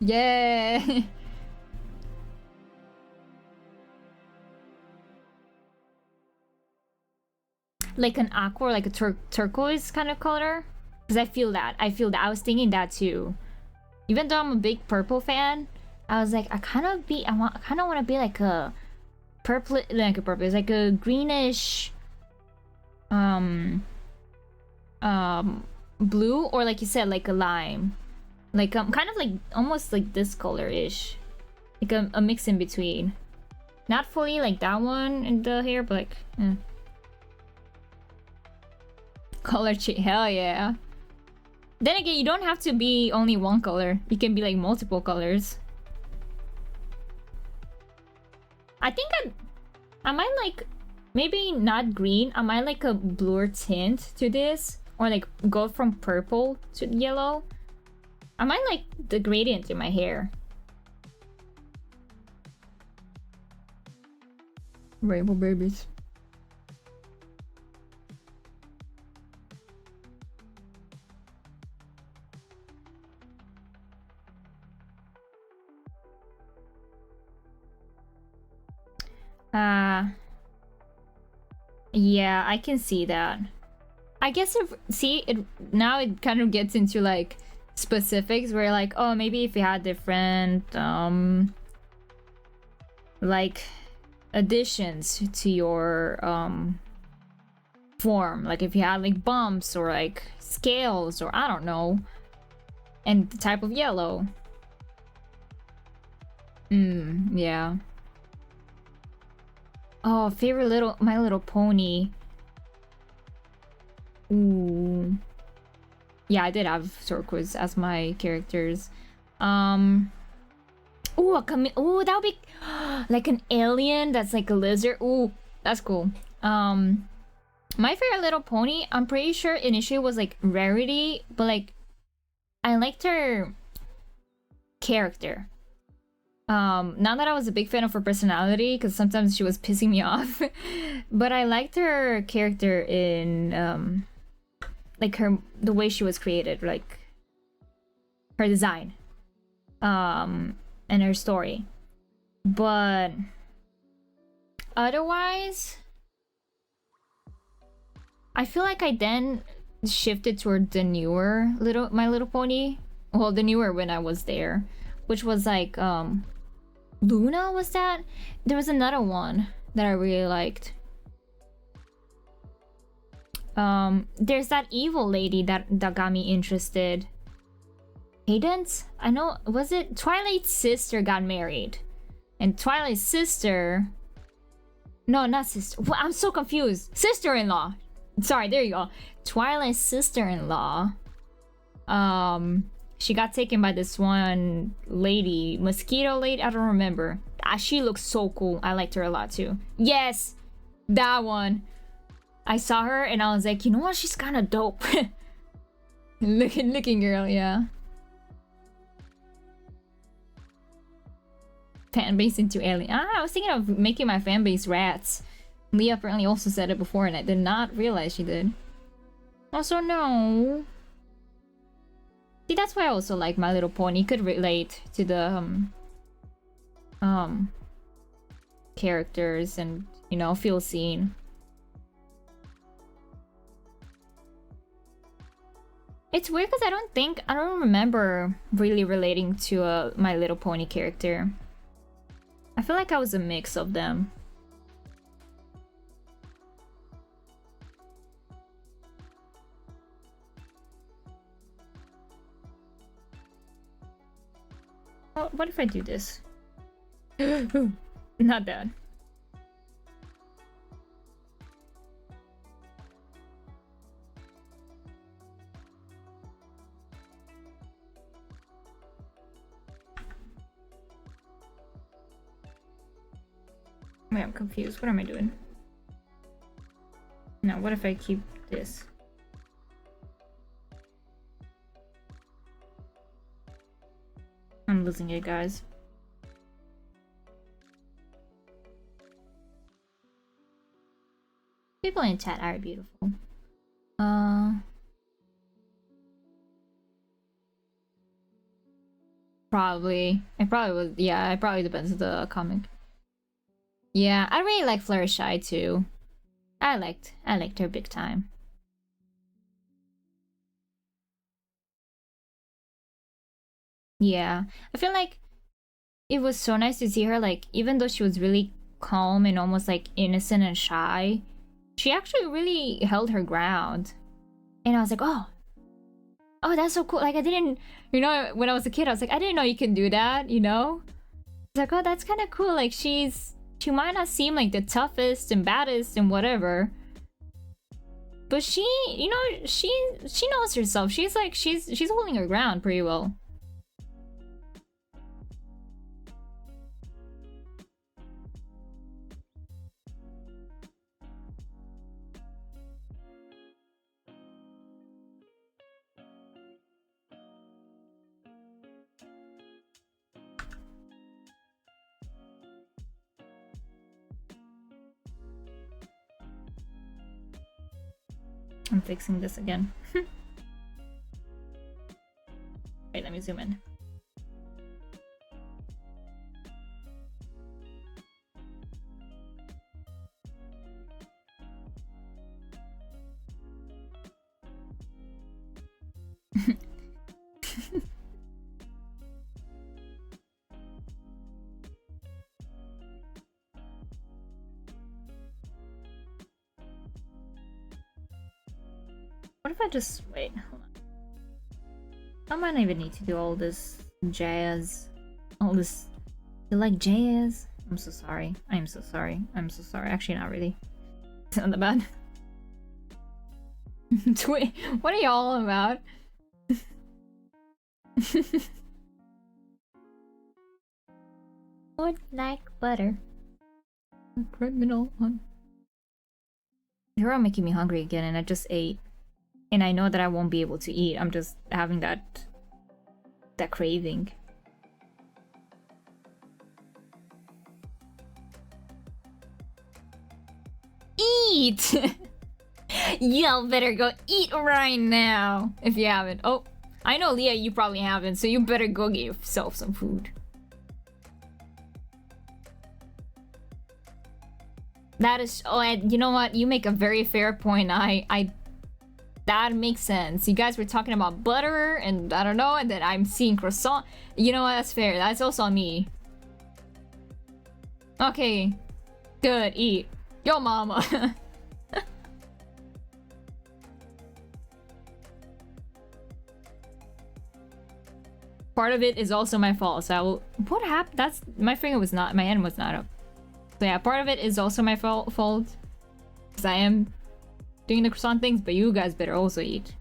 Yeah. Like an aqua, like a turquoise kind of color. Because I feel that. I was thinking that too. Even though I'm a big purple fan, I was like, I kind of want to be like a purple, it's like a greenish, blue, or like you said, like a lime. Like kind of like almost like this color-ish. Like a mix in between. Not fully like that one in the hair, but like color change. Hell yeah. Then again, you don't have to be only one color. You can be like multiple colors. I think I might like, maybe not green. I might like a bluer tint to this, or like go from purple to yellow. I might like the gradient in my hair. Rainbow babies. Yeah, I can see that. I guess now it kind of gets into like specifics where like, oh, maybe if you had different like additions to your form, like if you had like bumps or like scales or I don't know, and the type of yellow. Yeah. Oh, favorite My Little Pony. Ooh. Yeah, I did have turquoise as my characters. Ooh, ooh, that would be like an alien that's like a lizard. Ooh, that's cool. My favorite Little Pony, I'm pretty sure initially was like Rarity, but like I liked her character. Not that I was a big fan of her personality, because sometimes she was pissing me off, but I liked her character in like the way she was created, like her design, and her story. But otherwise, I feel like I then shifted toward the newer My Little Pony. Well, the newer when I was there, which was like Luna, was that? There was another one that I really liked. There's that evil lady that got me interested. Cadence? I know, was it Twilight's sister got married? And Twilight's sister... No, not sister. Well, I'm so confused. Sister-in-law. Sorry, there you go. Twilight's sister-in-law. She got taken by this one lady. Mosquito lady? I don't remember. She looks so cool. I liked her a lot too. Yes! That one. I saw her and I was like, you know what? She's kind of dope. looking girl, yeah. Fan base into alien. I was thinking of making my fan base rats. Leah apparently also said it before and I did not realize she did. Also, no. See, that's why I also like My Little Pony. Could relate to the characters and, you know, feel seen. It's weird because I don't remember really relating to a My Little Pony character. I feel like I was a mix of them. Oh, what if I do this? Not bad. Wait, I'm confused. What am I doing? Now, what if I keep this? I'm losing it, guys. People in chat are beautiful. Probably. It probably was. Yeah, it probably depends on the comic. Yeah, I really like Fluttershy too. I liked her big time. Yeah, I feel like it was so nice to see her, like, even though she was really calm and almost like innocent and shy, she actually really held her ground. And I was like, oh, oh, that's so cool. Like, I didn't, when I was a kid, I was like, I didn't know you can do that, It's like, oh, that's kind of cool. Like, she might not seem like the toughest and baddest and whatever, but she knows herself. She's like, she's holding her ground pretty well. I'm fixing this again. Wait, let me zoom in. What if I just wait? Hold on. I might not even need to do all this jazz. All this. You like jazz? I'm so sorry. I'm so sorry. I'm so sorry. Actually, not really. It's not that bad. What are y'all about? Would like butter. Criminal one. You're all making me hungry again, and I just ate. And I know that I won't be able to eat. I'm just having that craving. Eat! Y'all better go eat right now if you haven't. Oh, I know, Leah, you probably haven't, so you better go get yourself some food. That is, oh, you know what? You make a very fair point. That makes sense. You guys were talking about butter and I don't know, and then I'm seeing croissant. You know what? That's fair. That's also on me. Okay. Good. Eat. Yo, mama. Part of it is also my fault. So what happened? That's my finger was not. My hand was not up. So yeah, part of it is also my fault. Because I am doing the croissant things, but you guys better also eat.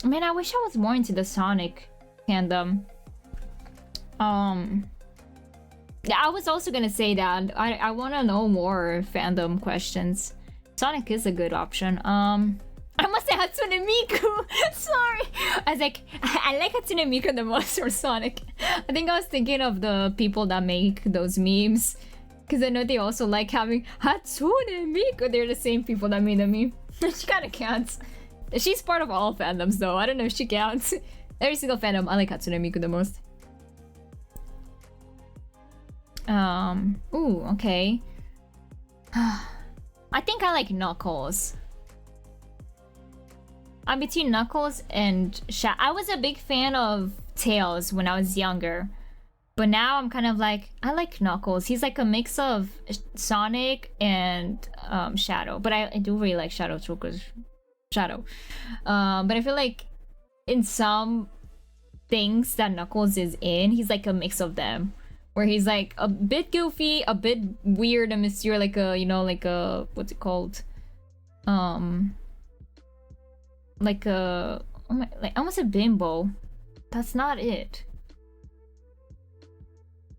Man, I wish I was more into the Sonic fandom. Yeah, I was also gonna say that I want to know more fandom questions. Sonic is a good option. I must say Hatsune Miku. Sorry, I was like, I like Hatsune Miku the most or Sonic. I think I was thinking of the people that make those memes, because I know they also like having Hatsune Miku. They're the same people that made the meme. She kind of counts. She's part of all fandoms though. I don't know if she counts. Every single fandom, I like Hatsune Miku the most. Ooh, okay. I think I like Knuckles. I'm between Knuckles and I was a big fan of Tails when I was younger. But now I'm kind of like, I like Knuckles. He's like a mix of Sonic and Shadow. But I do really like Shadow too, because Shadow. But I feel like in some things that Knuckles is in, he's like a mix of them. Where he's like a bit goofy, a bit weird and mysterious, like a, like a, what's it called? Like a, almost a bimbo. That's not it.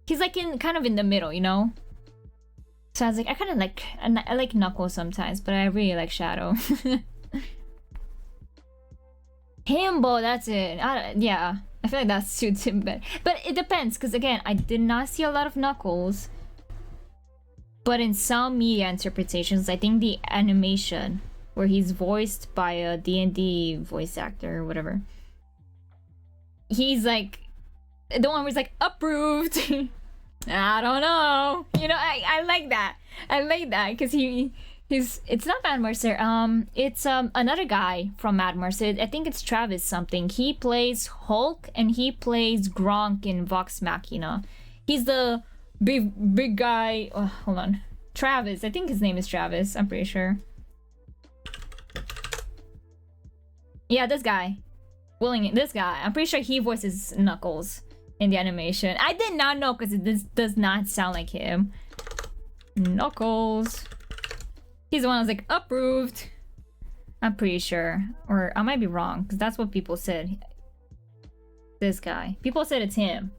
He's like kind of in the middle, So I was like, I like Knuckles sometimes, but I really like Shadow. Himbo, that's it. Yeah, I feel like that suits him better. But it depends, because again, I did not see a lot of Knuckles. But in some media interpretations, I think the animation where he's voiced by a D&D voice actor or whatever, he's like the one who's like approved. I don't know. You know, I like that. I like that because it's not Mad Mercer. It's another guy from Mad Mercer. I think it's Travis something. He plays Hulk and he plays Gronk in Vox Machina. He's the big guy. Oh, hold on, Travis. I think his name is Travis. I'm pretty sure. Yeah, this guy. This guy. I'm pretty sure he voices Knuckles in the animation. I did not know because it does not sound like him. Knuckles. He's the one who's like approved. I'm pretty sure. Or I might be wrong because that's what people said. This guy. People said it's him.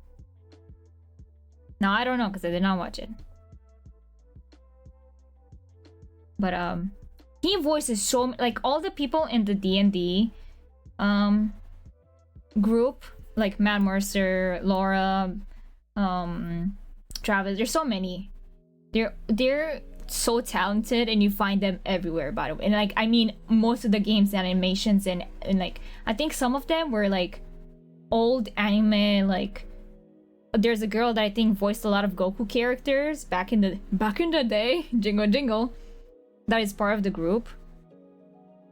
Now I don't know because I did not watch it. But he voices so like all the people in the D&D group, like Matt Mercer, Laura, Travis. There's so many. They're so talented and you find them everywhere, by the way. And like I mean most of the games and animations and like I think some of them were like old anime. Like there's a girl that I think voiced a lot of Goku characters back in the day, jingle jingle, that is part of the group.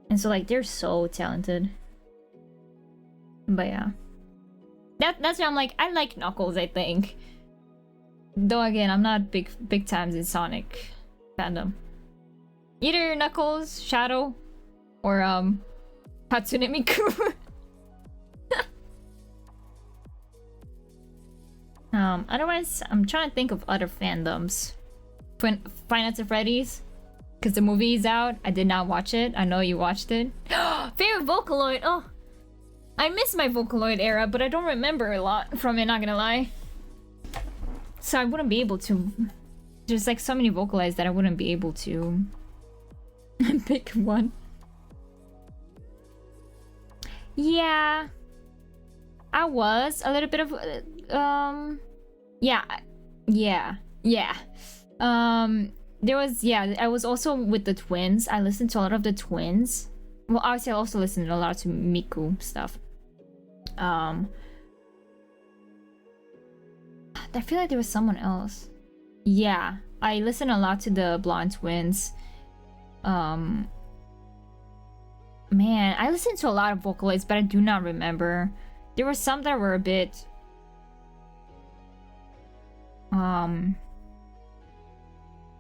And so like they're so talented. But yeah, that's why I'm like I like Knuckles, I think. Though again, I'm not big times in Sonic fandom. Either Knuckles, Shadow, or Hatsune Miku. Otherwise, I'm trying to think of other fandoms. Five Nights at Freddy's, because the movie is out. I did not watch it. I know you watched it. Favorite Vocaloid. Oh, I miss my Vocaloid era, but I don't remember a lot from it. Not gonna lie. So I wouldn't be able to. There's like so many Vocalides that I wouldn't be able to pick one. Yeah, I was a little bit of yeah. There was I was also with the twins. I listened to a lot of the twins. Well, obviously I also listened a lot to Miku stuff. I feel like there was someone else. Yeah, I listened a lot to the blonde twins. Man, I listened to a lot of Vocaloids, but I do not remember. There were some that were a bit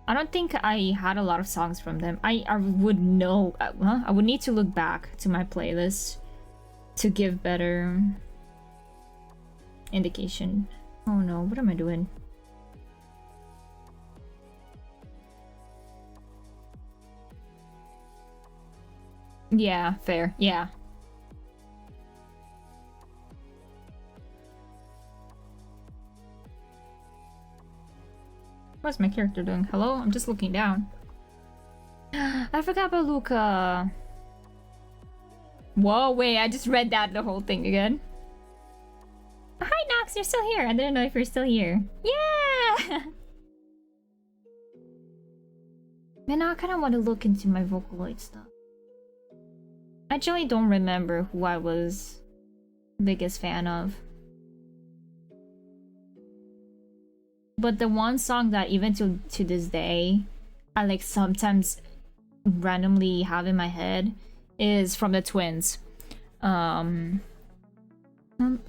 I don't think I had a lot of songs from them. I would know. I would need to look back to my playlist to give better indication. Oh no, what am I doing? Yeah, fair. Yeah. What's my character doing? Hello? I'm just looking down. I forgot about Luca. Whoa, wait, I just read that the whole thing again. Hi, Nox, you're still here. I didn't know if you're still here. Yeah! Man, now I kind of want to look into my Vocaloid stuff. I actually don't remember who I was biggest fan of. But the one song that even to this day, I like sometimes randomly have in my head is from the twins. A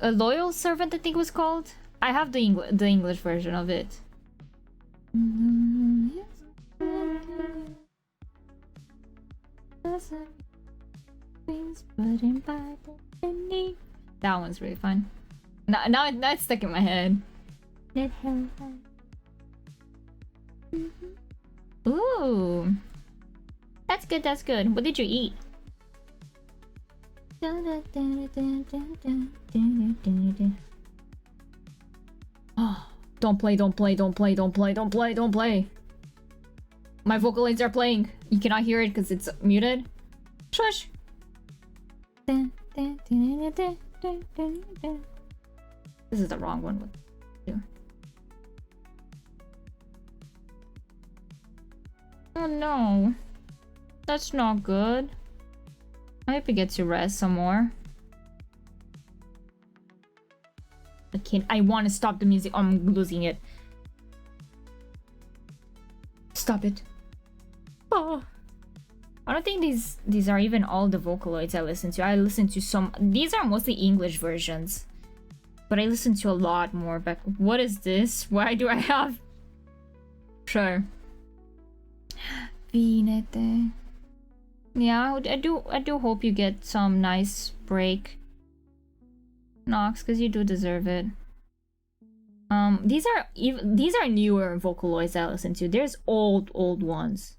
Loyal Servant, I think it was called. I have the English version of it. That one's really fun. Now it's stuck in my head. Ooh, that's good. That's good. What did you eat? Oh, don't play. My Vocaloids are playing. You cannot hear it because it's muted. Shush. This is the wrong one. Oh no. That's not good. I hope you get to rest some more. I can't. I want to stop the music. Oh, I'm losing it. Stop it. Oh. I don't think these are even all the Vocaloids I listen to. I listen to some. These are mostly English versions. But I listen to a lot more. But what is this? Why do I have... Sure. Bayonetta. Yeah, I do hope you get some nice break, Nox, because you do deserve it. These are newer Vocaloids I listen to. There's old ones,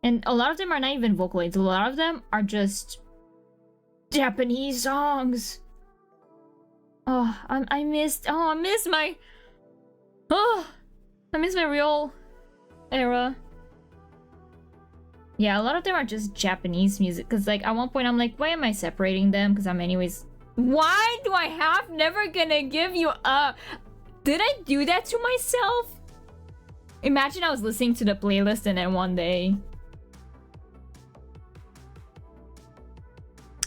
and a lot of them are not even Vocaloids. A lot of them are just Japanese songs. Oh, I miss my real era. Yeah, a lot of them are just Japanese music. Because, like, at one point I'm like, why am I separating them? Because I'm anyways... Why do I have Never Gonna Give You Up? Did I do that to myself? Imagine I was listening to the playlist and then one day...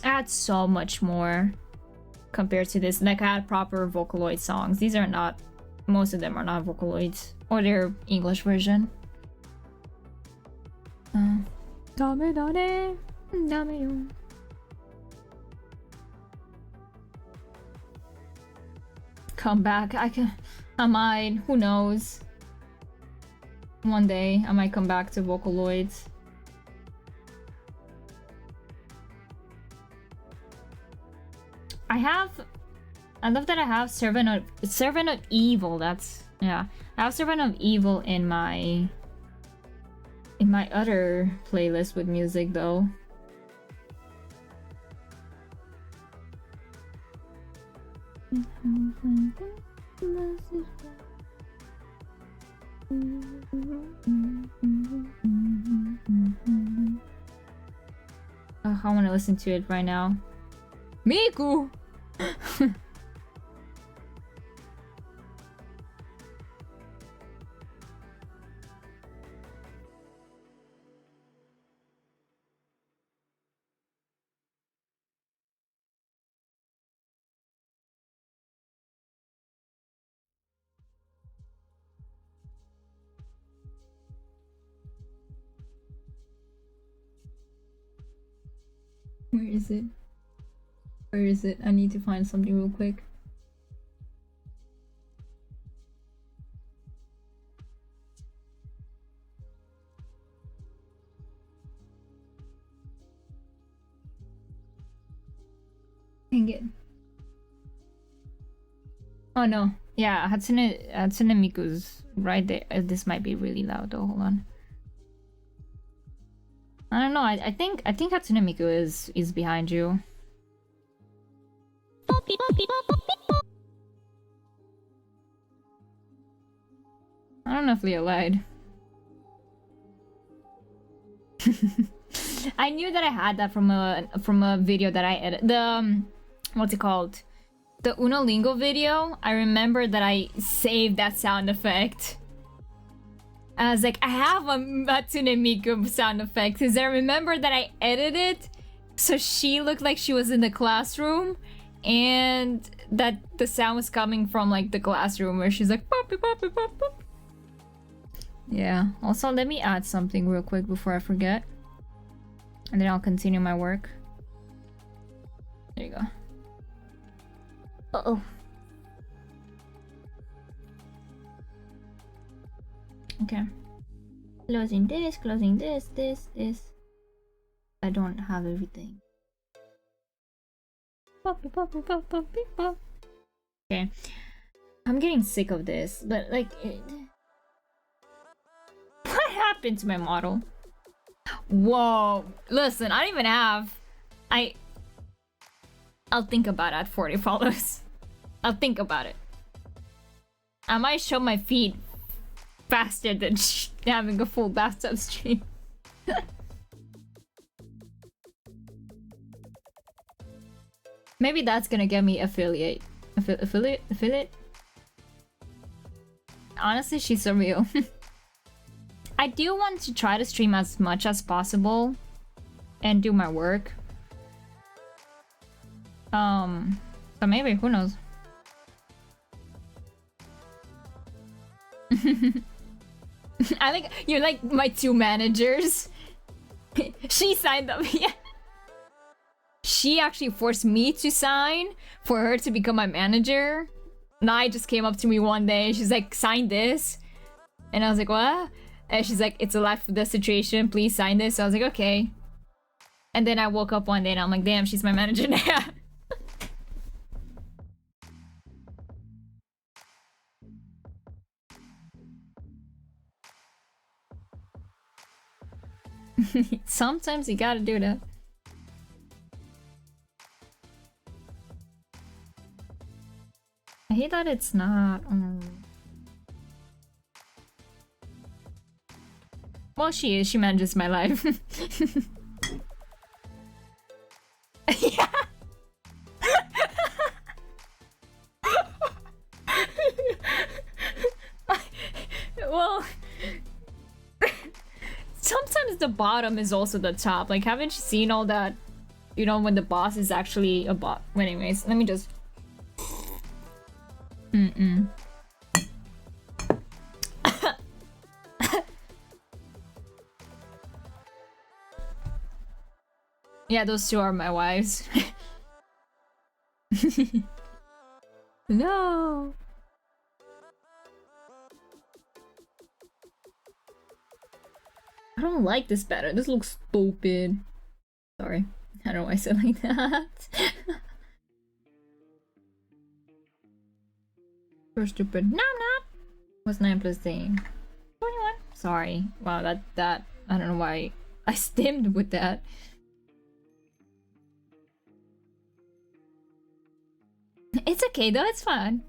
I had so much more compared to this. Like, I had proper Vocaloid songs. These are not... Most of them are not Vocaloids. Or their English version. Dame dame, dame yo. Come back. I might. Who knows? One day I might come back to Vocaloids. I love that I have Servant of Evil. That's... yeah. I have Servant of Evil in my other playlist with music, though. Oh, I want to listen to it right now. Miku! Where is it? Where is it? I need to find something real quick. Dang it. Oh no. Yeah, Hatsune Miku's right there. This might be really loud though. Hold on. I don't know. I think Hatsune Miku is behind you. I don't know if Leo lied. I knew that I had that from a video that I edited. The what's it called? The Unolingo video. I remember that I saved that sound effect. I was like, I have a Hatsune Miku sound effect because I remember that I edited it so she looked like she was in the classroom and that the sound was coming from like the classroom where she's like pop pop pop pop pop. Yeah. Also, let me add something real quick before I forget. And then I'll continue my work. There you go. Uh-oh. Okay. Closing this, this. I don't have everything. Okay. I'm getting sick of this, but like... What happened to my model? Whoa. Listen, I don't even have... I'll think about it at 40 follows. I'll think about it. I might show my feet faster than having a full bathtub stream. Maybe that's gonna get me affiliate. Affiliate? Honestly, she's so real. I I do want to try to stream as much as possible and do my work. So maybe, who knows? I think you're like my 2 managers. She signed up. Yeah. She actually forced me to sign for her to become my manager. Nai just came up to me one day. She's like, sign this. And I was like, what? And she's like, it's a life or death situation. Please sign this. So I was like, okay. And then I woke up one day and I'm like, damn, she's my manager now. Sometimes you gotta do that. I hate that it's not. Well, she is. She manages my life. Yeah. Well, sometimes the bottom is also the top. Like, haven't you seen all that? You know, when the boss is actually a bot. Anyways, let me just. Yeah, those 2 are my wives. No. I don't like this better. This looks stupid. Sorry. I don't know why I said like that. You're stupid. No, I'm not. What's 9 plus 10? 21. Sorry. Wow, that I don't know why I stimmed with that. It's okay though, it's fun.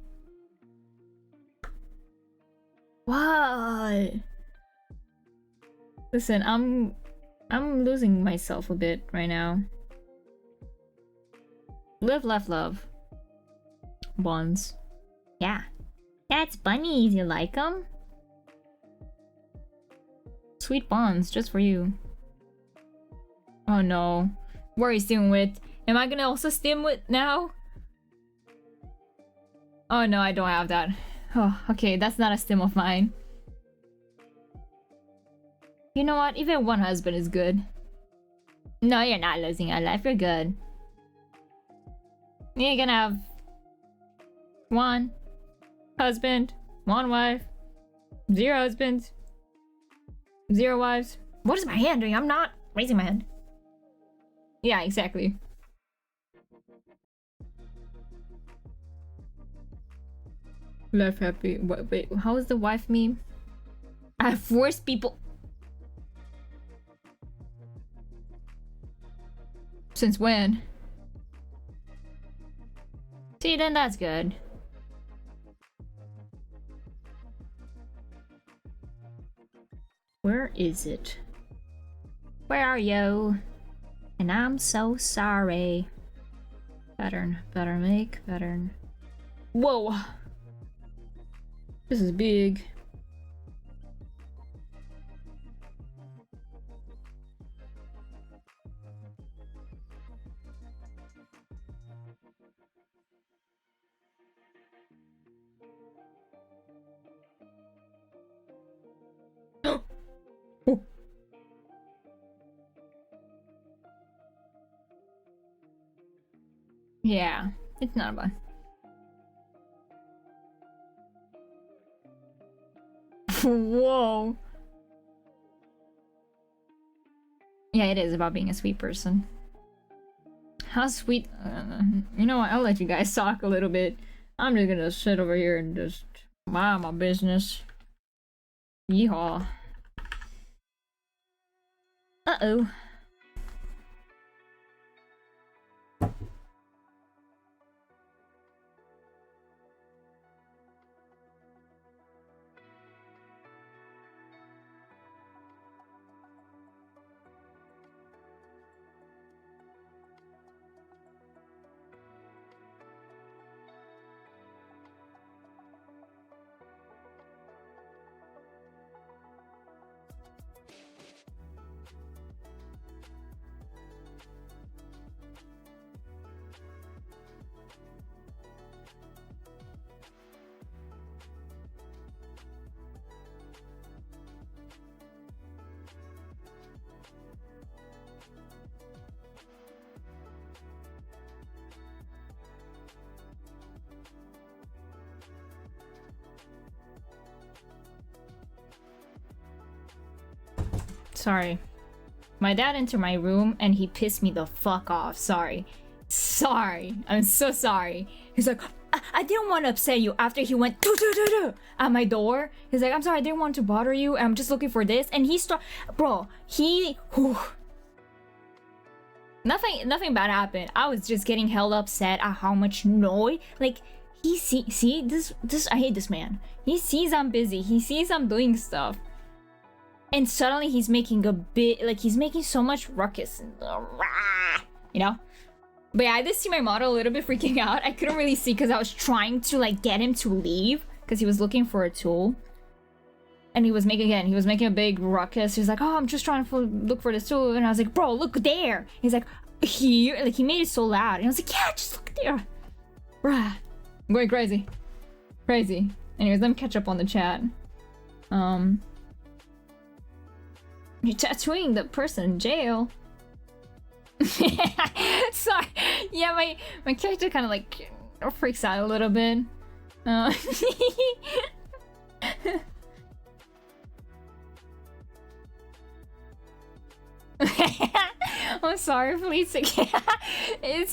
What? Listen, I'm losing myself a bit right now. Live, laugh, love. Bonds. Yeah. That's bunnies, you like them? Sweet bonds, just for you. Oh no. What are you stimming with? Am I gonna also stim with now? Oh no, I don't have that. Oh, okay, that's not a stim of mine. You know what? Even one husband is good. No, you're not losing your life. You're good. You're gonna have 1 husband, 1 wife, 0 husbands, 0 wives. What is my hand doing? I'm not raising my hand. Yeah, exactly. Life happy. Wait, how is the wife meme? I force people. Since when? See, then that's good. Where is it? Where are you? And I'm so sorry. Pattern, pattern make, pattern. Whoa! This is big. Oh. Yeah, it's not bad. Whoa. Yeah, it is about being a sweet person. How sweet. You know what? I'll let you guys talk a little bit. I'm just gonna sit over here and just mind my business. Yeehaw. Uh-oh. Sorry. My dad entered my room and he pissed me the fuck off. Sorry. I'm so sorry. He's like, I didn't want to upset you after he went at my door. He's like, I'm sorry, I didn't want to bother you. I'm just looking for this. And he Nothing bad happened. I was just getting hella upset at how much noise. Like, see this I hate this man. He sees I'm busy. He sees I'm doing stuff. And suddenly he's making he's making so much ruckus. You know? But yeah, I did see my model a little bit freaking out. I couldn't really see because I was trying to like get him to leave because he was looking for a tool. And he was making a big ruckus. He was like, oh, I'm just trying to look for this tool. And I was like, bro, look there. He's like, here? Like, he made it so loud. And I was like, yeah, just look there. Bruh. I'm going crazy. Crazy. Anyways, let me catch up on the chat. You're tattooing the person in jail. Sorry. Yeah, my character kind of like freaks out a little bit. I'm sorry, please. It's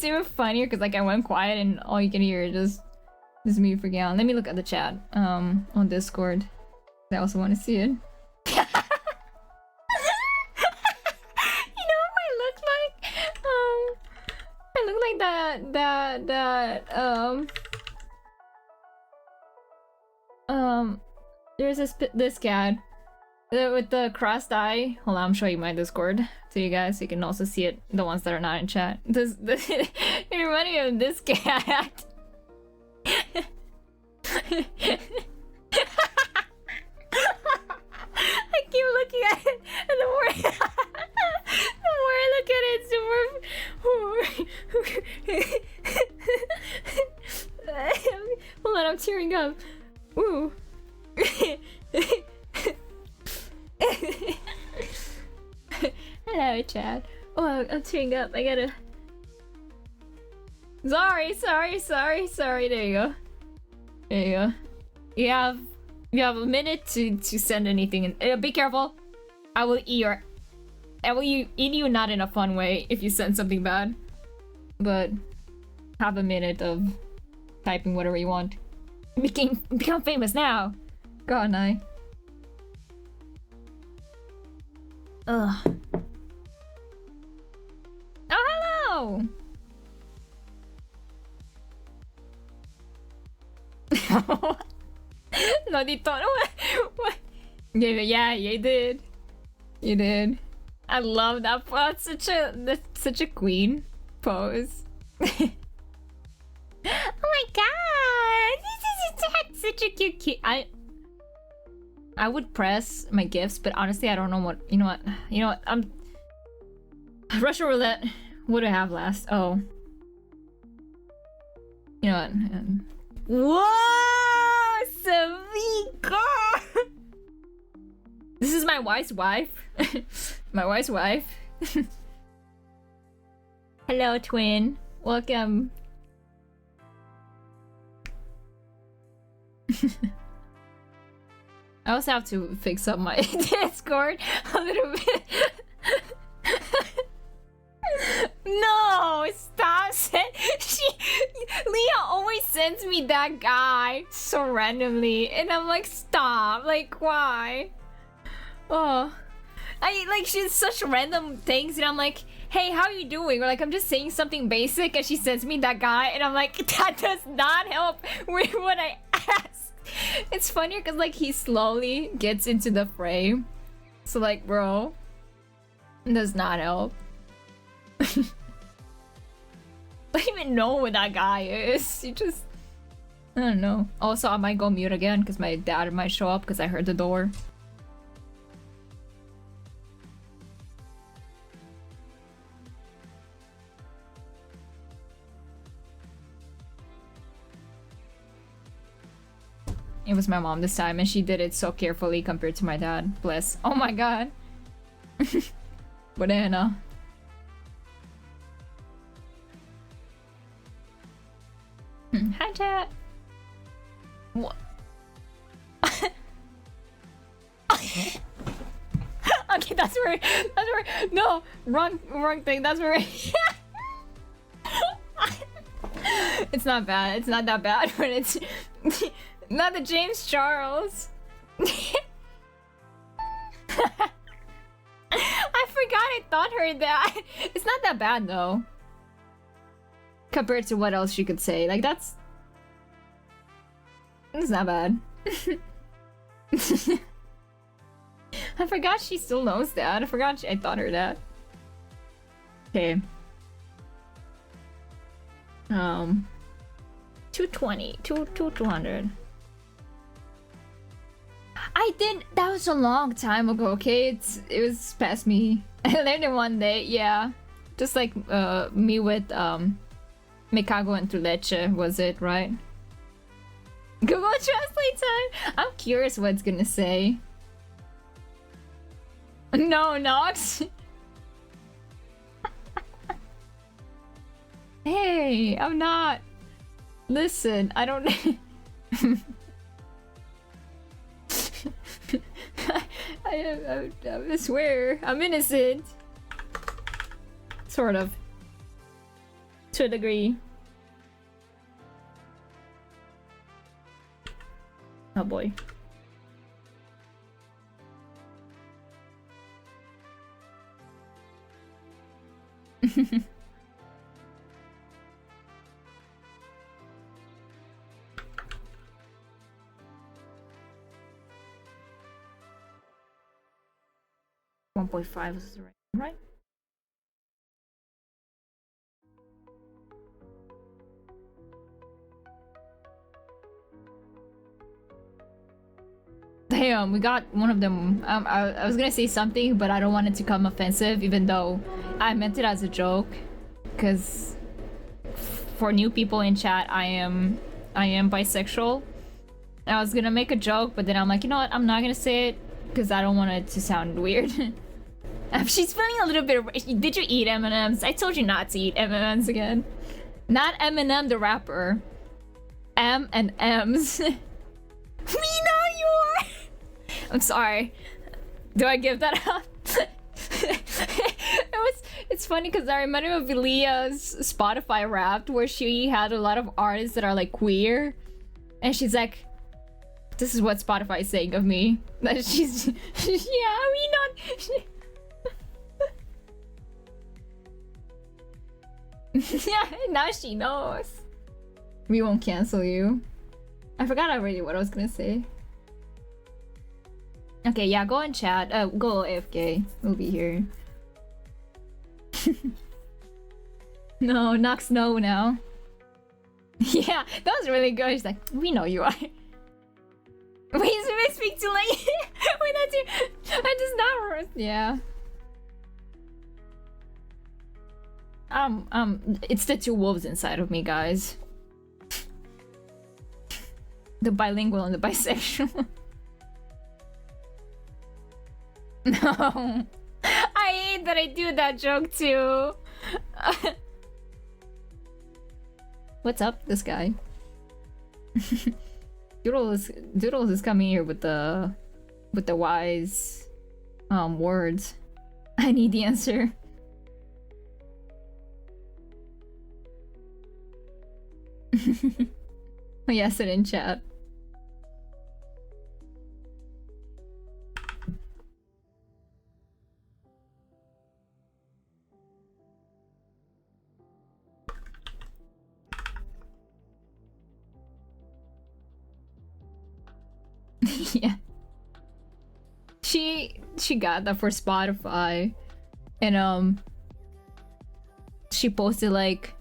even funnier because like I went quiet and all you can hear is just me freaking out. Let me look at the chat on Discord. I also want to see it. I look like there's this cat with the crossed eye. Hold on, I'm showing you my Discord to you guys so you can also see it, the ones that are not in chat. It reminded me of this cat. I keep looking at it, and the more I look at it, the more hold on, I'm tearing up. Ooh. Hello, Chad. Oh, I'm tearing up. I gotta. Sorry. There you go. You have a minute to send anything in. Be careful. I will eat you not in a fun way if you send something bad. But have a minute of typing whatever you want. Become famous now. God, I. Ugh. Oh, hello! No, they thought. What? Yeah, you did. You did. I love that. That's such a queen pose. Oh my god! This is such a cute. I would press my gifts, but honestly, I don't know what. You know what? I'm Russian roulette. What do I have last? Oh. You know what? Whoa! Savika! This is my wife's wife. My wife's wife. Hello, twin. Welcome. I also have to fix up my Discord a little bit. No, stop. Leah always sends me that guy so randomly, and I'm like, stop. Like, why? Oh, she's such random things, and I'm like, hey, how are you doing? Or like, I'm just saying something basic, and she sends me that guy, and I'm like, that does not help with what I asked. It's funnier because like he slowly gets into the frame, so like, bro, it does not help. I don't even know who that guy is. You just, I don't know. Also, I might go mute again because my dad might show up because I heard the door. It was my mom this time, and she did it so carefully compared to my dad. Bless. Oh my god. Banana. Hi, chat. What? That's where. No, wrong thing. That's where. It's not bad. It's not that bad, but it's not the James Charles. I forgot I thought her that. It's not that bad though. Compared to what else she could say. Like it's not bad. I forgot she still knows that. I forgot I thought her that. Okay. 220. 200. I did. That was a long time ago. Okay, it was past me. I learned it one day. Yeah, just like me with Mikago and Tuleche, was it right? Google Translate time. I'm curious what it's gonna say. No, Nox. Hey, I'm not. Listen, I don't. I swear, I'm innocent. Sort of. To a degree. Oh boy. .5 is right? Damn, we got one of them. I was gonna say something, but I don't want it to come offensive, even though I meant it as a joke. Because for new people in chat, I am bisexual. I was gonna make a joke, but then I'm like, you know what? I'm not gonna say it because I don't want it to sound weird. She's feeling a little bit. Did you eat M&Ms? I told you not to eat M&Ms again. Not Eminem the rapper. M and M's. We know you are. I'm sorry. Do I give that up? It's funny because I remember of Leah's Spotify Wrapped where she had a lot of artists that are like queer, and she's like, "This is what Spotify is saying of me." That she's yeah, we not. Yeah, now she knows. We won't cancel you. I forgot already what I was gonna say. Okay, yeah, go and chat. Go AFK. We'll be here. No, Nox no now. Yeah, that was really good. She's like, we know you are. Wait, so I speak too late? Wait, that's you. I just not. Yeah. It's the two wolves inside of me, guys. The bilingual and the bisexual. No. I hate that I do that joke too. What's up, this guy? Doodles is coming here with the wise words. I need the answer. Oh yeah, sit in chat. Yeah. She got that for Spotify, and she posted like,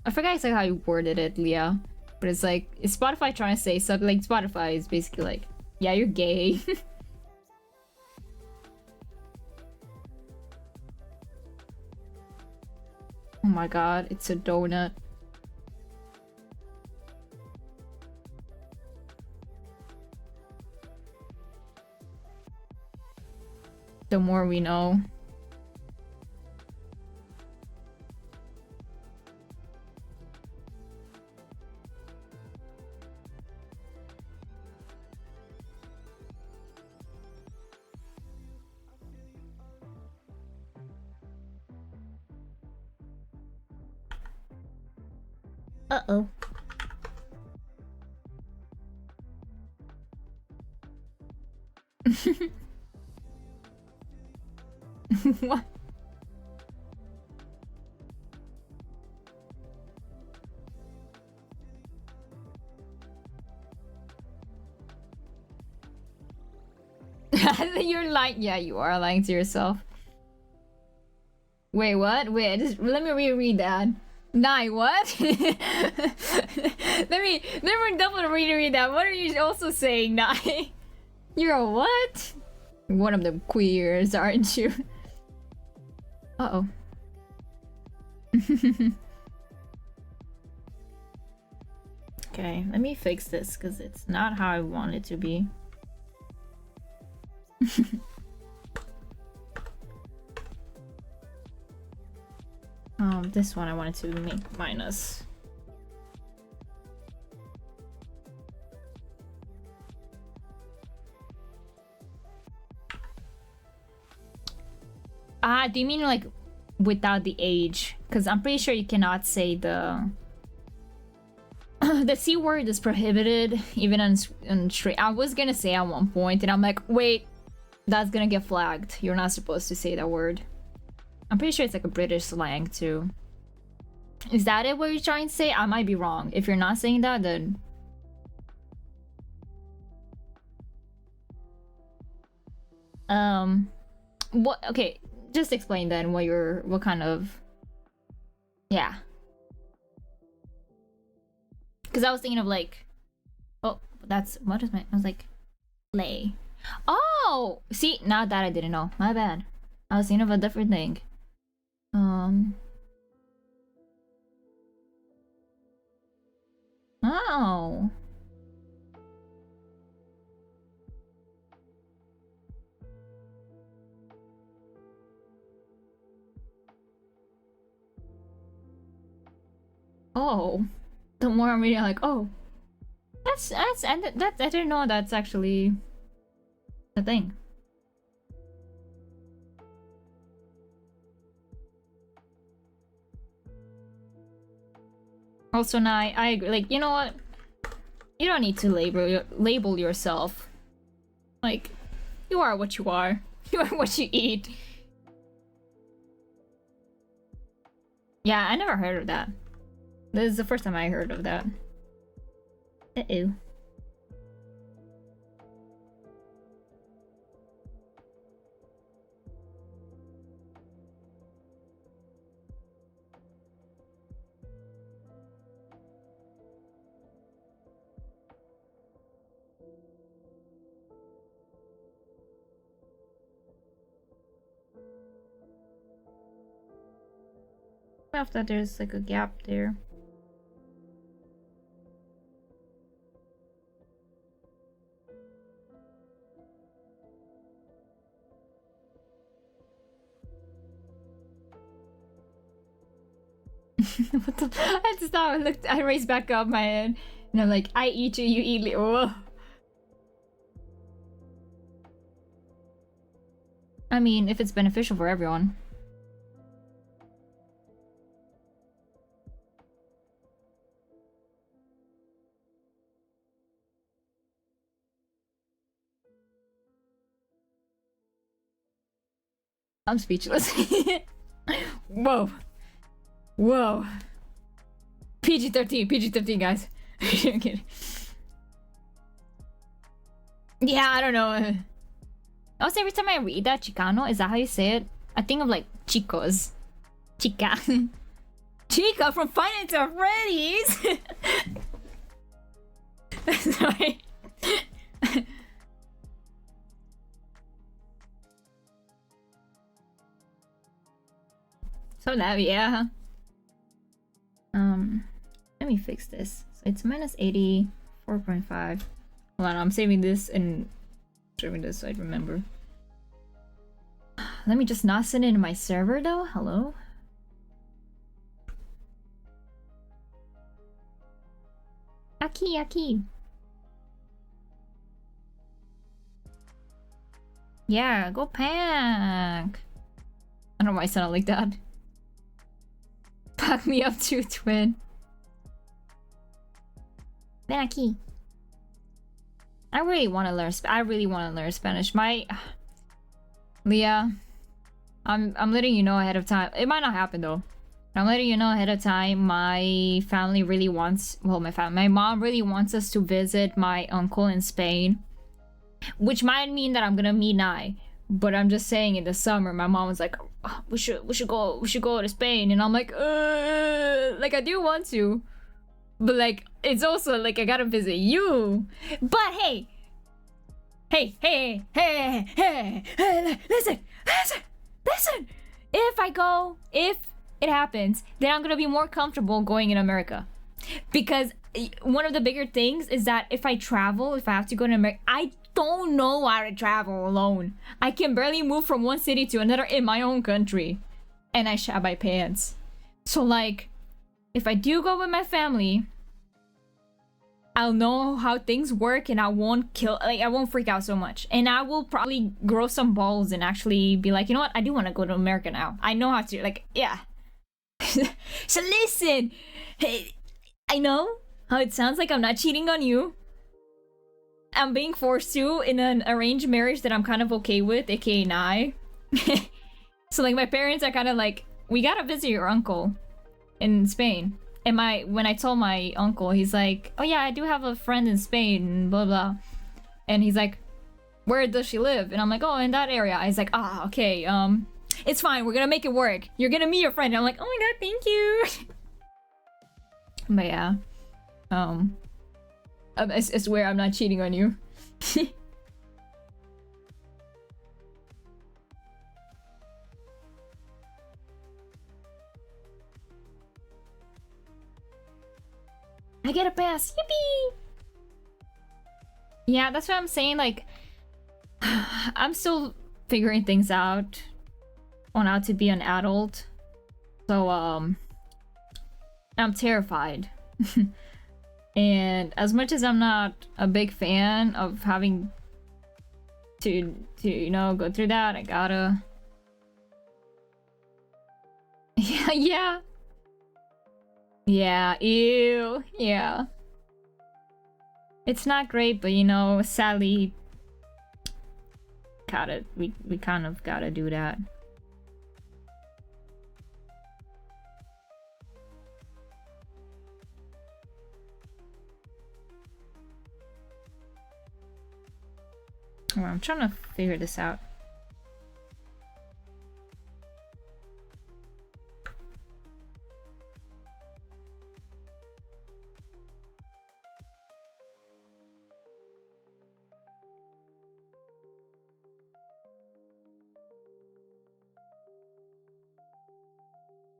I forgot exactly how you worded it, Leah, but it's like, is Spotify trying to say something? Like Spotify is basically like, yeah, you're gay. Oh my god, it's a donut. The more we know. Uh-oh. What? You're lying. Yeah, you are lying to yourself. Wait, what? Wait, let me reread that. Nine, what? let me double reread that. What are you also saying, Nine? You're a what? One of them queers, aren't you? Uh-oh. Okay, let me fix this because it's not how I want it to be. This one I wanted to make minus. Do you mean like without the age? Because I'm pretty sure you cannot say the the C word is prohibited even on straight. I was gonna say at one point and I'm like, wait, that's gonna get flagged. You're not supposed to say that word. I'm pretty sure it's like a British slang too. Is that it what you're trying to say? I might be wrong. If you're not saying that, then what? Okay, just explain then what kind of, yeah. Because I was thinking of like, oh, that's what is my? I was like, lay. Oh, see, now that I didn't know. My bad. I was thinking of a different thing. Oh. Oh. The more I'm reading, I'm like, oh. That's I didn't know that's actually a thing. Also, now I agree. Like, you know what? You don't need to label yourself. Like, you are what you are. You are what you eat. Yeah, I never heard of that. This is the first time I heard of that. Uh-oh. After that there's like a gap there. What the? I just thought I raised back up my head and I'm like, I eat you, you eat me. Oh. I mean, if it's beneficial for everyone. I'm speechless. Whoa. Whoa. PG-13, PG-13, guys. I'm kidding. Yeah, I don't know. Also, every time I read that, Chicano, is that how you say it? I think of like chicos. Chica. Chica from Finance at Freddy's! Sorry. So that, yeah. Let me fix this. So it's minus 84.5. Hold on, I'm saving this and saving this so I remember. Let me just not send it in my server though. Hello? Aki, Aki. Yeah, go pack. I don't know why I sounded like that. Pack me up to twin. Ven aquí. I really want to learn. I really want to learn Spanish. Leah, I'm letting you know ahead of time. It might not happen though. I'm letting you know ahead of time. My family really wants. Well, my mom really wants us to visit my uncle in Spain, which might mean that I'm gonna meet Nai. But I'm just saying, in the summer, my mom was like, oh, "We should go to Spain," and I'm like, I do want to, but like, it's also like I gotta visit you. But hey, listen. If it happens, then I'm gonna be more comfortable going in America, because one of the bigger things is that if I have to go to America, I don't know how to travel alone. I can barely move from one city to another in my own country, and I shat my pants. So like, if I do go with my family, I'll know how things work, and I won't freak out so much, and I will probably grow some balls and actually be like, you know what, I do want to go to America now. I know how to, like, yeah. So listen, hey, I know how it sounds like I'm not cheating on you. I'm being forced to in an arranged marriage that I'm kind of okay with, aka Nai. So like, my parents are kind of like, we gotta visit your uncle in Spain. And when I told my uncle, he's like, oh yeah, I do have a friend in Spain, and blah blah. And he's like, where does she live? And I'm like, oh, in that area. He's like, ah, okay, it's fine, we're gonna make it work. You're gonna meet your friend. And I'm like, oh my god, thank you. But yeah, I swear I'm not cheating on you. I get a pass, yippee! Yeah, that's what I'm saying, like, I'm still figuring things out on how to be an adult. So, I'm terrified. And as much as I'm not a big fan of having to you know, go through that, I gotta... Yeah. Yeah, ew, yeah. It's not great, but you know, sadly, we kind of gotta do that. Well, I'm trying to figure this out.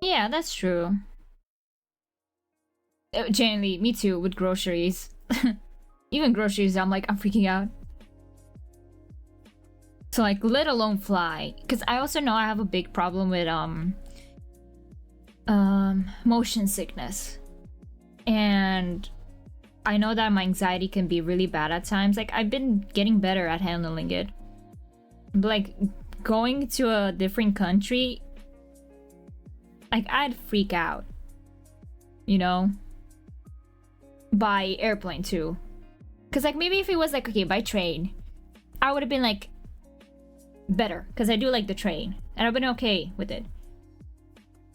Yeah, that's true. Genuinely, me too, with groceries. Even groceries, I'm like, I'm freaking out. So like, let alone fly. Because I also know I have a big problem with motion sickness. And I know that my anxiety can be really bad at times. Like, I've been getting better at handling it. But like, going to a different country, like, I'd freak out, you know, by airplane too. Because like, maybe if it was like, okay, by train, I would have been like better, because I do like the train and I've been okay with it.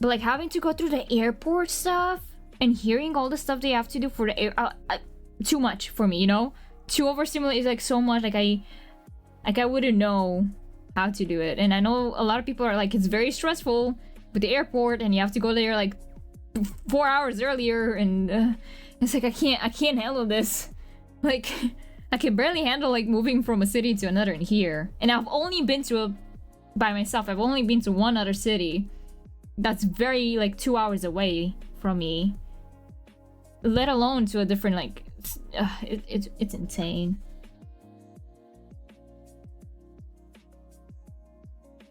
But like, having to go through the airport stuff and hearing all the stuff they have to do for the air, too much for me, you know, too overstimulated, like so much, like I wouldn't know how to do it. And I know a lot of people are like, it's very stressful with the airport and you have to go there like 4 hours earlier, and it's like, I can't handle this. Like, I can barely handle like moving from a city to another in here. And I've only been by myself, I've only been to one other city that's very like 2 hours away from me, let alone to a different, like, it's insane.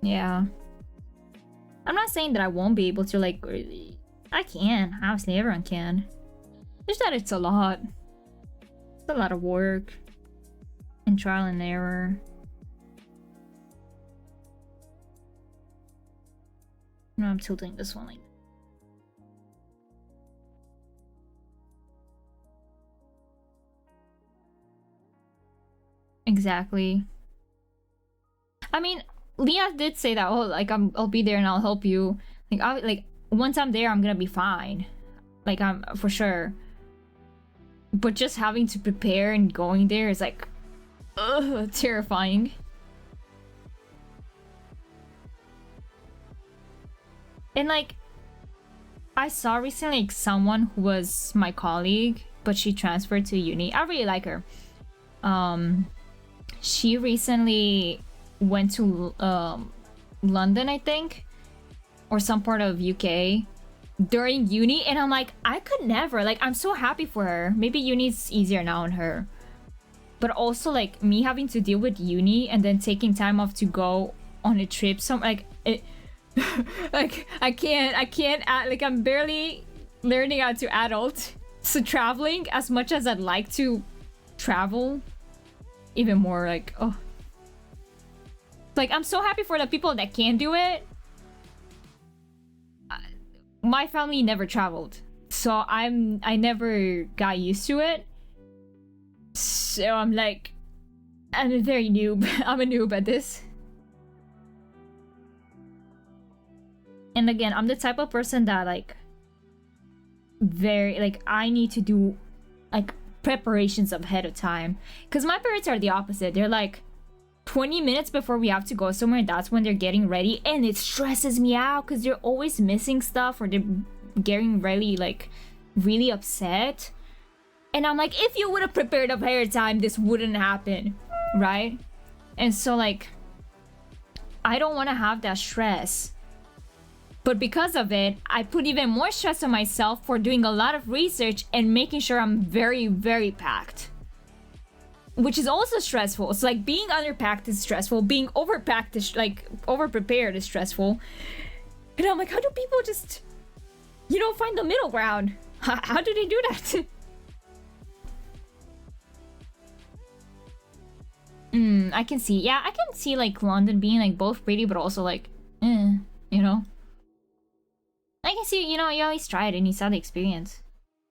Yeah, I'm not saying that I won't be able to, like, I can, obviously everyone can, just that it's a lot of work and trial and error. No, I'm tilting this one like. exactly. I mean, Leah did say that, oh, like I'll be there and I'll help you. Like once I'm there, I'm gonna be fine. Like I'm for sure. But just having to prepare and going there is like, ugh, terrifying. And like, I saw recently like someone who was my colleague, but she transferred to uni. I really like her. She recently went to London, I think, or some part of UK during uni, and I'm like, I could never. Like, I'm so happy for her. Maybe uni's easier now on her, but also like me having to deal with uni and then taking time off to go on a trip. So like it, like I can't. Like I'm barely learning how to adult. So traveling as much as I'd like to travel, even more like, oh. Like, I'm so happy for the people that can do it. My family never traveled, so I never got used to it. So I'm like, I'm a very noob. I'm a noob at this. And again, I'm the type of person that like very like I need to do like preparations ahead of time. Because my parents are the opposite. They're like 20 minutes before we have to go somewhere, that's when they're getting ready, and it stresses me out because they're always missing stuff or they're getting really like really upset. And I'm like, if you would have prepared ahead of time, this wouldn't happen, right? And so like I don't want to have that stress. But because of it, I put even more stress on myself for doing a lot of research and making sure I'm very, very packed. Which is also stressful. It's like being underpacked is stressful. Being overpacked is like overprepared is stressful. And I'm like, how do people just, you know, find the middle ground? How do they do that? I can see. Yeah, I can see like London being like both pretty but also like, you know. I can see, you know, you always try it and you saw the experience.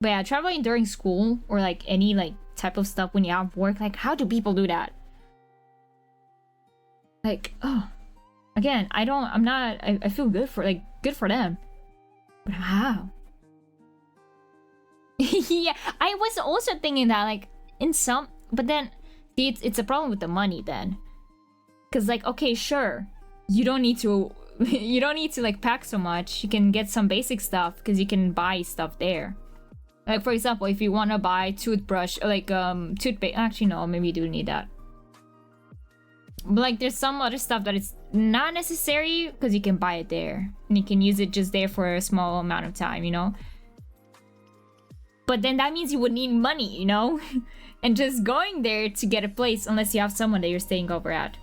But yeah, traveling during school or like any like type of stuff when you have work, like how do people do that? Like, oh, again, I feel good for like good for them. But how? Yeah, I was also thinking that like in some, but then see, it's a problem with the money then. Cause like, okay, sure, you don't need to like pack so much. You can get some basic stuff because you can buy stuff there. Like for example, if you want to buy toothbrush, like toothpaste, actually no, maybe you do need that. But like there's some other stuff that it's not necessary because you can buy it there. And you can use it just there for a small amount of time, you know? But then that means you would need money, you know? And just going there to get a place unless you have someone that you're staying over at.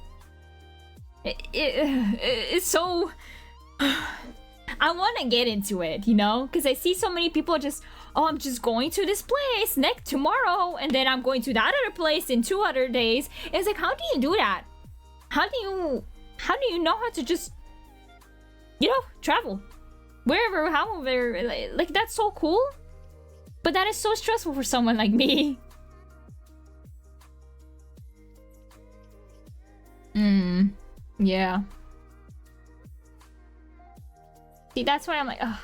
It's so... I want to get into it, you know? Because I see so many people just... Oh, I'm just going to this place next tomorrow, and then I'm going to that other place in 2 other days. It's like, how do you do that? How do you know how to just, you know, travel wherever, however? Like that's so cool, but that is so stressful for someone like me. Yeah. See, that's why I'm like, ugh.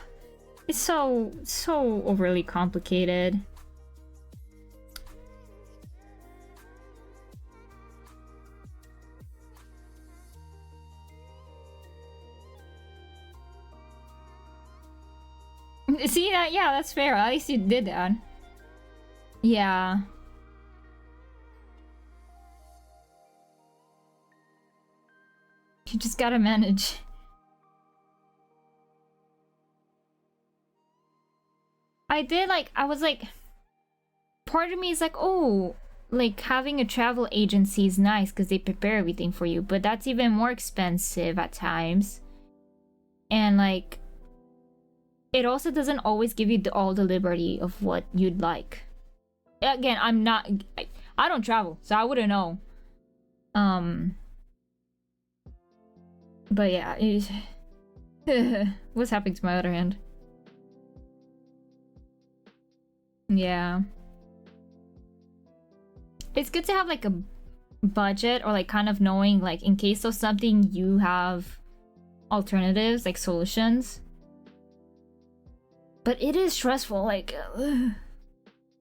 It's so overly complicated. See that? Yeah, that's fair. At least you did that. Yeah. You just gotta manage. I was like, part of me is like, oh, like having a travel agency is nice because they prepare everything for you, but that's even more expensive at times. And like, it also doesn't always give you all the liberty of what you'd like. Again, I don't travel, so I wouldn't know. But yeah, what's happening to my other hand? Yeah. It's good to have like budget, or like kind of knowing like in case of something you have alternatives, like solutions. But it is stressful, like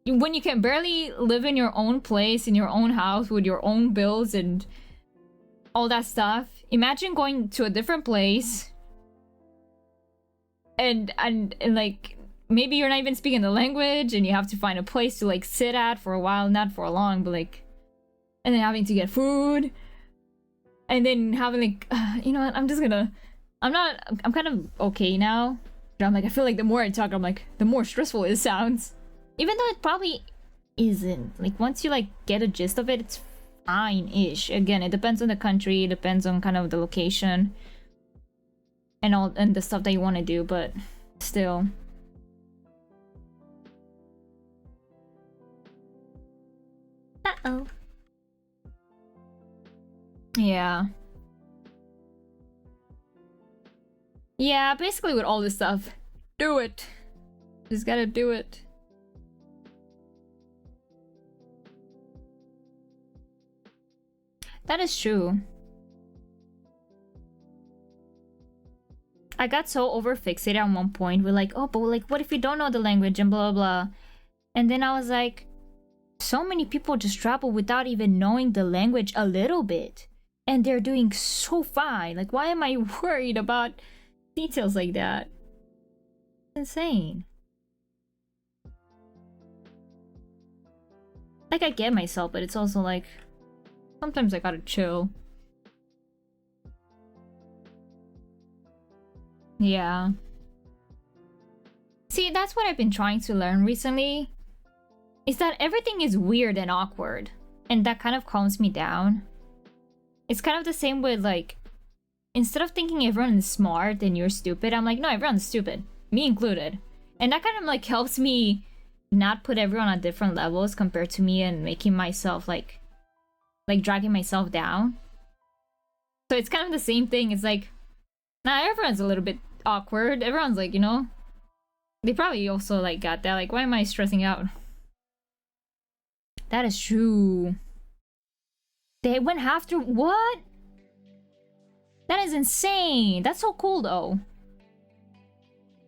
when you can barely live in your own place, in your own house, with your own bills and all that stuff. Imagine going to a different place and like maybe you're not even speaking the language and you have to find a place to like sit at for a while, not for long, but like, and then having to get food and then having like you know what, I'm kind of okay now, but I'm like, I feel like the more I talk, I'm like, the more stressful it sounds, even though it probably isn't. Like once you like get a gist of it, it's fine-ish. Again, it depends on the country, it depends on kind of the location and all, and the stuff that you want to do, but still. Uh-oh. Yeah. Yeah, basically with all this stuff, do it. Just gotta do it. That is true. I got so over fixated at one point with like, oh, but like, what if you don't know the language and blah, blah, blah. And then I was like, so many people just travel without even knowing the language a little bit. And they're doing so fine. Like, why am I worried about details like that? It's insane. Like, I get myself, but it's also like, sometimes I gotta chill. Yeah. See, that's what I've been trying to learn recently. Is that everything is weird and awkward. And that kind of calms me down. It's kind of the same with like, instead of thinking everyone is smart and you're stupid, I'm like, no, everyone's stupid. Me included. And that kind of like helps me not put everyone on different levels compared to me and making myself like dragging myself down. So it's kind of the same thing. It's like, nah, everyone's a little bit awkward. Everyone's like, you know, they probably also like got that. Like, why am I stressing out? That is true. They went after what? That is insane. That's so cool though.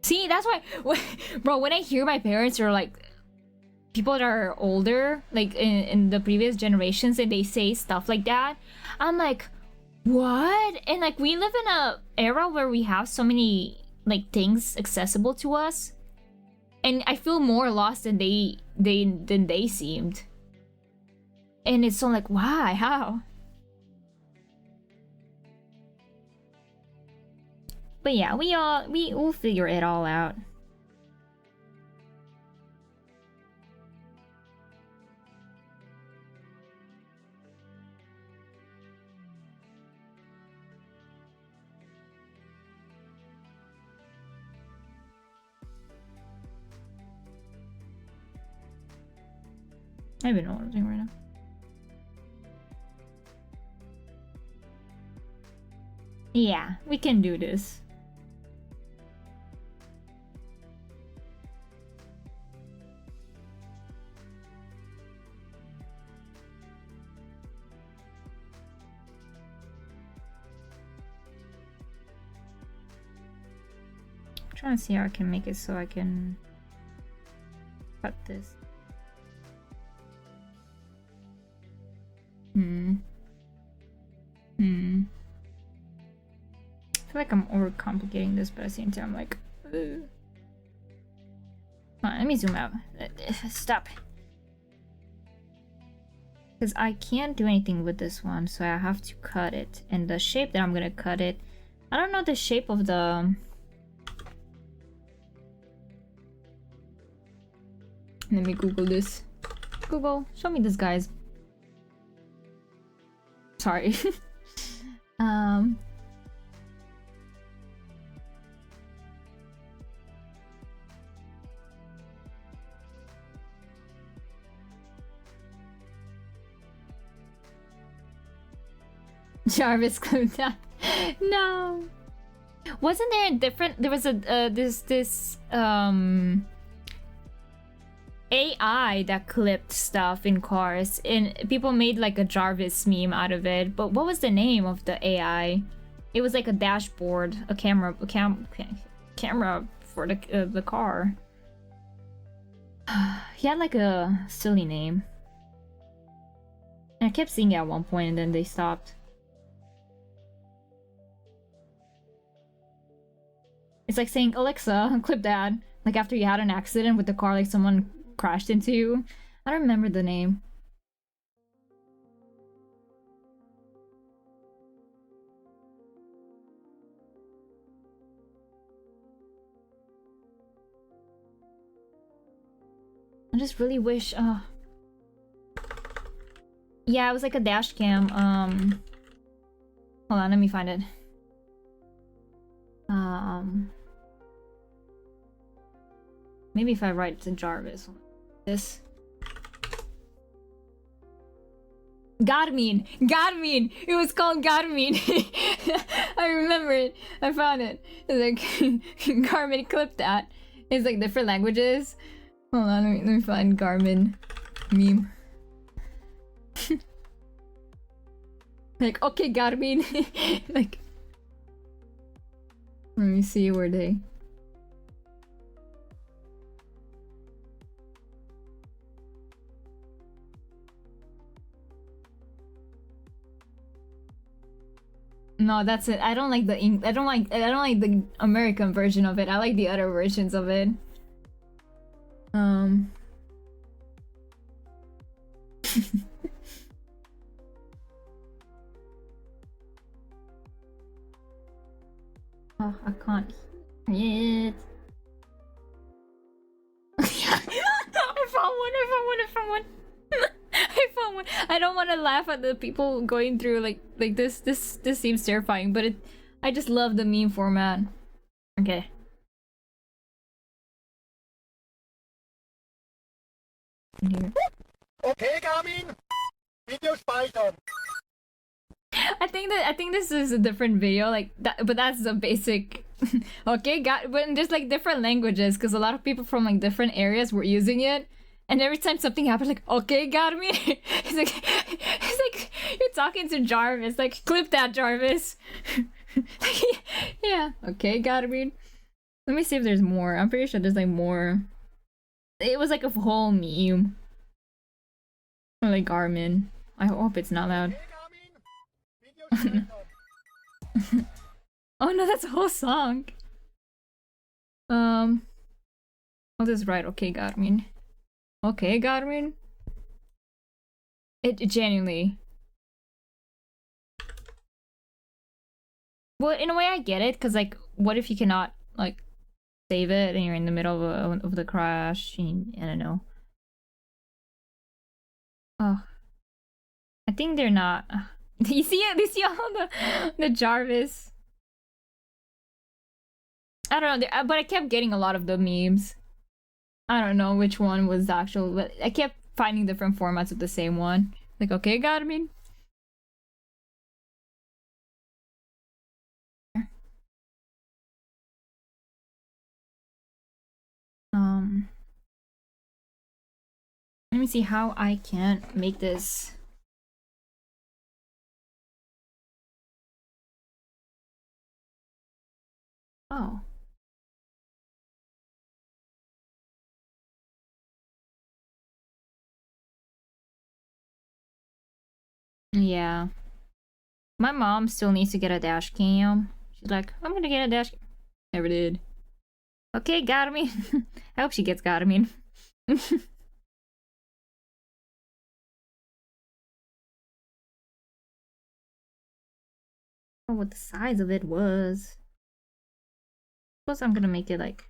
See, that's why, bro, when I hear my parents or like people that are older, like in the previous generations, and they say stuff like that, I'm like, what? And like, we live in a era where we have so many like things accessible to us, and I feel more lost than they seemed. And it's so like, why? How? But yeah, we'll figure it all out. I don't even know what I'm doing right now. Yeah, we can do this. I'm trying to see how I can make it so I can cut this. I feel like I'm overcomplicating this, but at the same time, I'm like, ugh. Come on, let me zoom out. Stop. Because I can't do anything with this one, so I have to cut it. And the shape that I'm gonna cut it, I don't know the shape of the... Let me Google this. Google, show me this, guys. Sorry. Jarvis clipped that. No. Wasn't there a different? There was a AI that clipped stuff in cars, and people made like a Jarvis meme out of it. But what was the name of the AI? It was like a dashboard, a camera, camera for the car. He had like a silly name. And I kept seeing it at one point, and then they stopped. It's like saying, Alexa, clip that. Like after you had an accident with the car, like someone crashed into you. I don't remember the name. I just really wish, yeah, it was like a dash cam, hold on, let me find it. Maybe if I write to Jarvis. This. Garmin! Garmin! It was called Garmin! I remember it. I found it. It's like, Garmin clipped that. It's like different languages. Hold on, let me find Garmin meme. Like, okay, Garmin. Like, let me see where they. No, that's it. I don't like the I don't like the American version of it. I like the other versions of it. Oh, I can't hear it. I found one. I found one. I don't want to laugh at the people going through like this. This seems terrifying, but I just love the meme format. Okay. Here. Okay, Garmin. Video speichern. I think this is a different video, like that, but that's the basic. Okay, but there's like different languages because a lot of people from like different areas were using it, and every time something happens, like okay, got me. It's like you're talking to Jarvis, like clip that, Jarvis. Yeah, okay, got me. Let me see if there's more. I'm pretty sure there's like more. It was like a whole meme. Or like Garmin. I hope it's not loud. Oh no, that's a whole song. I'll just write okay, Garmin. Okay, Garmin. It genuinely. Well, in a way, I get it, cause like, what if you cannot like save it and you're in the middle of the crash? And, I don't know. Oh, I think they're not. You see it? You see all the Jarvis. I don't know, but I kept getting a lot of the memes. I don't know which one was the actual, but I kept finding different formats of the same one. Like, okay, Garmin. Let me see how I can make this. Oh. Yeah. My mom still needs to get a dash cam. She's like, I'm gonna get a dash cam. Never did. Okay, Garmin. I hope she gets Garmin. Oh, what the size of it was. Suppose I'm gonna make it like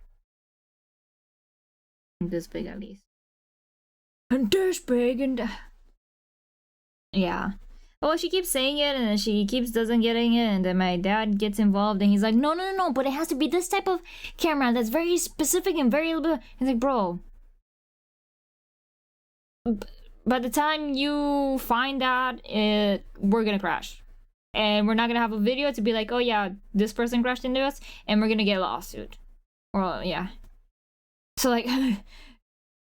this big at least. And this big and yeah. Oh, she keeps saying it and then she keeps doesn't getting it, and then my dad gets involved and he's like, no, but it has to be this type of camera that's very specific and very little. He's like, bro, by the time you find that, we're gonna crash. And we're not gonna have a video to be like, oh yeah, this person crashed into us, and we're gonna get a lawsuit. Or yeah. So like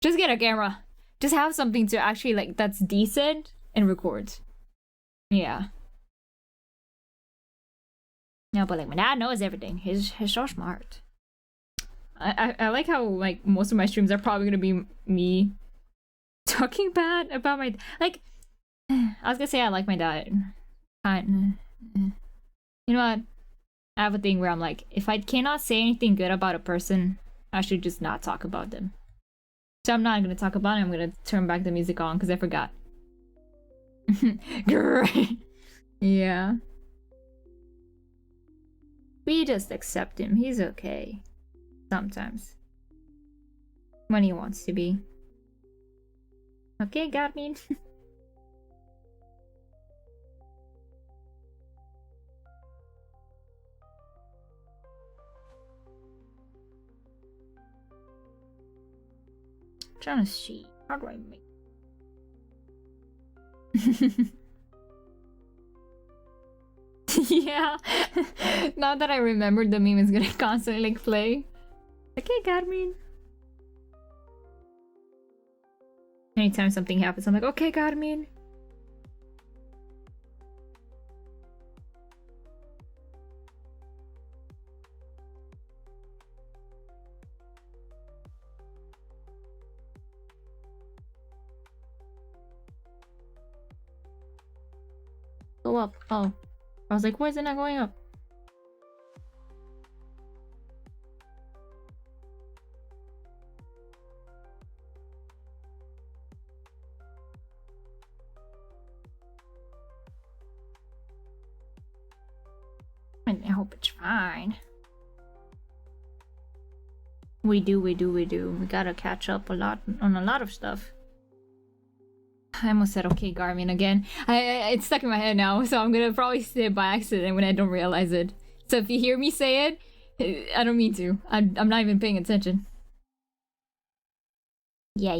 Just get a camera. Just have something to actually like that's decent and record. Yeah. No, but like my dad knows everything. He's so smart. I like how like most of my streams are probably gonna be me talking bad about my like. I was gonna say I like my dad. You know what? I have a thing where I'm like, if I cannot say anything good about a person, I should just not talk about them. So I'm not gonna talk about it. I'm gonna turn back the music on because I forgot. Great. Yeah. We just accept him. He's okay. Sometimes. When he wants to be. Okay, got me. Trying to see. How do I make yeah. Now that I remember, the meme is gonna constantly like play. Okay, Garmin. Anytime something happens, I'm like, okay, Garmin. Go up. Oh. I was like, why is it not going up? I hope it's fine. We do. We gotta catch up on a lot of stuff. I almost said okay, Garmin again. It's stuck in my head now, so I'm gonna probably say it by accident when I don't realize it. So if you hear me say it, I don't mean to. I'm not even paying attention. Yeah.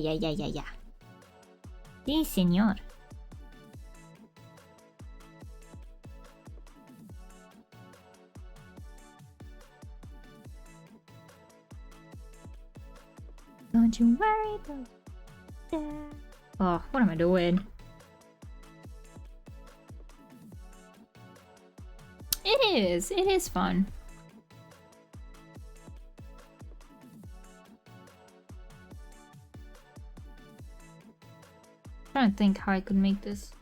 Sí, señor. Don't you worry, oh, what am I doing? It is fun. I'm trying to think how I could make this.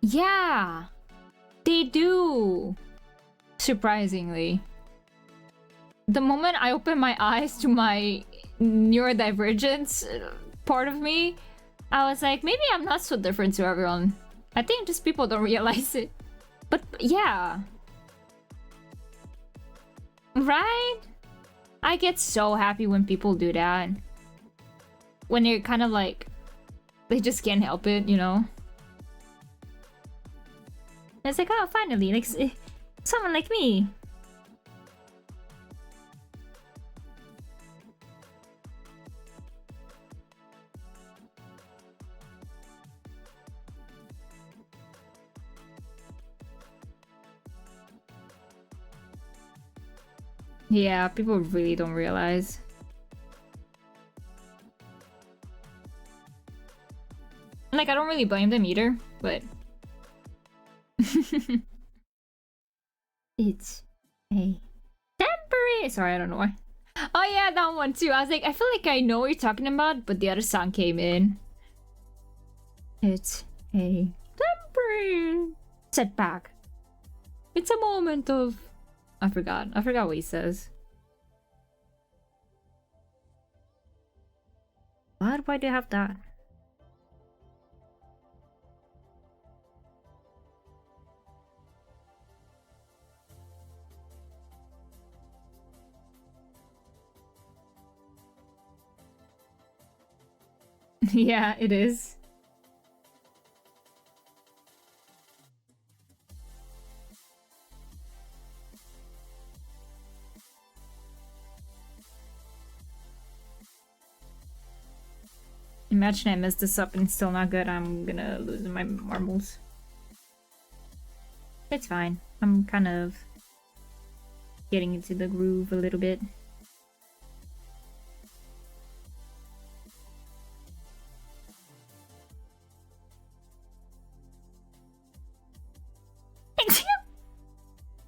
Yeah, they do. Surprisingly. The moment I open my eyes to my neurodivergence part of me, I was like, maybe I'm not so different to everyone. I think just people don't realize it. But yeah. Right? I get so happy when people do that. When they're kind of like, they just can't help it, you know? It's like, oh, finally, like someone like me. Yeah, people really don't realize. Like, I don't really blame them either, but... It's a temporary... Sorry, I don't know why. Oh yeah, that one too. I was like, I feel like I know what you're talking about, but the other song came in. It's a temporary setback. It's a moment of... I forgot what he says. What? Why do you have that? Yeah, it is. Imagine I mess this up and it's still not good. I'm gonna lose my marbles. It's fine. I'm kind of getting into the groove a little bit.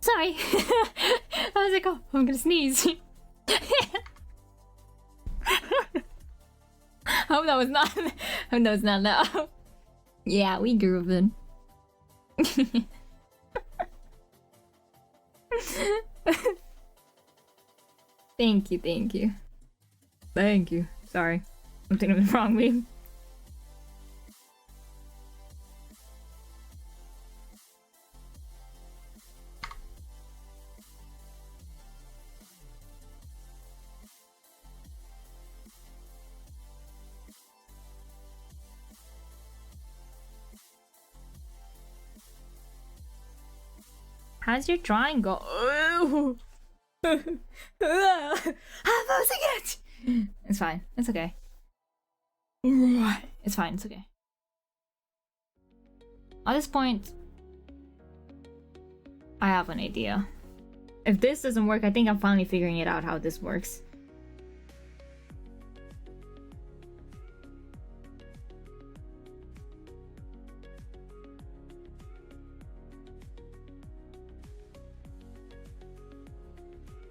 Sorry. I was like, oh, I'm gonna sneeze. Hope that was not. Hope that was not loud. Yeah, we grooving. Thank you, thank you. Thank you. Sorry. I'm thinking the wrong way. How's your drawing go? Oh. I'm losing it! It's fine. It's okay. It's fine. It's okay. At this point, I have an idea. If this doesn't work, I think I'm finally figuring it out how this works.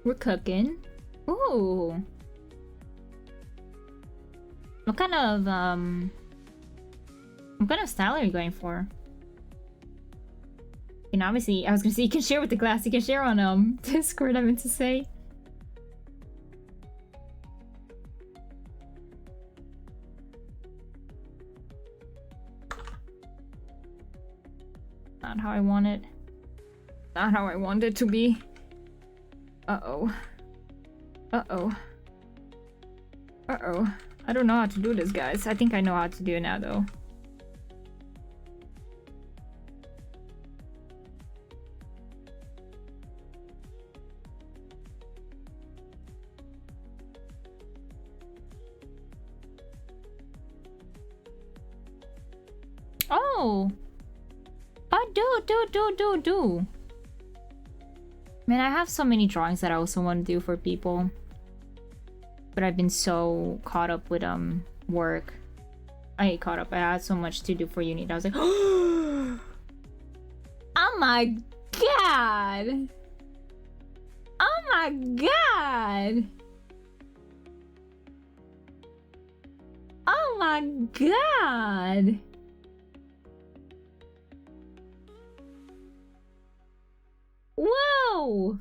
We're cooking. Ooh. What kind of style are you going for? And obviously, I was gonna say you can share with the class. You can share on Discord. I meant to say. Not how I want it. Not how I want it to be. Uh-oh. Uh-oh. Uh-oh. I don't know how to do this, guys. I think I know how to do it now, though. Oh! Oh, do. Man, I have so many drawings that I also want to do for people. But I've been so caught up with work. I caught up. I had so much to do for uni. I was like, oh my god! Oh my god! Oh my god! Whoa!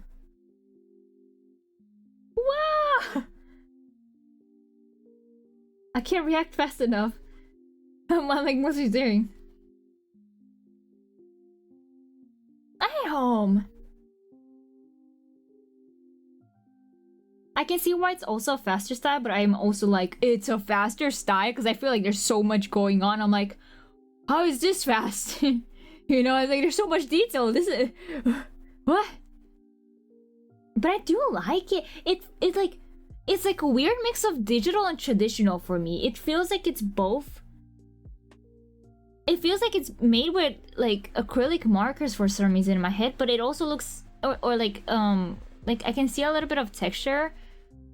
Whoa! I can't react fast enough. I'm like, what's he doing? Damn! I can see why it's also a faster style, but I'm also like, it's a faster style because I feel like there's so much going on. I'm like, how is this fast? You know, I was like, there's so much detail. This is... What? But I do like it. It's like a weird mix of digital and traditional for me. It feels like it's both. It feels like it's made with like acrylic markers for some reason in my head, but it also looks or like I can see a little bit of texture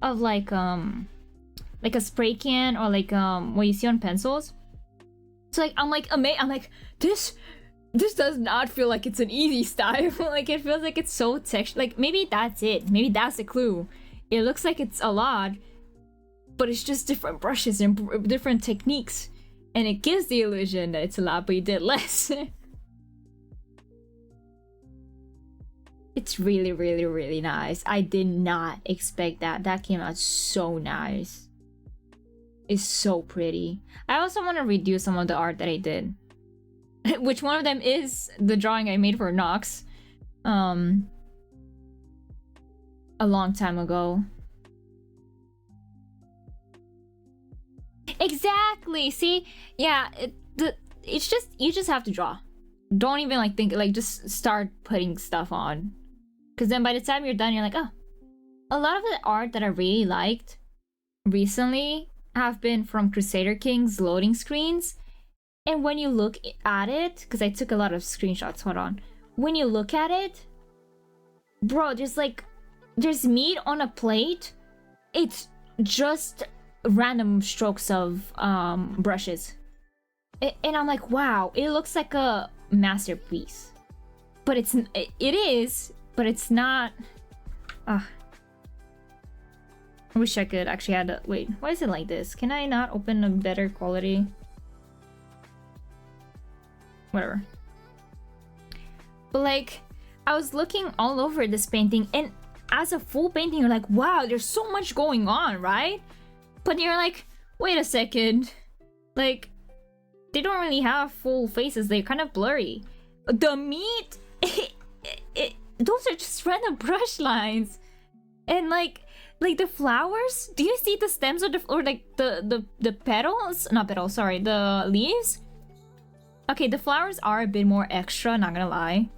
of like a spray can or like what you see on pencils. So I'm like this does not feel like it's an easy style. Like it feels like it's so textured. Like maybe that's it. Maybe that's the clue. It looks like it's a lot, but it's just different brushes and different techniques, and it gives the illusion that it's a lot, but you did less. It's really, really, really nice. I did not expect that. That came out so nice. It's so pretty. I also want to redo some of the art that I did. Which one of them is the drawing I made for Nox a long time ago. Exactly. See, yeah, it's just you just have to draw. Don't even like think, like just start putting stuff on, because then by the time you're done, you're like, oh, a lot of the art that I really liked recently have been from Crusader Kings loading screens. And when you look at it, because I took a lot of screenshots, hold on. When you look at it, bro, there's meat on a plate. It's just random strokes of brushes. And I'm like, wow, it looks like a masterpiece. But it is, but it's not. I wish I could actually add wait, why is it like this? Can I not open a better quality? Whatever. But like, I was looking all over this painting, and as a full painting, you're like, wow, there's so much going on, right? But you're like, wait a second. Like, they don't really have full faces. They're kind of blurry. The meat, those are just random brush lines. And like the flowers, do you see the stems or like the petals? Not petals, sorry, the leaves? Okay, the flowers are a bit more extra, not gonna lie.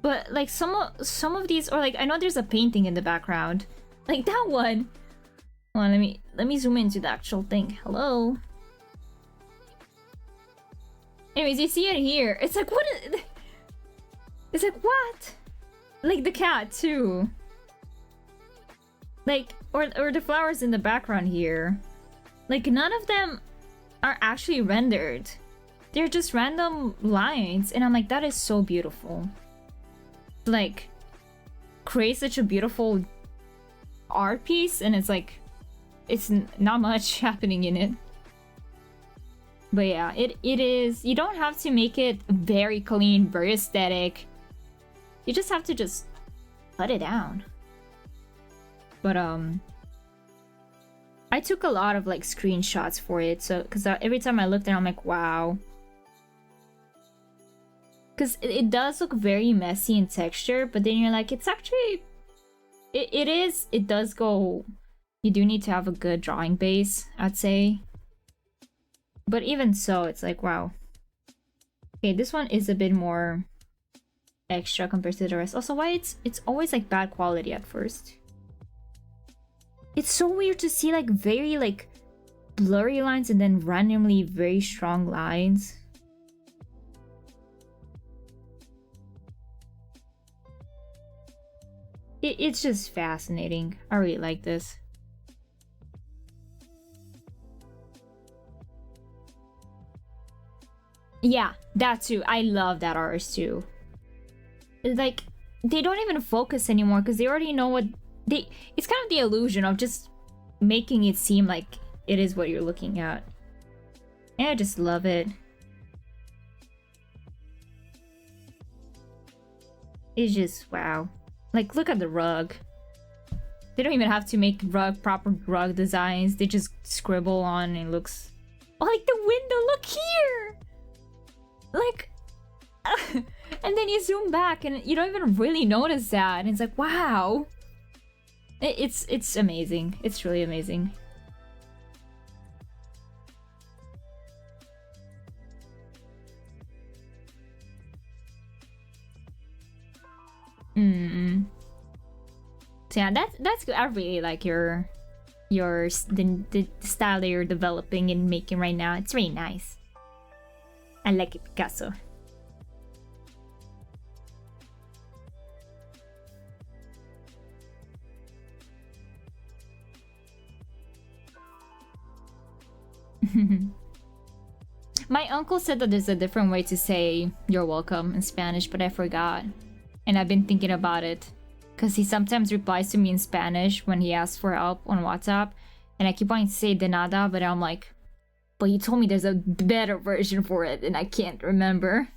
But like some of these, or like I know there's a painting in the background. Like that one. Hold on, let me zoom into the actual thing. Hello. Anyways, you see it here. It's like, what is... It's like, what? Like the cat too. Like, or the flowers in the background here. Like none of them are actually rendered. They're just random lines. And I'm like, that is so beautiful. Like, create such a beautiful art piece, and it's like, it's not much happening in it. But yeah, it is, you don't have to make it very clean, very aesthetic. You just have to just put it down. But I took a lot of like screenshots for it, so because every time I looked at it, I'm like, wow. Because it does look very messy in texture, but then you're like, it's actually, it does go, you do need to have a good drawing base, I'd say. But even so, it's like, wow. Okay, this one is a bit more extra compared to the rest. Also, why it's always like bad quality at first. It's so weird to see like very like blurry lines and then randomly very strong lines. It's just fascinating. I really like this. Yeah, that too. I love that artist too. Like, they don't even focus anymore because they already know what they... It's kind of the illusion of just making it seem like it is what you're looking at. And I just love it. It's just, wow. Like, look at the rug. They don't even have to make proper rug designs. They just scribble on and it looks... Oh, like the window, look here! Like... and then you zoom back and you don't even really notice that. And it's like, wow. It's amazing. It's really amazing. So yeah, that's good. I really like the style that you're developing and making right now. It's really nice. I like it, Picasso. My uncle said that there's a different way to say you're welcome in Spanish, but I forgot. And I've been thinking about it. Because he sometimes replies to me in Spanish when he asks for help on WhatsApp. And I keep wanting to say de nada, but I'm like, but you told me there's a better version for it, and I can't remember.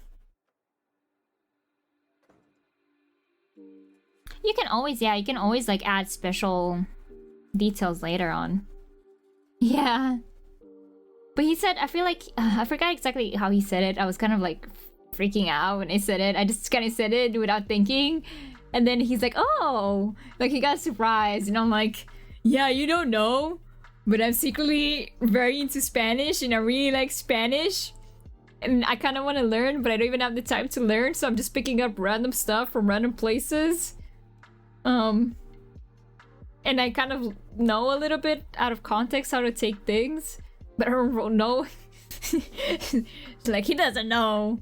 You can always, yeah, you can always like add special details later on. Yeah. But he said, I feel like, I forgot exactly how he said it. I was kind of like freaking out when he said it. I just kind of said it without thinking. And then he's like, oh, like he got surprised. And I'm like, yeah, you don't know, but I'm secretly very into Spanish and I really like Spanish. And I kind of want to learn, but I don't even have the time to learn. So I'm just picking up random stuff from random places. and I kind of know a little bit out of context how to take things, but I don't know. It's like he doesn't know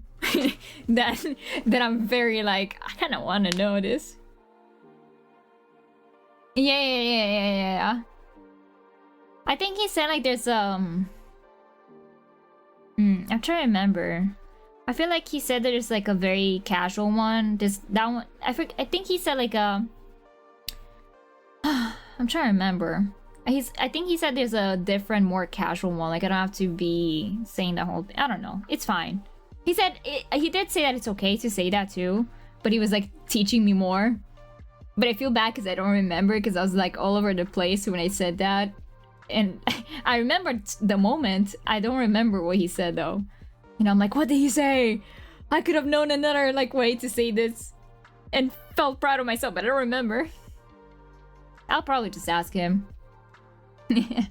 that I'm very like, I kind of want to know this. Yeah. I think he said like there's I'm trying to remember. I feel like he said there's like a very casual one. That one. I think he said like a. I'm trying to remember. I think he said there's a different, more casual one. Like I don't have to be saying the whole thing. I don't know. It's fine. He said he did say that it's okay to say that too, but he was like teaching me more. But I feel bad because I don't remember because I was like all over the place when I said that, and I remembered the moment. I don't remember what he said though. You know, I'm like, what did he say? I could have known another like way to say this, and felt proud of myself, but I don't remember. I'll probably just ask him. I'll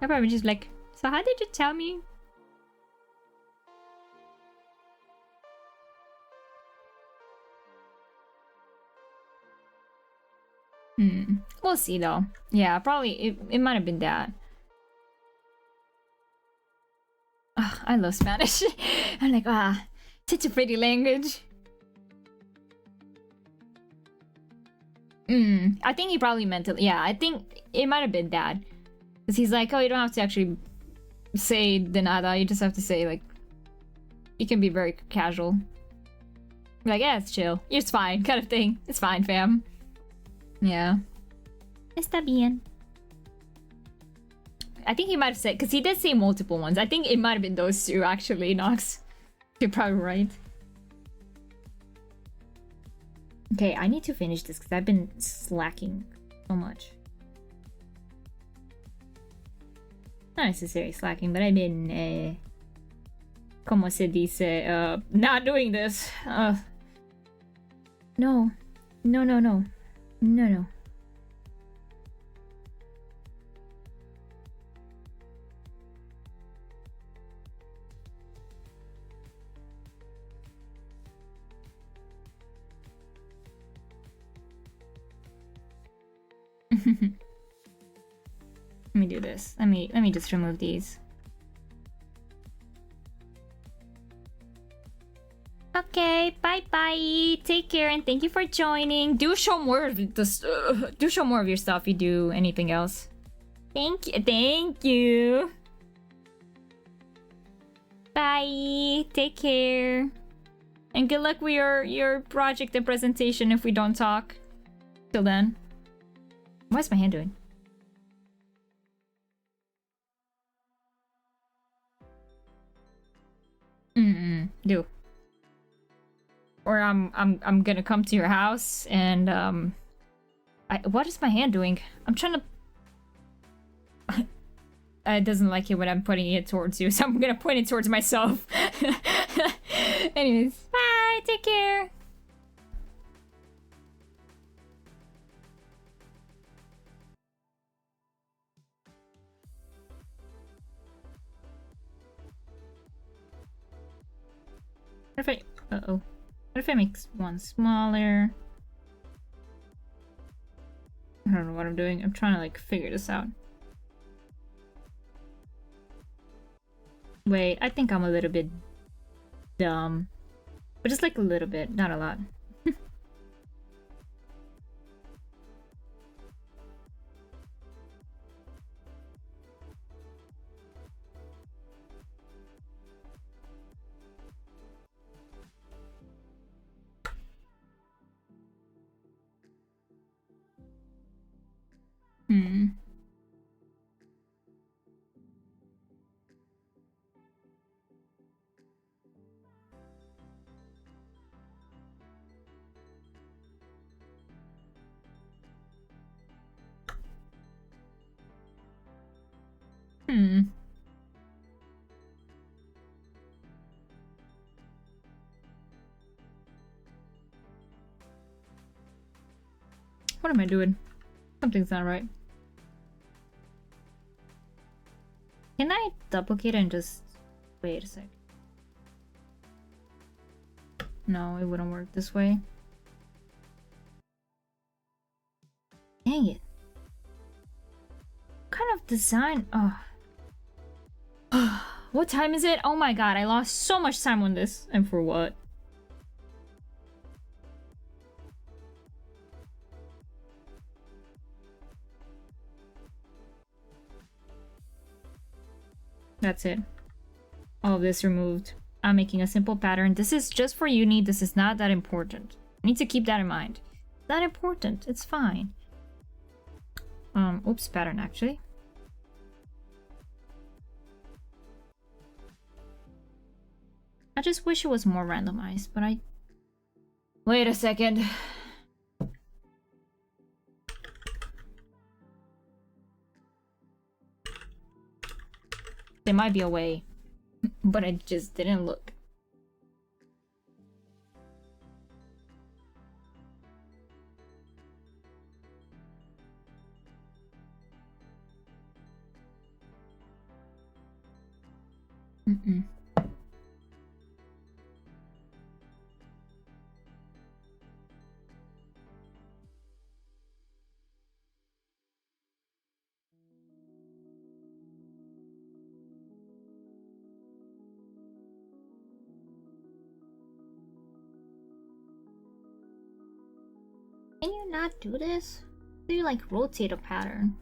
probably just like, so how did you tell me? We'll see though. Yeah, probably it might have been that. Ugh, I love Spanish. I'm like, such a pretty language. I think he probably meant it. Yeah, I think it might have been that. Because he's like, oh, you don't have to actually say de nada. You just have to say, like, you can be very casual. Like, yeah, it's chill. It's fine, kind of thing. It's fine, fam. Yeah. Está bien. I think he might have said, because he did say multiple ones. I think it might have been those two, actually, Nox. You're probably right. Okay, I need to finish this because I've been slacking so much. Not necessarily slacking, but I've been, como se dice, not doing this. No. Let me do this. Let me just remove these. Okay, bye. Take care and thank you for joining. Do show more of this. Do show more of your stuff. If you do anything else. Thank you. Bye. Take care. And good luck with your project and presentation. If we don't talk till then. What's my hand doing? Do. Or I'm gonna come to your house and what is my hand doing? I'm trying to. It doesn't like it when I'm pointing it towards you, so I'm gonna point it towards myself. Anyways, bye. Take care. What if I... What if I make one smaller? I don't know what I'm doing. I'm trying to like figure this out. Wait, I think I'm a little bit dumb. But just like a little bit, not a lot. What am I doing? Something's not right. Can I duplicate and just... Wait a sec. No, it wouldn't work this way. Dang it. What kind of design? Oh. What time is it? Oh my god, I lost so much time on this. And for what? That's it. All of this removed. I'm making a simple pattern. This is just for uni. This is not that important. I need to keep that in mind. Not important. It's fine. Oops, pattern actually. I just wish it was more randomized, but I... Wait a second. There might be a way, but I just didn't look. Mm-mm. Can you not do this? Do you like rotate a pattern?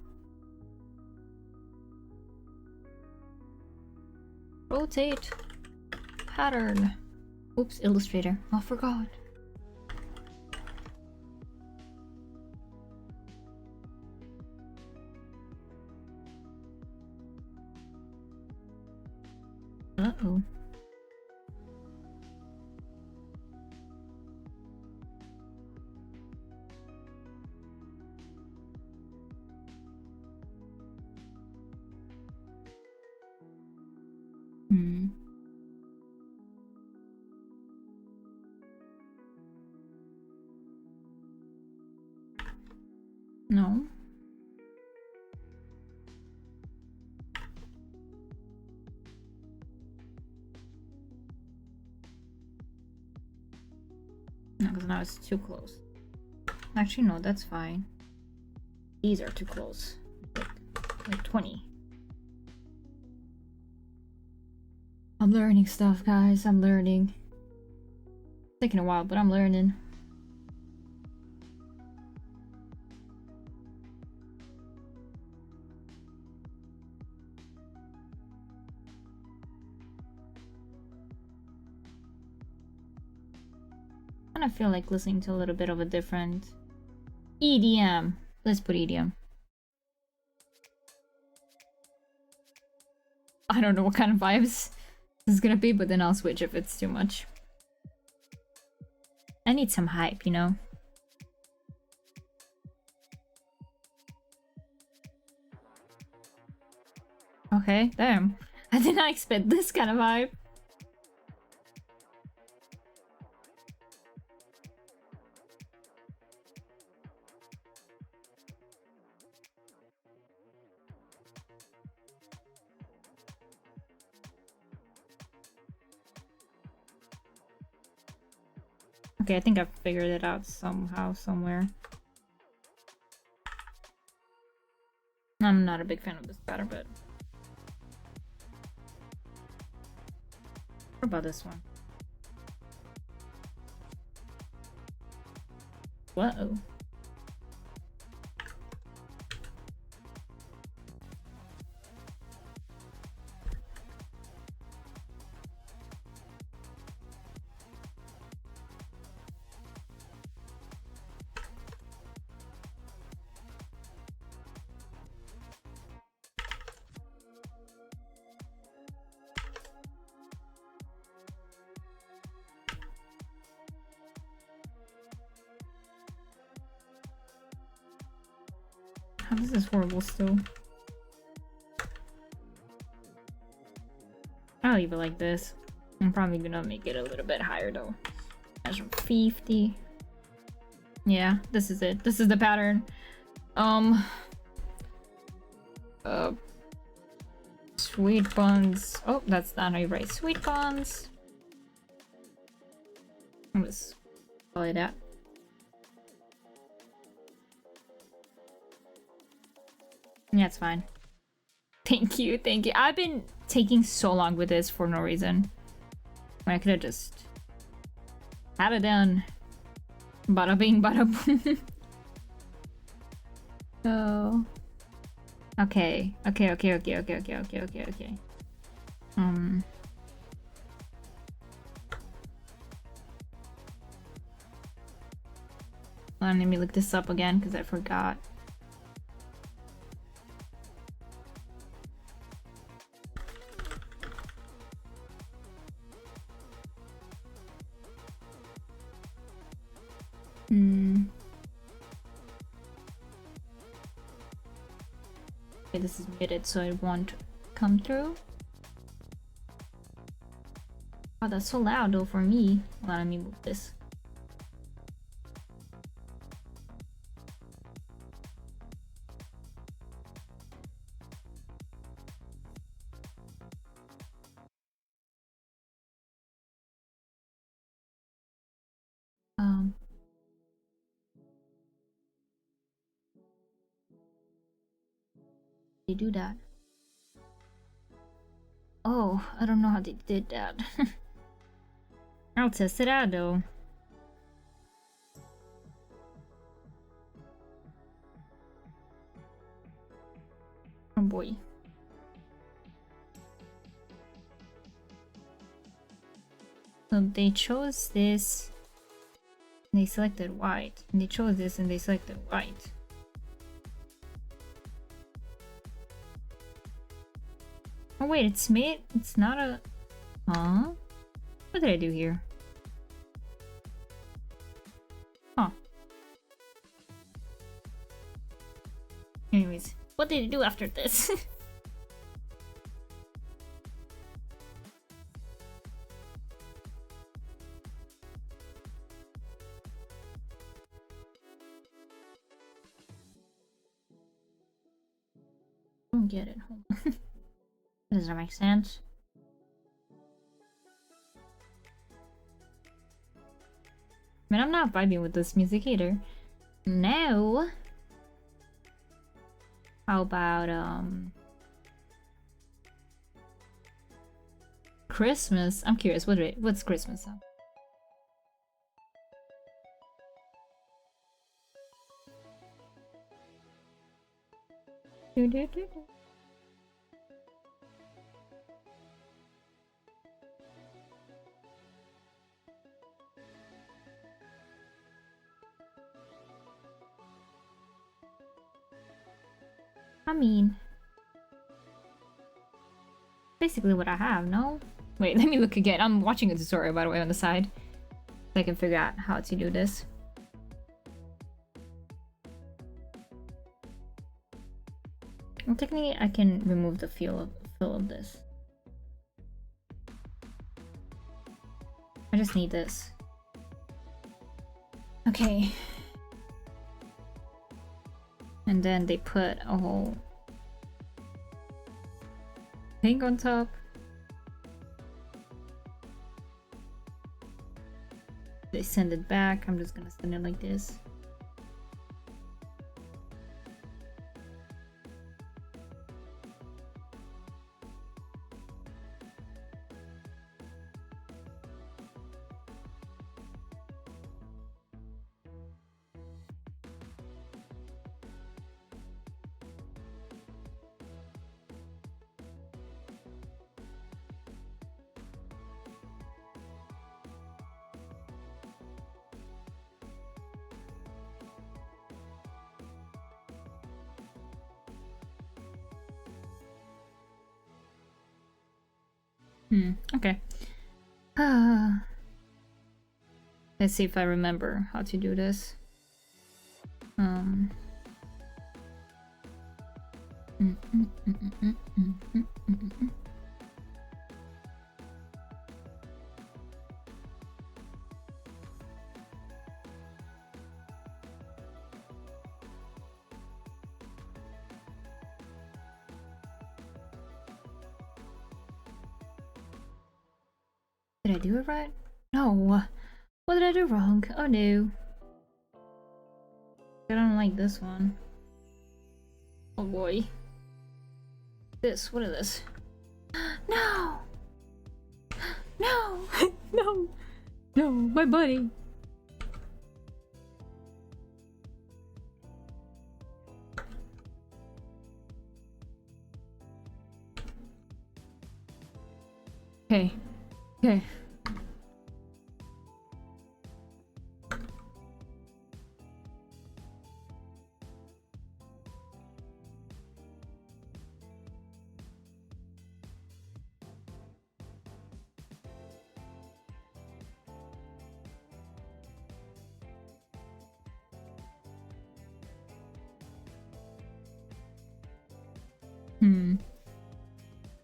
Rotate pattern. Oops, Illustrator. I forgot. Uh-oh. Hmm. No. No, because now it's too close. Actually, no, that's fine. These are too close. Like 20. I'm learning stuff, guys. I'm learning. It's taking a while, but I'm learning. I feel like listening to a little bit of a different EDM. Let's put EDM. I don't know what kind of vibes this is gonna be, but then I'll switch if it's too much. I need some hype, you know? Okay, damn. I did not expect this kind of vibe. Okay, I think I've figured it out somehow, somewhere. I'm not a big fan of this pattern, but... What about this one? Whoa. Oh, this is horrible still. I'll leave it like this. I'm probably gonna make it a little bit higher though. Measure 50. Yeah, this is it. This is the pattern. Sweet buns. Oh, that's not how you write sweet buns. I'll just call it that. Yeah, it's fine. Thank you, thank you. I've been taking so long with this for no reason. When I could have just had it done. Bada bing, bada boom. So... Okay. Let me look this up again because I forgot. Okay, this is muted so it won't come through. Oh, that's so loud though for me. Let me move this. They do that. Oh, I don't know how they did that. I'll test it out though. Oh boy. So they chose this, and they selected white, and they chose this and they selected white. Oh wait, it's made, it's not a... Huh? What did I do here? Huh. Anyways, what did I do after this? Don't get it. Does that make sense? I mean, I'm not vibing with this music either. No. How about, Christmas? I'm curious, what's Christmas? I mean, basically what I have, no? Wait, let me look again. I'm watching a tutorial, by the way, on the side. So I can figure out how to do this. Well, technically, I can remove the fill of this. I just need this. Okay. And then they put a whole thing on top. They send it back. I'm just gonna send it like this. Okay. Let's see if I remember how to do this. Did I do it right? No. What did I do wrong? Oh no. I don't like this one. Oh boy. This, what is this? No! No! No! No, my buddy! Okay. Okay.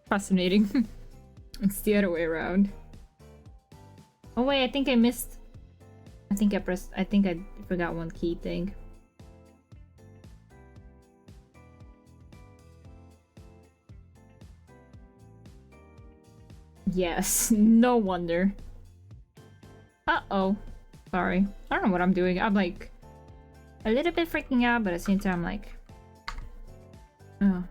Fascinating. It's the other way around. Oh wait, I think I missed. I think I forgot one key thing. Yes, no wonder. Uh-oh. Sorry. I don't know what I'm doing. I'm like a little bit freaking out, but at the same time like oh.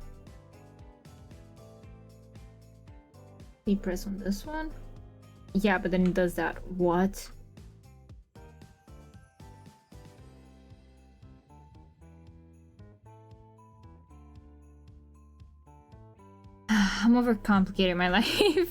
You press on this one? Yeah, but then it does that. What? I'm overcomplicating my life.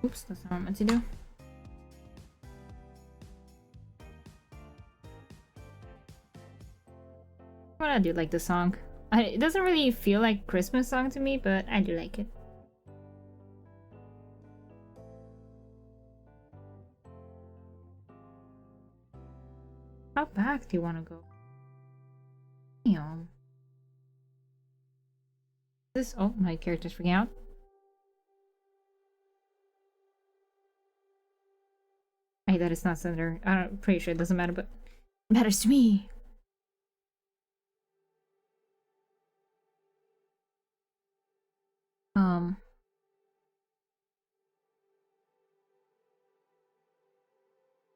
Oops, that's not what I meant to do. But I do like the song. It doesn't really feel like a Christmas song to me, but I do like it. How back do you want to go? Damn. Oh, my character's freaking out. I hate that it's not center. I'm pretty sure it doesn't matter, but it matters to me.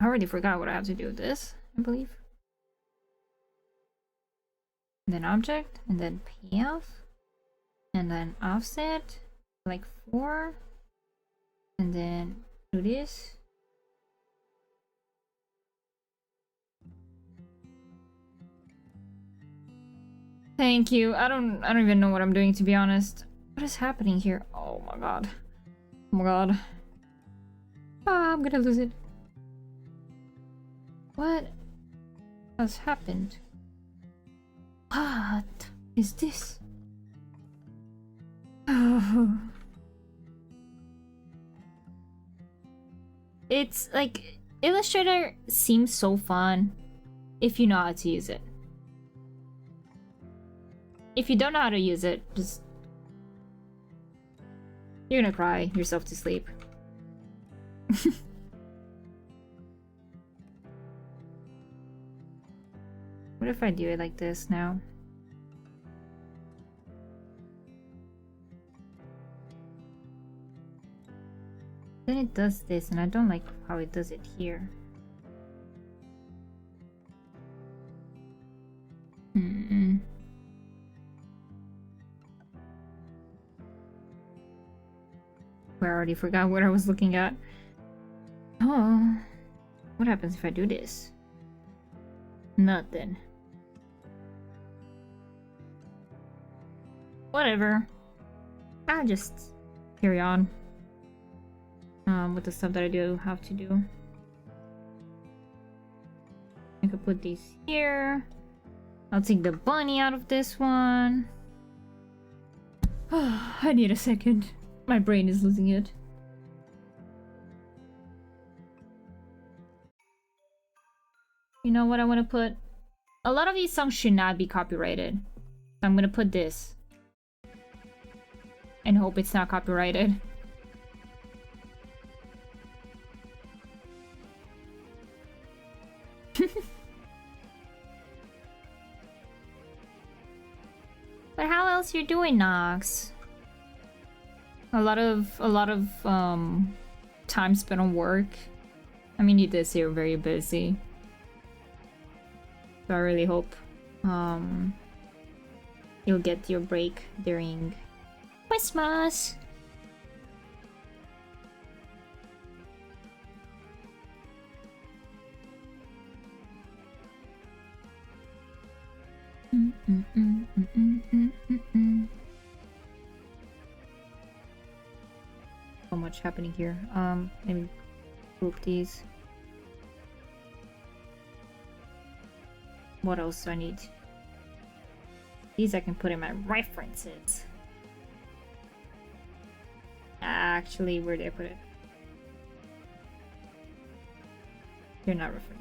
I already forgot what I have to do with this, I believe. And then object, and then payoff, and then offset, like 4, and then do this. Thank you. I don't even know what I'm doing, to be honest. What is happening here? Oh my god. Oh my god. Ah, I'm gonna lose it. What has happened? What is this? Oh. It's like Illustrator seems so fun if you know how to use it. If you don't know how to use it, just you're gonna cry yourself to sleep. What if I do it like this now? Then it does this, and I don't like how it does it here. I already forgot what I was looking at. Oh, what happens if I do this? Nothing. Whatever. I'll just carry on with the stuff that I do have to do. I could put these here. I'll take the bunny out of this one. I need a second. My brain is losing it. You know what I want to put? A lot of these songs should not be copyrighted. So I'm gonna put this. And hope it's not copyrighted. But how else you doing, Nox? A lot of time spent on work. I mean, you did say you're very busy. So I really hope you'll get your break during Christmas. So much happening here. Maybe group these. What else do I need? These I can put in my references. Actually, where did I put it? They're not references.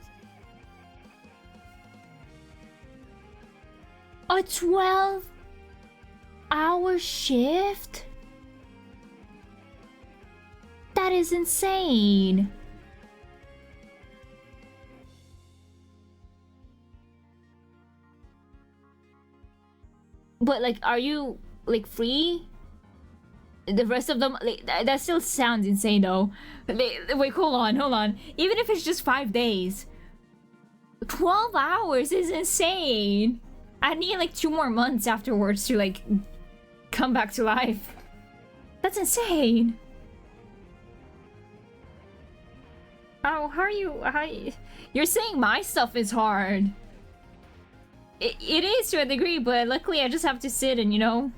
A 12-hour shift? That is insane. But like, are you like free? The rest of them, like, that still sounds insane though. Wait, hold on. Even if it's just 5 days, 12 hours is insane. I need like 2 more months afterwards to like come back to life. That's insane. Oh, how are you? You're saying my stuff is hard. It is to a degree, but luckily I just have to sit and, you know.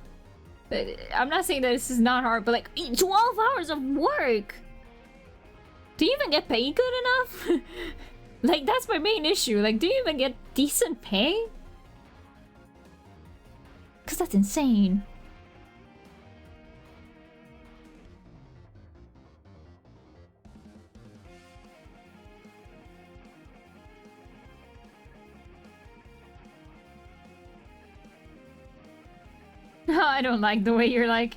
I'm not saying that this is not hard, but like 12 hours of work. Do you even get paid good enough? Like, that's my main issue. Like, do you even get decent pay? Because that's insane. I don't like the way you're like...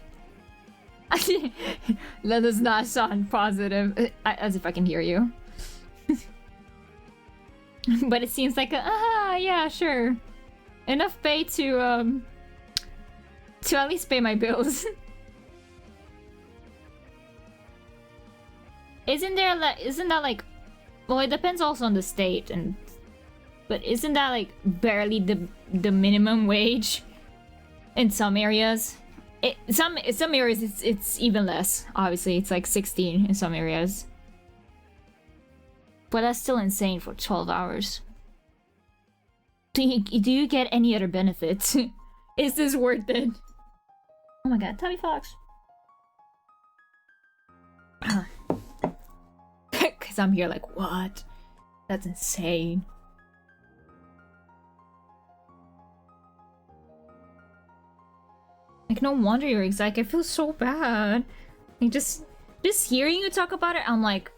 That does not sound positive. As if I can hear you. But it seems like yeah, sure. Enough pay to at least pay my bills. Isn't that like... Well, it depends also on the state, and... But isn't that like barely the minimum wage? In some areas, some areas it's even less. Obviously, it's like 16 in some areas. But that's still insane for 12 hours. Do you get any other benefits? Is this worth it? Oh my god, Tommy Fox. Cause I'm here like, what? That's insane. Like, no wonder you're excited. I feel so bad. Like, just hearing you talk about it, I'm like,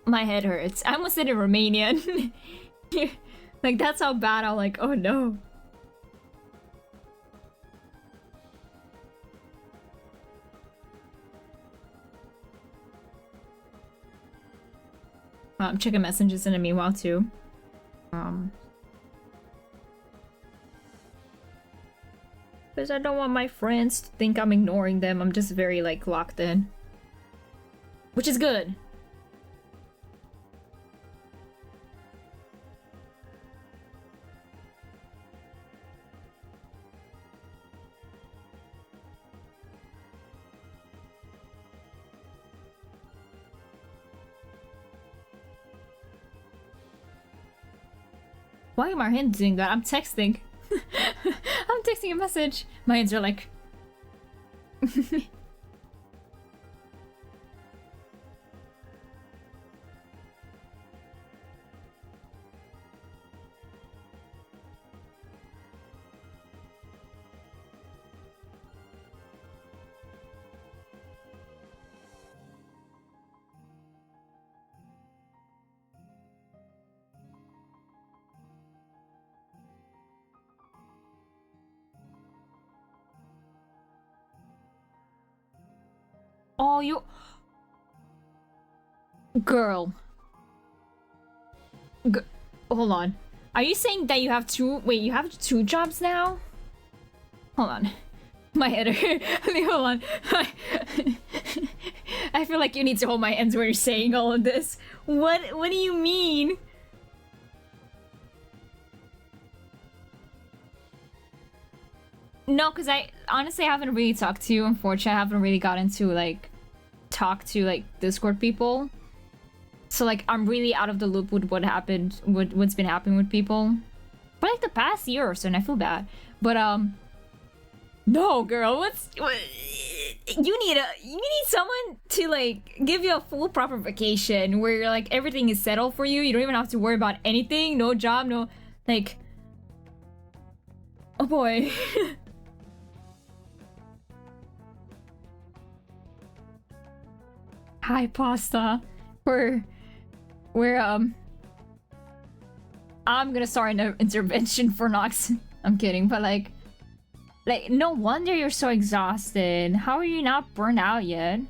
my head hurts. I almost did it Romanian. Like, that's how bad I'm like, oh no. I'm checking messages in the meanwhile too. Because I don't want my friends to think I'm ignoring them. I'm just very, like, locked in. Which is good. Why am our hands doing that? I'm texting. I'm texting a message. My hands are like... Oh, you... Girl. Hold on. Are you saying that you have two... Wait, you have two jobs now? Hold on. My head. Hold on. I feel like you need to hold my hands when you're saying all of this. What do you mean? No, because I honestly haven't really talked to you. Unfortunately, I haven't really gotten to like talk to like Discord people. So like I'm really out of the loop with what happened, what's been happening with people for like the past year or so, and I feel bad. But no, girl, you need someone to like give you a full proper vacation where you're like everything is settled for you. You don't even have to worry about anything. No job, no like. Oh boy. Hi, pasta. We're I'm gonna start an intervention for Nox. I'm kidding, but like no wonder you're so exhausted. How are you not burned out yet?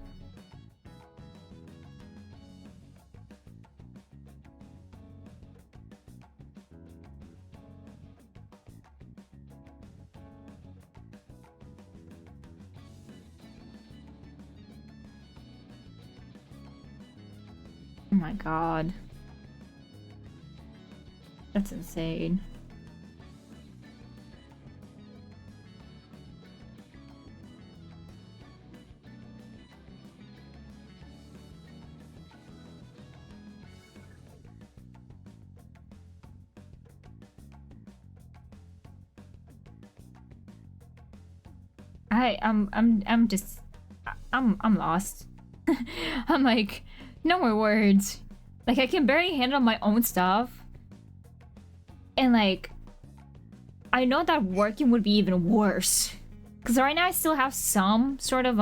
Oh my god. That's insane. I'm lost. I'm like, no more words. Like I can barely handle my own stuff. And like I know that working would be even worse. Cause right now I still have some sort of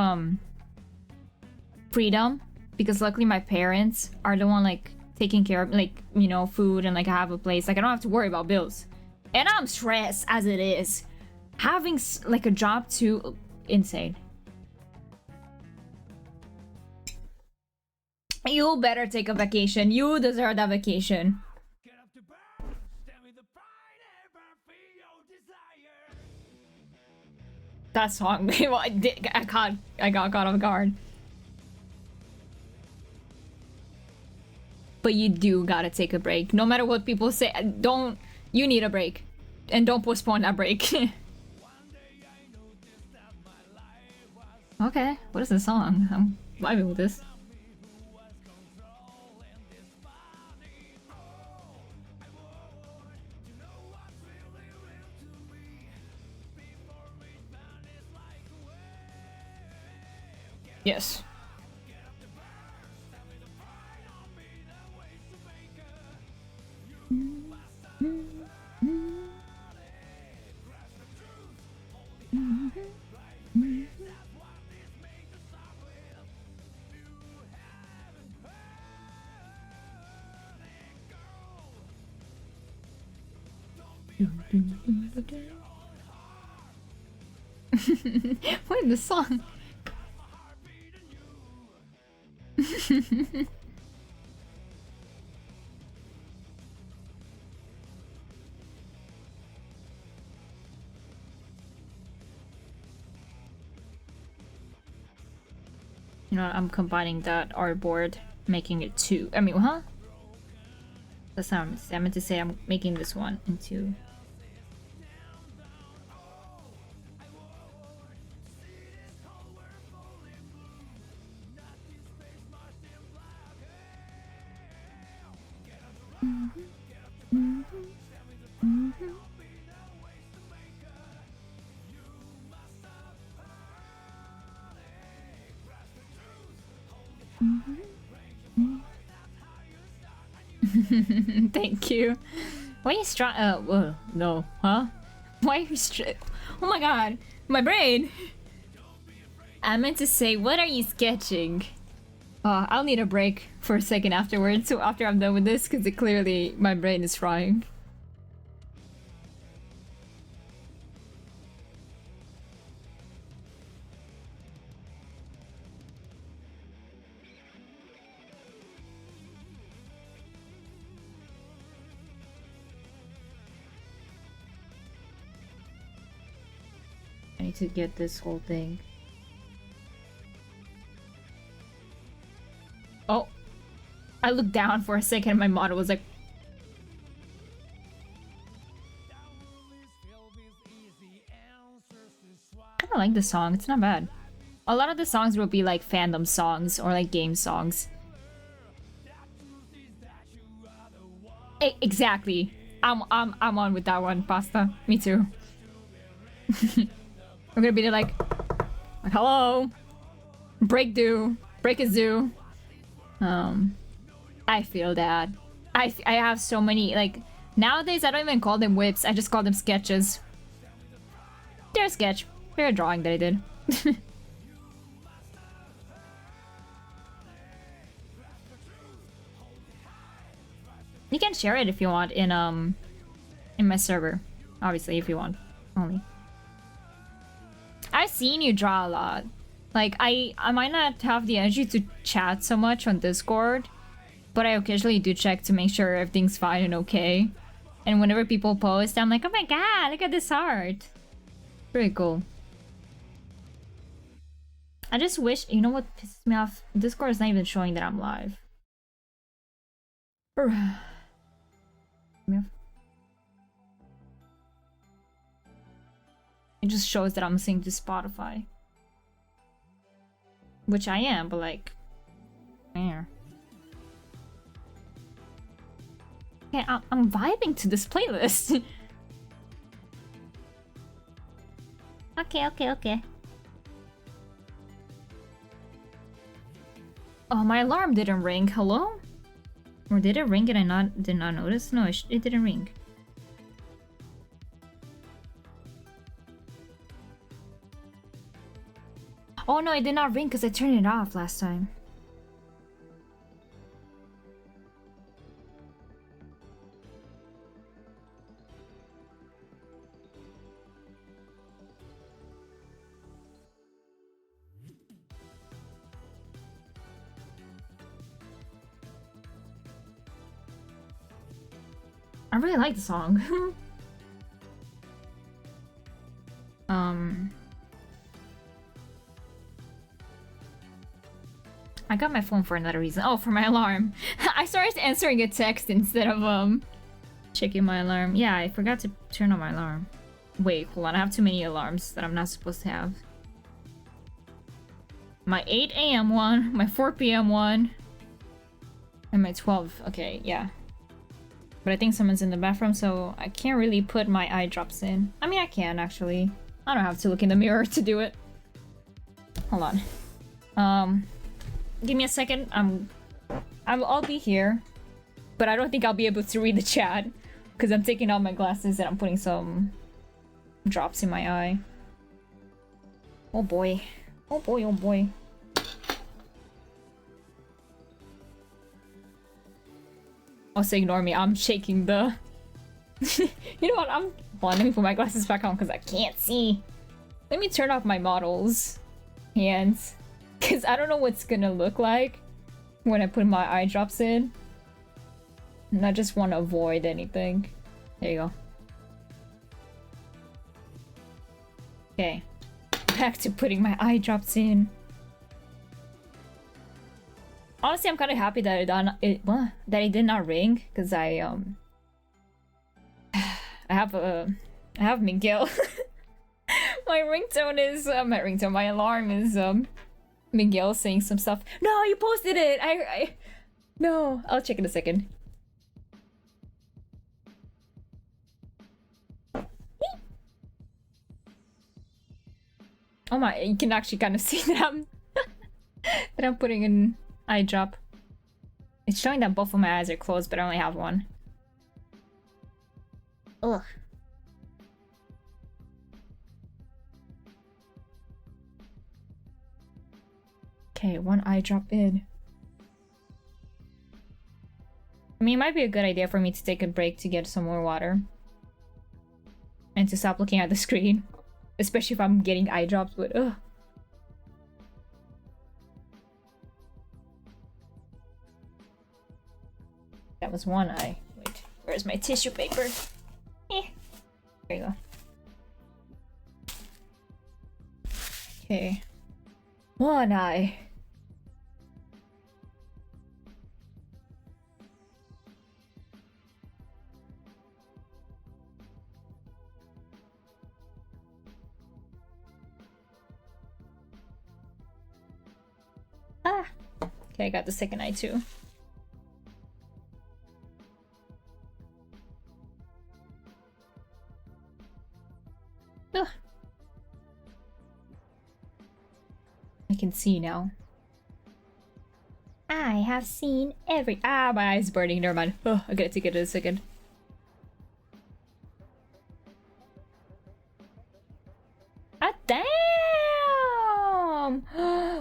freedom. Because luckily my parents are the one like taking care of like, you know, food and like I have a place. Like I don't have to worry about bills. And I'm stressed as it is. Having like a job too, insane. You better take a vacation. You deserve that vacation. That song, I got caught off guard. But you do gotta take a break. No matter what people say, you need a break. And don't postpone that break. Okay, what is the song? I'm vibing with this. Yes. What is the song? You know, I'm combining that artboard, making it two. I mean, huh? That's not what I meant to say. I'm making this one into. Thank you. Why are you no, huh? Why are you oh my god, my brain. I meant to say, what are you sketching? I'll need a break for a second afterwards, so after I'm done with this, because clearly my brain is frying. need to get this whole thing. Oh, I looked down for a second and my model was like... I like the song, it's not bad. A lot of the songs will be like fandom songs or like game songs. Exactly. I'm on with that one, Pasta. Me too. We're gonna be there like hello, break a zoo. I feel that. I have so many, like, nowadays I don't even call them whips, I just call them sketches. They're a sketch. They're a drawing that I did. You can share it if you want in my server. Obviously, if you want. Only. I've seen you draw a lot. Like, I might not have the energy to chat so much on Discord, but I occasionally do check to make sure everything's fine and okay. And whenever people post, I'm like, oh my god, look at this art. Pretty cool. I just wish, you know what pisses me off? Discord is not even showing that I'm live. It just shows that I'm synced to Spotify. Which I am, but like... Yeah. Okay, I'm vibing to this playlist. Okay. Oh, my alarm didn't ring. Hello? Or did it ring and I did not notice? No, it didn't ring. Oh no, it did not ring because I turned it off last time. I really like the song. I got my phone for another reason. Oh, for my alarm. I started answering a text instead of checking my alarm. Yeah, I forgot to turn on my alarm. Wait, hold on. I have too many alarms that I'm not supposed to have. My 8 a.m. one, my 4 p.m. one, and my 12. Okay, yeah. But I think someone's in the bathroom, so I can't really put my eye drops in. I mean, I can actually. I don't have to look in the mirror to do it. Hold on. Give me a second. I'll be here, but I don't think I'll be able to read the chat because I'm taking out my glasses and I'm putting some drops in my eye. Oh boy. Oh boy, oh boy. Also ignore me, I'm shaking the... You know what, hold on, let me put my glasses back on because I can't see. Let me turn off my model's hands. Because I don't know what's gonna look like when I put my eye drops in. And I just want to avoid anything. There you go. Okay. Back to putting my eye drops in. Honestly, I'm kind of happy that it did not ring, because I have Miguel. My ringtone is my alarm is Miguel saying some stuff. No, you posted it. No, I'll check in a second. Oh my, you can actually kind of see that I'm putting an eye drop. It's showing that both of my eyes are closed, but I only have one. Ugh. Okay, one eye drop in. I mean, it might be a good idea for me to take a break to get some more water. And to stop looking at the screen. Especially if I'm getting eye drops, but ugh. That was one eye. Wait, where's my tissue paper? There you go. one eye. Ah! Okay, I got the second eye too. Ugh. I can see now. I have seen every— Ah, my eye's burning, never mind. Oh, I gotta take it in a second. Ah, damn!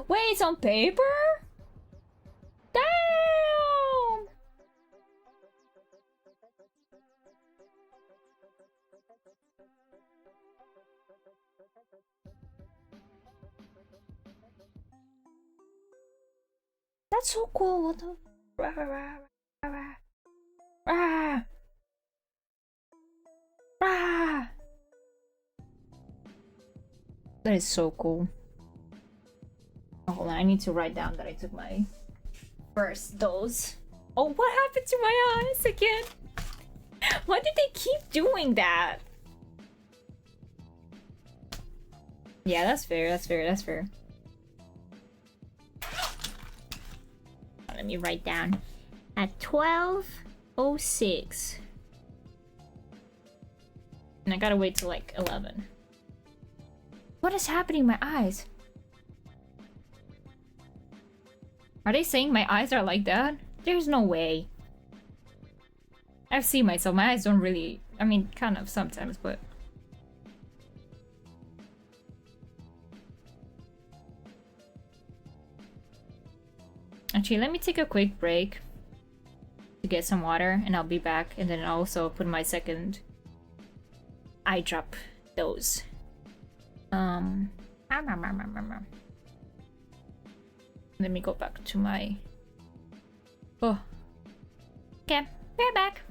Wait, it's on paper? Damn! That's so cool. What the— rah, rah, rah, rah, rah, rah. That is so cool. Oh, hold on, I need to write down that I took my first dose. Oh, what happened to my eyes again? Why did they keep doing that? Yeah, that's fair, that's fair, that's fair. Let me write down. At 12:06. And I gotta wait till like 11. What is happening to my eyes? Are they saying my eyes are like that? There's no way. I've seen myself. My eyes don't really... I mean, kind of sometimes, but... Actually, let me take a quick break to get some water, and I'll be back. And then I'll also put my second eye drop dose. Let me go back to my... Oh. Okay, we're back.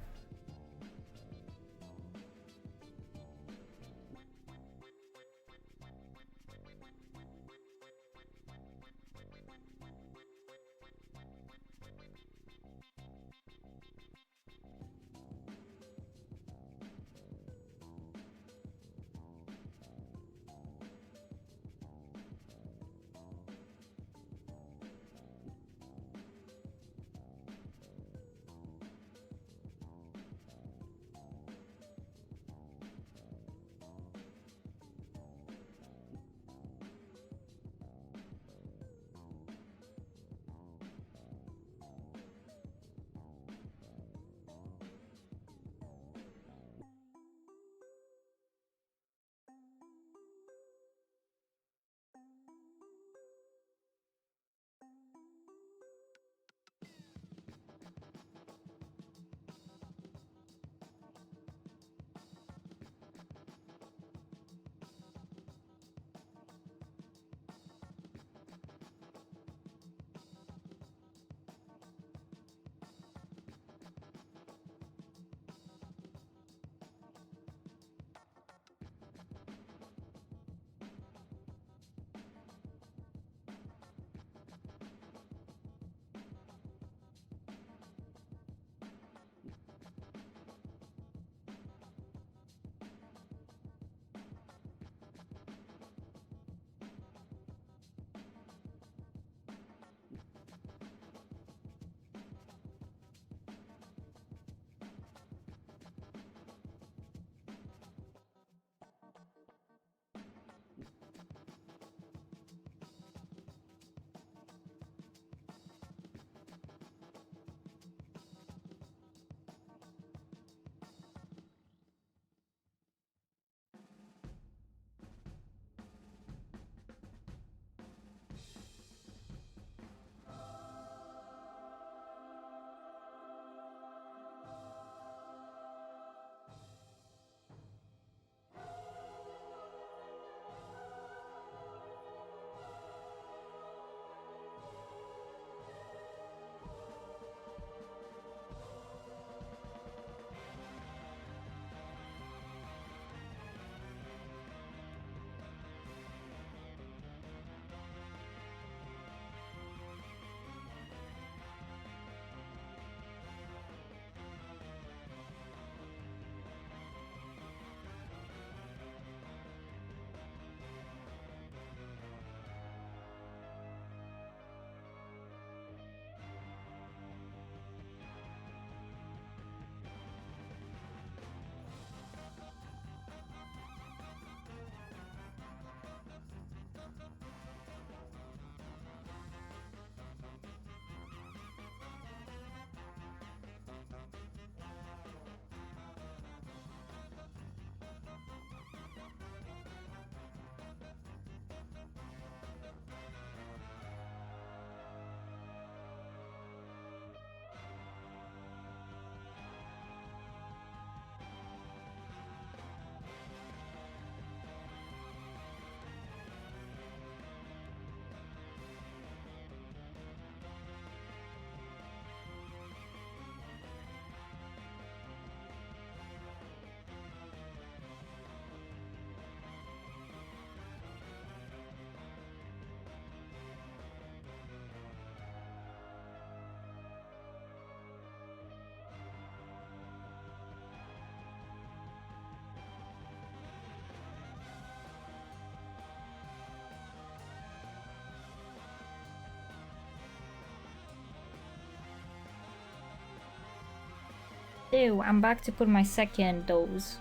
So I'm back to put my second dose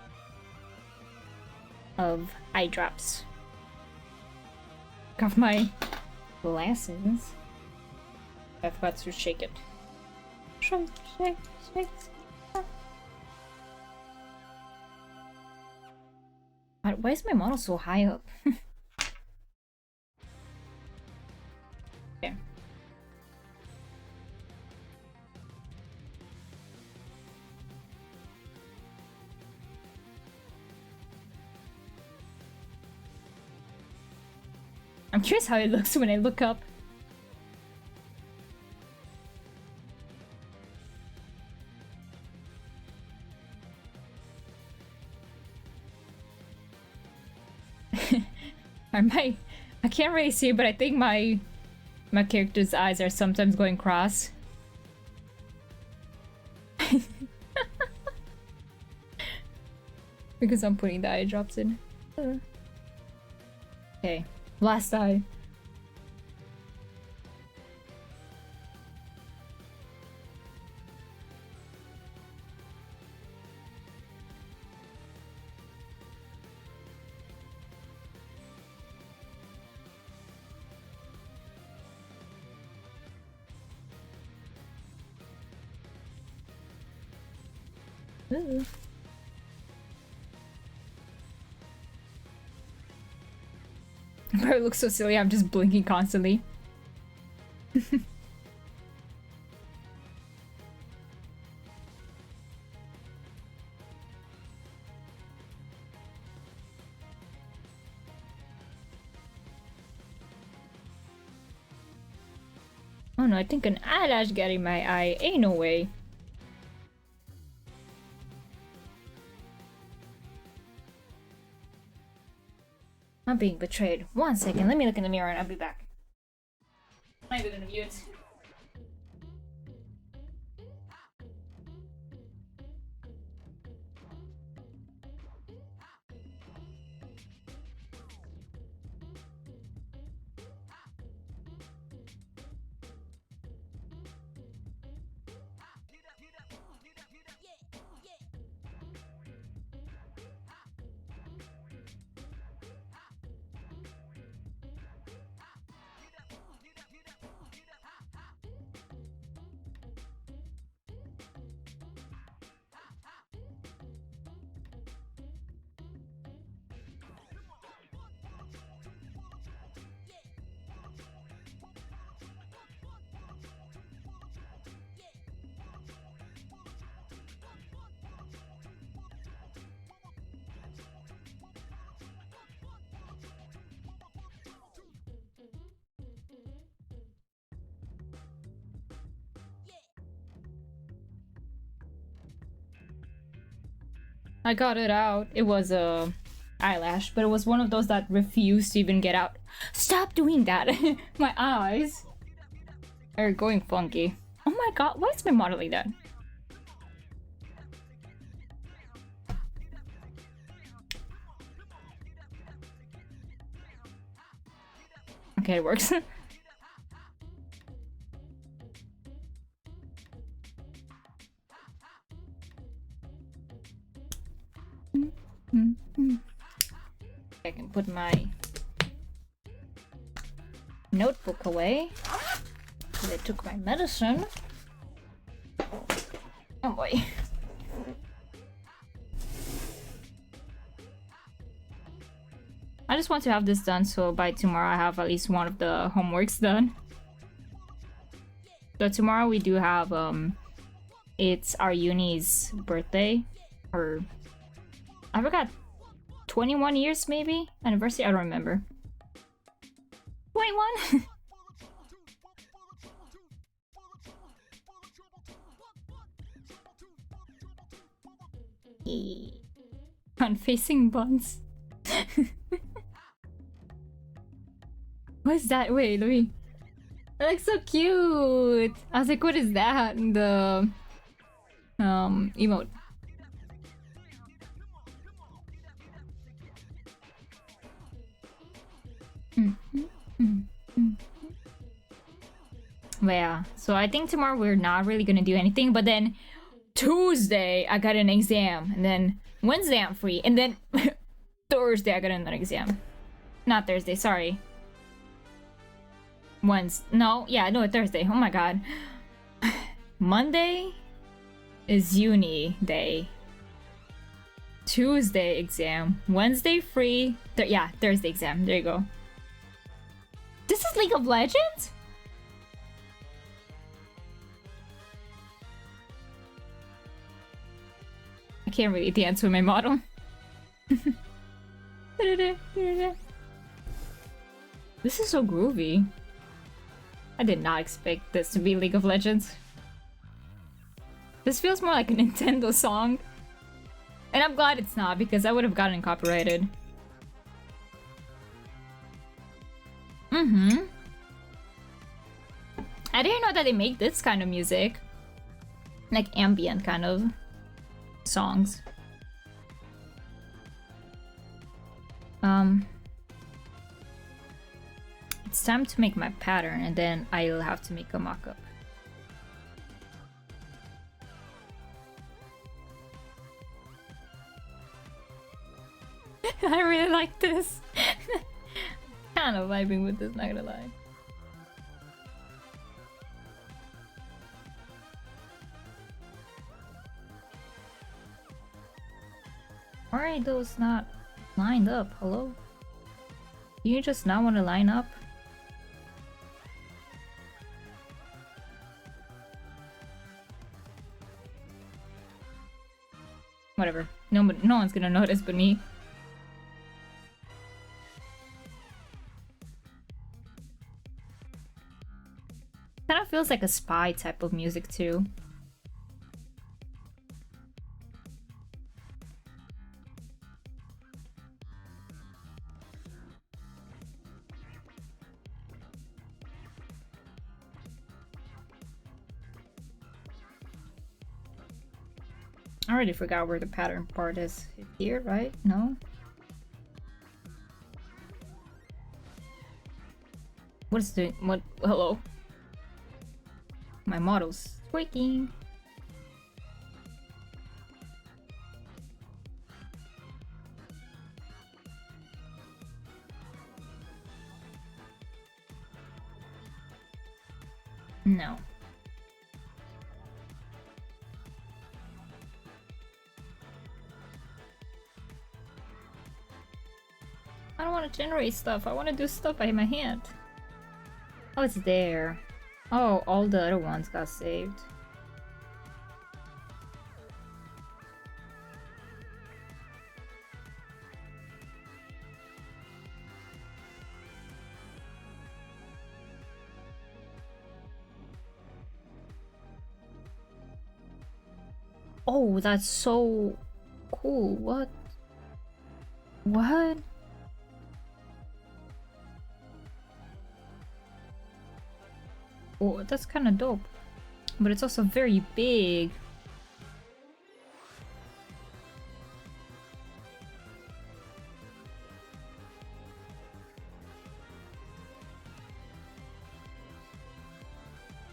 of eye drops. Got my glasses. I forgot to shake it. Shake, shake, shake. Why is my model so high up? Okay. I'm curious how it looks when I look up. I can't really see, but I think my character's eyes are sometimes going cross. Because I'm putting the eye drops in. Okay, last eye. Ooh. Bro, it looks so silly. I'm just blinking constantly. Oh no, I think an eyelash got in my eye. Ain't no way. I'm being betrayed. 1 second, let me look in the mirror and I'll be back. I'm not even gonna mute. I got it out. It was a eyelash, but it was one of those that refused to even get out. Stop doing that! My eyes are going funky. Oh my god, why is my model like that? Okay, it works. I can put my notebook away. I took my medicine. Oh boy. I just want to have this done so by tomorrow I have at least one of the homeworks done. So tomorrow we do have it's our uni's birthday, or I forgot, 21 years maybe? Anniversary? I don't remember. 21? Front-facing buns. What's that? Wait, let me... That looks so cute! I was like, what is that? The... emote. But yeah, so I think tomorrow we're not really gonna do anything, but then Tuesday I got an exam, and then Wednesday I'm free, and then Thursday I got another exam. Not Thursday, sorry. Thursday. Oh my god. Monday is uni day. Tuesday exam. Wednesday free. Thursday exam. There you go. This is League of Legends? I can't really dance with my model. This is so groovy. I did not expect this to be League of Legends. This feels more like a Nintendo song. And I'm glad it's not, because I would have gotten copyrighted. I didn't know that they make this kind of music. Like ambient kind of songs. It's time to make my pattern, and then I'll have to make a mock-up. I really like this. Kind of vibing with this, not gonna lie. Why are those not lined up? Hello? Do you just not want to line up? Whatever. No one's gonna notice but me. Kind of feels like a spy type of music too. I already forgot where the pattern part is. It's here, right? No? What is doing? What? Hello? My model's tweaking. No. I don't want to generate stuff. I want to do stuff by my hand. Oh, it's there. Oh, all the other ones got saved. Oh, that's so cool. What? What? Oh, that's kind of dope. But it's also very big.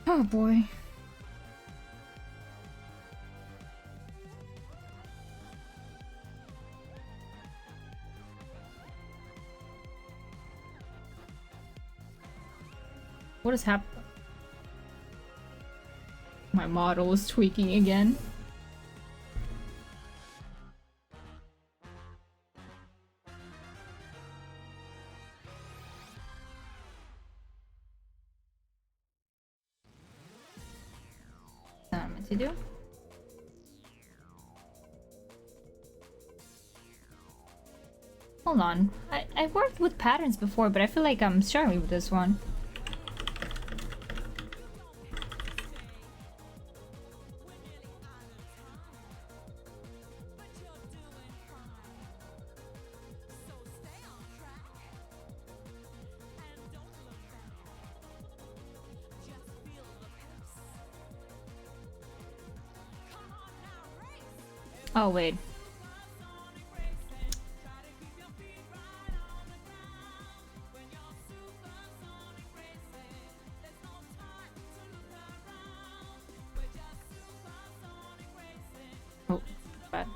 Oh boy. What is happening? My model is tweaking again. What am I meant to do? Hold on. I've worked with patterns before, but I feel like I'm struggling with this one. Oh, wait. But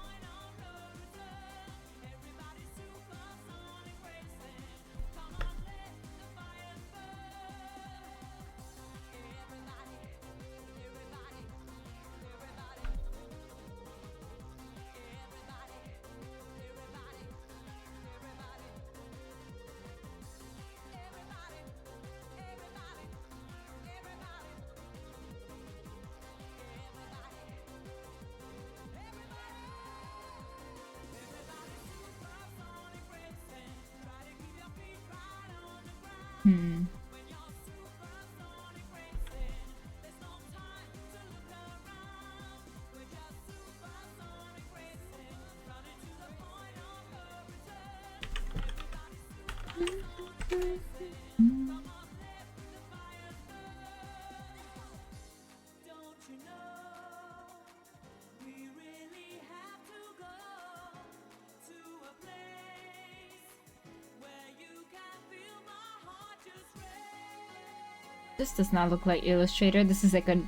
this does not look like Illustrator. This is like a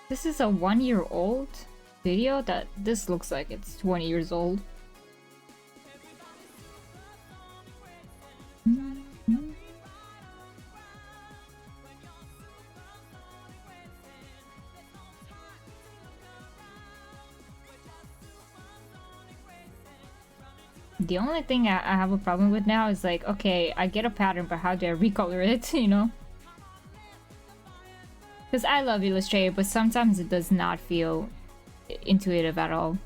1-year-old video that this looks like it's 20 years old. The only thing I have a problem with now is like, okay, I get a pattern, but how do I recolor it, you know? Because I love Illustrator, but sometimes it does not feel intuitive at all.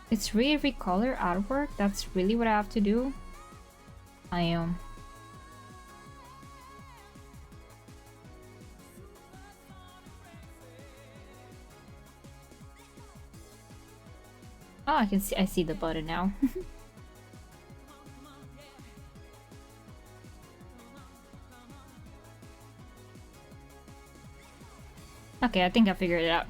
It's really recolor artwork? That's really what I have to do? I am. Oh, I see the button now. Okay, I think I figured it out.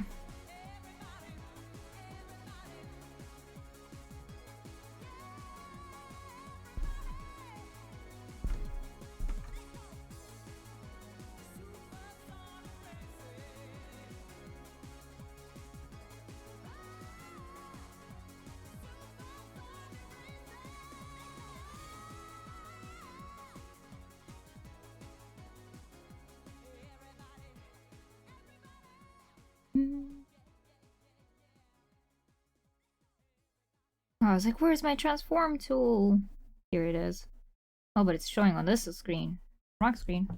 I was like, where's my transform tool? Here it is. Oh, but it's showing on this screen. Wrong screen.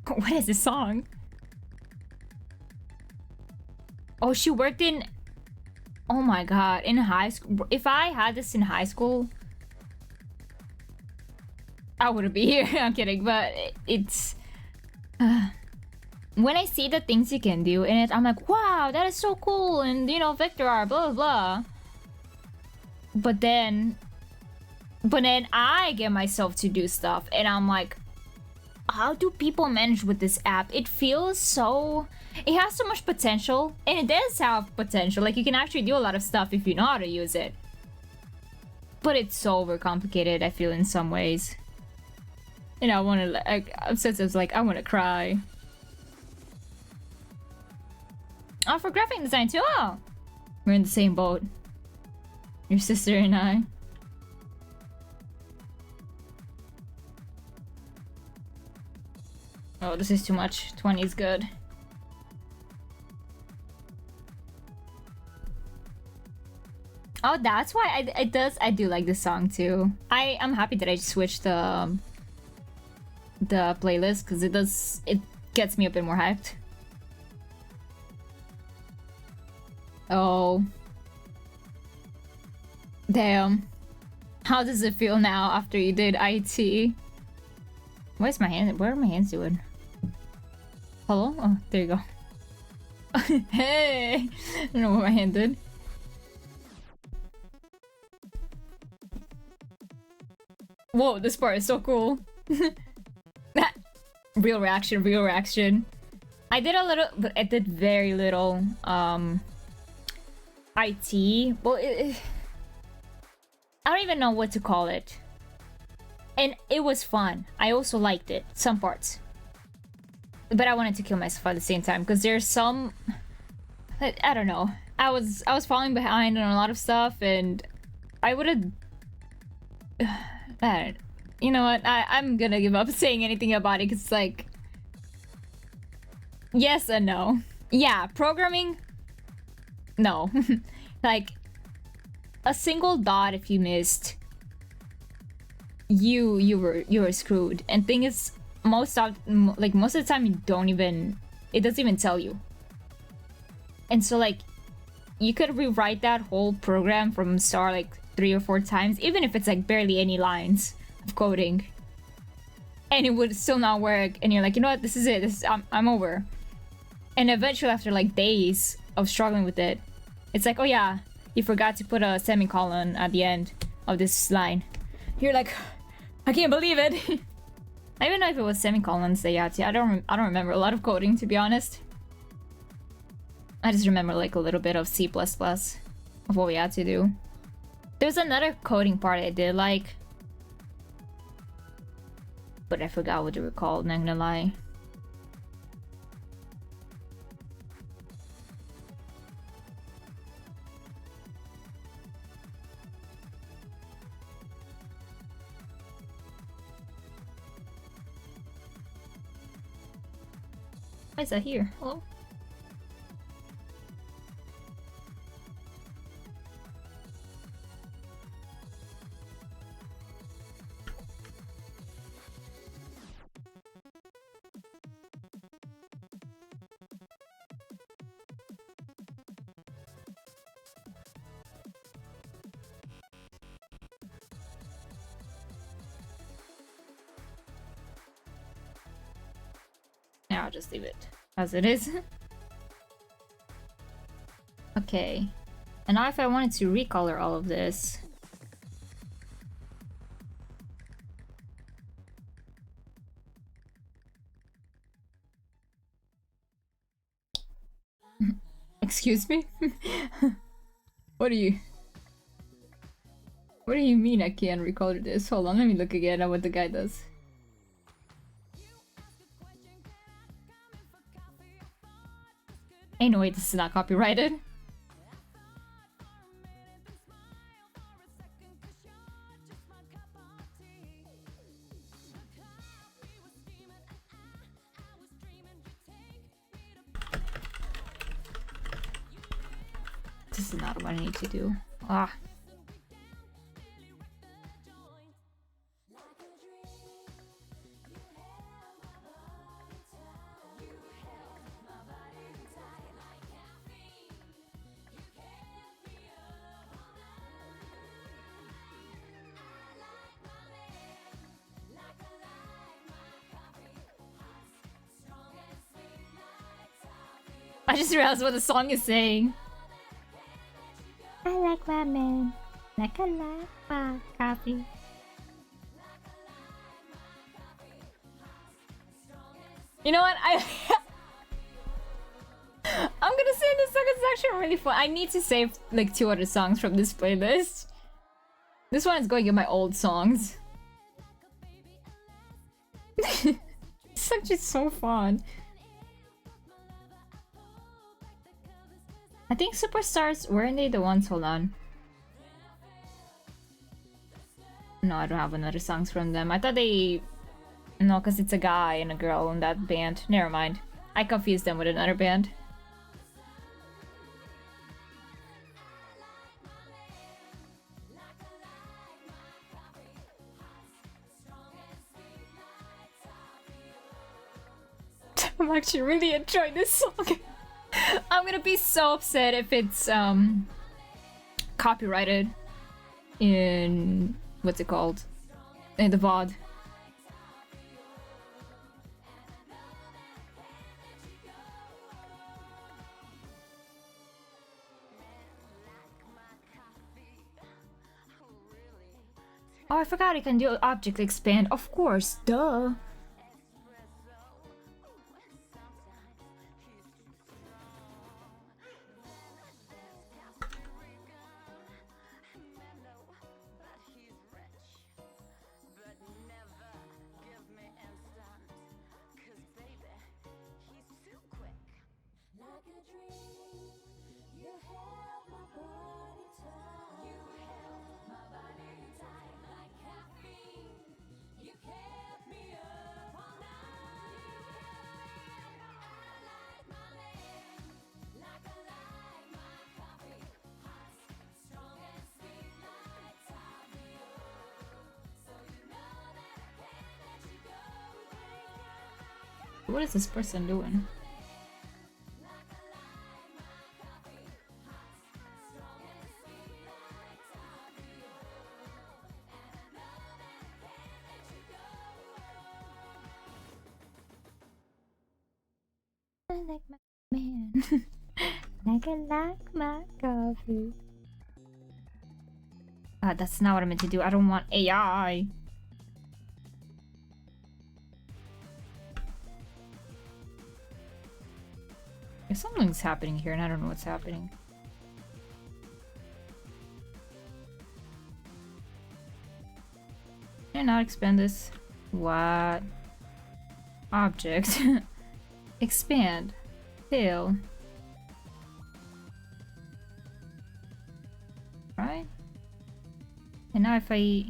What is this song? Oh, she worked in... Oh my god, in high school. If I had this in high school, I wouldn't be here. I'm kidding, but it's... when I see the things you can do in it, I'm like, wow, that is so cool. And, you know, Victor R, blah, blah, blah. But then I get myself to do stuff, and I'm like, how do people manage with this app? It feels so... It has so much potential, and it does have potential. Like, you can actually do a lot of stuff if you know how to use it. But it's so overcomplicated, I feel, in some ways. And I want to, like, sometimes, like, I want to cry. Oh, for graphic design too? Oh! We're in the same boat. Your sister and I. Oh, this is too much. 20 is good. Oh, that's why I do like this song too. I'm happy that I switched the playlist, because it gets me a bit more hyped. Oh. Damn. How does it feel now after you did IT? Where's my hand? What are my hands doing? Hello? Oh, there you go. Hey! I don't know what my hand did. Whoa, this part is so cool. Real reaction, real reaction. I did a little, but I did very little, IT. Well, I don't even know what to call it. And it was fun. I also liked it, some parts. But I wanted to kill myself at the same time, because there's some... I don't know. I was falling behind on a lot of stuff, and I would've... You know what? I'm gonna give up saying anything about it, because it's like... Yes and no. Yeah, programming... No. Like, a single dot if you missed... You were screwed. And thing is, most of the time you don't even... It doesn't even tell you. And so, like, you could rewrite that whole program from start like 3 or 4 times, even if it's like barely any lines of coding, and it would still not work. And you're like, you know what, this is it. I'm over. And eventually, after like days of struggling with it, it's like, oh yeah, you forgot to put a semicolon at the end of this line. You're like, I can't believe it. I don't even know if it was semicolons that you had to. I don't remember a lot of coding, to be honest. I just remember like a little bit of C++ of what we had to do. There's another coding part I did like, but I forgot what they were called, not gonna lie. Why is that here? Hello? I'll just leave it as it is. Okay. And now if I wanted to recolor all of this... Excuse me? What do you mean I can't recolor this? Hold on, let me look again at what the guy does. Ain't no way this is not copyrighted. This is not what I need to do. Ah. I just realized what the song is saying. I like my man, like I like my coffee. You know what? I'm gonna say this song is actually really fun. I need to save like 2 other songs from this playlist. This one is going in my old songs. It's actually so fun. I think Superstars, weren't they the ones? Hold on. No, I don't have another songs from them. I thought they... No, because it's a guy and a girl in that band. Never mind. I confused them with another band. I'm actually really enjoying this song. I'm gonna be so upset if it's copyrighted in what's it called? In the VOD. I forgot I can do object expand. Of course, duh. What is this person doing? I like my man. Like I like my coffee. That's not what I meant to do. I don't want AI. Something's happening here and I don't know what's happening. Can I not expand this? What? Object. Expand. Fill. Right? And now if I...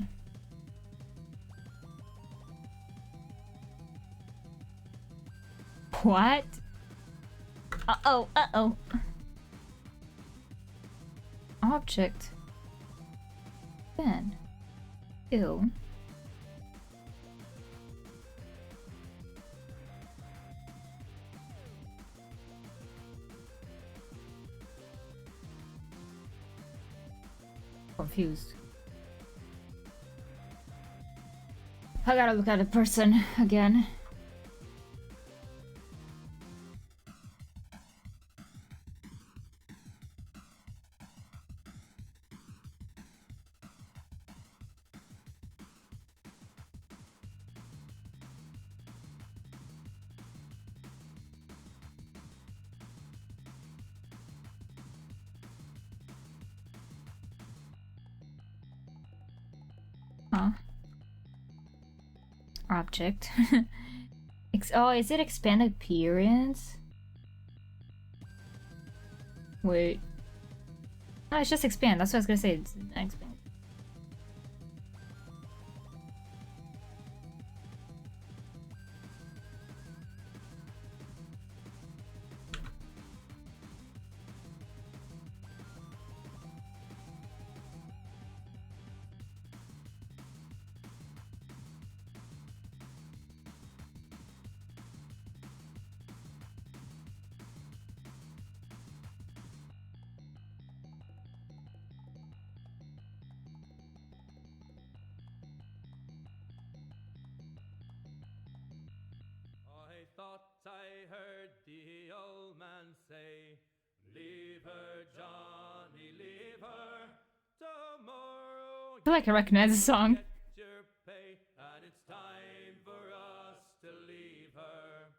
What? Uh-oh, uh-oh. Object. Expand. Fill. Confused. I gotta look at the person again. Huh. Object. Oh, is it expanded appearance? Wait. No, it's just expand. That's what I was gonna say. It's expand. Thought I heard the old man say, leave her, Johnny, leave her. Tomorrow I feel like I recognize the song. get your pay, and it's time for us to leave her.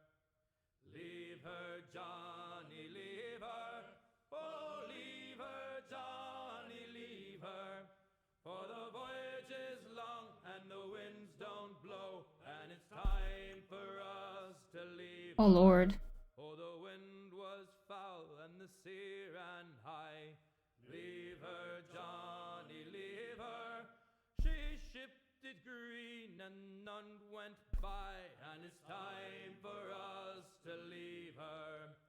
Leave her, Johnny, leave her. Oh, leave her, Johnny, leave her. For the voyage is long and the winds don't blow, and it's time for us to leave. Oh lord. Oh, the wind was foul and the sea ran high. Leave her, Johnny, leave her. She shifted green and none went by, and it's time for us to leave her.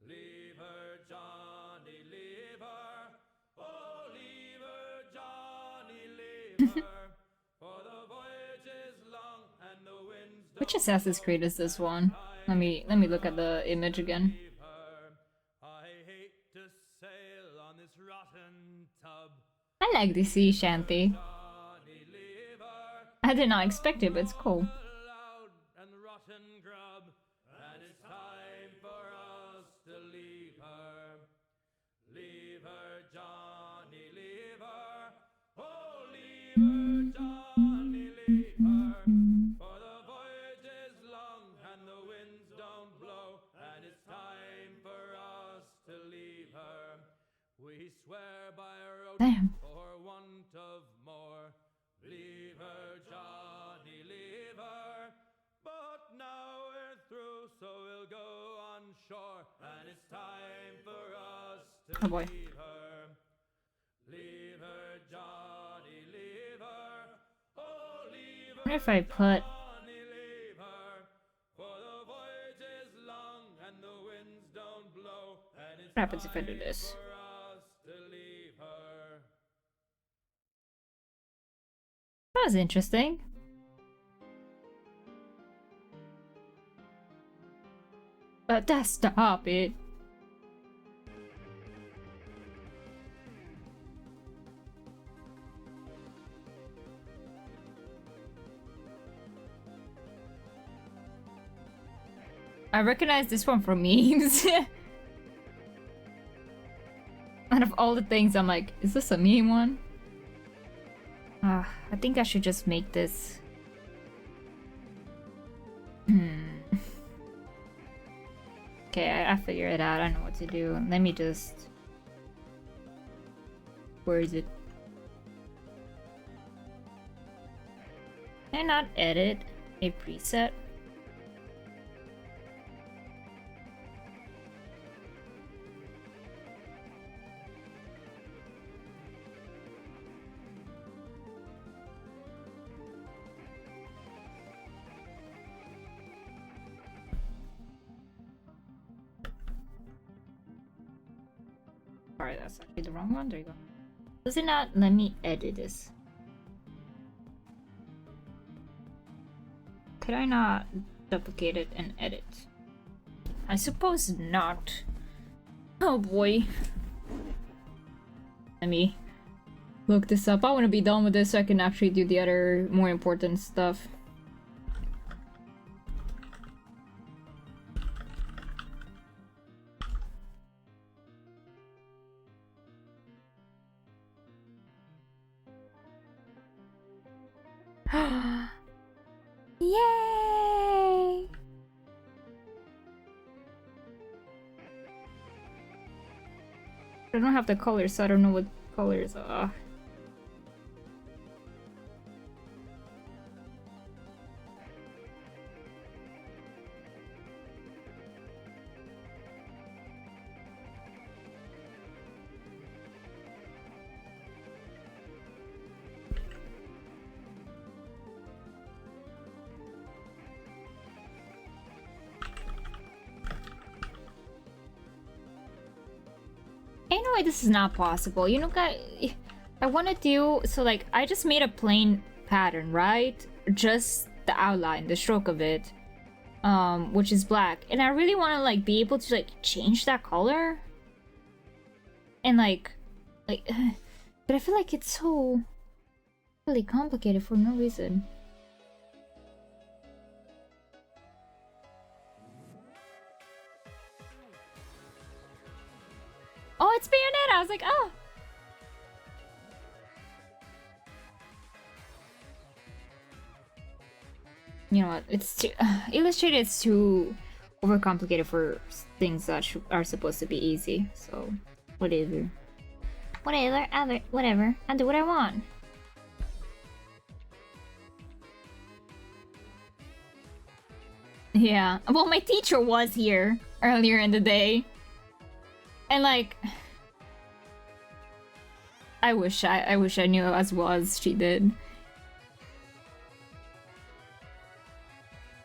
Leave her, Johnny, leave her. Oh, leave her, Johnny, leave her. For the voyage is long and the winds don't Which Assassin's Creed is this one? Let me look at the image again. leave her. I hate to sail on this rotten tub. I like the sea shanty. Johnny, leave her. I did not expect it, but it's cool. Loud and rotten grub, and it's time for us to leave her. Leave her, Johnny, leave her. Oh, leave her, Johnny. Oh boy. Leave her, Johnny, leave her. Oh, leave I wonder if I put... Johnny, leave her. For the voyage is long and the winds don't blow. And it's What happens if I do this? for us to leave her. That was interesting. But that's stop it. I recognize this one from memes. Out of all the things, I'm like, is this a meme one? I think I should just make this. Okay, I figure it out. I know what to do. Let me just... Where is it? Can I not edit a preset? Sorry, that's actually the wrong one. There you go. Does it not let me edit this? Could I not duplicate it and edit? I suppose not. Oh boy. Let me look this up. I want to be done with this so I can actually do the other more important stuff. Yay! I don't have the colors, so I don't know what colors are. Anyway, this is not possible. You know, guys, I want to do so. Like, I just made a plain pattern, right? Just the outline, the stroke of it, which is black, and I really want to like be able to like change that color, and like, but I feel like it's so really complicated for no reason. Oh, it's Bayonetta! I was like, oh! You know what? It's too... Illustrated is too overcomplicated for things that are supposed to be easy. So, whatever. Whatever. I do what I want. Yeah. Well, my teacher was here earlier in the day. And like, I wish I knew as well as she did.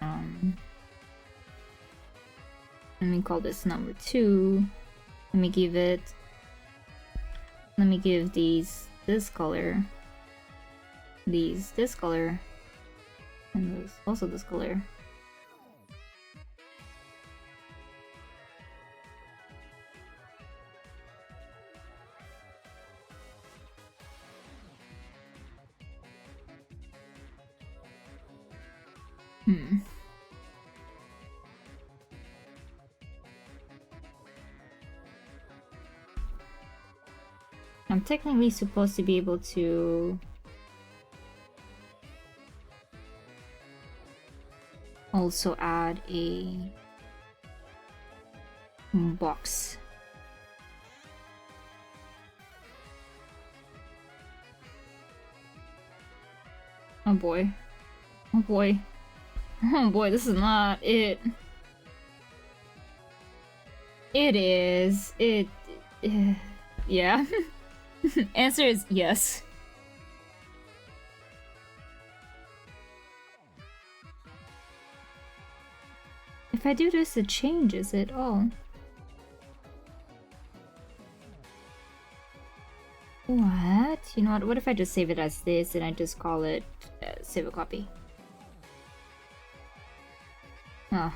Let me call this number 2. Let me give these this color, these this color, and this also this color. I'm technically supposed to be able to also add a box. Oh boy. Oh boy. Oh boy, this is not it. It is. Yeah. Answer is yes. If I do this, it changes it all. What? You know what? What if I just save it as this and I just call it save a copy? Oh.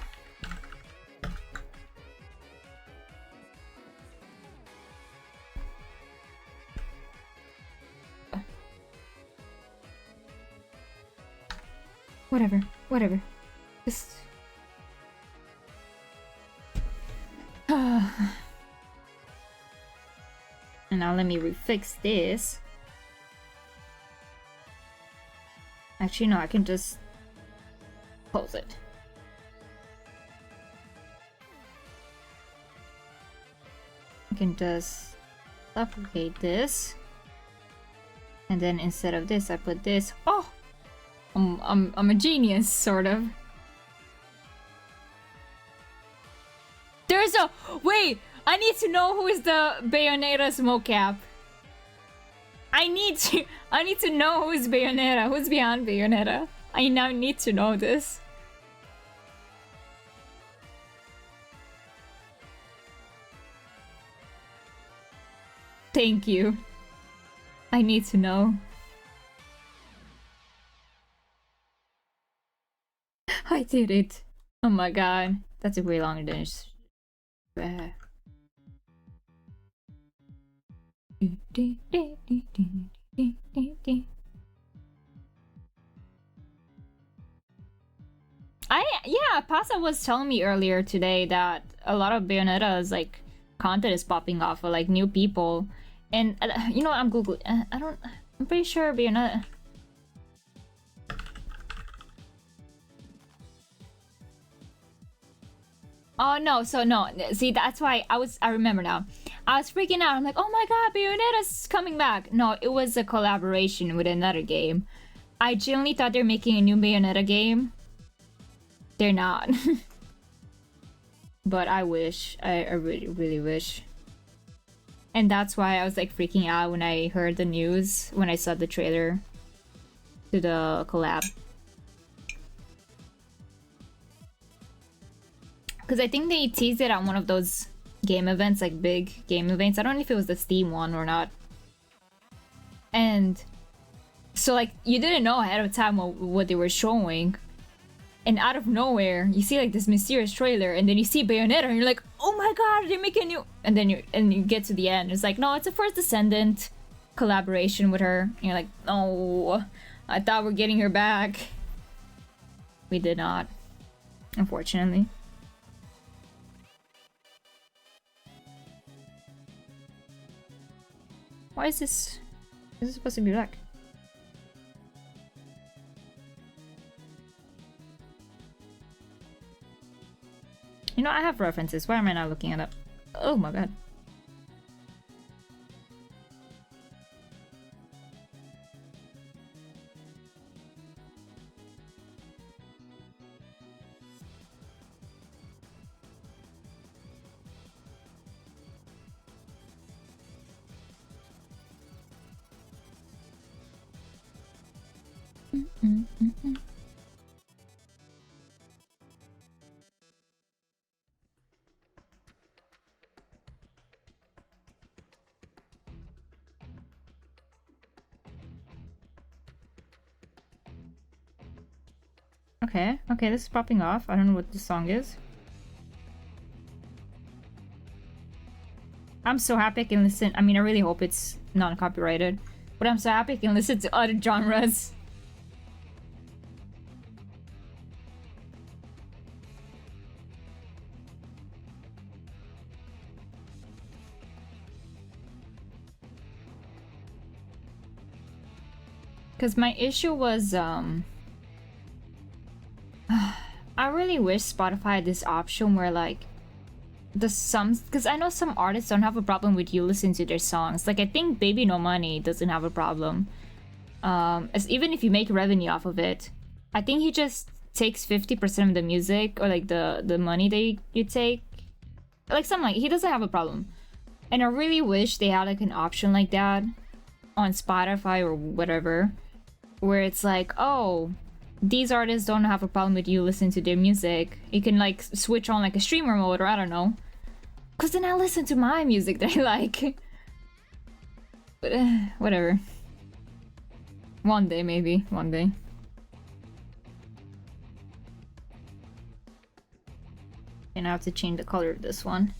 Whatever. Whatever. Just... And now let me refix this. Actually, no, I can just close it. I can just duplicate this. And then instead of this, I put this. Oh! I'm a genius, sort of. There's a... Wait! I need to know who is the Bayonetta's mocap. I need to know who is Bayonetta. Who's behind Bayonetta? I now need to know this. Thank you. I need to know. I did it. Oh my god. That took way longer than it. Yeah, Pasa was telling me earlier today that a lot of Bayonetta's like content is popping off for like new people, and you know I'm googling. I'm pretty sure Bayonetta. Oh no, so no. See, that's why I remember now. I was freaking out. I'm like, oh my god, Bayonetta's coming back. No, it was a collaboration with another game. I genuinely thought they're making a new Bayonetta game. They're not. But I wish. I really, really wish. And that's why I was like freaking out when I heard the news, when I saw the trailer to the collab. Because I think they teased it on one of those game events, like big game events. I don't know if it was the Steam one or not. And so like you didn't know ahead of time what they were showing. And out of nowhere, you see like this mysterious trailer, and then you see Bayonetta, and you're like, "Oh my god, they're making a new!" And then you get to the end. It's like, no, it's a First Descendant collaboration with her. And you're like, "Oh, I thought we're getting her back." We did not, unfortunately. Why is this? Is this supposed to be black? You know, I have references. Why am I not looking it up? Oh my god. Okay, this is popping off. I don't know what this song is. I'm so happy I can listen. I mean, I really hope it's non-copyrighted, but I'm so happy I can listen to other genres. Because my issue was, I really wish Spotify had this option where like because I know some artists don't have a problem with you listening to their songs. Like I think Baby No Money doesn't have a problem. Even if you make revenue off of it, I think he just takes 50% of the music or like the money that you take. Like something like he doesn't have a problem. And I really wish they had like an option like that on Spotify or whatever, where it's like, oh, these artists don't have a problem with you listening to their music. You can like switch on like a streamer mode, or I don't know. Cause then I listen to my music that I like. But whatever. One day, maybe. One day. And I have to change the color of this one.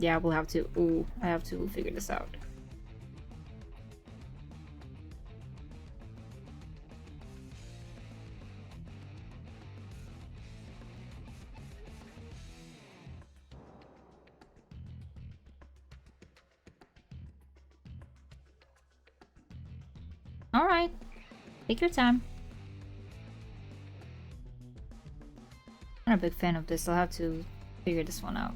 Yeah, we'll have to. Ooh, I have to figure this out. Alright. Take your time. I'm not a big fan of this, so I'll have to figure this one out.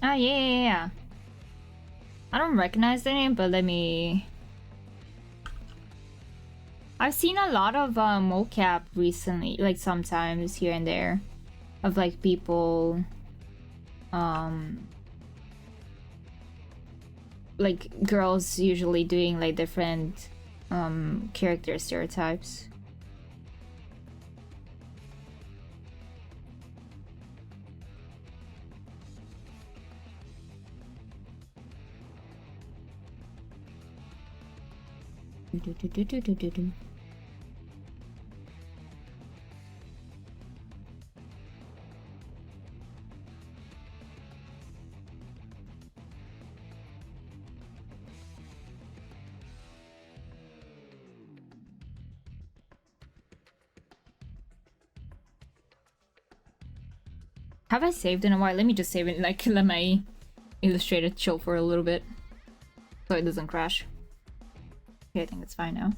Ah, yeah. I don't recognize the name, but let me... I've seen a lot of mocap recently, like sometimes here and there, of like people, like girls usually doing like different character stereotypes. Have I saved in a while? Let me just save it, like let my Illustrator chill for a little bit so it doesn't crash. Okay, I think it's fine now.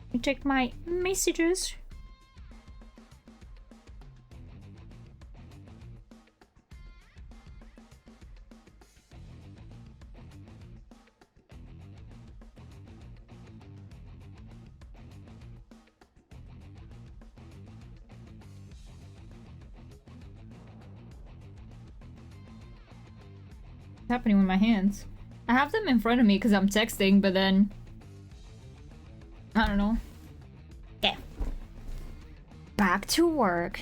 Let me check my messages. What's happening with my hands? I have them in front of me because I'm texting, but then... I don't know. Okay. Back to work.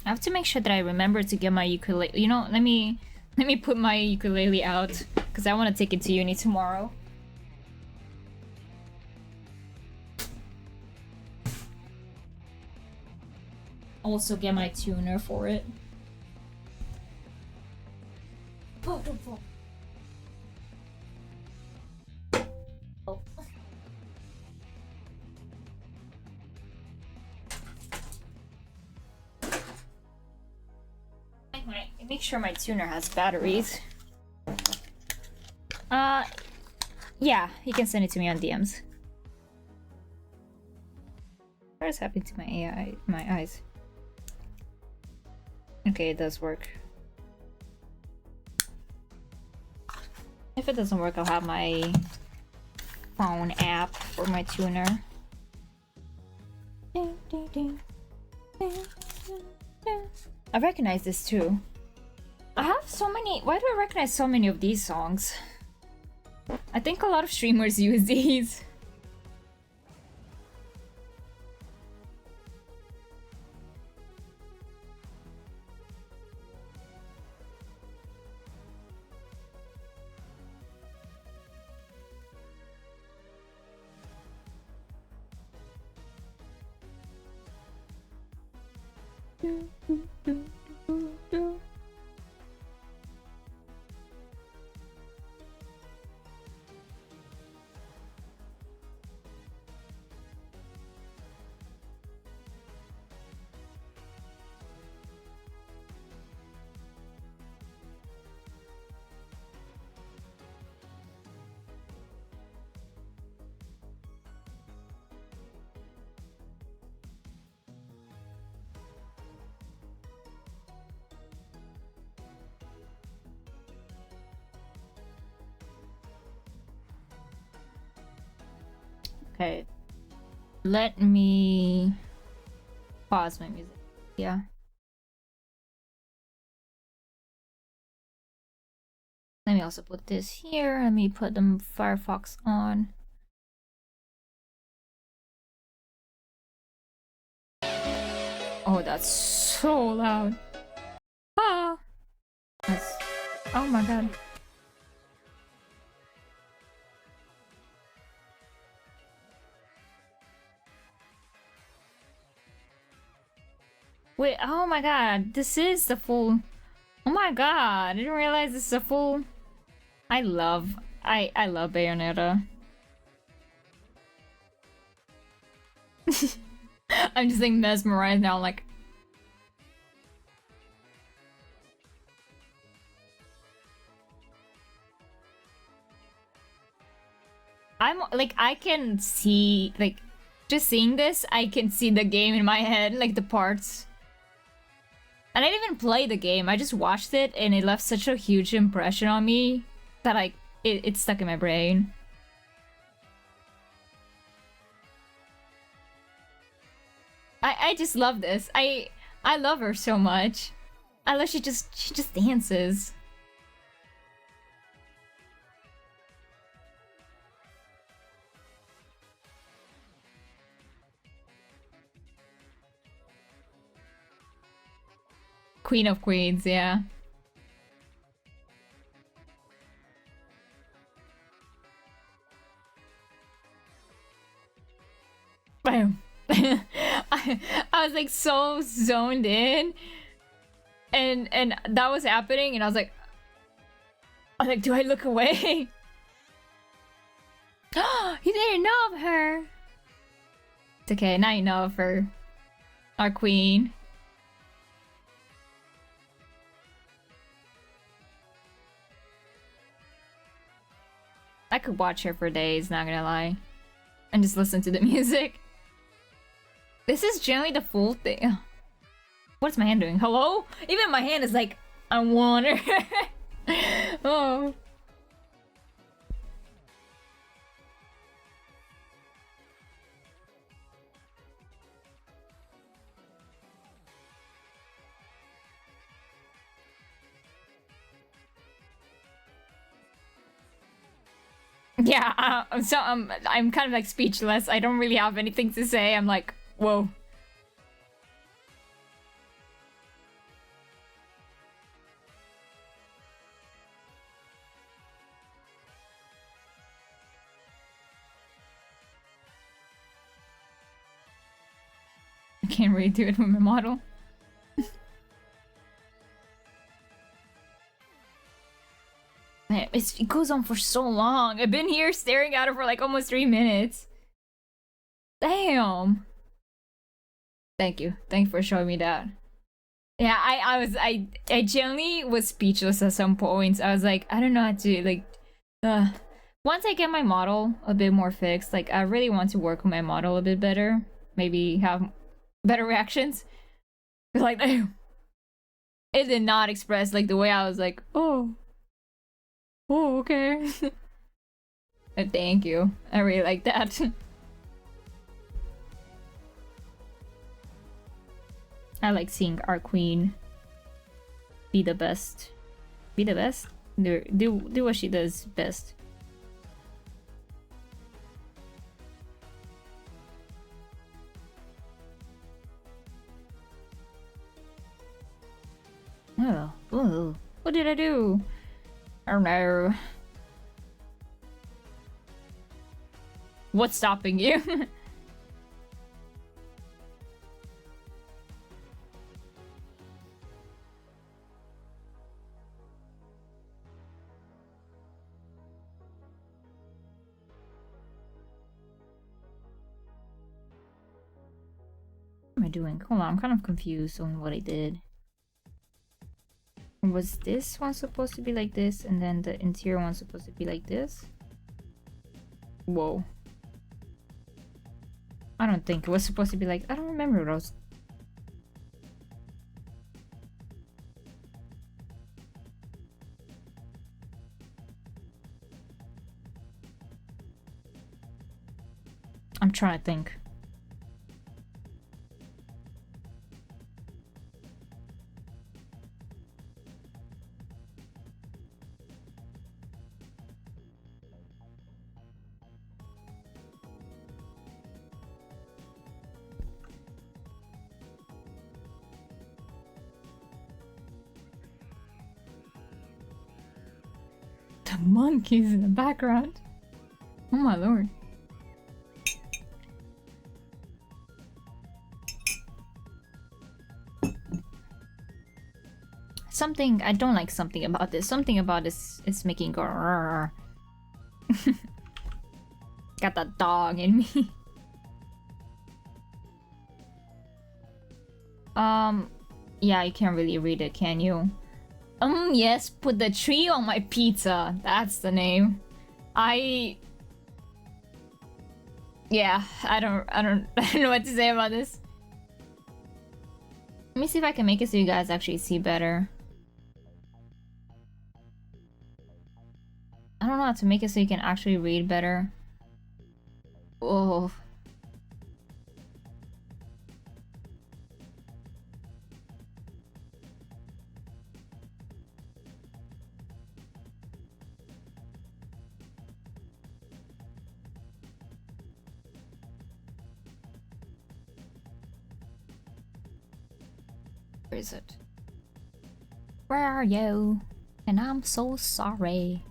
I have to make sure that I remember to get my ukulele. You know, let me put my ukulele out because I want to take it to uni tomorrow. Also get my tuner for it. Oh. Make sure my tuner has batteries. Yeah, you can send it to me on DMs. What is happening to my eyes? Okay, it does work. If it doesn't work, I'll have my phone app for my tuner. I recognize this too. I have so many. Why do I recognize so many of these songs? I think a lot of streamers use these. Okay. Let me pause my music. Yeah. Let me also put this here. Let me put the Firefox on. Oh, that's so loud. Ah! That's... Oh my god. Wait, oh my god, this is the full... Oh my god, I didn't realize this is a full... I love Bayonetta. I'm just like mesmerized now, like... I'm like, I can see, like, just seeing this, I can see the game in my head, like the parts. And I didn't even play the game, I just watched it and it left such a huge impression on me that like, it's stuck in my brain. I just love this. I love her so much. I love she just dances. Queen of Queens, yeah. Boom. I was like so zoned in, and that was happening, and I was like, do I look away? You didn't know of her. It's okay, now you know of her. Our queen. I could watch her for days, not gonna lie. And just listen to the music. This is generally the full thing. What's my hand doing? Hello? Even my hand is like, I want her. Oh. Yeah, I'm kind of like speechless. I don't really have anything to say. I'm like, whoa. I can't really do it with my model. Man, it goes on for so long. I've been here staring at it for like almost 3 minutes. Damn. Thank you. Thank you for showing me that. Yeah, I genuinely was speechless at some points. I was like, I don't know how to like once I get my model a bit more fixed, like I really want to work on my model a bit better. Maybe have better reactions. Like it did not express like the way I was like, oh, okay. Thank you. I really like that. I like seeing our queen be the best. Be the best? Do what she does best. Oh, ooh. What did I do? Oh no. What's stopping you? am I doing? Hold on, I'm kind of confused on what I did. Was this one supposed to be like this, and then the interior one supposed to be like this? Whoa. I don't think it was supposed to be like... I don't remember what I was... I'm trying to think. The monkeys in the background. Oh my lord. Something I don't like something about this. Something about this is making go. Got that dog in me. Yeah, you can't really read it, can you? Yes, put the tree on my pizza. That's the name. Yeah, I don't know what to say about this. Let me see if I can make it so you guys actually see better. I don't know how to make it so you can actually read better. Oh. Where is it? Where are you? And I'm so sorry.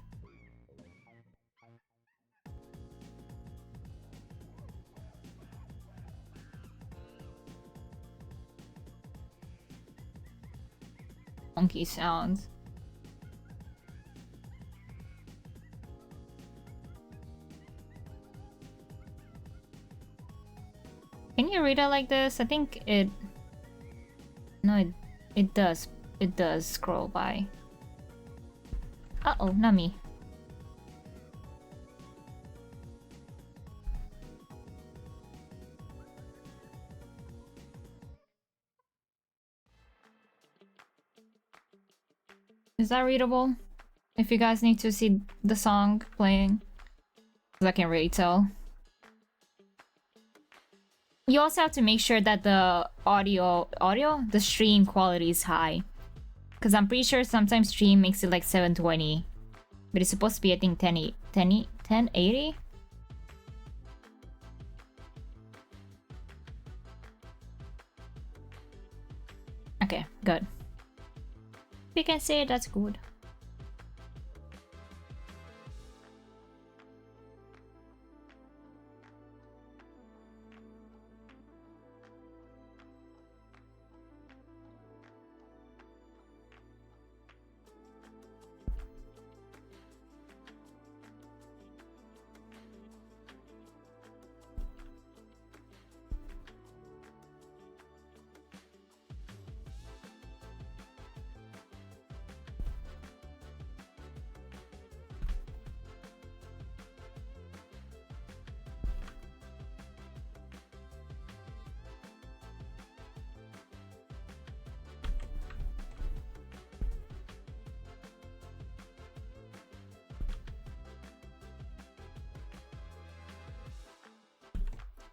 Funky sounds. Can you read it like this? I think it... No, it does. It does scroll by. Uh-oh, not me. Is that readable? If you guys need to see the song playing, 'cause I can't really tell. You also have to make sure that the the stream quality is high. Because I'm pretty sure sometimes stream makes it like 720. But it's supposed to be, I think, 1080? Okay, good. If you can say it, that's good.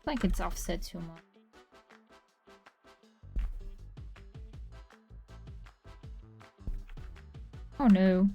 Like it's offset too much. Oh no.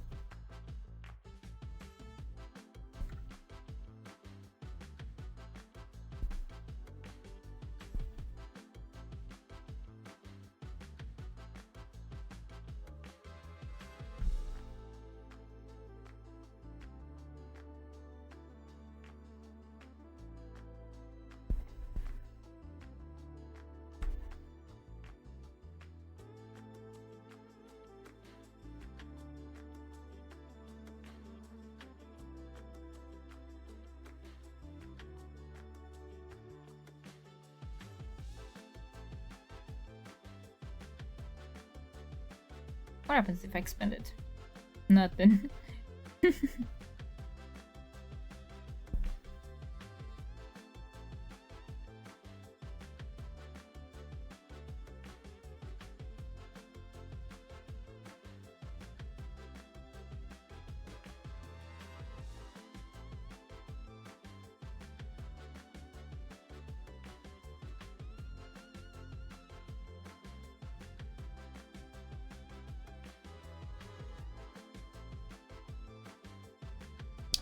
What happens if I expand it? Nothing.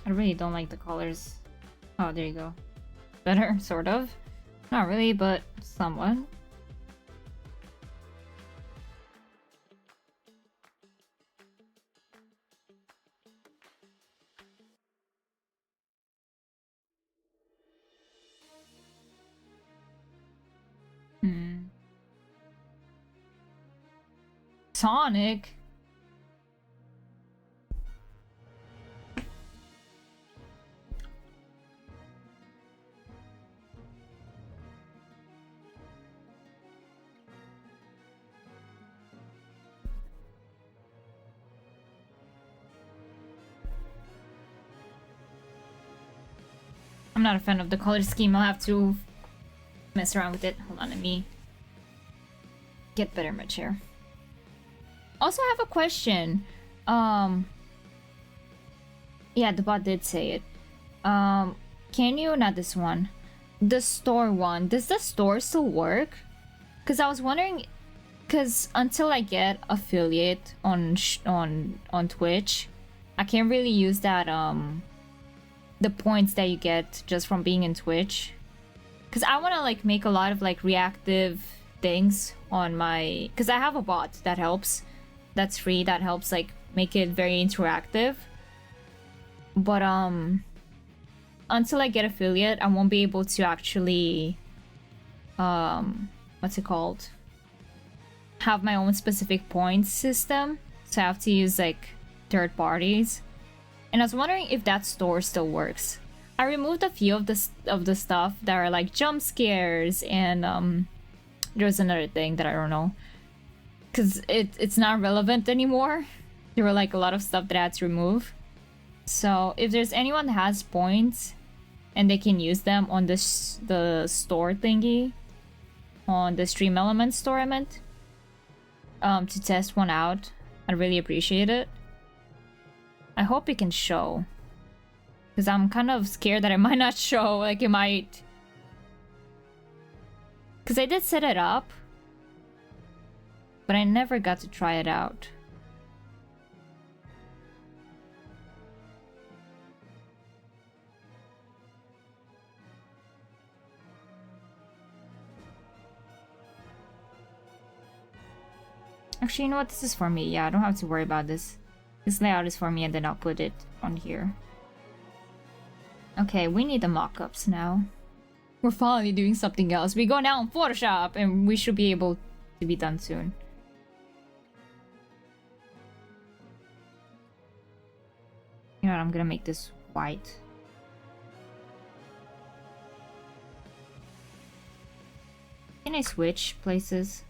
I really don't like the colors. Oh, there you go. Better, sort of. Not really, but somewhat. Sonic? I'm not a fan of the color scheme. I'll have to mess around with it. Hold on, let me get better in my chair. Also, I have a question. Yeah, the bot did say it. Can you, not this one, the store one, does the store still work? Because I was wondering, because until I get affiliate on Twitch, I can't really use that the points that you get just from being in Twitch. Because I want to like make a lot of like reactive things on my, because I have a bot that helps, that's free, that helps like make it very interactive. But until I get affiliate, I won't be able to actually what's it called, have my own specific points system. So I have to use like third parties. And I was wondering if that store still works. I removed a few of the stuff that are like jump scares, and there's another thing that I don't know, because it's not relevant anymore. There were like a lot of stuff that I had to remove. So if there's anyone that has points and they can use them on the store thingy, on the Stream Elements store, I meant, to test one out, I'd really appreciate it. I hope it can show, because I'm kind of scared that it might not show. Like it might, because I did set it up, but I never got to try it out. Actually, you know what? This is for me. Yeah, I don't have to worry about this. This layout is for me, and then I'll put it on here. Okay, we need the mock-ups now. We're finally doing something else. We go now in Photoshop, and we should be able to be done soon. You know what? I'm gonna make this white. Can I switch places?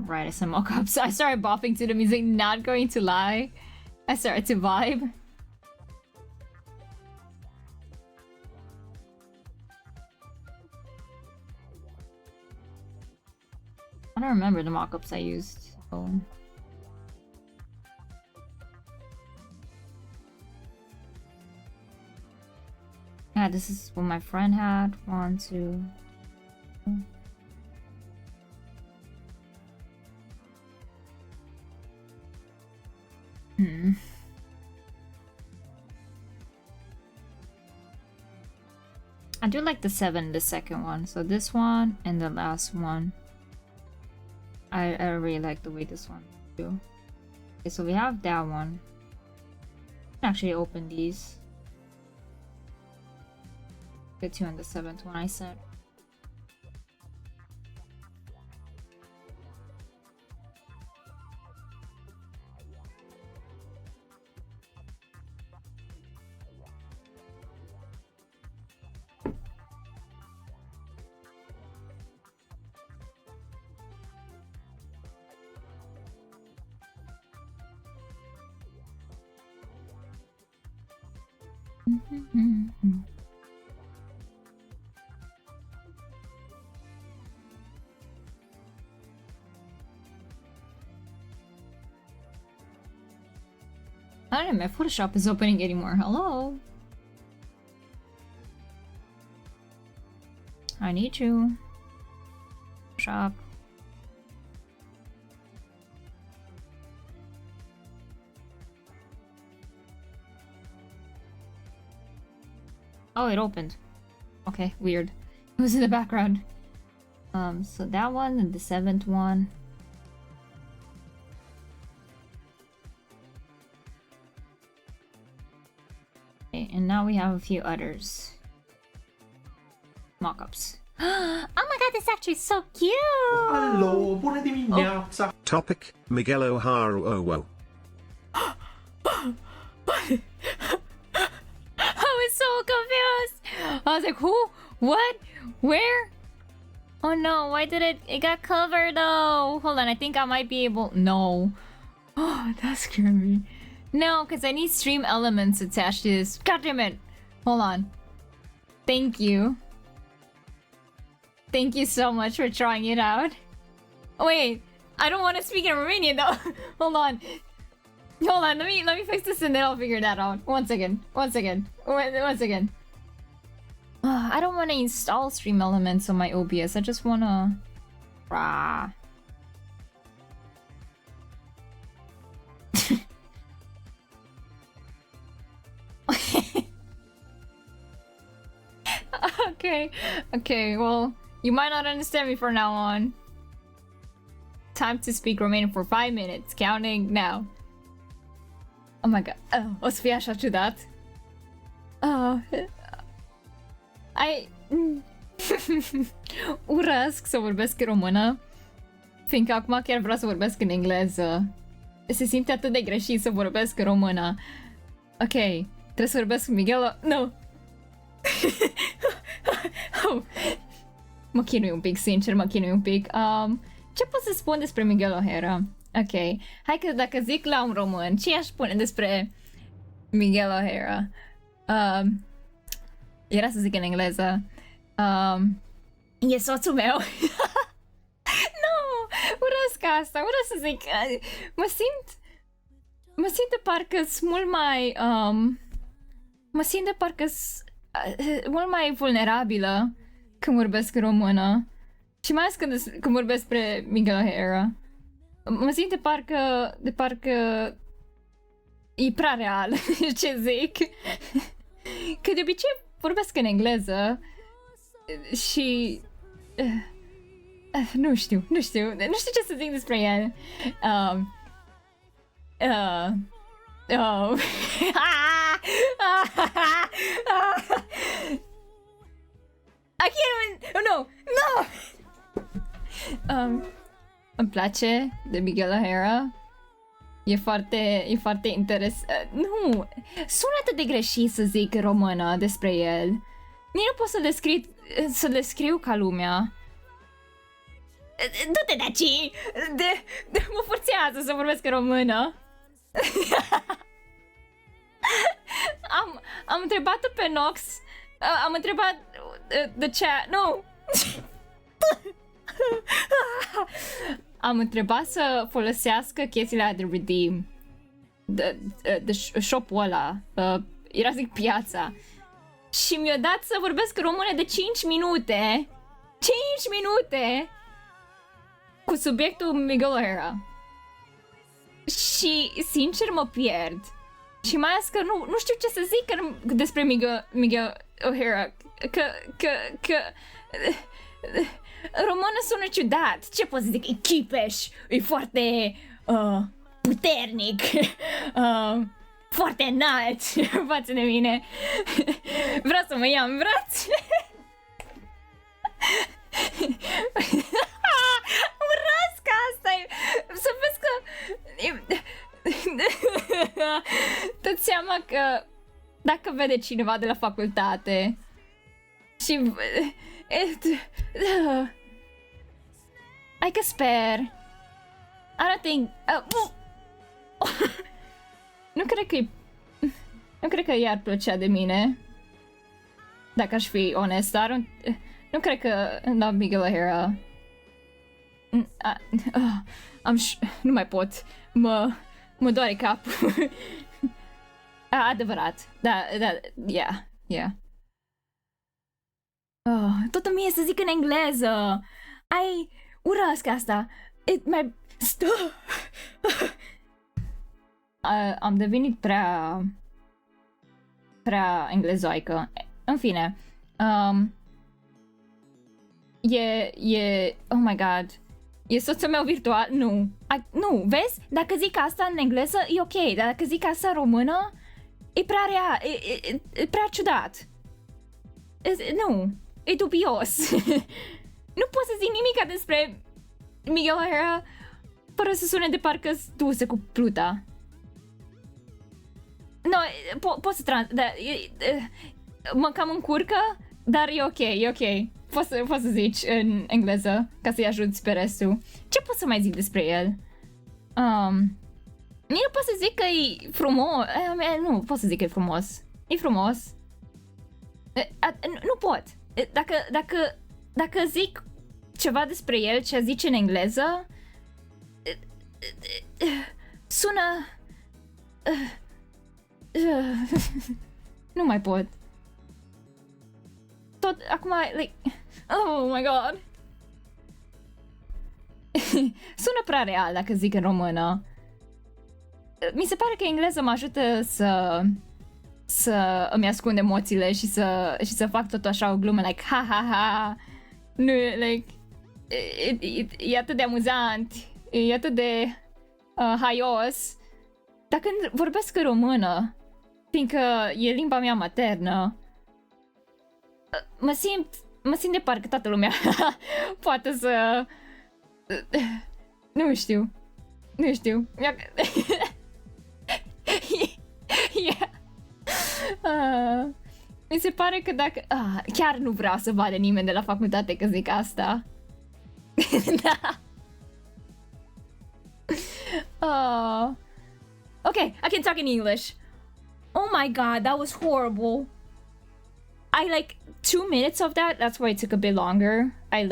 Right, some mock-ups. I started bopping to the music, not going to lie. I started to vibe. I don't remember the mock-ups I used. So. Yeah, this is what my friend had. 1, 2. I do like the 7, the second one. So this one and the last one. I really like the way this one too. Okay, so we have that one. Actually open these. The 2 and the 7th one I said. I don't know, my Photoshop is opening anymore. Hello? I need you. Shop. Oh, it opened. Okay, weird. It was in the background. So that one and the 7th one. Okay, and now we have a few others. Mock-ups. Oh my god, this is actually so cute! Hello, buona di mignazza. Topic, Miguel O'Hara Owo. I was so confused! I was like, who? What? Where? Oh no, why did it got covered though? Hold on, I think I might be able... No. Oh, that scared me. No, because I need stream elements attached to this. God damn it. Hold on. Thank you. Thank you so much for trying it out. Oh, wait, I don't want to speak in Romanian though. Hold on. Hold on, let me fix this and then I'll figure that out. One second. One second. One second. I don't want to install stream elements on my OBS. I just want to... Rah. Okay, well, you might not understand me from now on. Time to speak Romanian for 5 minutes, counting now. Oh my god, o să fie așa ciudat. Urăsc să vorbesc în română, fiindcă acum chiar vreau să vorbesc în engleză. Se simte atât de greșit să vorbesc în română. Ok, trebuie să vorbesc cu Miguel. Nu! Mă chinui un pic, sincer, mă chinui un pic. Ce pot să spun despre Miguel O'Hara? Ok, hai că dacă zic la un român, ce aș spune despre Miguel O'Hara? Era să zic în engleză. E soțul meu. Nu, urăsc asta, urăsc să zic. Mă simt de parcă sunt mult mai... mă simt de parcă mult mai vulnerabilă când vorbesc în română. Și mai ales când vorbesc despre Miguel O'Hara. Mă simt de parcă e prea real ce zic. Că de obicei vorbesc în engleză și... nu știu ce să zic despre el. I can't even... No! Îmi place de Miguel O'Hara. E foarte interesant. Nu! Sună atât de greșit să zic în română despre el. Nici nu pot să descriu ca lumea. Du-te de aici! Mă forțează să vorbesc în română. Am întrebat-o pe Nox. Am întrebat the chat. Nu! Am întrebat să folosească chestiile de redeem. De shop-ul ăla. Era zic piața. Și mi-a dat să vorbesc în română de 5 minute. 5 minute! Cu subiectul Miguel O'Hara. Și sincer mă pierd. Și mai ales că nu știu ce să zic despre Miguel O'Hara. că română sună ciudat. Ce pot să zic? E chipeș, e foarte puternic, foarte înalt față de mine. Vreau să mă iau în brațe. Urăsc asta. Să vezi că dă-ți seama că dacă vede cineva de la facultate și hai că sper. I don't think nu cred că i-ar plăcea de mine, dacă aș fi onest. Nu cred că da, Miguel O'Hara. Nu mai pot. Mă doare capul. Adevărat. Da, yeah. Toată mie să zic în engleză. Urăsc asta. Am devenit prea englezoică. În fine. Oh my god. E soțul meu virtual? Nu. Nu, vezi? Dacă zic asta în engleză, e ok. Dar dacă zic asta în română, e prea e prea ciudat. Nu. E dubios. Nu pot să zic nimica despre Miguel O'Hara fără să sune de parcă-s duse cu pluta. No, pot să mă cam încurcă, dar e ok. Poți să zici în engleză ca să-i ajuți pe restul. Ce pot să mai zic despre el? Nu pot să zic că e frumos. Nu pot să zic că e frumos. E frumos. Nu pot. Dacă zic ceva despre el ce zice în engleză, sună... Nu mai pot. Tot acum, like... Oh my god. Sună prea real dacă zic în română. Mi se pare că engleza mă ajută să îmi ascund emoțiile și să fac tot așa o glumă, like ha. Nu, like e atât de amuzant, e atât de haios. Dar când vorbesc în română, fiindcă e limba mea maternă, mă simt de parcă toată lumea poate să... Nu știu. Yeah. Mi se pare că dacă... chiar nu vreau să vadă nimeni de la facultate că zic asta. Da. Okay, I can talk in English. Oh my god, that was horrible. I like 2 minutes of that. That's why it took a bit longer. I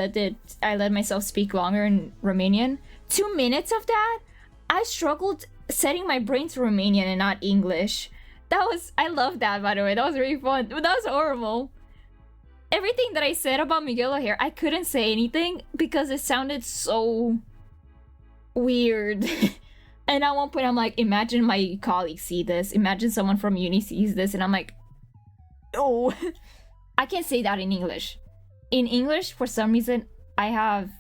let myself speak longer in Romanian. 2 minutes of that? I struggled setting my brain to Romanian and not English. I love that, by the way. That was really fun. But that was horrible. Everything that I said about Miguel O'Hara, I couldn't say anything because it sounded so weird. And at one point I'm like, imagine my colleagues see this. Imagine someone from uni sees this. And I'm like, no. I can't say that in English. In English, for some reason, I'm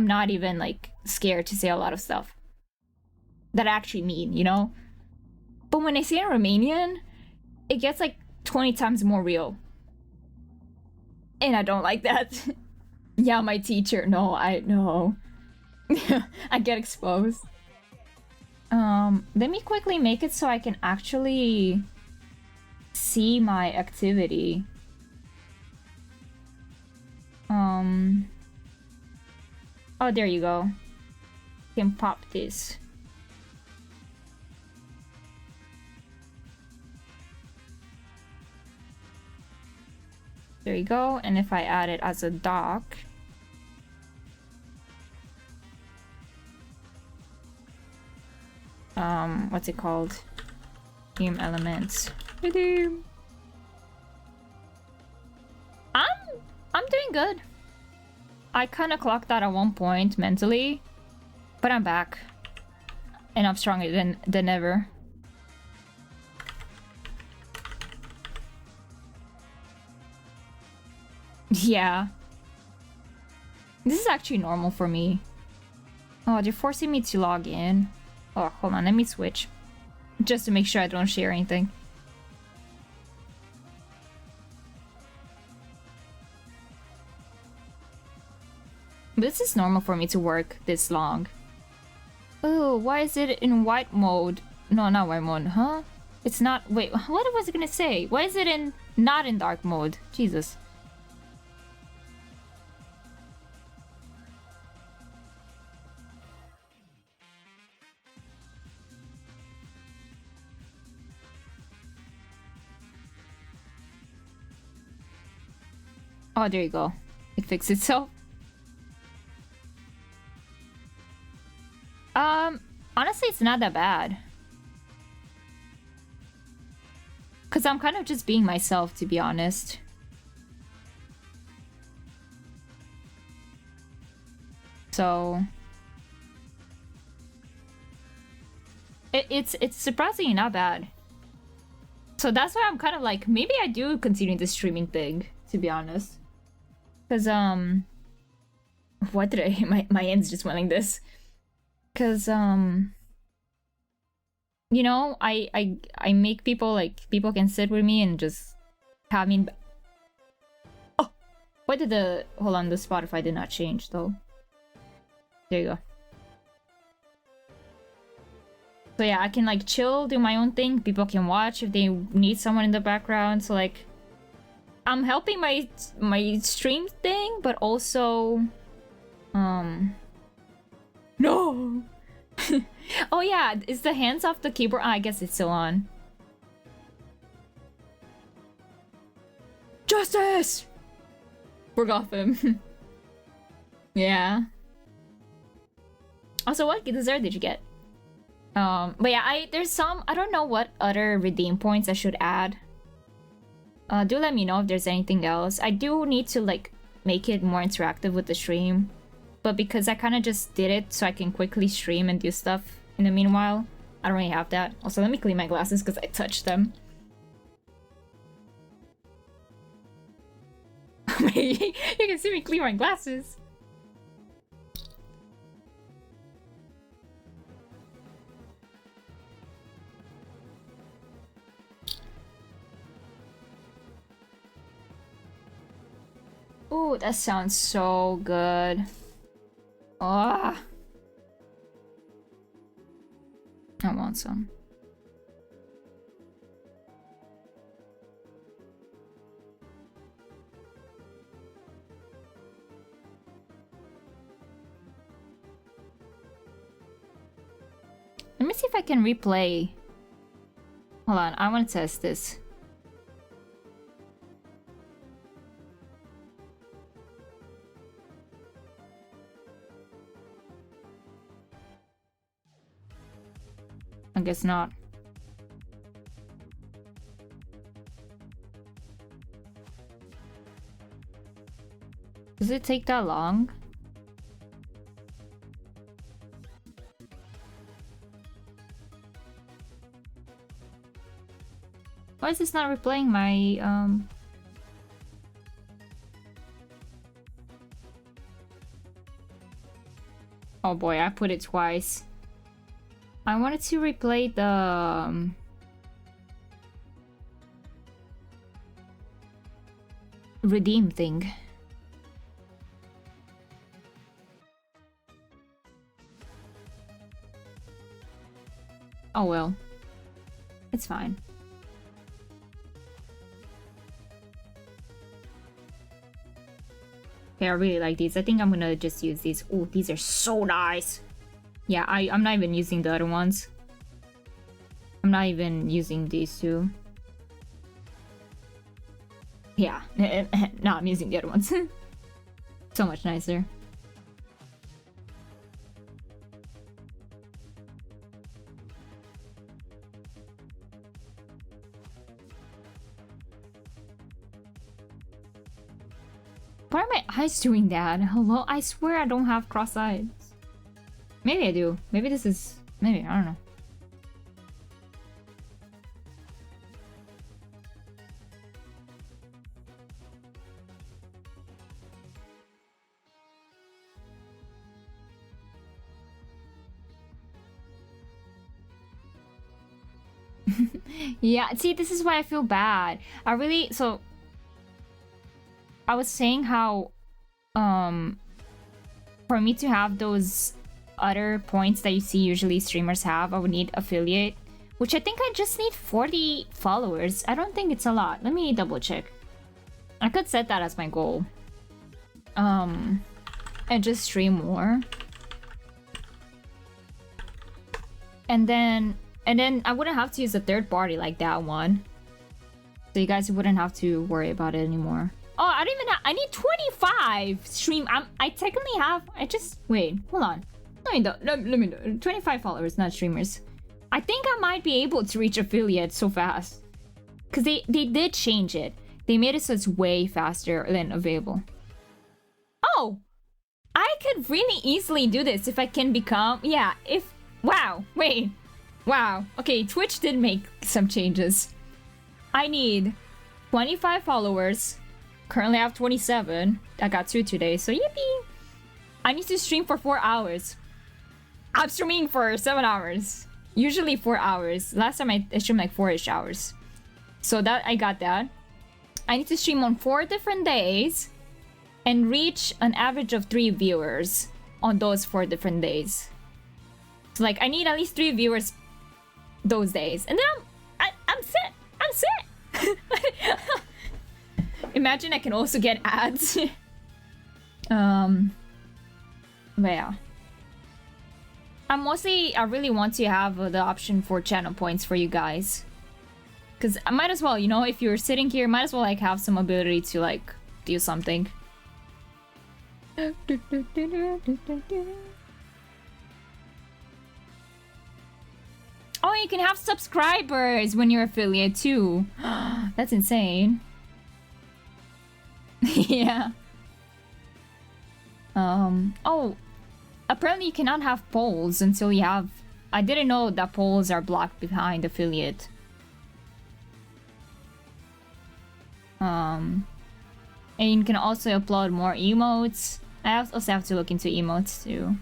not even like scared to say a lot of stuff that I actually mean, you know? But when I say in Romanian, it gets like 20 times more real. And I don't like that. Yeah, my teacher. No, I know. I get exposed. Let me quickly make it so I can actually see my activity. Oh, there you go. You can pop this. There you go. And if I add it as a doc, what's it called? Game elements. I'm doing good. I kind of clocked out at one point mentally, but I'm back, and I'm stronger than ever. Yeah. This is actually normal for me. Oh, they're forcing me to log in. Oh, hold on, let me switch. Just to make sure I don't share anything. This is normal for me to work this long. Oh, why is it in white mode? No, not white mode, huh? It's not. Wait, what was I gonna say? Why is it in not in dark mode? Jesus. Oh, there you go. It fixed itself. Honestly, it's not that bad. Cause I'm kind of just being myself, to be honest. So it's surprisingly not bad. So that's why I'm kind of like, maybe I do continue the streaming thing, to be honest. Cause what did I my ends just went like this? Cause you know, I make people, like, people can sit with me and just have me. Oh, why did the hold on, the Spotify did not change though. There you go. So yeah, I can like chill, do my own thing. People can watch if they need someone in the background. So like, I'm helping my stream thing, but also, no. Oh yeah, is the hands off the keyboard? I guess it's still on. Justice for Gotham. Yeah. Also, what dessert did you get? But yeah, there's some, I don't know what other redeem points I should add. Do let me know if there's anything else. I do need to like make it more interactive with the stream. But because I kind of just did it so I can quickly stream and do stuff in the meanwhile, I don't really have that. Also, let me clean my glasses because I touched them. You can see me clean my glasses. Ooh, that sounds so good. Ah, I want some. Let me see if I can replay. Hold on, I want to test this. I guess not. Does it take that long? Why is this not replaying my Oh boy, I put it twice. I wanted to replay the redeem thing. Oh well. It's fine. Okay, I really like these. I think I'm gonna just use these. Oh, these are so nice. Yeah, I'm not even using the other ones. I'm not even using these two. Yeah, no, I'm using the other ones. So much nicer. Why are my eyes doing that? Hello? I swear I don't have cross eyes. Maybe I do. Maybe this is... Maybe, I don't know. Yeah, see, this is why I feel bad. I was saying how for me to have those other points that you see usually streamers have, I would need affiliate, which I think I just need 40 followers. I don't think it's a lot. Let me double check. I could set that as my goal. And just stream more. And then I wouldn't have to use a third party like that one. So you guys wouldn't have to worry about it anymore. Oh, I don't even have, I need 25 stream. I technically have, wait, hold on. Let me do 25 followers, not streamers. I think I might be able to reach affiliate so fast. Because they did change it. They made it so it's way faster than available. Oh! I could really easily do this if I can become... Yeah, if... Wow, wait. Wow. Okay, Twitch did make some changes. I need 25 followers. Currently I have 27. I got 2 today, so yippee! I need to stream for 4 hours. I'm streaming for 7 hours. Usually 4 hours. Last time I streamed like 4-ish hours. So that I got that. I need to stream on 4 different days and reach an average of 3 viewers on those 4 different days. So like I need at least 3 viewers those days. And then I'm set. I'm set. Imagine I can also get ads. But yeah. I really want to have the option for channel points for you guys. Because I might as well, you know, if you're sitting here, might as well like have some ability to like do something. Oh, you can have subscribers when you're affiliate too. That's insane. Yeah. Oh, apparently you cannot have polls until you have... I didn't know that polls are blocked behind affiliate. And you can also upload more emotes. I also have to look into emotes too.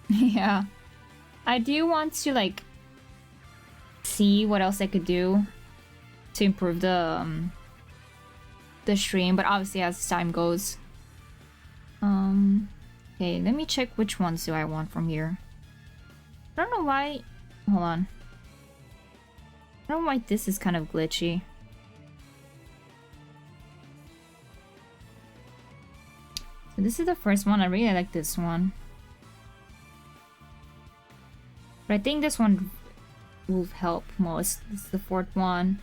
Yeah. I do want to like see what else I could do to improve the stream, but obviously as time goes. Okay, let me check which ones do I want from here. I don't know why. Hold on. I don't know why this is kind of glitchy. So this is the first one. I really like this one. But I think this one will help most. This is the 4th one.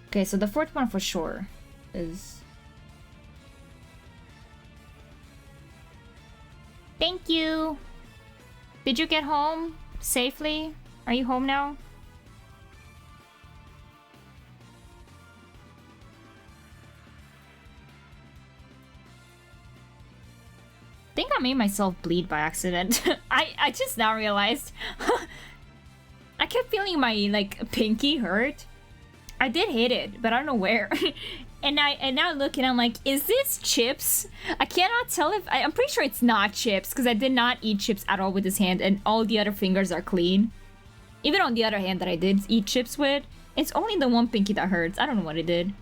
Okay, so the 4th one for sure is... Thank you! Did you get home safely? Are you home now? I think I made myself bleed by accident. I just now realized. I kept feeling my like pinky hurt. I did hit it, but I don't know where. and now look and I'm like, is this chips? I cannot tell if I'm pretty sure it's not chips because I did not eat chips at all with this hand, and all the other fingers are clean. Even on the other hand that I did eat chips with, it's only the one pinky that hurts. I don't know what it did.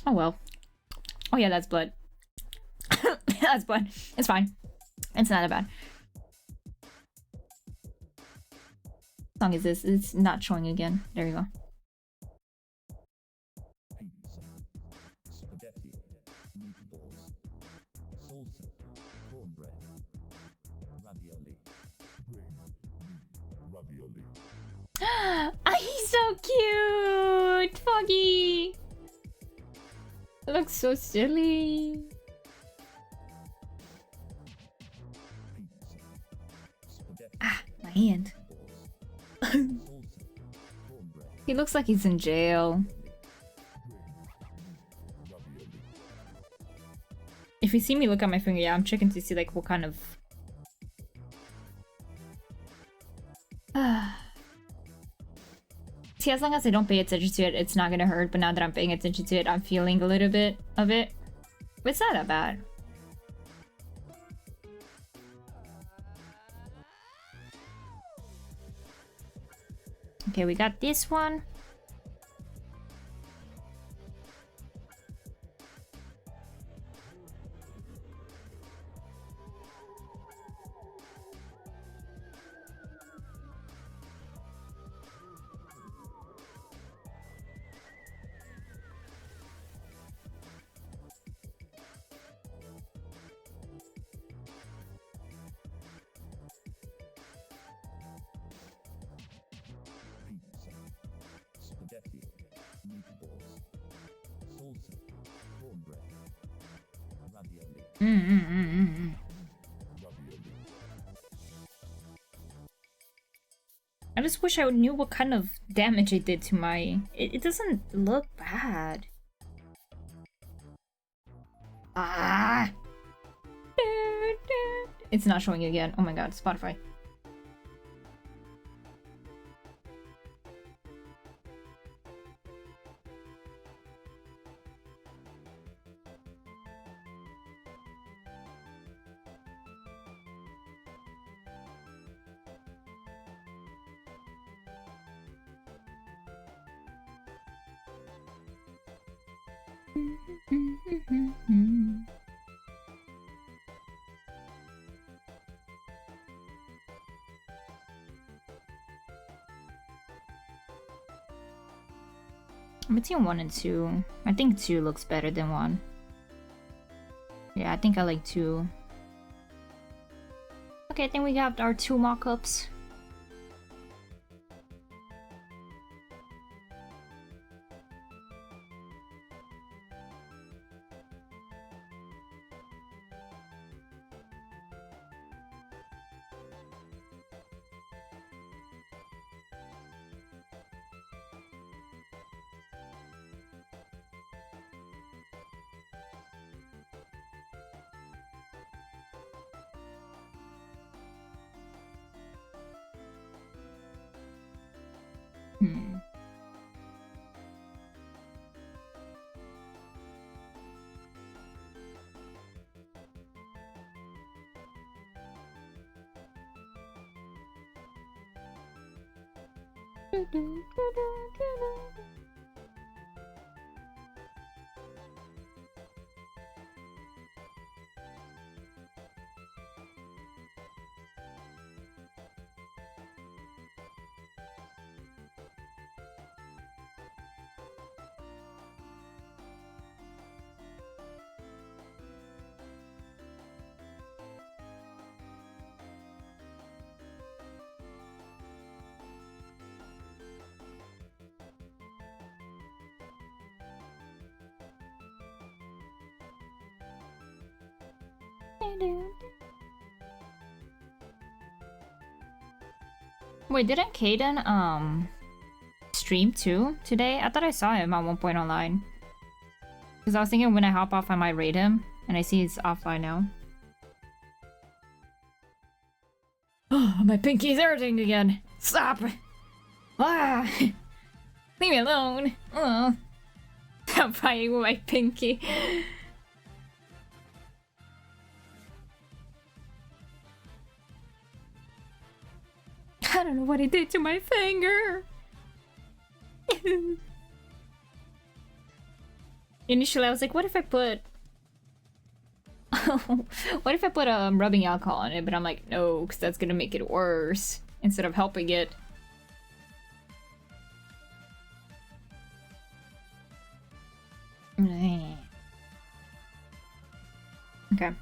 Oh well. Oh yeah, that's blood. That's blood. It's fine. It's not that bad. What song is this? It's not showing again. There you go. He's so cute! Foggy! It looks so silly. Ah, my hand. He looks like he's in jail. If you see me look at my finger, yeah, I'm checking to see like what kind of... See, as long as I don't pay attention to it, it's not gonna hurt. But now that I'm paying attention to it, I'm feeling a little bit of it. But it's not that bad. Okay, we got this one. I just wish I knew what kind of damage it did to my... It doesn't look bad. Ah! It's not showing again. Oh my god, Spotify. I'm between 1 and 2. I think 2 looks better than 1. Yeah, I think I like 2. Okay, I think we got our 2 mock-ups. Wait, didn't Caden stream too today? I thought I saw him at one point online. Because I was thinking when I hop off I might raid him, and I see he's offline now. Oh, my pinky's hurting again. Stop! Ah! Leave me alone. Oh. I'm fighting with my pinky. I don't know what he did to my finger. Initially, I was like, what if I put... what if I put rubbing alcohol on it? But I'm like, no, because that's gonna make it worse instead of helping it. Okay.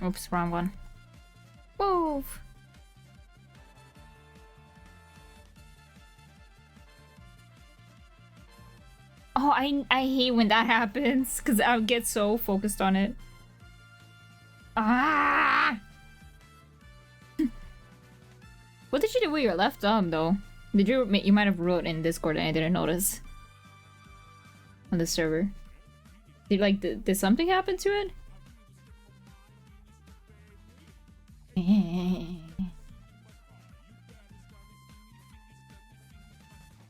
Oops, wrong one. Move! Oh, I hate when that happens, because I'll get so focused on it. Ah! What did you do with your left thumb, though? Did you might have wrote in Discord and I didn't notice on the server? Did something happen to it?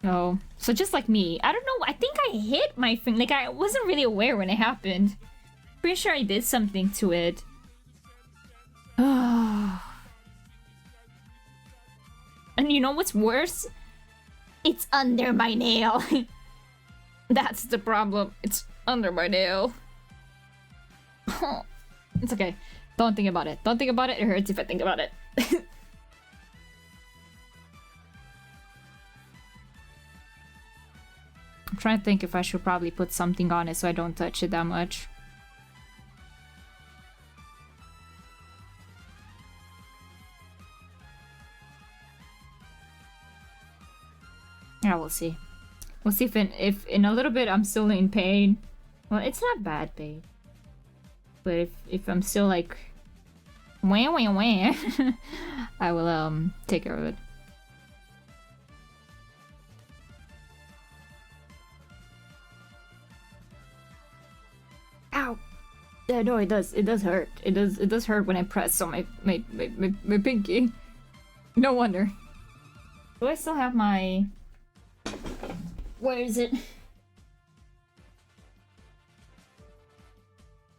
Oh, so just like me. I don't know, I think I hit my finger. Like, I wasn't really aware when it happened. Pretty sure I did something to it. And you know what's worse? It's under my nail. That's the problem. It's under my nail. It's okay. Don't think about it. Don't think about it. It hurts if I think about it. I'm trying to think if I should probably put something on it so I don't touch it that much. Yeah, we'll see. We'll see if in a little bit I'm still in pain. Well, it's not bad pain. But if I'm still like wah wah wah, I will take care of it. Ow! Yeah, no, it does. It does hurt. It does hurt when I press on my pinky. No wonder. Do I still have my? Where is it?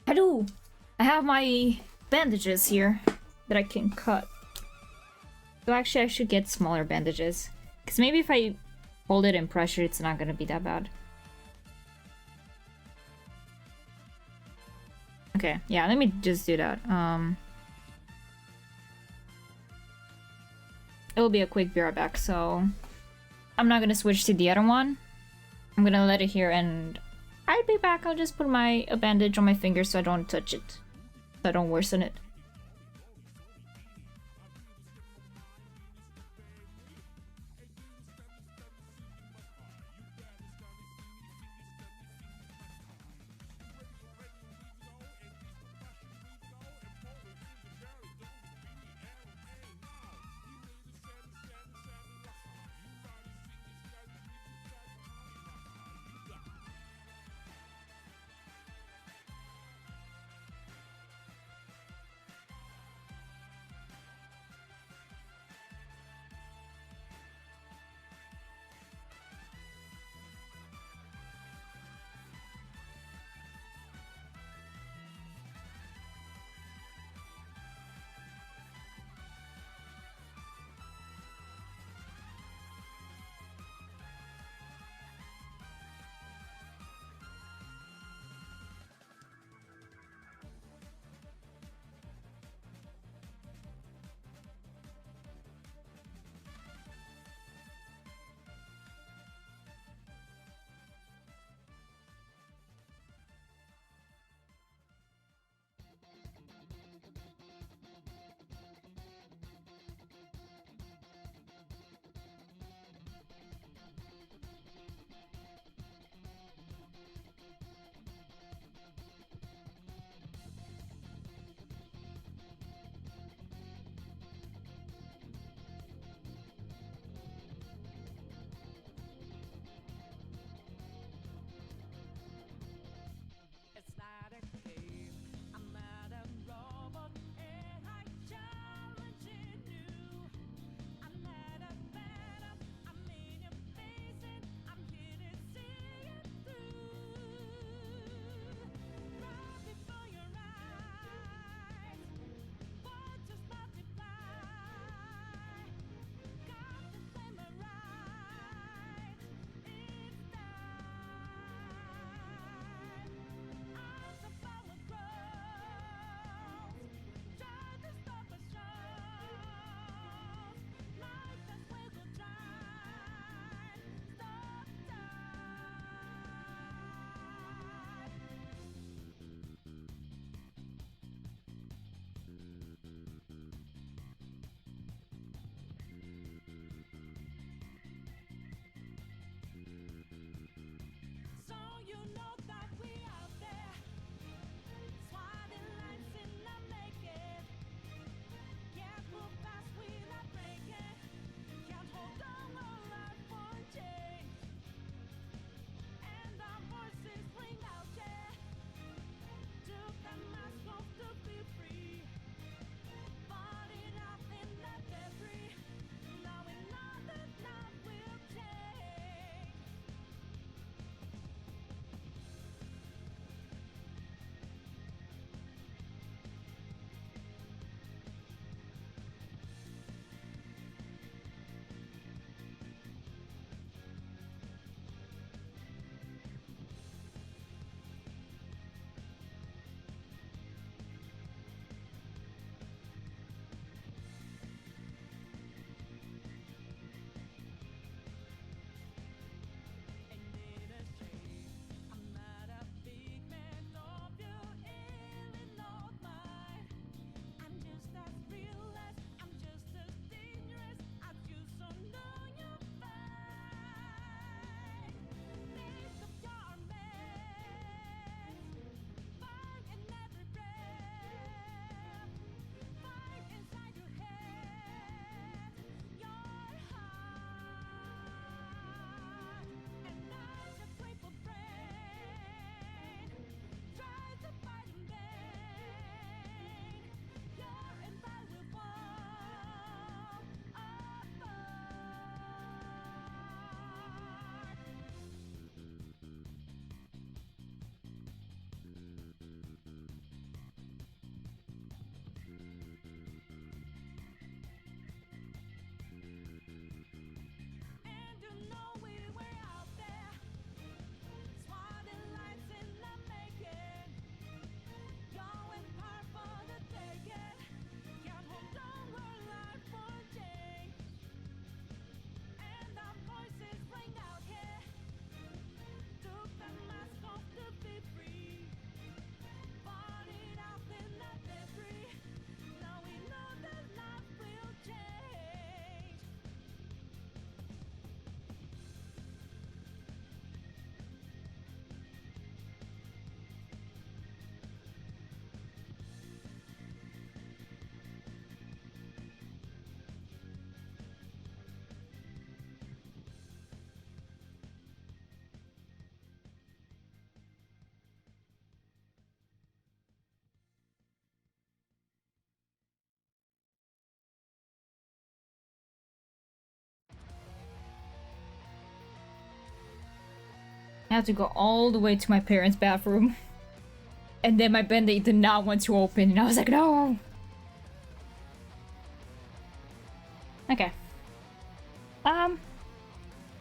I do. I have my bandages here that I can cut. So actually, I should get smaller bandages, because maybe if I hold it in pressure, it's not gonna be that bad. Okay, yeah, let me just do that. It'll be a quick BR back, so I'm not gonna switch to the other one. I'm gonna let it here and I'll be back. I'll just put a bandage on my finger so I don't touch it. So I don't worsen it. I had to go all the way to my parents' bathroom. And then my band-aid did not want to open, and I was like, no! Okay.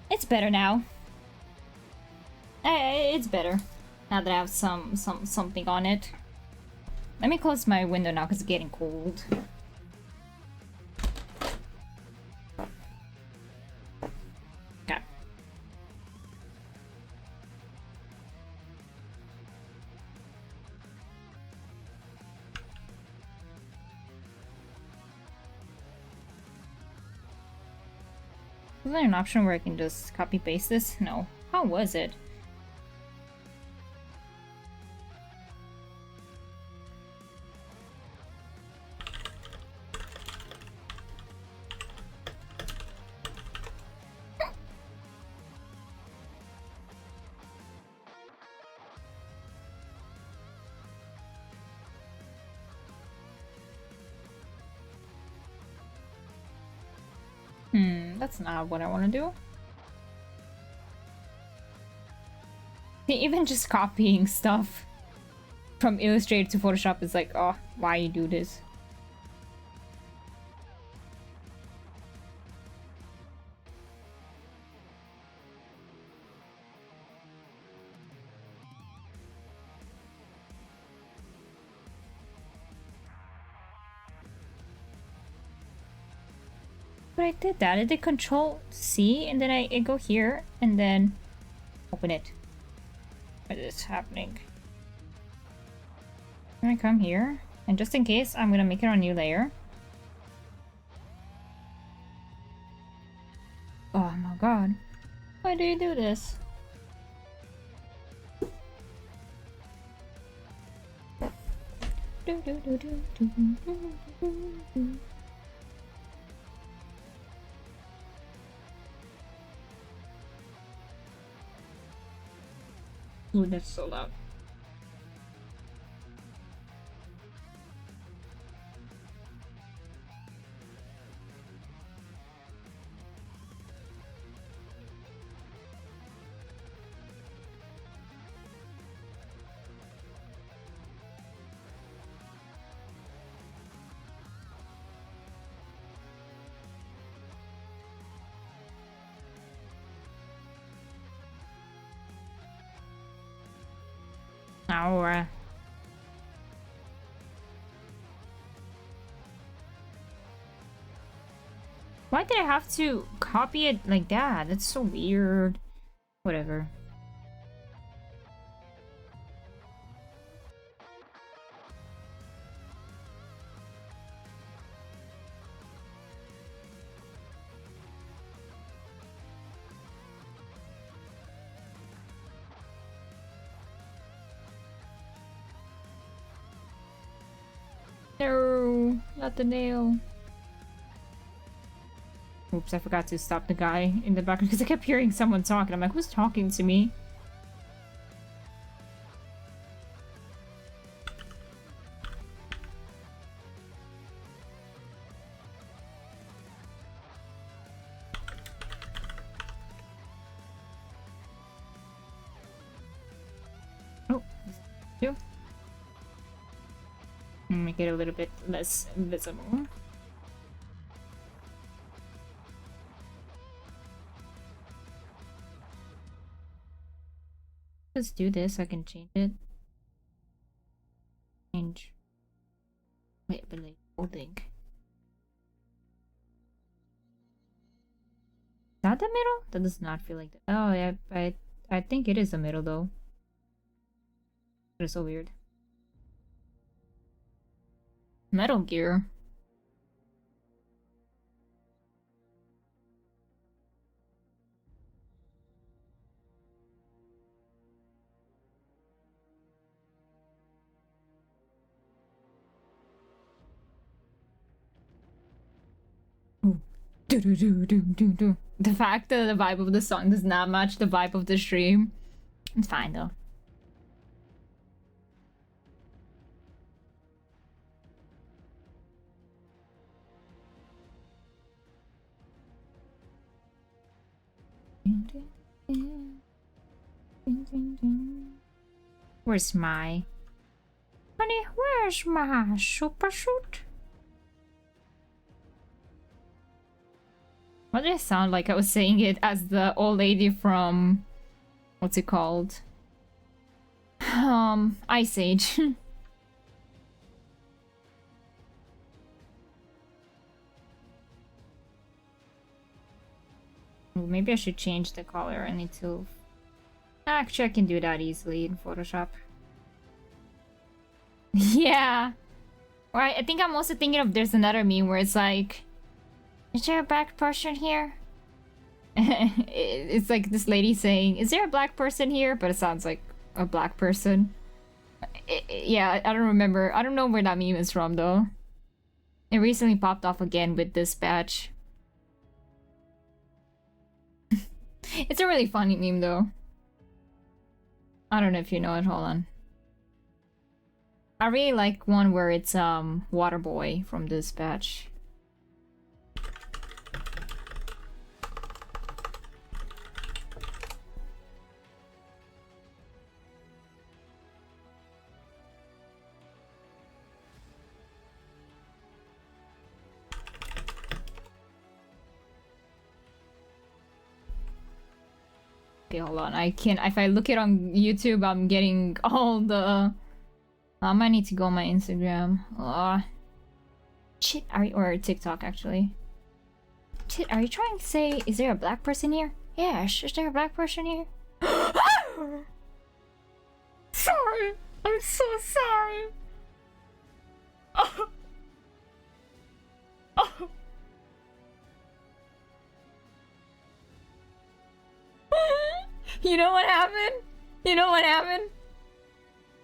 It's better now. It's better. Now that I have something on it. Let me close my window now, because it's getting cold. Okay. Is there an option where I can just copy paste this? No. How was it? That's not what I want to do. Even just copying stuff from Illustrator to Photoshop is like, oh, why you do this? But I did that. I did Control C and then I go here and then open it. What is happening? I'm gonna come here and just in case, I'm gonna make it a new layer. Oh my god. Why do you do this? Ooh, that's so loud. Ow. Why did I have to copy it like that? That's so weird. Whatever. No, not the nail. Oops, I forgot to stop the guy in the background because I kept hearing someone talking. I'm like, who's talking to me? Oh, you. Make it a little bit less visible. Let's do this. I can change it. Change. Wait, but like holding. Is that the middle? That does not feel like that. Oh yeah, I think it is the middle though. It's so weird. Metal Gear. Ooh. Do do do do do do. The fact that the vibe of the song does not match the vibe of the stream, it's fine though. Where's my... Honey, where's my super suit? Why did I sound like I was saying it as the old lady from... What's it called? Ice Age. Maybe I should change the color. I need to... Actually, I can do that easily in Photoshop. Yeah. Right, I think I'm also thinking of there's another meme where it's like... Is there a black person here? It's like this lady saying, is there a black person here? But it sounds like a black person. Yeah, I don't remember. I don't know where that meme is from though. It recently popped off again with this batch. It's a really funny meme though. I don't know if you know it, hold on. I really like one where it's Waterboy from this batch. Okay, hold on. I can't. If I look it on YouTube, I'm getting all the. I might need to go on my Instagram. Shit, are you, or TikTok actually? Shit, are you trying to say? Is there a black person here? Yes. Is there a black person here? Sorry. I'm so sorry. Oh. Oh. You know what happened? You know what happened?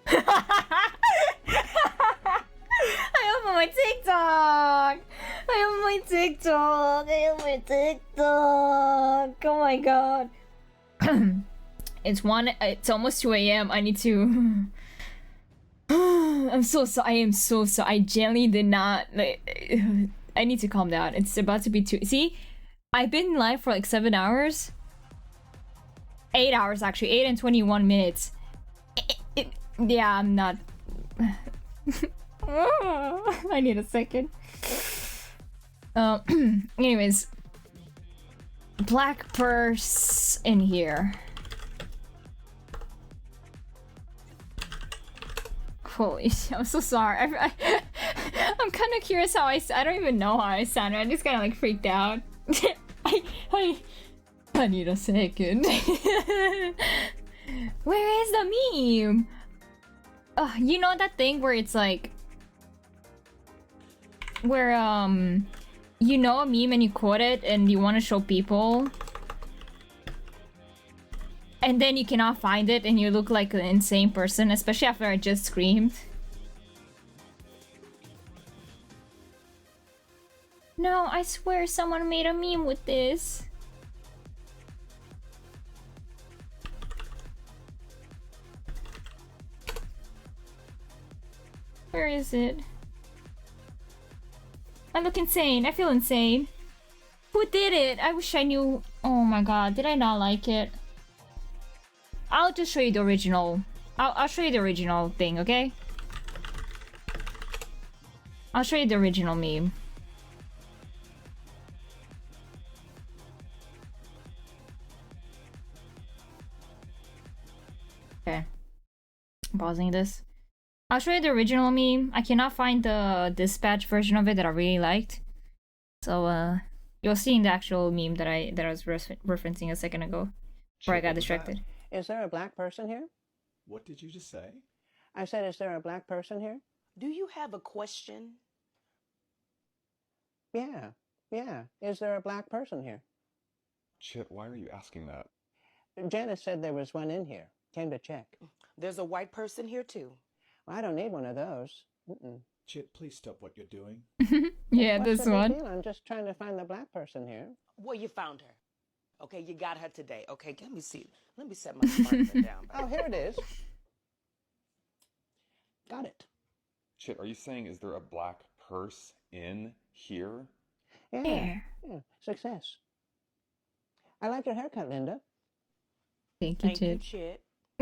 I opened my TikTok! I opened my TikTok! I opened my TikTok! Oh my god. It's almost 2 a.m. I need to... I'm so sorry. I am so sorry. I genuinely did not... I need to calm down. It's about to be 2... See? I've been live for like 7 hours. 8 hours actually, 8 and 21 minutes. Yeah, I'm not. I need a second. Anyways, black purse in here. Holy shit, I'm so sorry. I'm kind of curious how I don't even know how I sounded. I just kind of like freaked out. I need a second. Where is the meme? You know that thing where it's like... Where, you know a meme and you quote it and you want to show people. And then you cannot find it and you look like an insane person, especially after I just screamed. No, I swear someone made a meme with this. Where is it? I look insane. I feel insane. Who did it? I wish I knew. Oh my god, did I not like it? I'll just show you the original. I'll show you the original thing, okay? I'll show you the original meme. Okay. I'm pausing this. I'll show you the original meme. I cannot find the dispatch version of it that I really liked. So you'll see in the actual meme that I was referencing a second ago, before I got distracted. Is there a black person here? What did you just say? I said, is there a black person here? Do you have a question? Yeah. Is there a black person here? Chit, why are you asking that? Janice said there was one in here. Came to check. There's a white person here too. Well, I don't need one of those. Chit, please stop what you're doing. Yeah, What's this the big one. deal? I'm just trying to find the black person here. Well, you found her. Okay, you got her today. Okay, let me see. Let me set my smartphone down. Oh, here it is. Got it. Chit, are you saying is there a black purse in here? Yeah. Success. I like your haircut, Linda. Thank you, Thank you, Chit. Chit.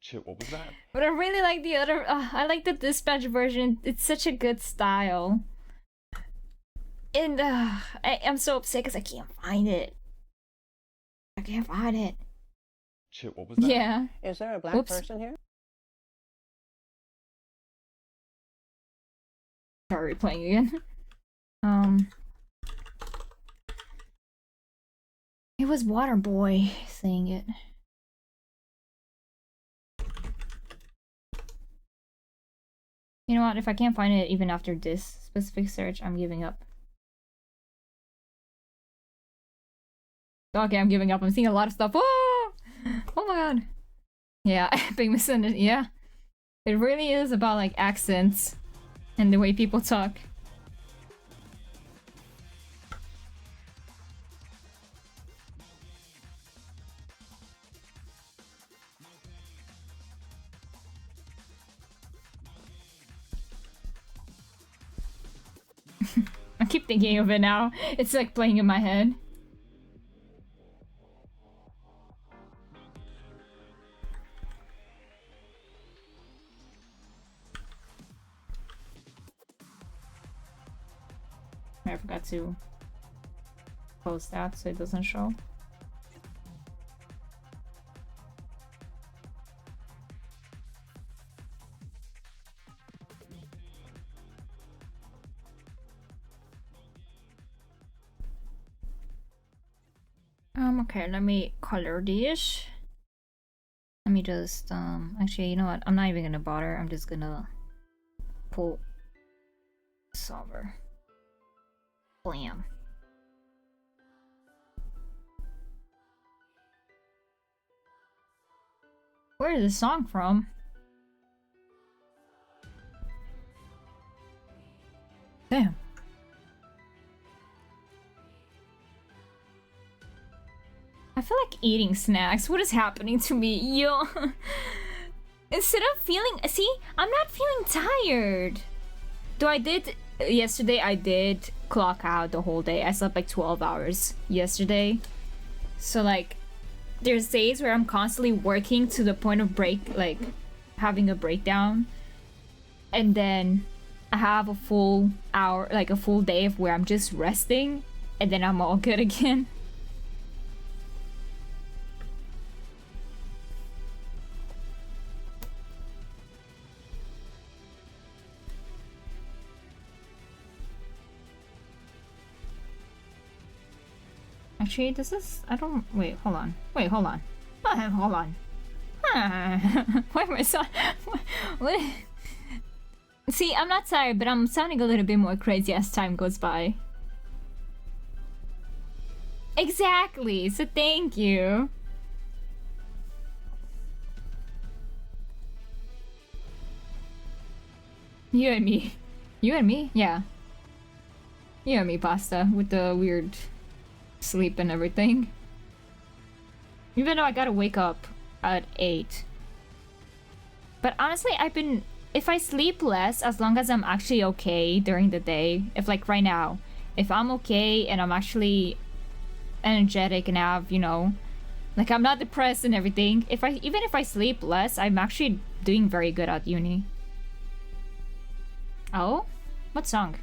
Chip, what was that? But I really like the other. I like the dispatch version. It's such a good style. And I'm so upset because I can't find it. I can't find it. Chip, what was that? Yeah. Is there a black Whoops. person here? Sorry, playing again. It was Waterboy saying it. You know what? If I can't find it even after this specific search, I'm giving up. Okay, I'm giving up. I'm seeing a lot of stuff. Oh, oh my god. Yeah, Big Misunderstanding. Yeah. It really is about like accents and the way people talk. I keep thinking of it now. It's like playing in my head. I forgot to post that so it doesn't show. Okay, let me color these. Let me just actually, you know what? I'm not even gonna bother. I'm just gonna pull solver. Blam. Where is this song from? Damn. I feel like eating snacks. What is happening to me? Yo. Instead of feeling... See? I'm not feeling tired. Though I did... Yesterday, I did clock out the whole day. I slept like 12 hours yesterday. So, like... There's days where I'm constantly working to the point of break... Like, having a breakdown. And then... I have a full hour... Like, a full day of where I'm just resting. And then I'm all good again. Actually, this is... I don't... Wait, hold on. Wait, hold on. Hold on. Why am I so... What? See, I'm not tired, but I'm sounding a little bit more crazy as time goes by. Exactly! So thank you. You and me. You and me? Yeah. You and me, Pasta, with the weird... sleep and everything. Even though I gotta wake up at 8. But honestly, I've been... If I sleep less, as long as I'm actually okay during the day, if like right now, if I'm okay and I'm actually energetic and have, you know, like I'm not depressed and everything, even if I sleep less, I'm actually doing very good at uni. Oh? What song?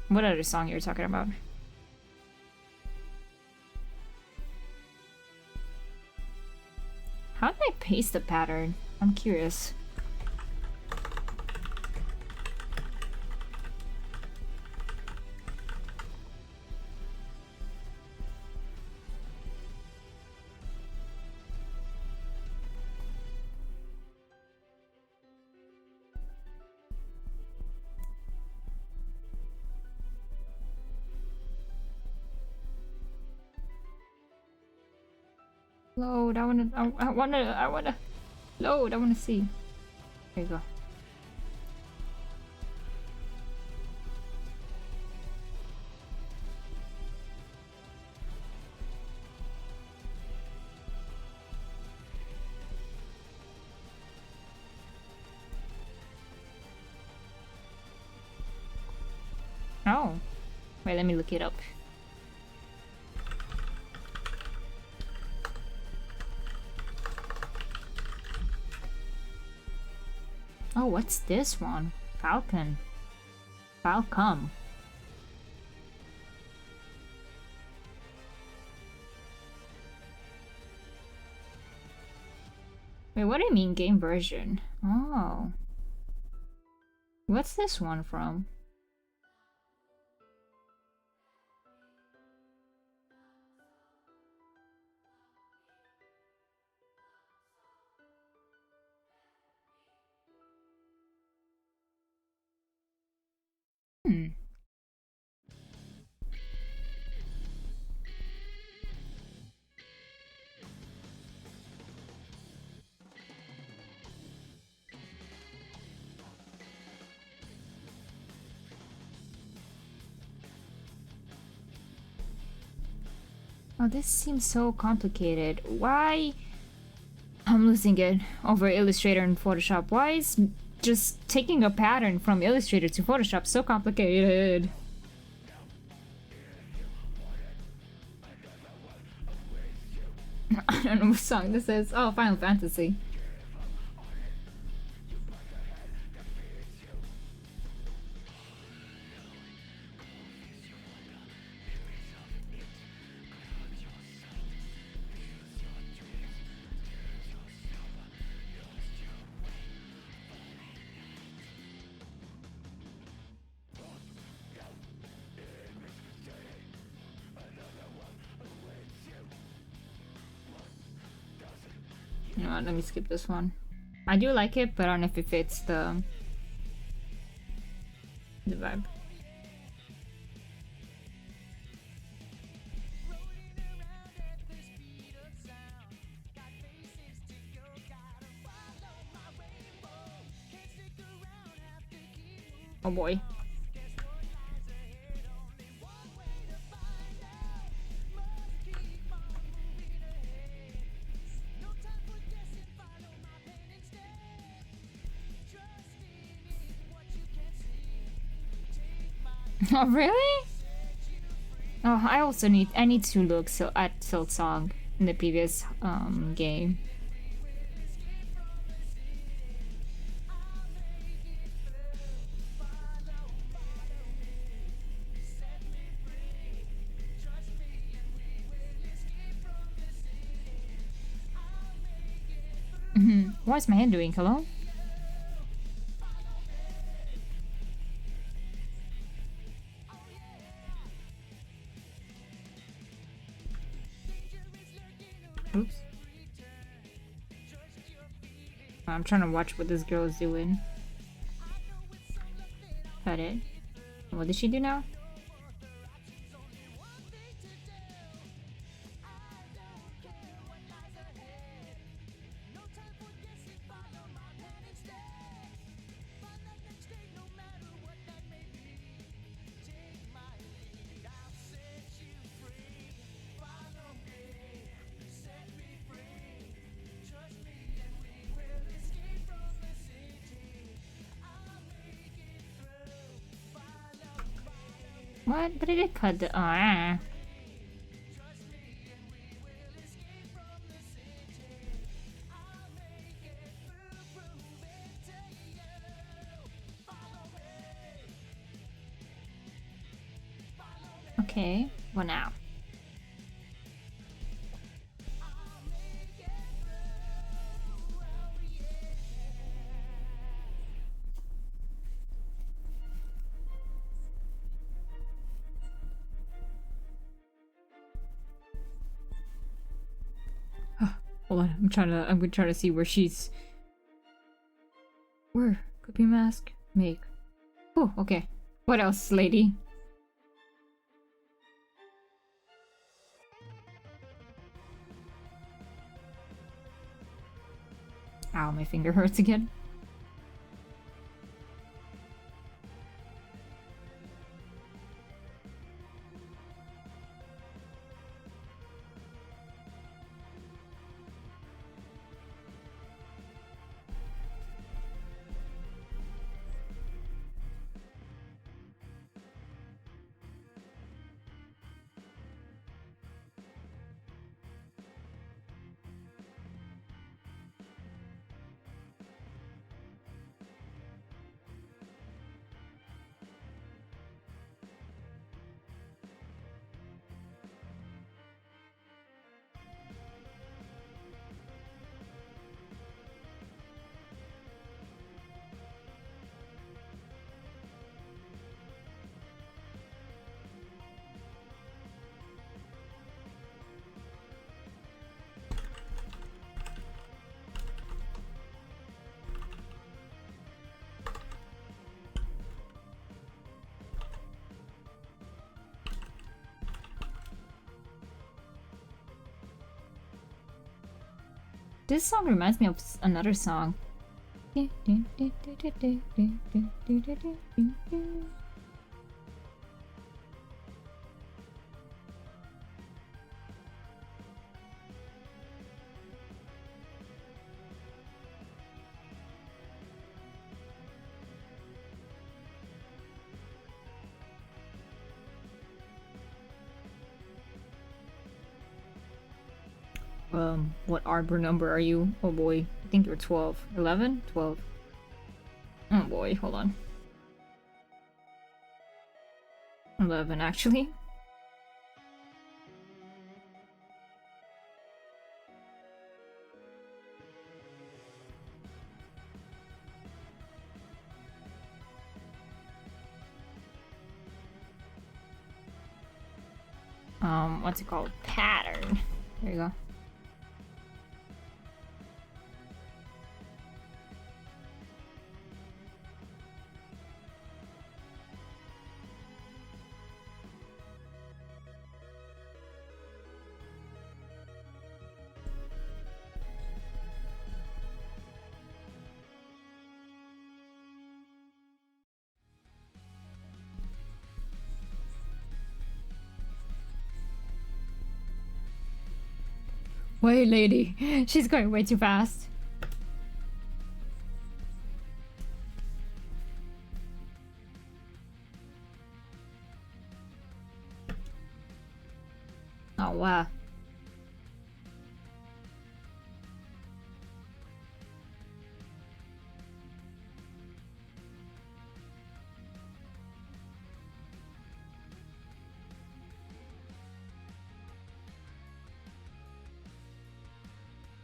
What other song you're talking about? How did I paste the pattern? I'm curious. Load, I wanna load, I wanna see. There you go. Oh. Wait, let me look it up. Oh, what's this one? Falcon. Falcom. Wait, what do you mean game version? Oh. What's this one from? Hmm. Oh, this seems so complicated. Why? I'm losing it over Illustrator and Photoshop. Why is just taking a pattern from Illustrator to Photoshop so complicated? I don't know what song this is. Oh, Final Fantasy. You know what, let me skip this one. I do like it, but I don't know if it fits the vibe. Oh boy. Oh really? Oh, I need to look at Silksong in the previous game. What is my hand doing? Hello? Oops. I'm trying to watch what this girl is doing. Got it. What did she do now? What? But I did cut the. Ah. Okay, what now? Hold on, I'm gonna try to see where she's. Where? Copy mask? Make. Oh, okay. What else, lady? Ow, my finger hurts again. This song reminds me of another song. What arbor number are you? Oh boy, I think you're 12. 11? 12. Oh boy, hold on. 11, actually. What's it called? Pattern. There you go. Wait, lady. She's going way too fast. Oh, wow.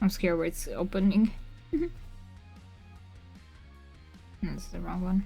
I'm scared where it's opening. That's the wrong one.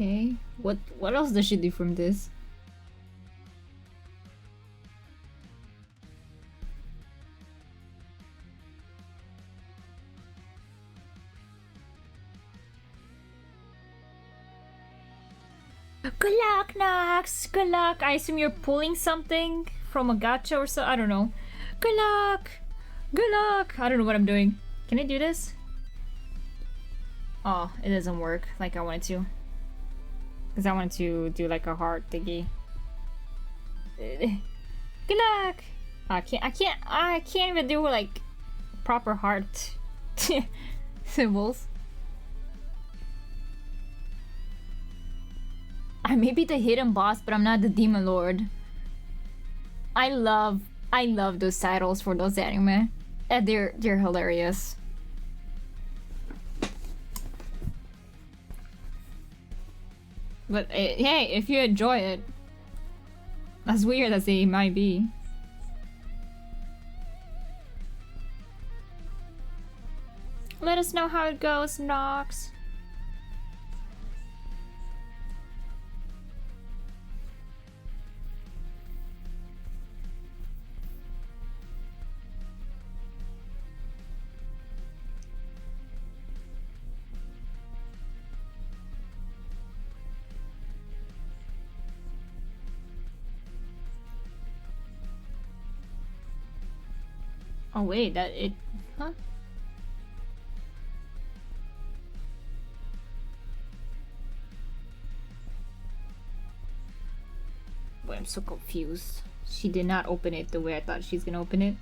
Okay, what else does she do from this? Good luck, Nox! Good luck! I assume you're pulling something from a gacha or so? I don't know. Good luck! Good luck! I don't know what I'm doing. Can I do this? Oh, it doesn't work like I wanted to. Because I wanted to do like a heart thingy. Good luck! I can't even do like proper heart symbols. I may be the hidden boss, but I'm not the demon lord. I love those titles for those anime. And they're hilarious. But hey, if you enjoy it, as weird as they might be. Let us know how it goes, Nox. Oh wait, that it... Huh? Boy, I'm so confused. She did not open it the way I thought she's gonna open it.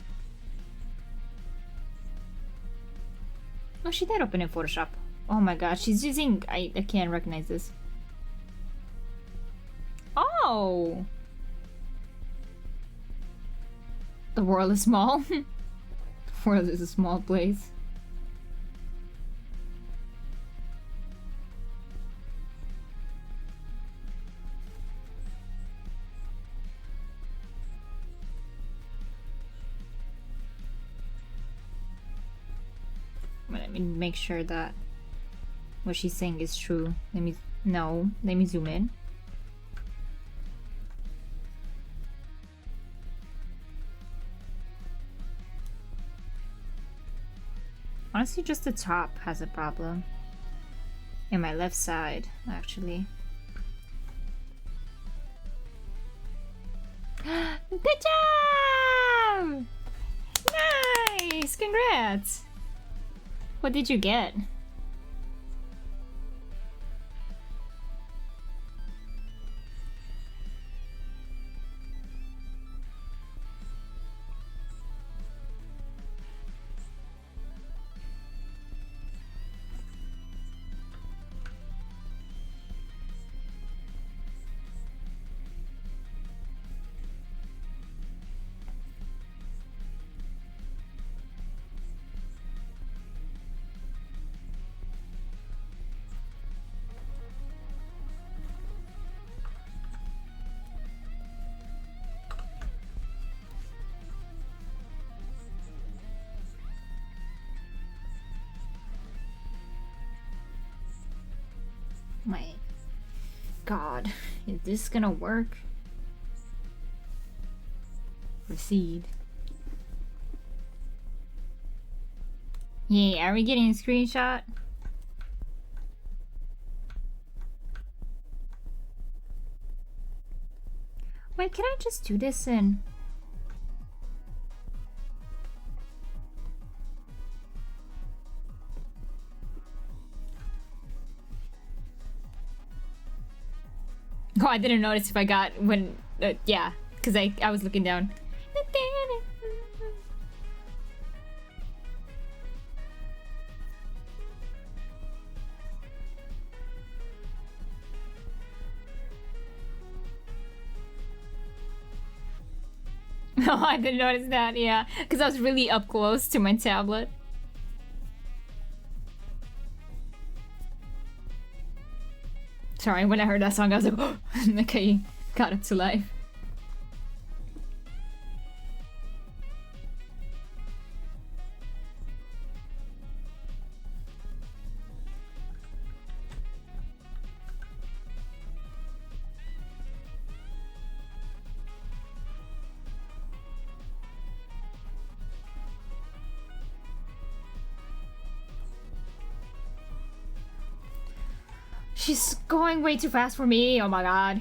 Oh, she did open it in Photoshop. Oh my god, she's using... I can't recognize this. Oh! The world is small. The world is a small place. Let me make sure that what she's saying is true. Let me zoom in. Honestly, just the top has a problem. And my left side, actually. Good job! Nice! Congrats! What did you get? My God, is this gonna work? Proceed. Yay, are we getting a screenshot? Wait, can I just do this in? Oh, I didn't notice if I got when, yeah, because I was looking down. No, I didn't notice that, yeah, because I was really up close to my tablet. Sorry, when I heard that song, I was like, oh, okay, got it to life. She's going way too fast for me, oh my god.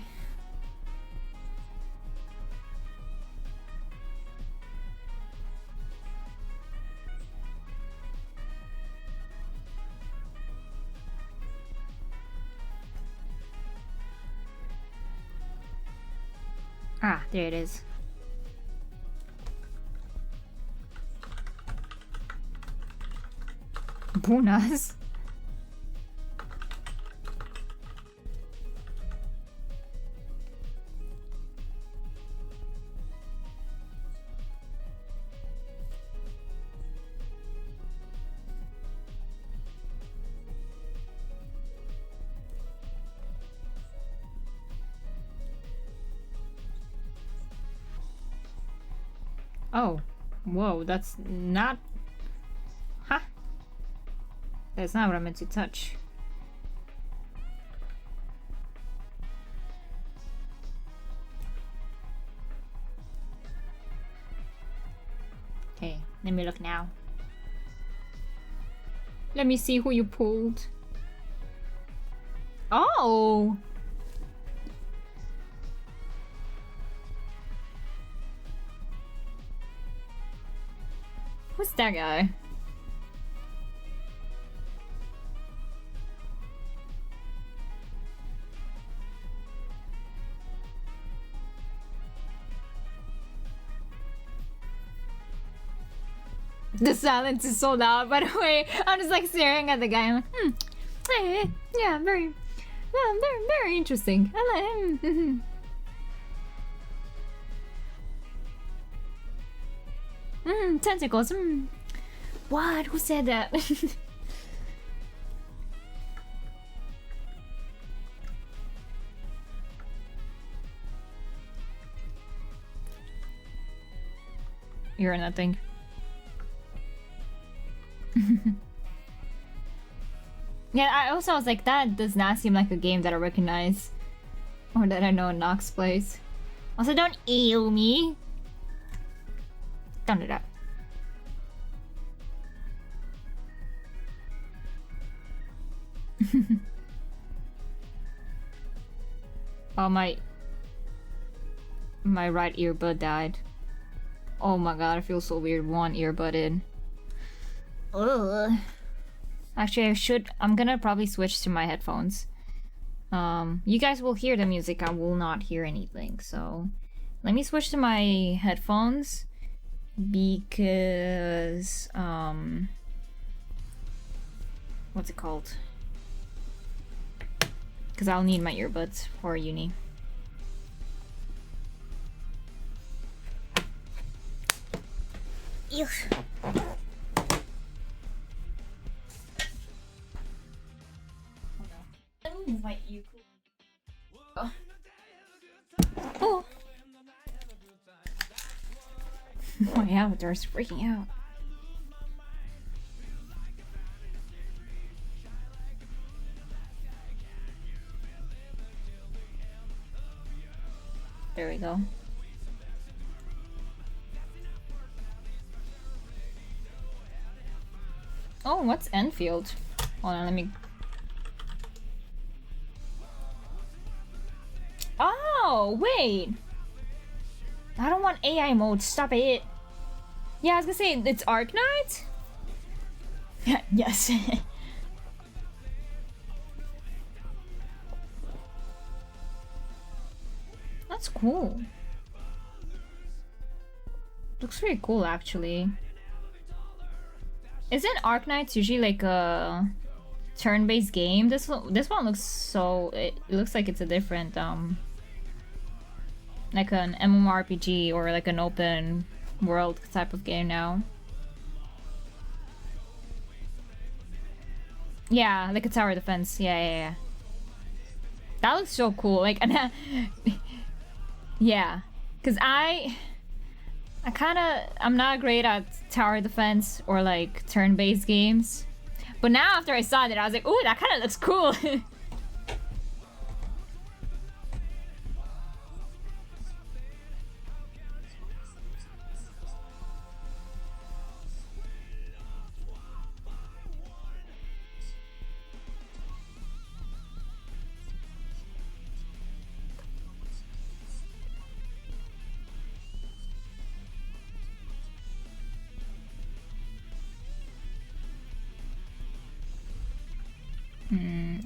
Ah, there it is. Bonus. Oh, whoa, that's not... Huh? That's not what I meant to touch. Okay, let me look now. Let me see who you pulled. Oh! Who's that guy? The silence is so loud, by the way. I'm just like staring at the guy. I'm like, hey, yeah, very interesting. I like him. Tentacles. What? Who said that? You're nothing. Yeah, I also was like, that does not seem like a game that I recognize. Or that I know Nox plays. Also, don't ew me. Don't do that. Oh, my right earbud died. Oh my god, I feel so weird. One earbud in. Ugh. Actually, I'm gonna probably switch to my headphones. You guys will hear the music, I will not hear anything, so let me switch to my headphones because what's it called? Because I'll need my earbuds for uni. Ew. Let me invite you. Oh. Oh. My avatar's freaking out. There we go. Oh, what's Enfield? Hold on, let me... Oh, wait! I don't want AI mode, stop it! Yeah, I was gonna say, it's Arknight? Yes. That's cool. Looks pretty cool, actually. Isn't Arknights usually like a turn-based game? This one looks so... It looks like it's a different, like an MMORPG or like an open world type of game now. Yeah, like a tower defense. Yeah. That looks so cool. Like, yeah, because I'm not great at tower defense or like turn-based games. But now after I saw that, I was like, ooh, that kind of looks cool.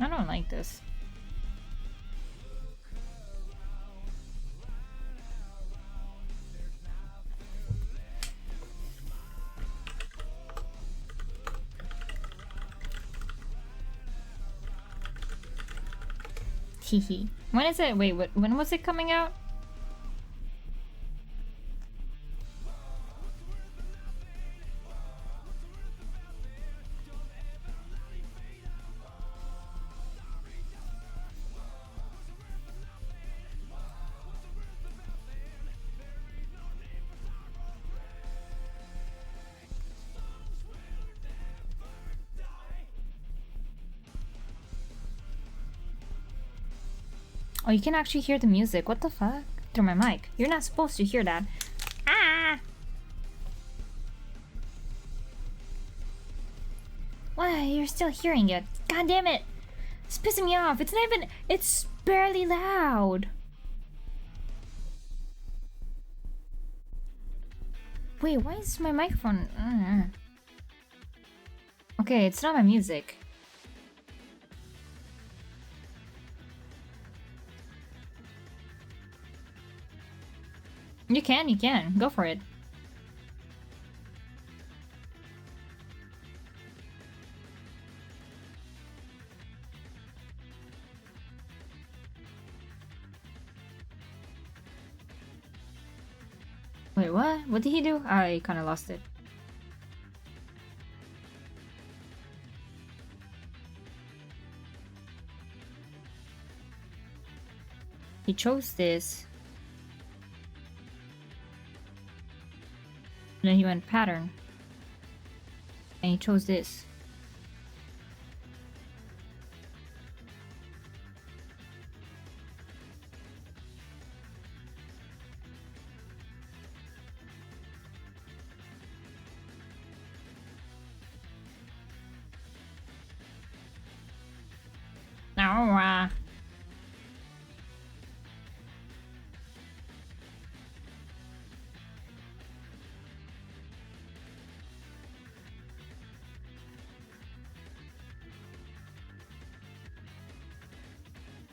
I don't like this. Hehe. When is it? Wait, when was it coming out? Oh, you can actually hear the music. What the fuck? Through my mic. You're not supposed to hear that. Ah! Why? You're still hearing it. God damn it! It's pissing me off. It's not even... It's barely loud. Wait, why is my microphone... Okay, it's not my music. You can. Go for it. Wait, what? What did he do? I kind of lost it. He chose this. And then he went pattern. And he chose this.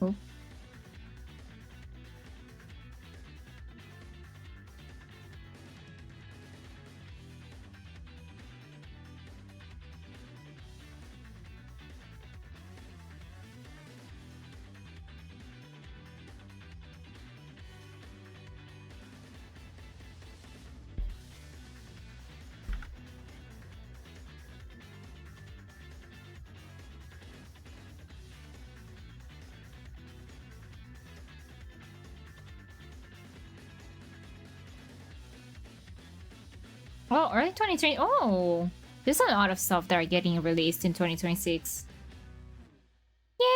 Oh. Oh, early 2020. Oh, there's a lot of stuff that are getting released in 2026. Yay,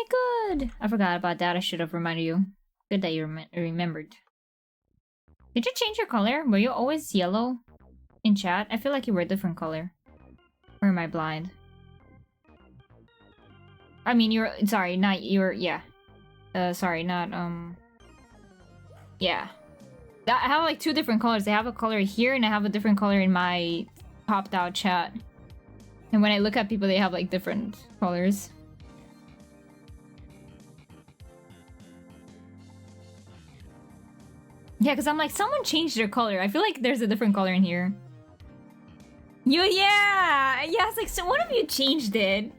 good. I forgot about that. I should have reminded you. Good that you remembered. Did you change your color? Were you always yellow in chat? I feel like you were a different color. Or am I blind? I mean, you're sorry, not you're yeah. Sorry, not yeah. I have like two different colors. I have a color here and I have a different color in my popped out chat. And when I look at people, they have like different colors. Yeah, because I'm like, someone changed their color. I feel like there's a different color in here. Yeah, it's like, so one of you changed it.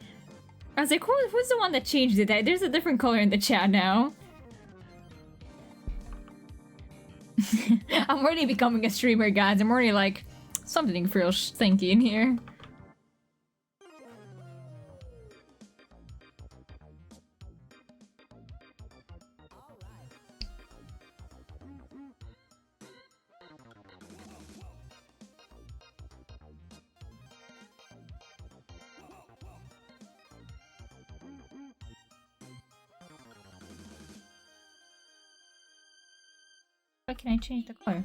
I was like, who's the one that changed it? There's a different color in the chat now. I'm already becoming a streamer, guys. I'm already like, something feels stinky in here. Why can I change the color?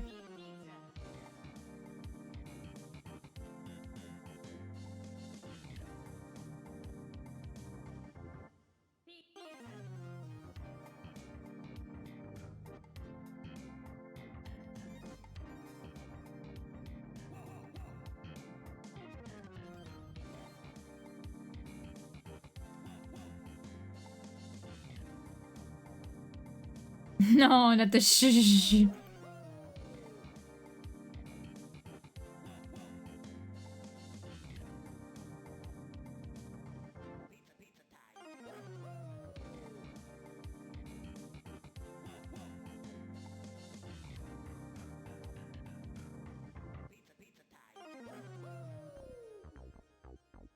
No, not the shh.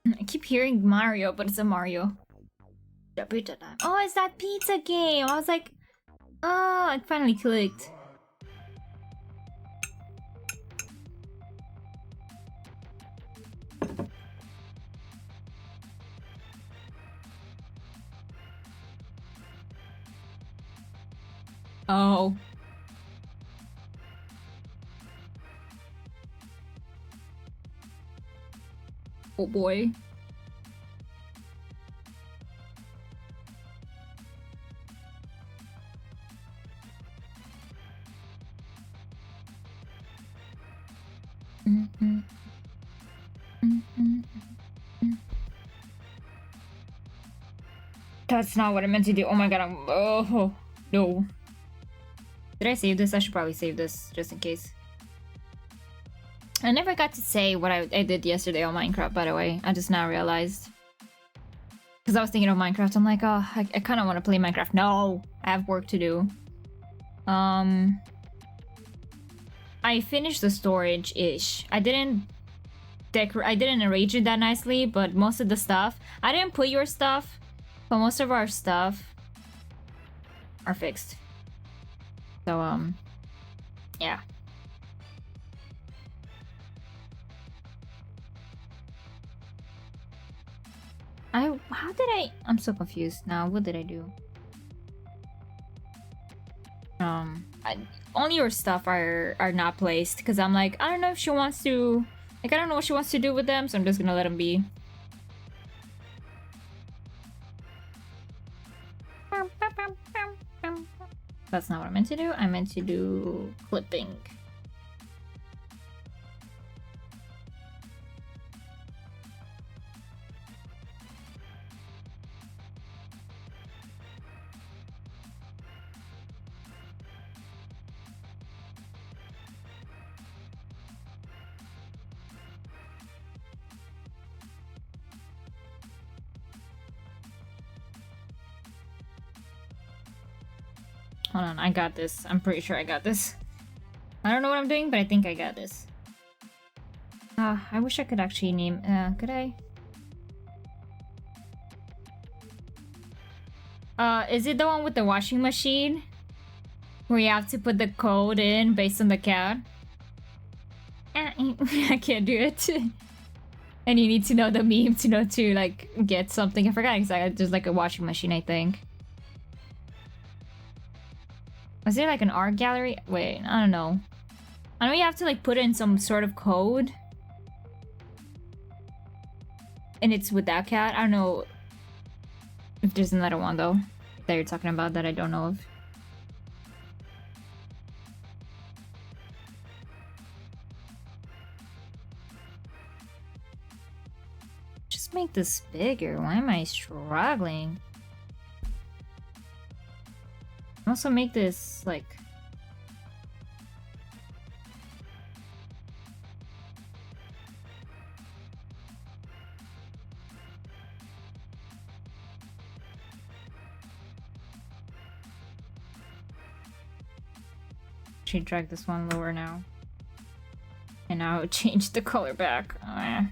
I keep hearing Mario, but it's a Mario. Pizza time. Oh, it's that pizza game. I was like, oh, it finally clicked. Oh. Oh boy. That's not what I meant to do. Oh my god, oh, no. Did I save this? I should probably save this, just in case. I never got to say what I did yesterday on Minecraft, by the way. I just now realized. Because I was thinking of Minecraft. I'm like, oh, I kind of want to play Minecraft. No! I have work to do. I finished the storage-ish. I didn't arrange it that nicely, but most of the stuff... I didn't put your stuff, but most of our stuff are fixed. So, yeah. I'm so confused now. What did I do? Only your stuff are not placed because I'm like, I don't know if she wants to, like, I don't know what she wants to do with them, so I'm just gonna let them be. That's not what I meant to do. I meant to do clipping. Hold on, I got this. I'm pretty sure I got this. I don't know what I'm doing, but I think I got this. I wish I could actually name... could I? Is it the one with the washing machine? Where you have to put the code in based on the cat? I can't do it. And you need to know the meme to know to, like, get something. I forgot exactly. There's, like, a washing machine, I think. Was there, like, an art gallery? Wait, I don't know. I know you have to, like, put in some sort of code. And it's with that cat. I don't know if there's another one, though, that you're talking about that I don't know of. Just make this bigger. Why am I struggling? Also make this, like... Actually drag this one lower now. And now change the color back. I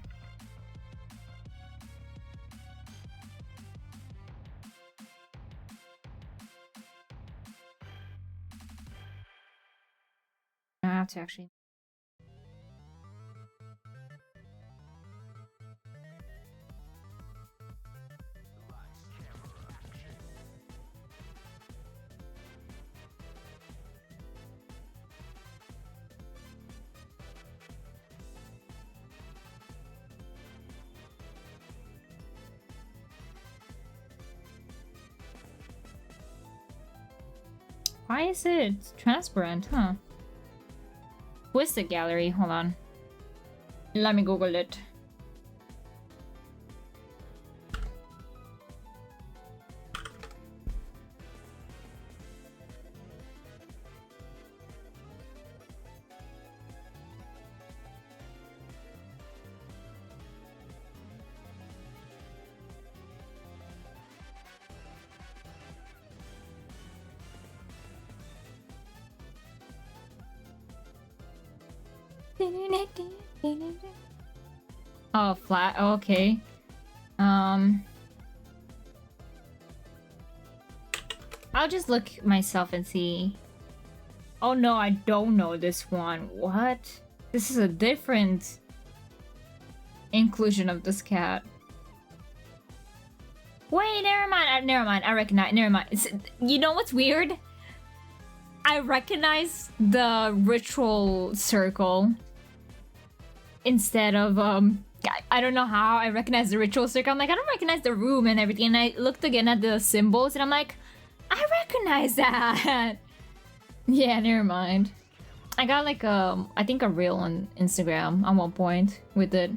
have to actually... Why is it transparent, huh? Twisted gallery, hold on. Let me Google it. Oh, flat. Oh, okay. I'll just look myself and see. Oh no, I don't know this one. What? This is a different inclusion of this cat. Wait, never mind. Never mind. I recognize. Never mind. You know what's weird? I recognize the ritual circle instead of I don't know how I recognize the ritual circle. I'm like, I don't recognize the room and everything. And I looked again at the symbols and I'm like, I recognize that. Yeah, never mind. I got like I think a reel on Instagram at one point with it.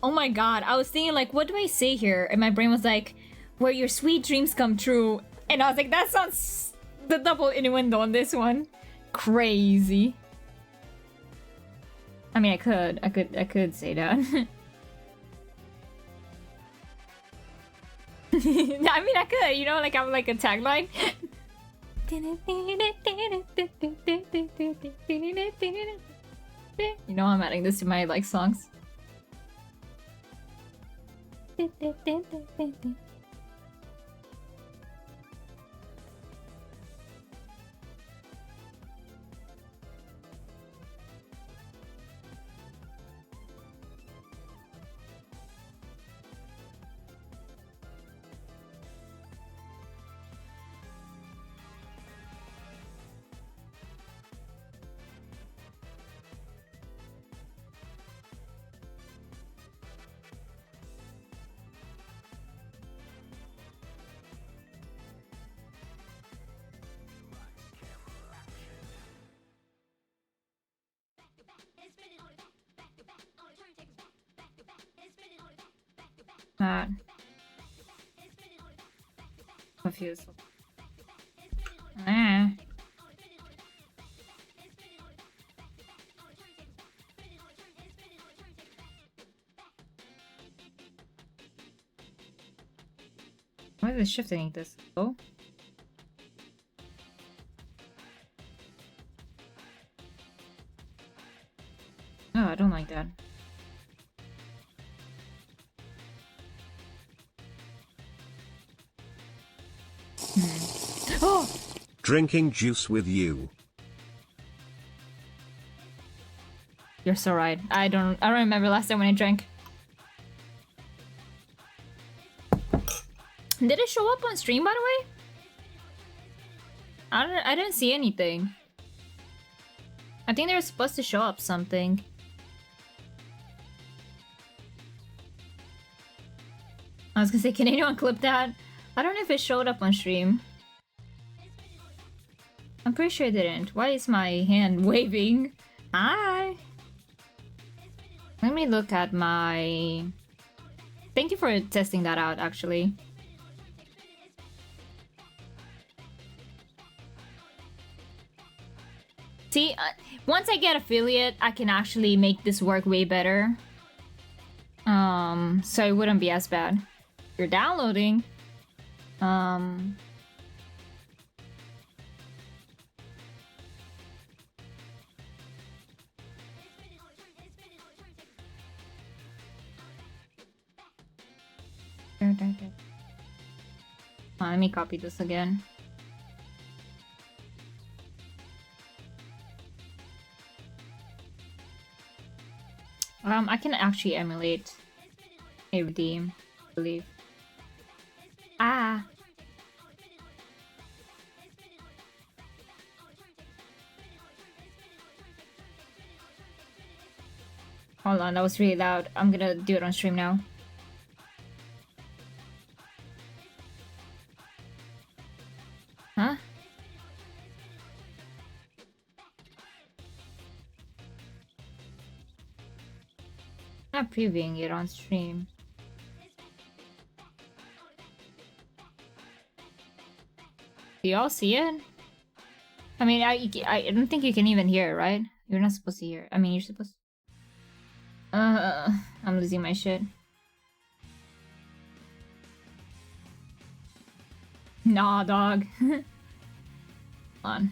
Oh my god, I was thinking like, what do I say here? And my brain was like, where your sweet dreams come true. And I was like, that sounds the double innuendo on this one. Crazy. I mean, I could say that. I mean, I could, you know, like I'm like a tagline. You know, I'm adding this to my like songs. Confused. Why is it shifting this? Oh. Oh, I don't like that. Oh! Drinking juice with you. You're so right. I don't remember last time when I drank. Did it show up on stream, by the way? I didn't see anything. I think they were supposed to show up something. I was gonna say, can anyone clip that? I don't know if it showed up on stream. I'm pretty sure it didn't. Why is my hand waving? Hi! Let me look at my... Thank you for testing that out, actually. See, once I get affiliate, I can actually make this work way better. So it wouldn't be as bad. You're downloading. Let me copy this again. I can actually emulate a redeem, I believe. Ah! Hold on, that was really loud. I'm gonna do it on stream now. Huh? Not previewing it on stream. Do y'all see it? I mean, I don't think you can even hear it, right? You're not supposed to hear it. I mean, you're supposed to... I'm losing my shit. Nah, dog. Hold on.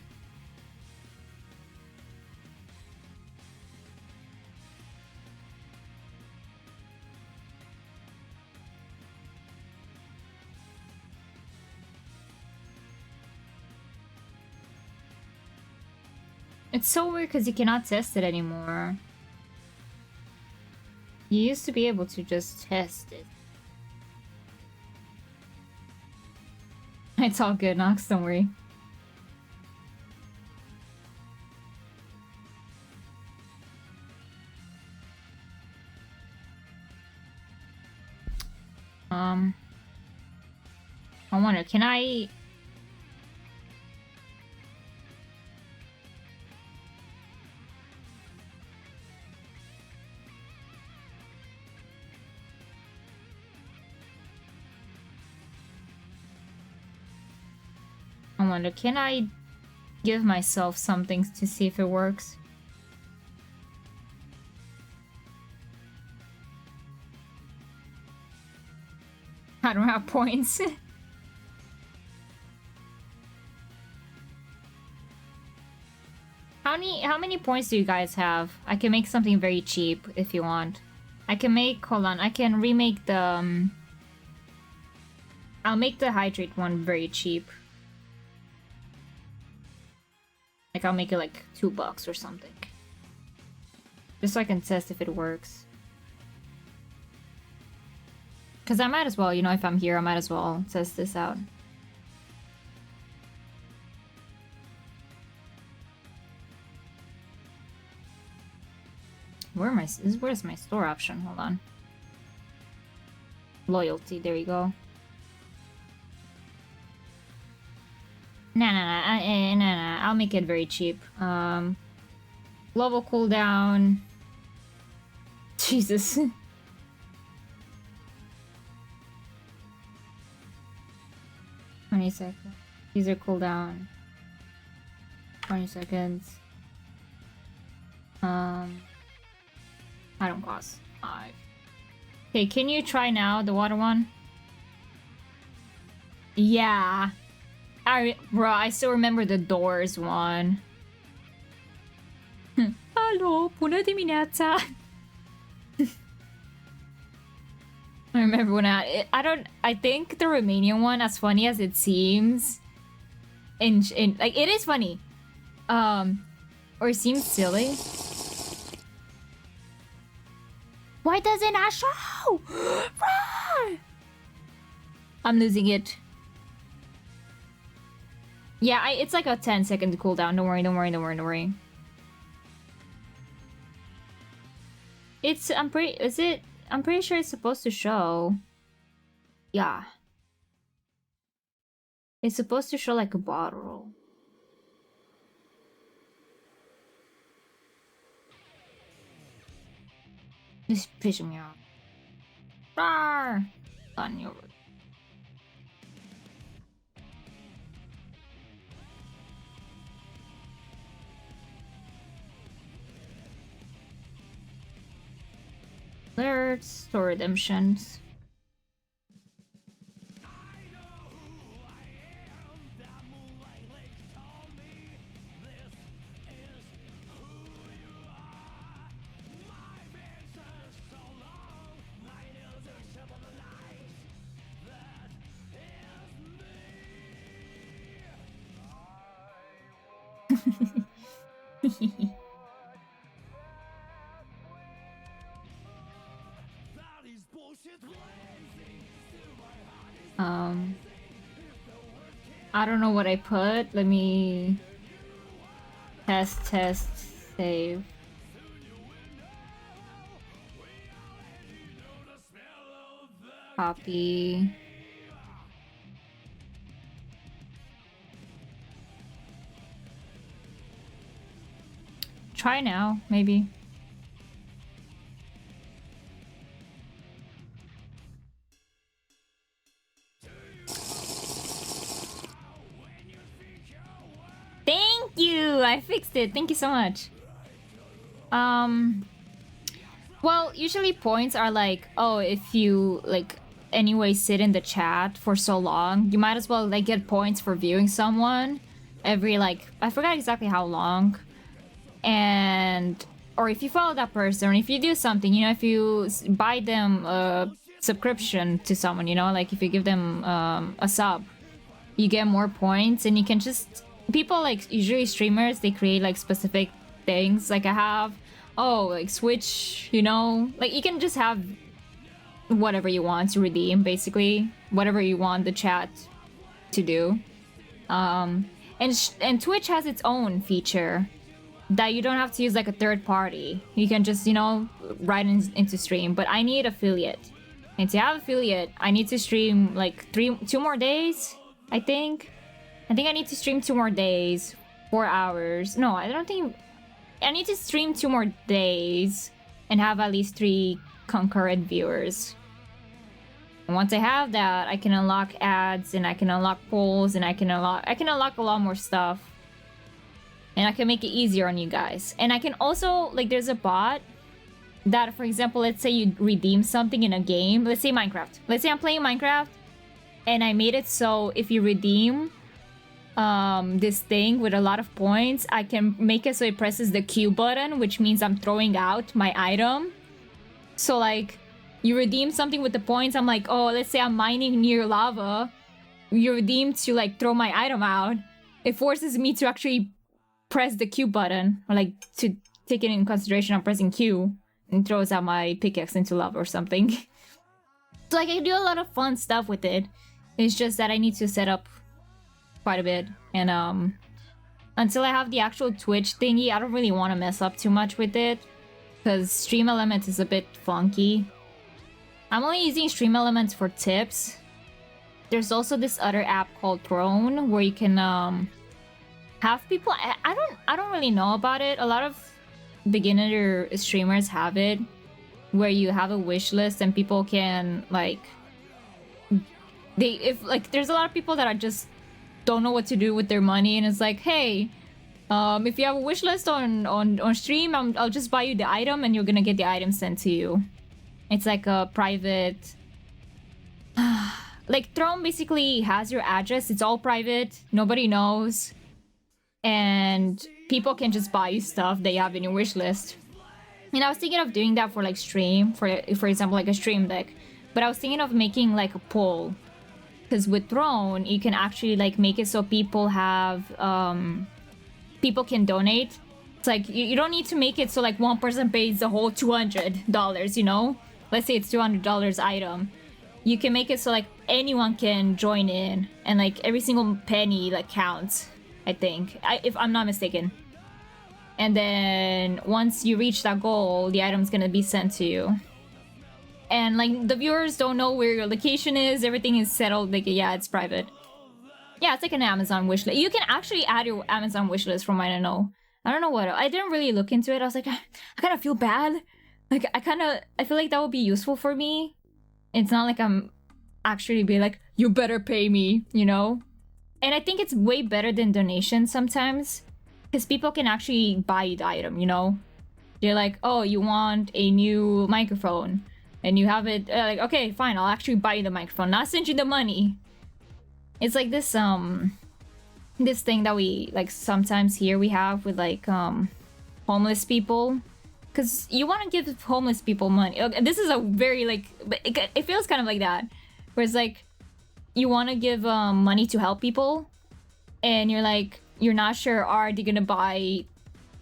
It's so weird because you cannot test it anymore. You used to be able to just test it. It's all good, Nox, don't worry. I wonder, can I... I wonder, can I give myself something to see if it works? I don't have points. How many points do you guys have? I can make something very cheap if you want. I can make, hold on, I can remake the I'll make the hydrate one very cheap. Like I'll make it like $2 or something. Just so I can test if it works. Cause I might as well, you know, if I'm here, I might as well test this out. Where's my store option? Hold on. Loyalty, there you go. Nah, I'll make it very cheap. Global cooldown. Jesus. 20 seconds. User cooldown. 20 seconds. I don't cost 5. Okay, can you try now the water one? Yeah. Bro, I still remember the Doors one. Hello, bună dimineața. I remember when I think the Romanian one, as funny as it seems, like it is funny, or it seems silly. Why doesn't I show? Run! I'm losing it. Yeah, it's like a 10-second cooldown. Don't worry, don't worry, don't worry, don't worry. I'm pretty sure it's supposed to show. Yeah. It's supposed to show like a bottle. This is pissing me off. Rawr! On your... Alerts or redemptions. I don't know what I put. Let me test, save. Copy. Try now, maybe. Thank you! I fixed it. Thank you so much. Well, usually points are like, oh, if you, like, anyway sit in the chat for so long, you might as well, like, get points for viewing someone every, like, I forgot exactly how long. And, or if you follow that person, or if you do something, you know, if you buy them a subscription to someone, you know, like if you give them a sub, you get more points, and you can just... People, like, usually streamers, they create, like, specific things. Like, I have, oh, like, Switch, you know? Like, you can just have whatever you want to redeem, basically. Whatever you want the chat to do. And Twitch has its own feature that you don't have to use, like, a third party. You can just, you know, write into stream. But I need affiliate. And to have affiliate, I need to stream, like, 2 more days, I think. I think I need to stream 2 more days, 4 hours. No, I don't think... I need to stream 2 more days and have at least 3 concurrent viewers. And once I have that, I can unlock ads, and I can unlock polls, and I can unlock a lot more stuff. And I can make it easier on you guys. And I can also, like, there's a bot that, for example, let's say you redeem something in a game. Let's say Minecraft. Let's say I'm playing Minecraft, and I made it so if you redeem this thing with a lot of points, I can make it so it presses the Q button, which means I'm throwing out my item. So, like, you redeem something with the points, I'm like, oh, let's say I'm mining near lava, you redeem to, like, throw my item out. It forces me to actually press the Q button, or, like, to take it in consideration, I'm pressing Q, and throws out my pickaxe into lava or something. So, like, I do a lot of fun stuff with it. It's just that I need to set up quite a bit, and until I have the actual Twitch thingy, I don't really want to mess up too much with it, because Stream Elements is a bit funky. I'm only using Stream Elements for tips. There's also this other app called Throne, where you can have people... I don't really know about it. A lot of beginner streamers have it, where you have a wish list and people can, like... there's a lot of people that are just don't know what to do with their money, and it's like, hey, if you have a wish list on stream, I'll just buy you the item, and you're gonna get the item sent to you. It's like a private like Throne basically has your address. It's all private. Nobody knows. And people can just buy you stuff that you have in your wish list. And I was thinking of doing that for like stream, for example, like a stream deck. But I was thinking of making like a poll. Because with Throne, you can actually like make it so people have, people can donate. It's like, you don't need to make it so like one person pays the whole $200, you know? Let's say it's $200 item. You can make it so like anyone can join in. And like every single penny like counts, I think. If I'm not mistaken. And then once you reach that goal, the item's gonna be sent to you. And like the viewers don't know where your location is. Everything is settled. Like, yeah, it's private. Yeah, it's like an Amazon wish list. You can actually add your Amazon wish list from what I know. I don't know what. I didn't really look into it. I was like, I kind of feel bad. Like, I feel like that would be useful for me. It's not like I'm actually be like, you better pay me, you know? And I think it's way better than donations sometimes. Because people can actually buy the item, you know? They're like, oh, you want a new microphone. And you have it, like, okay, fine, I'll actually buy you the microphone. Not send you the money. It's like this, this thing that we, like, sometimes here we have with, like, homeless people. Because you want to give homeless people money. Okay, this is a very, like, it feels kind of like that. Where it's like, you want to give money to help people. And you're like, you're not sure, are they gonna buy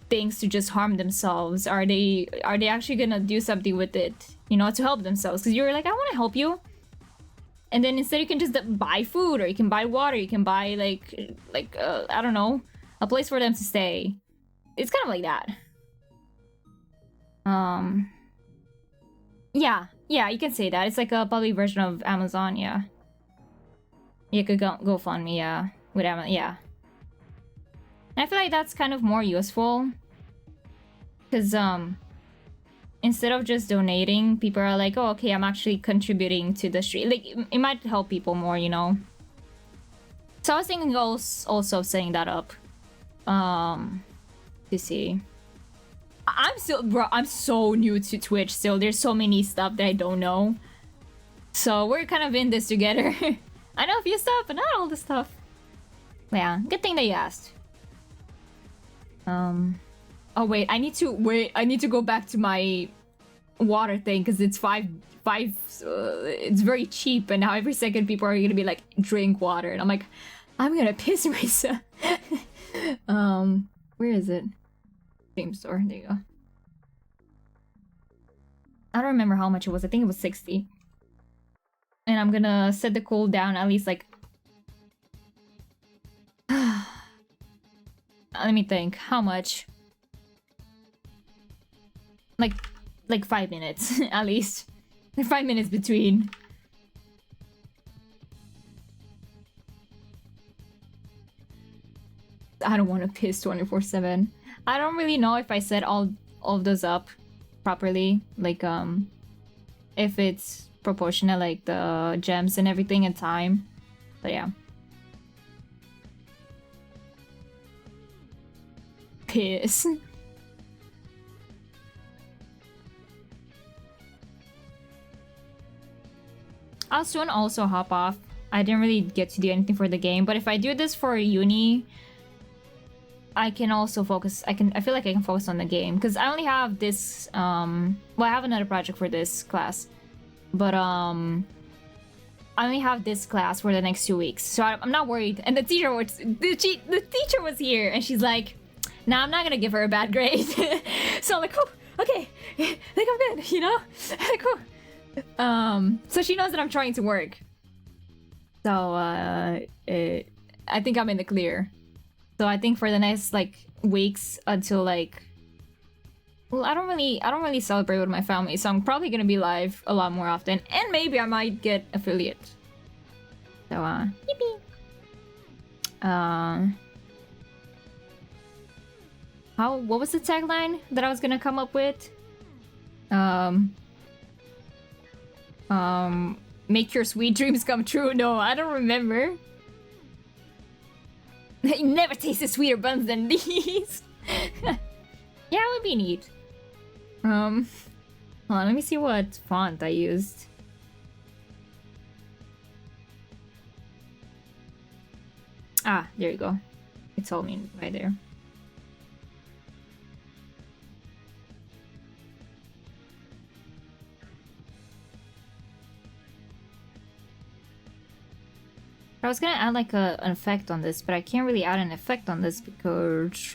things to just harm themselves? Are they actually gonna do something with it, you know, to help themselves? Because you're like, I want to help you. And then instead you can just buy food, or you can buy water, you can buy like I don't know, a place for them to stay. It's kind of like that. Yeah, you can say that. It's like a public version of Amazon, yeah. You could go fund me, yeah, with Amazon, yeah. And I feel like that's kind of more useful. Because, instead of just donating, people are like, oh, okay, I'm actually contributing to the stream. Like, it might help people more, you know? So I was thinking also of setting that up. To see. I'm so new to Twitch still. There's so many stuff that I don't know. So we're kind of in this together. I know a few stuff, but not all the stuff. Yeah, good thing that you asked. Oh wait, I need to go back to my water thing because it's five. It's very cheap, and now every second people are gonna be like, drink water, and I'm like, I'm gonna piss myself. Where is it? Game store. There you go. I don't remember how much it was. I think it was 60. And I'm gonna set the cooldown at least like. Let me think. How much? Like 5 minutes at least. 5 minutes between. I don't want to piss 24/7. I don't really know if I set all of those up properly. Like if it's proportionate, like the gems and everything in time. But yeah. Piss. I'll soon also hop off. I didn't really get to do anything for the game, but if I do this for uni, I can also focus. I feel like I can focus on the game because I only have this. Well, I have another project for this class, but I only have this class for the next 2 weeks, so I'm not worried. And the teacher was here, and she's like, "Nah, I'm not gonna give her a bad grade." So I'm like, "Oh, okay, like I'm good," you know? Cool. So she knows that I'm trying to work. So I think I'm in the clear. So I think for the next like weeks until like, well, I don't really celebrate with my family, so I'm probably gonna be live a lot more often, and maybe I might get affiliate. So yippee. What was the tagline that I was gonna come up with? Make your sweet dreams come true. No, I don't remember. I never tasted sweeter buns than these. Yeah, it would be neat. Hold on, let me see what font I used. Ah, there you go. It told me right there. I was gonna add like an effect on this, but I can't really add an effect on this because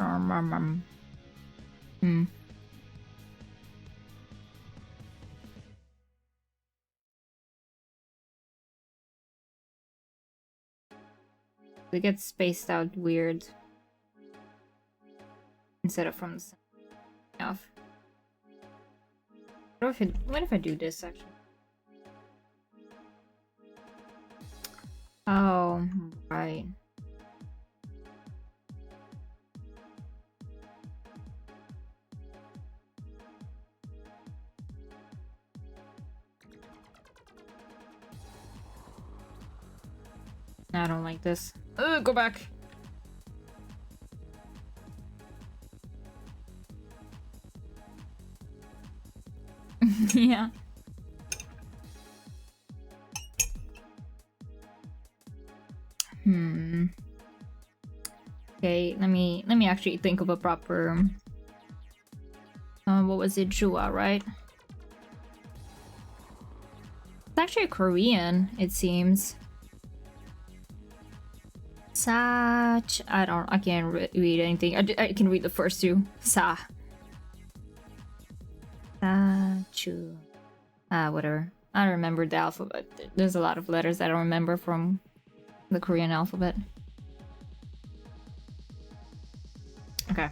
it gets spaced out weird instead of from the center off. What if I do this actually? Oh, right. I don't like this. Ugh, go back. Yeah. Okay, let me actually think of a proper. What was it, Jua, right? It's actually Korean, it seems. Sach. I can't read anything. I can read the first two. Sa. Chu. Whatever. I don't remember the alphabet. There's a lot of letters I don't remember from the Korean alphabet. Okay.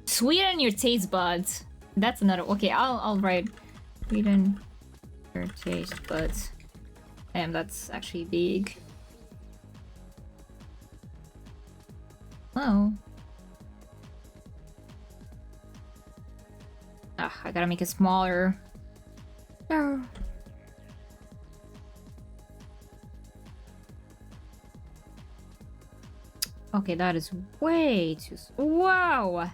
Sweeten your taste buds. That's another. Okay, I'll write sweeten your taste buds. Damn, that's actually big. Oh. Ah, I gotta make it smaller. No. Okay, that is way too. Wow.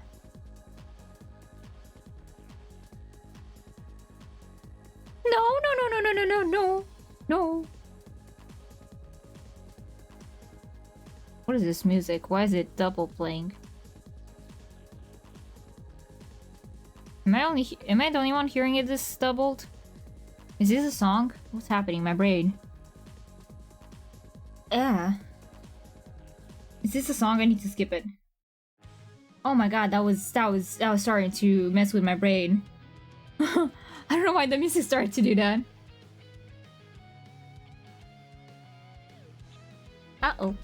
No. What is this music? Why is it double playing? Am I the only one hearing it this doubled? Is this a song? What's happening? My brain. Is this a song? I need to skip it. Oh my god, that was starting to mess with my brain. I don't know why the music started to do that. Uh-oh.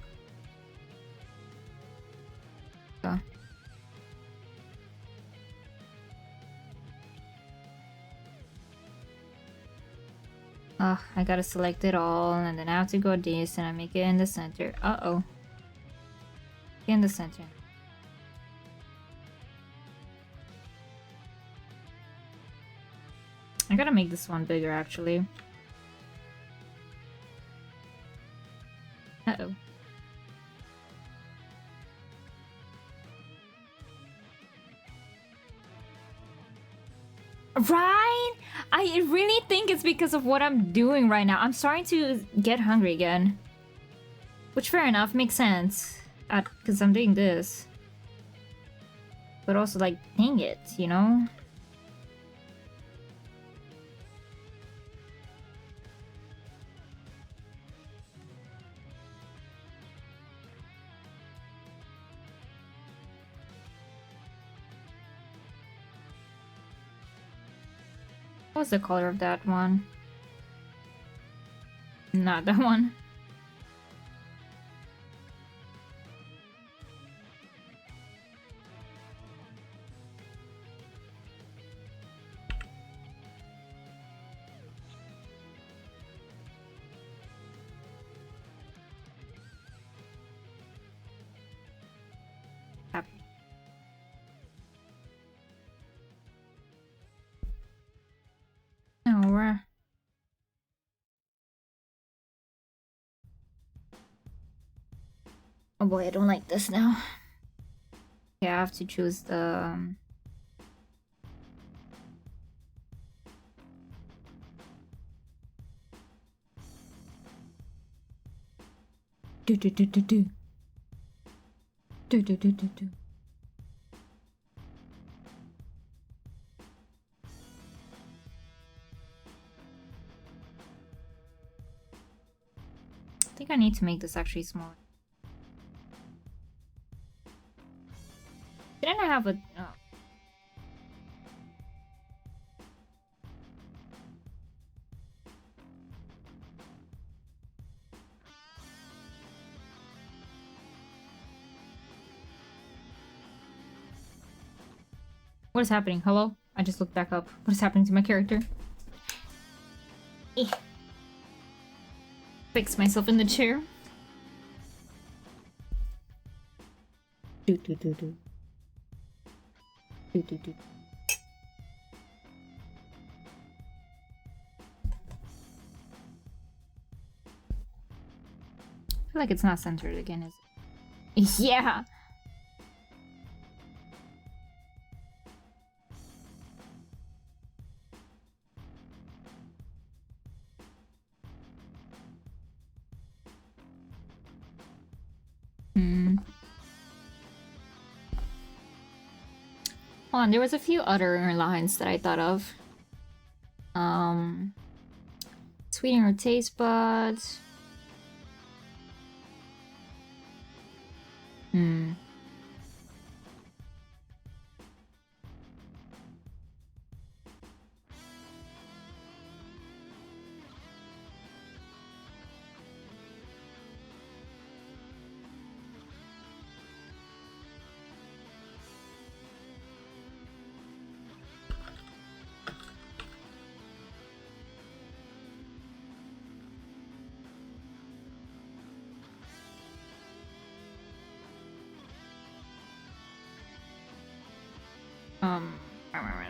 I gotta select it all, and then I have to go this, and I make it in the center. Uh-oh. In the center. I gotta make this one bigger, actually. Uh-oh. Right? I really think it's because of what I'm doing right now. I'm starting to get hungry again. Which, fair enough, makes sense. Because I'm doing this. But also, like, dang it, you know? What's the color of that one? Not that one. Oh boy, I don't like this now. Yeah, I have to choose the... Do do do do do. Do do do do do. I think I need to make this actually smaller. Didn't I have a... Oh. What is happening? Hello? I just looked back up. What is happening to my character? Eh. Fix myself in the chair. Do do do do. Do do do. I feel like it's not centered again, is it? Yeah! Hold on, there was a few other lines that I thought of. Sweeten your taste buds.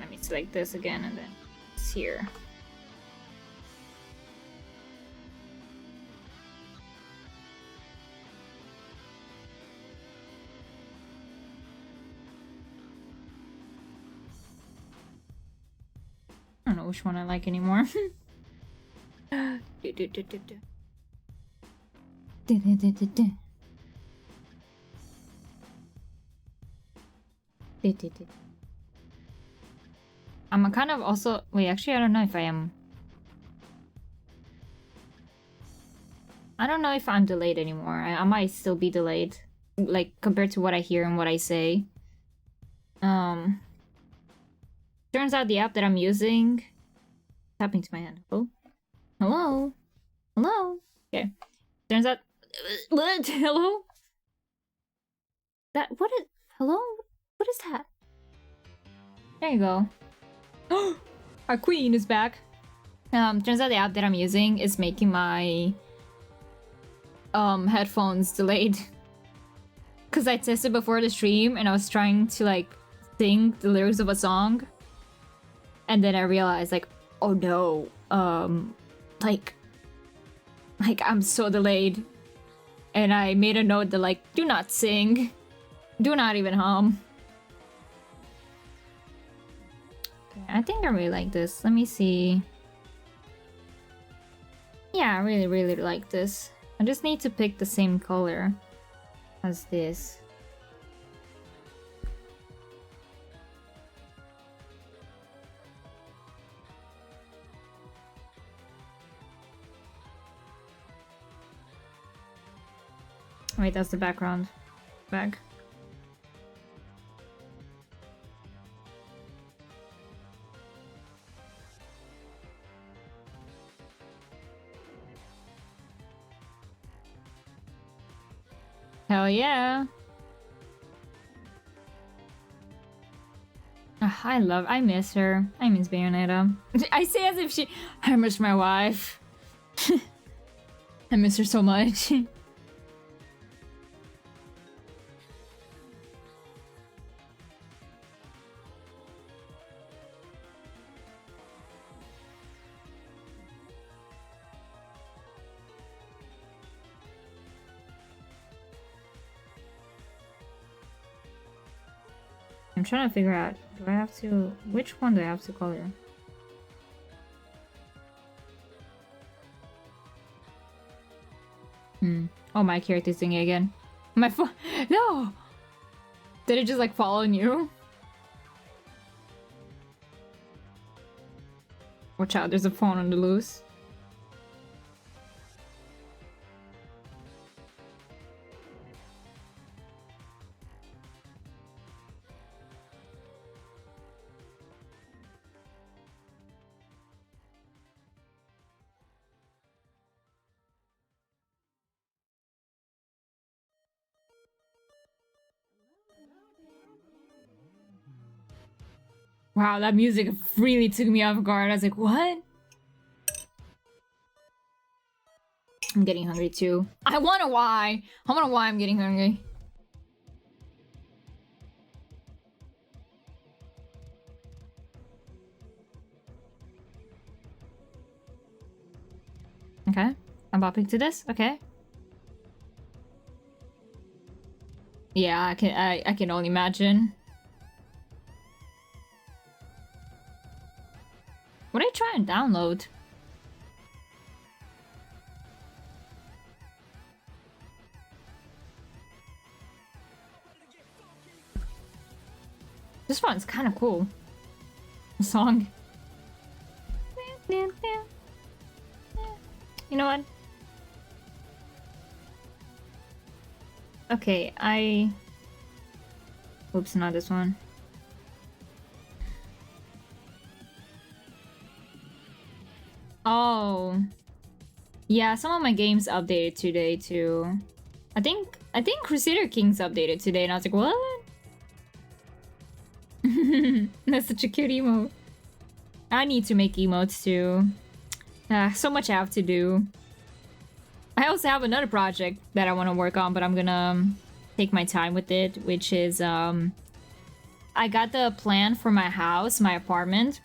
Let me select this again and then it's here. I don't know which one I like anymore. I'm kind of also... Wait, actually, I don't know if I am... I don't know if I'm delayed anymore. I might still be delayed. Like, compared to what I hear and what I say. Turns out the app that I'm using... Tapping to my hand. Oh. Hello? Hello? Okay. Turns out... What? Hello? That... What is... Hello? What is that? There you go. Our queen is back. Turns out the app that I'm using is making my headphones delayed. Cause I tested before the stream and I was trying to like sing the lyrics of a song. And then I realized like, oh no, like I'm so delayed. And I made a note that like, do not sing. Do not even hum. I think I really like this. Let me see. Yeah, I really, really like this. I just need to pick the same color as this. Wait, that's the background. Back. Hell yeah. I miss her. I miss Bayonetta. I say as if I miss my wife. I miss her so much. I'm trying to figure out, do I have to, which one do I have to color? Oh, my character's singing again. My phone, no! Did it just like fall on you? Watch out, there's a phone on the loose. Wow, that music really took me off guard. I was like, what? I'm getting hungry too. I wonder why. I'm getting hungry. Okay, I'm bopping to this. Okay. Yeah, I can only imagine. What did I try and download? This one's kind of cool. The song. You know what? Okay, oops, not this one. Oh. Yeah, some of my games updated today too. I think Crusader Kings updated today and I was like, what? That's such a cute emote. I need to make emotes too. So much I have to do. I also have another project that I want to work on, but I'm gonna take my time with it, which is I got the plan for my house, my apartment,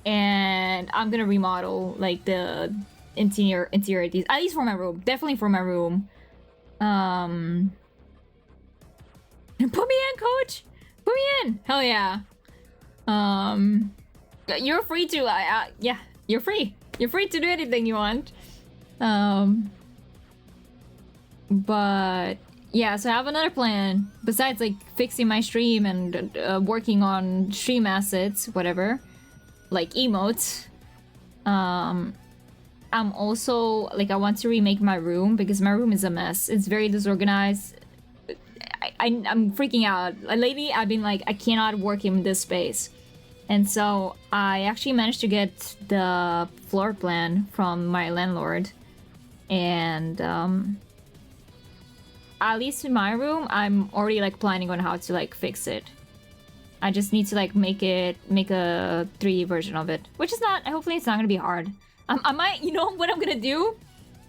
and I'm gonna remodel like the interior at least for my room, definitely for my room. Put me in, coach. Put me in. Hell yeah. You're free to. Yeah, you're free. You're free to do anything you want. But yeah, so I have another plan besides like fixing my stream and working on stream assets, whatever, like emotes. I'm also like, I want to remake my room because my room is a mess. It's very disorganized. I'm freaking out. Lately, I've been like, I cannot work in this space. And so I actually managed to get the floor plan from my landlord. And at least in my room, I'm already like planning on how to like fix it. I just need to like make a 3D version of it, which is not, hopefully it's not gonna be hard. I might, you know what I'm gonna do?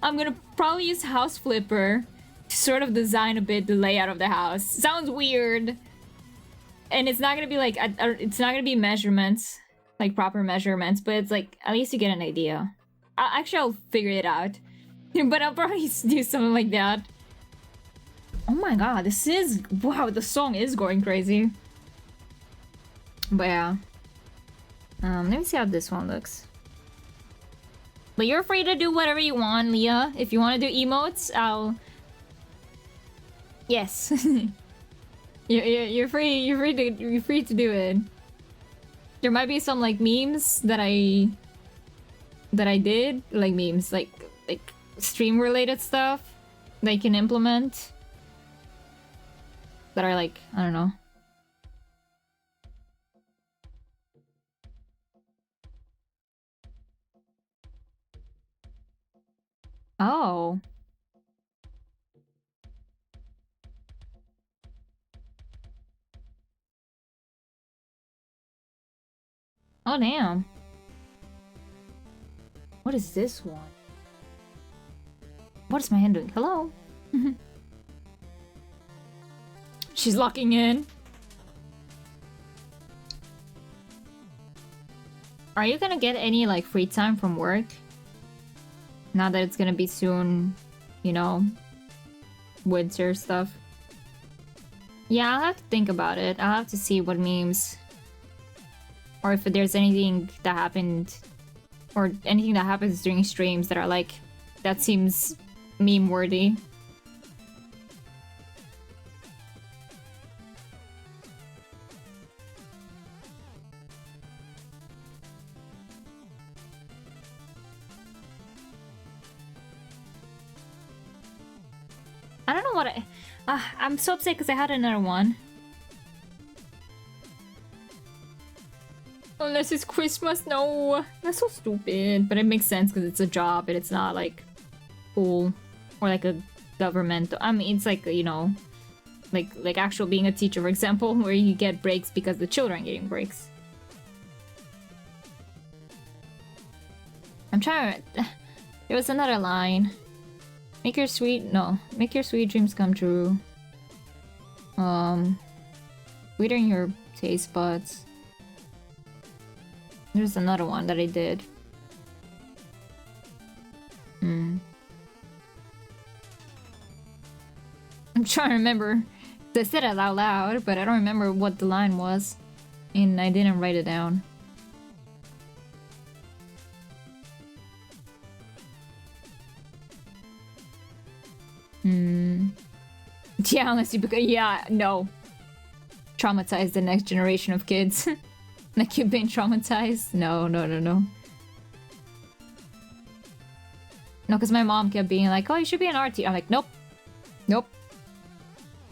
I'm gonna probably use House Flipper to sort of design a bit the layout of the house. Sounds weird. And it's not gonna be like, it's not gonna be measurements, like proper measurements, but it's like, at least you get an idea. Actually, I'll figure it out. But I'll probably do something like that. Oh my god, this is... Wow, the song is going crazy. But yeah. Let me see how this one looks. But you're free to do whatever you want, Leah. If you want to do emotes, I'll... Yes. You're free to do it. There might be some like memes that I did, like memes, like stream related stuff that you can implement that are like, I don't know. Oh. Oh, damn. What is this one? What is my hand doing? Hello? She's locking in. Are you gonna get any, like, free time from work? Now that it's gonna be soon, you know, winter stuff. Yeah, I'll have to think about it. I'll have to see what memes, or if there's anything that happened, or anything that happens during streams that are like, that seems meme worthy. I don't know what I'm so upset because I had another one. Unless it's Christmas, no. That's so stupid. But it makes sense because it's a job and it's not like school or like a government. I mean, it's like, you know, like actual being a teacher, for example, where you get breaks because the children are getting breaks. I'm trying to... There was another line. Make your sweet dreams come true. Sweeten your taste buds. There's another one that I did. I'm trying to remember. I said it out loud, but I don't remember what the line was. And I didn't write it down. Yeah, unless you become... Yeah, no. Traumatize the next generation of kids. Like you've been traumatized? No. No, because my mom kept being like, oh, you should be an art teacher. I'm like, nope. Nope.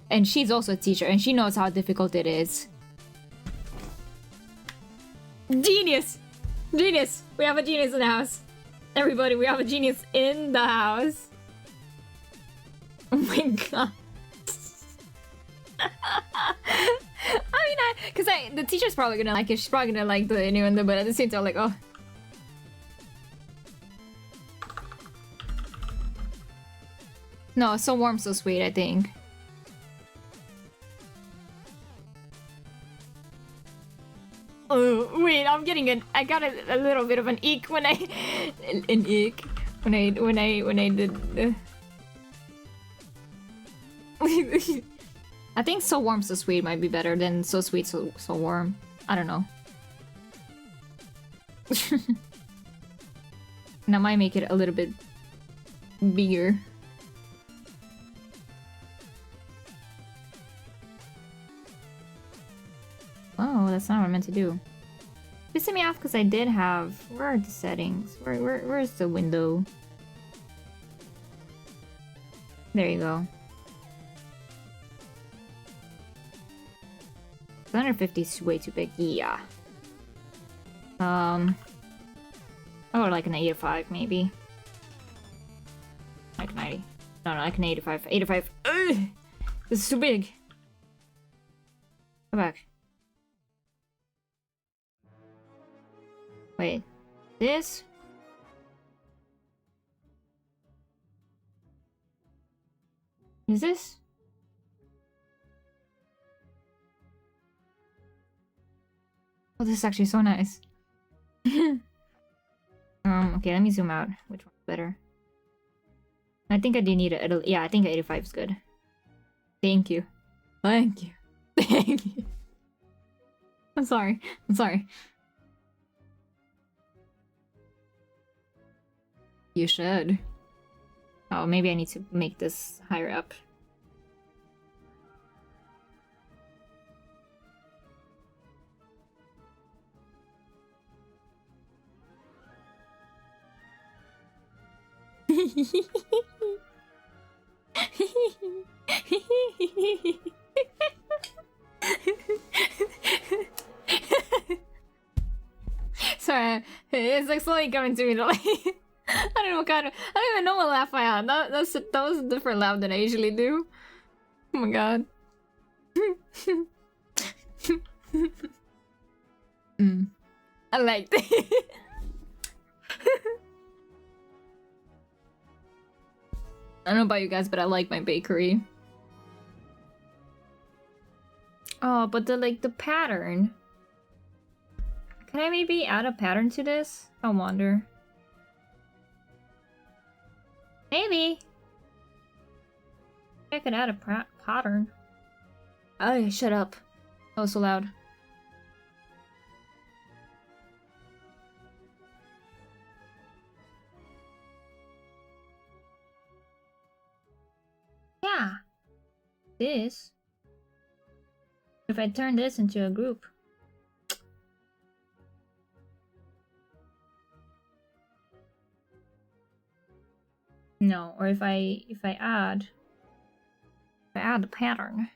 And she's also a teacher, and she knows how difficult it is. Genius! Genius! We have a genius in the house. Everybody, we have a genius in the house. Oh my god. I mean, the teacher's probably gonna like it. She's probably gonna like the anyone, but at the same time, like, oh. No, so warm, so sweet, I think. Oh, wait, I'm getting I got a little bit of an eek when I... An eek. When I did... I think so warm, so sweet might be better than so sweet, so warm. I don't know. That might make it a little bit bigger. Oh, that's not what I meant to do. Pissing me off because I did have... Where are the settings? Where's the window? There you go. 150 is way too big. Yeah. Or like an 85 maybe. Like 90. No, like an 85. 85. Ugh! This is too big. Go back. Wait. This? Is this? Oh, this is actually so nice. Okay, let me zoom out. Which one's better? I think I do need it. Yeah, I think 85 is good. Thank you. Thank you. Thank you. I'm sorry. You should. Oh, maybe I need to make this higher up. Sorry, it's like slowly coming to me. Like, I don't know what kind of... I don't even know what laugh I had. That was a different laugh than I usually do. Oh my god. I liked it. I don't know about you guys, but I like my bakery. Oh, but the pattern. Can I maybe add a pattern to this? I wonder. Maybe. I could add a pattern. Oh, shut up. That was so loud. Yeah. This. If I turn this into a group. No, or if I add the pattern.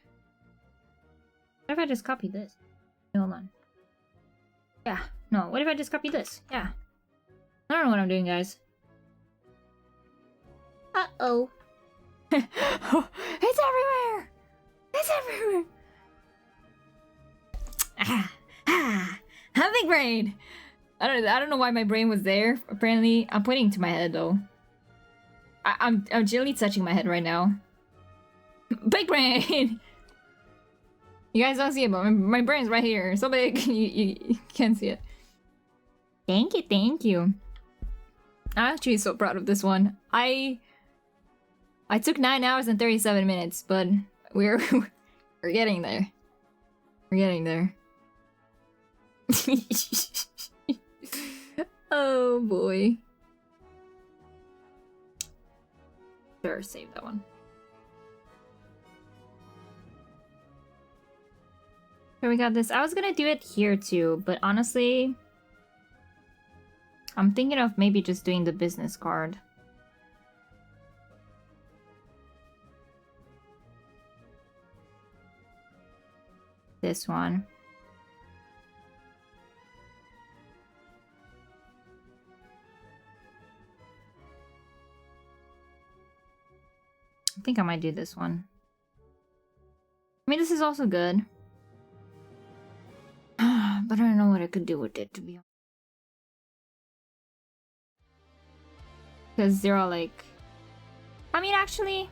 What if I just copy this? Hold on. Yeah. No, what if I just copy this? Yeah. I don't know what I'm doing, guys. Uh-oh. It's everywhere! It's everywhere! I'm big brain! I don't know why my brain was there. Apparently, I'm pointing to my head, though. I'm gently touching my head right now. Big brain! You guys don't see it, but my brain's right here. So big, you can't see it. Thank you, thank you. I'm actually so proud of this one. I took 9 hours and 37 minutes, but we're getting there. We're getting there. Oh boy. Sure, save that one. Here we got this. I was gonna do it here too, but honestly, I'm thinking of maybe just doing the business card. This one. I think I might do this one. I mean, this is also good. But I don't know what I could do with it, to be honest. Because they're all like... I mean, actually...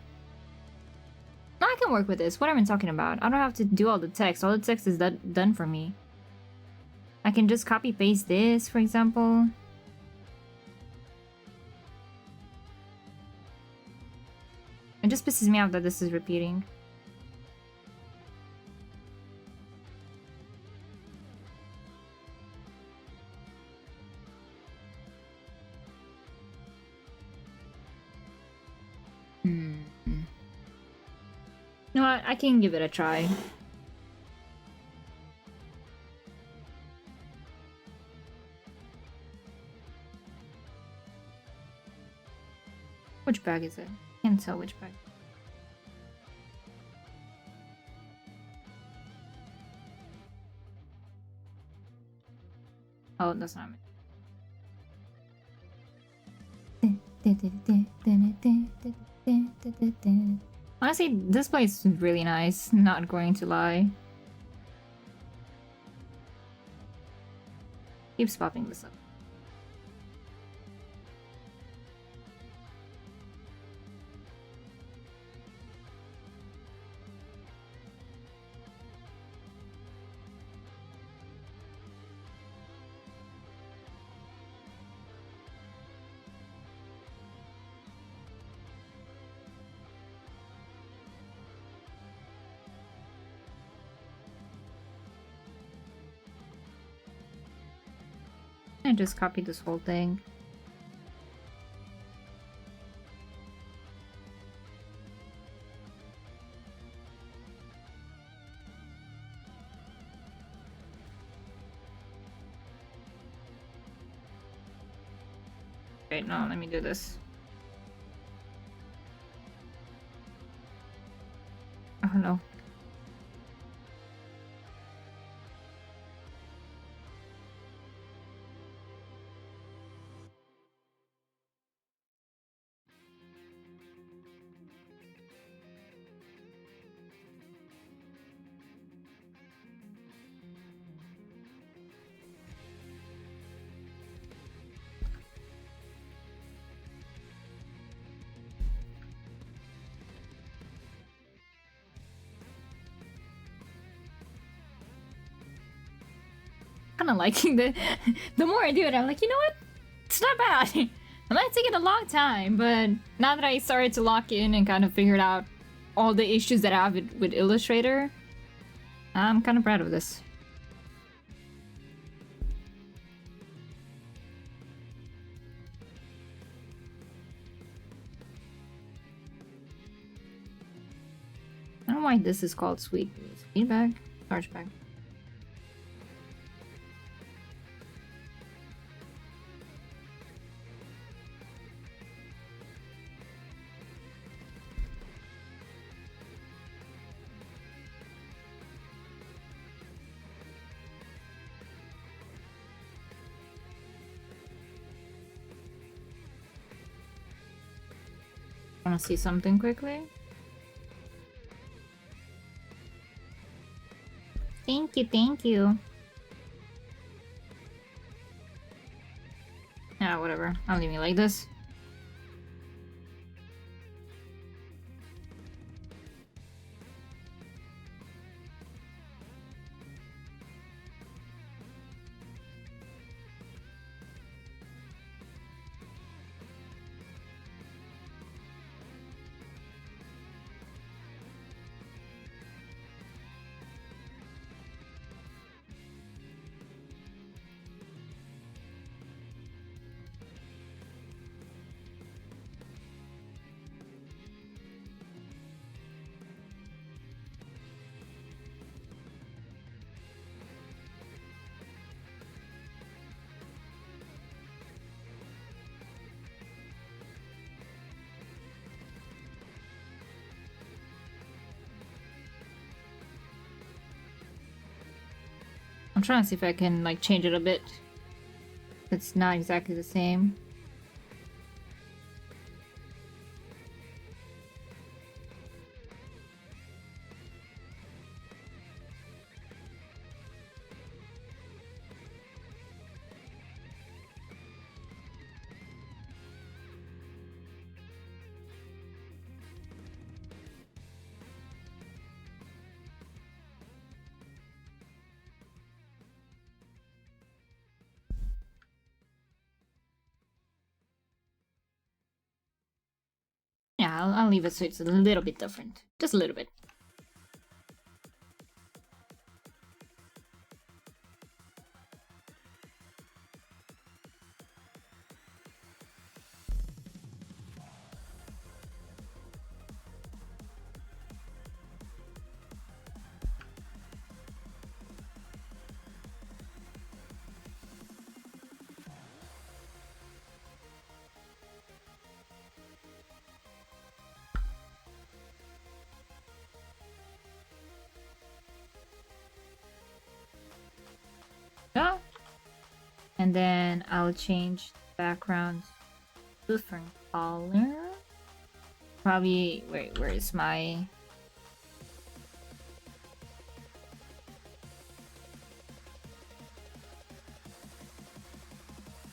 No, I can work with this. What am I talking about? I don't have to do all the text. All the text is done for me. I can just copy-paste this, for example. It just pisses me off that this is repeating. You know what? I can give it a try. Which bag is it? Can't tell which bag. Oh, that's not me. Honestly, this place is really nice, not going to lie. Keeps popping this up. I just copied this whole thing. Wait, no, let me do this. Oh no. Kind of liking the more I do it, I'm like, you know what, it's not bad. It might take it a long time, but now that I started to lock in and kind of figured out all the issues that I have with Illustrator, I'm kind of proud of this. I don't know why this is called sweet. Sweet bag? Large bag. Wanna see something quickly? Thank you, thank you. Ah, whatever. I'm leaving it like this. I'm trying to see if I can like change it a bit. It's not exactly the same. Yeah, I'll leave it so it's a little bit different. Just a little bit. Yeah. And then I'll change the background to a different color. Probably, wait, where is my...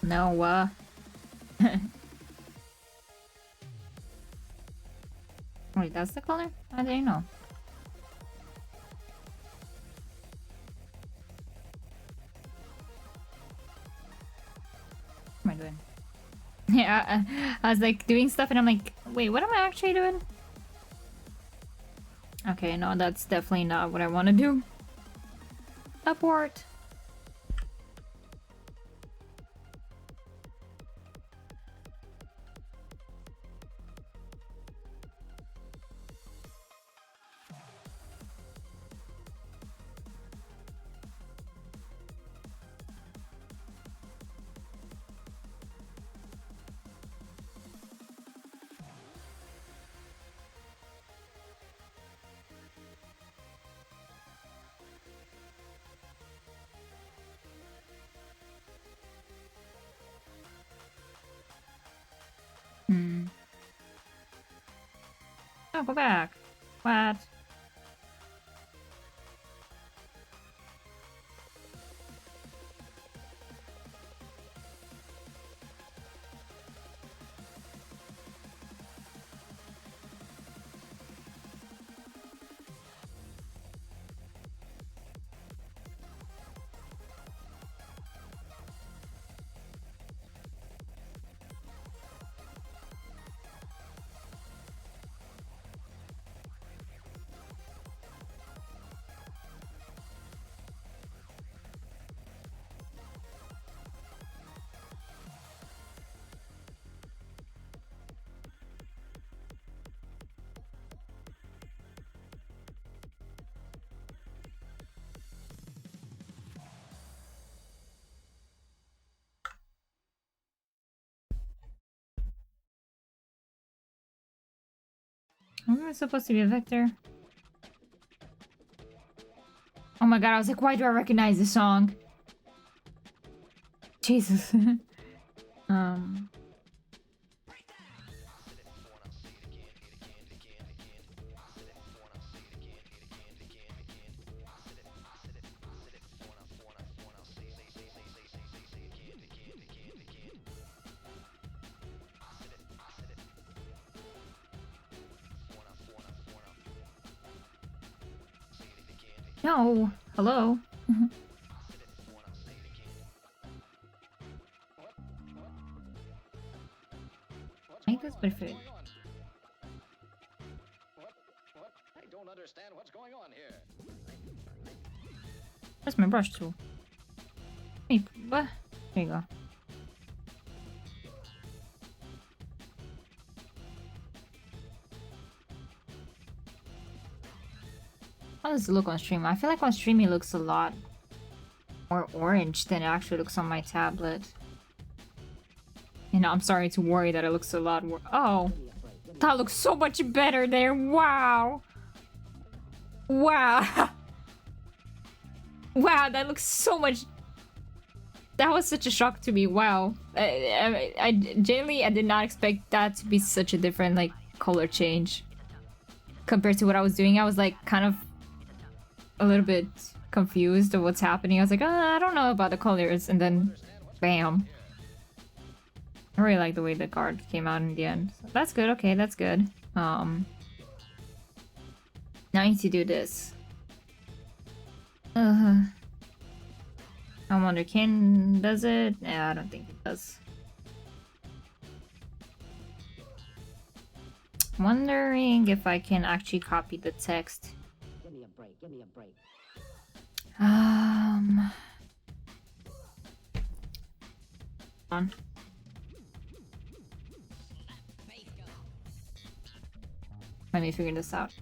No, Wait, that's the color? I didn't know. What am I doing? Yeah, I was like doing stuff and I'm like, wait, what am I actually doing? Okay, no, that's definitely not what I want to do. Abort. Oh, go back. What? Wasn't it supposed to be a vector? Oh my god, I was like, why do I recognize this song? Jesus. No. Hello. I think that's perfect. I don't understand what's going on here. Where's my brush tool? Hey, what? There you go. How does it look on stream? I feel like on stream it looks a lot more orange than it actually looks on my tablet. And I'm sorry to worry that it looks a lot more. Oh, that looks so much better there. Wow. Wow. Wow, that looks so much. That was such a shock to me. Wow. I genuinely I did not expect that to be such a different like color change compared to what I was doing. I was like kind of a little bit confused of what's happening. I was like, I don't know about the colors, and then bam. I really like the way the card came out in the end. So that's good. Okay, that's good. Now I need to do this. I wonder, does it? Yeah, I don't think it does. Wondering if I can actually copy the text. Give me a break. Give me a break. On. Let me figure this out.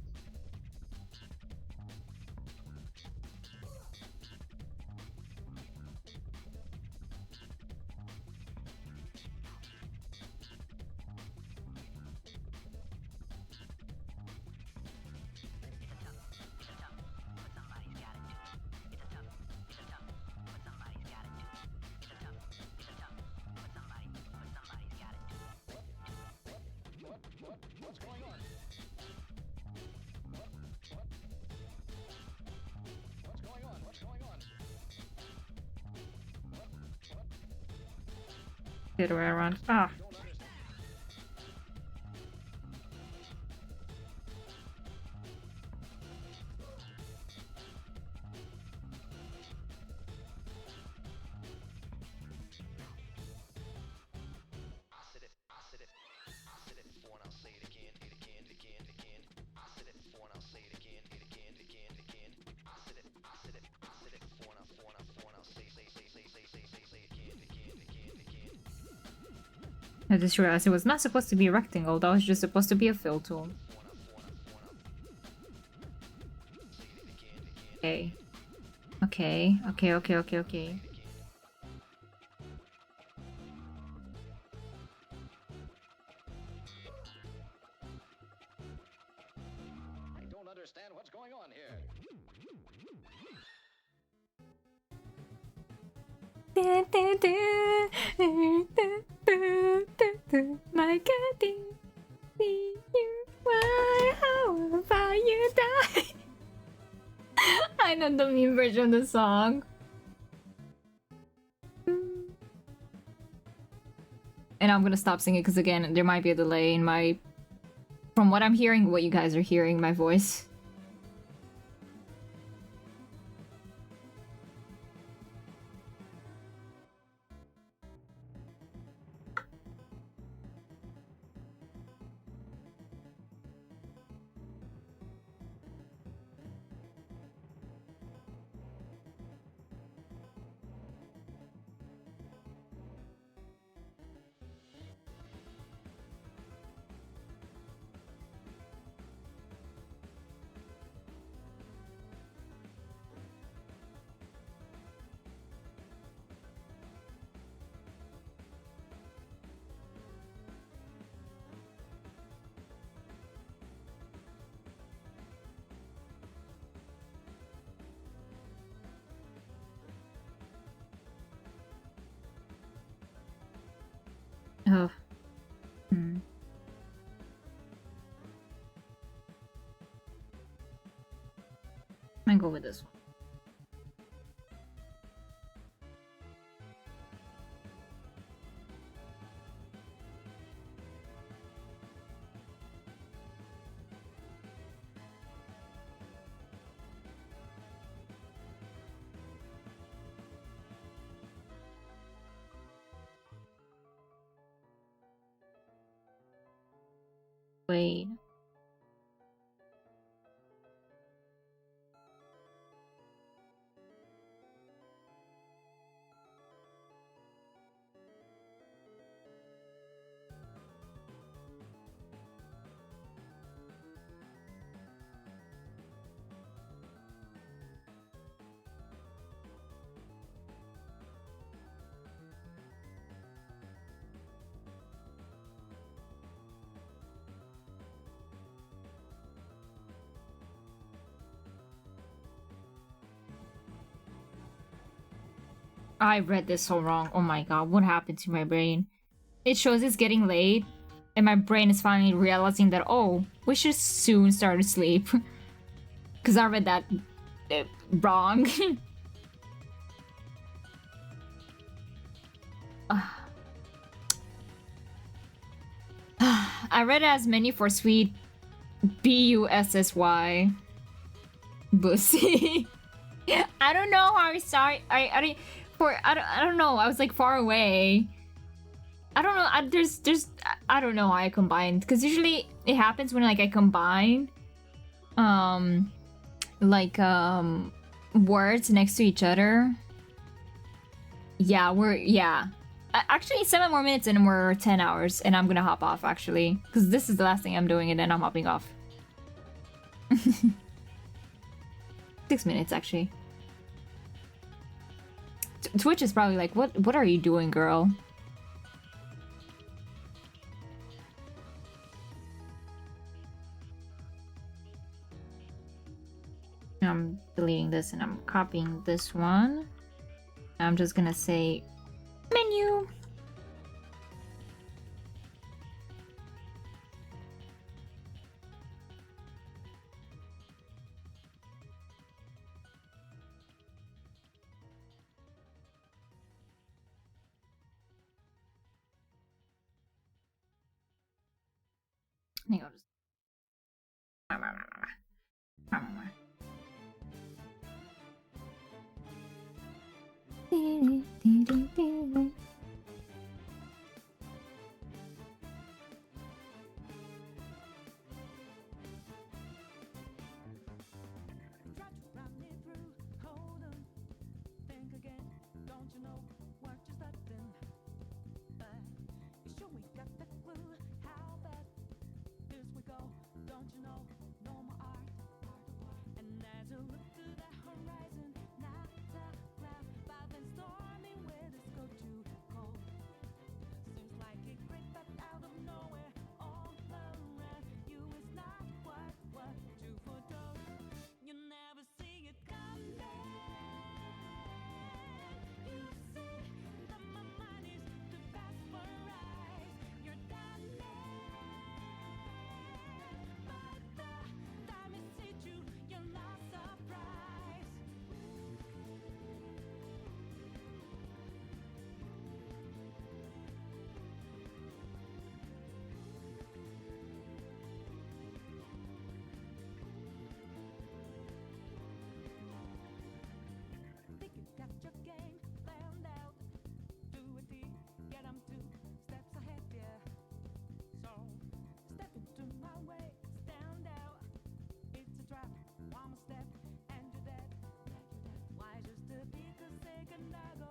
What's going on? What's going on? What's going on? The other way around. Ah. I just realized it was not supposed to be a rectangle, that was just supposed to be a fill tool. Okay. Okay. I don't understand what's going on here. My God, see you. Why? How about you die? I know the meme version of the song. And I'm gonna stop singing because again, there might be a delay in my... From what I'm hearing, what you guys are hearing, my voice. Oh. Hmm. I'm gonna go with this one. Wait. I read this so wrong. Oh my god, what happened to my brain? It shows it's getting late, and my brain is finally realizing that, oh, we should soon start to sleep. Because I read that wrong. I read it as many for sweet Bussy. Bussy. I don't know how I started. I don't know. I was like far away. I don't know. I don't know how I combined, because usually it happens when like I combine words next to each other. Yeah. Actually, 7 more minutes and we're 10 hours, and I'm gonna hop off actually, because this is the last thing I'm doing, and then I'm hopping off. 6 minutes actually. Twitch is probably like, what are you doing, girl? I'm deleting this and I'm copying this one. I'm just gonna say menu. I think I'll just...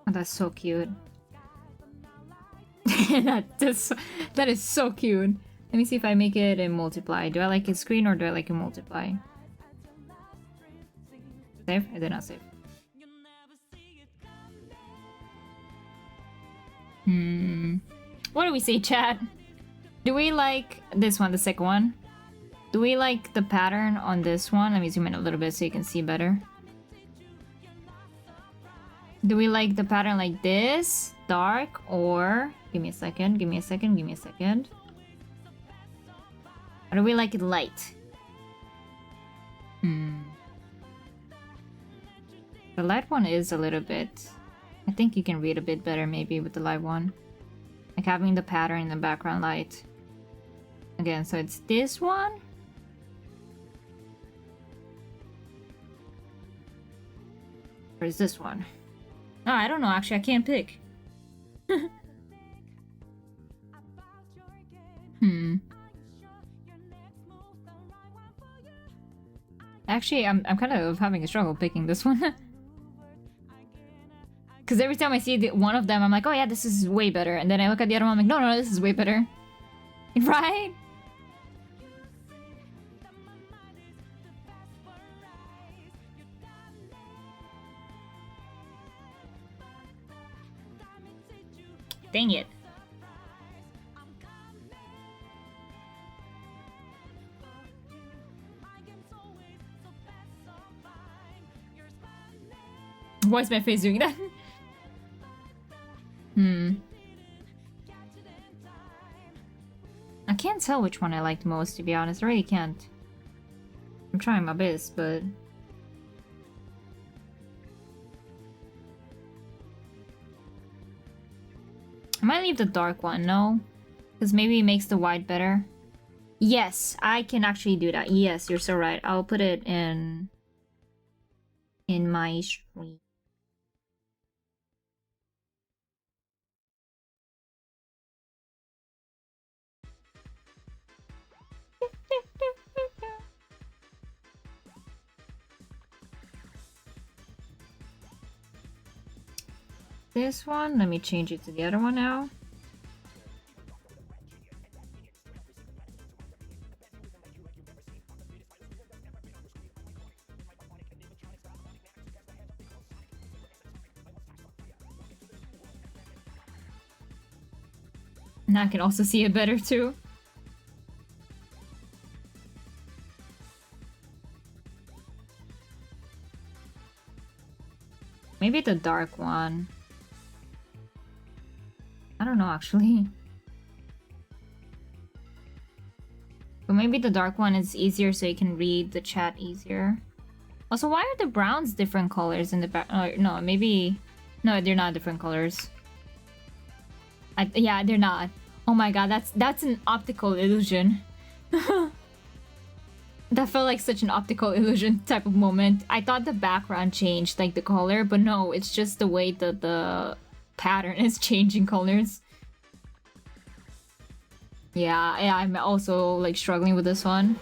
Oh, that's so cute. that is so cute. Let me see if I make it in multiply. Do I like it screen or do I like it multiply? Save? I did not save. What do we say, chat? Do we like this one, the second one? Do we like the pattern on this one? Let me zoom in a little bit so you can see better. Do we like the pattern like this, dark, or Give me a second, give me a second, give me a second. Or do we like it light? The light one is a little bit... I think you can read a bit better maybe with the light one. Like having the pattern in the background light. Again, so it's this one. Or is this one? Oh, I don't know, actually, I can't pick. Actually, I'm kind of having a struggle picking this one. Because every time I see one of them, I'm like, oh yeah, this is way better. And then I look at the other one, I'm like, no, no, this is way better. Right? Dang it. Why is my face doing that? I can't tell which one I liked most, to be honest. I really can't. I'm trying my best, but... I might leave the dark one, no? Because maybe it makes the white better. Yes, I can actually do that. Yes, you're so right. I'll put it in my stream. This one, let me change it to the other one now. Now I can also see it better too. Maybe the dark one. I don't know actually. But maybe the dark one is easier so you can read the chat easier. Also, why are the browns different colors in the back? Oh, no, maybe... No, they're not different colors. Yeah, they're not. Oh my god, that's an optical illusion. That felt like such an optical illusion type of moment. I thought the background changed, like the color, but no, it's just the way that the pattern is changing colors. Yeah, I'm also like struggling with this one.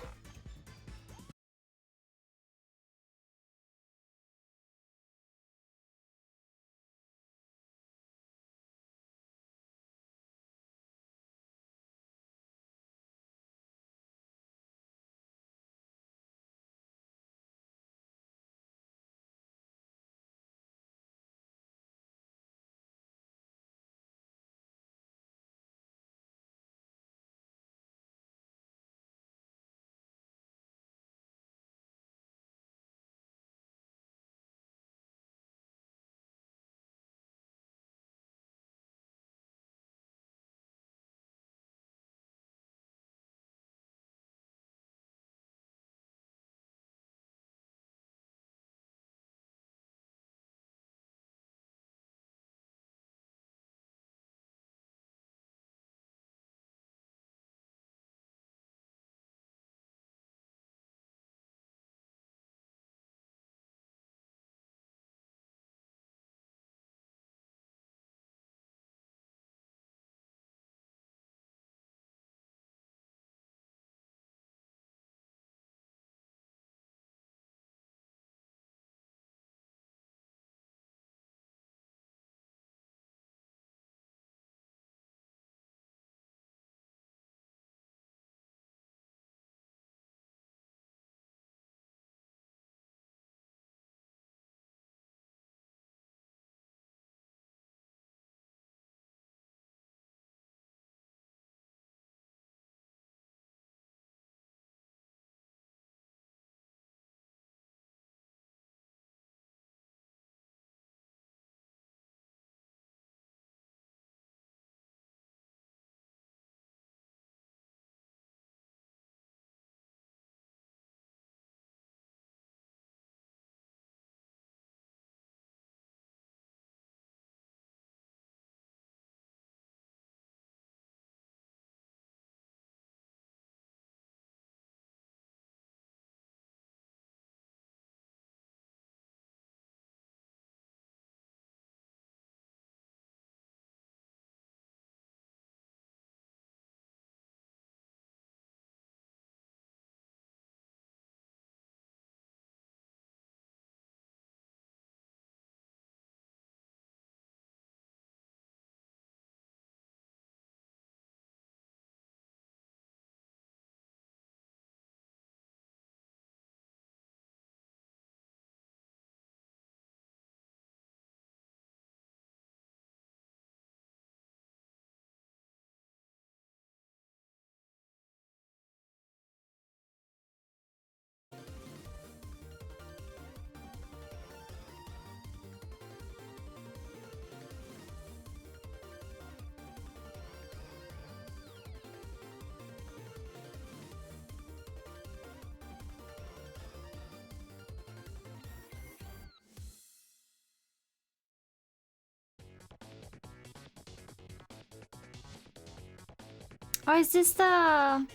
Oh, is this the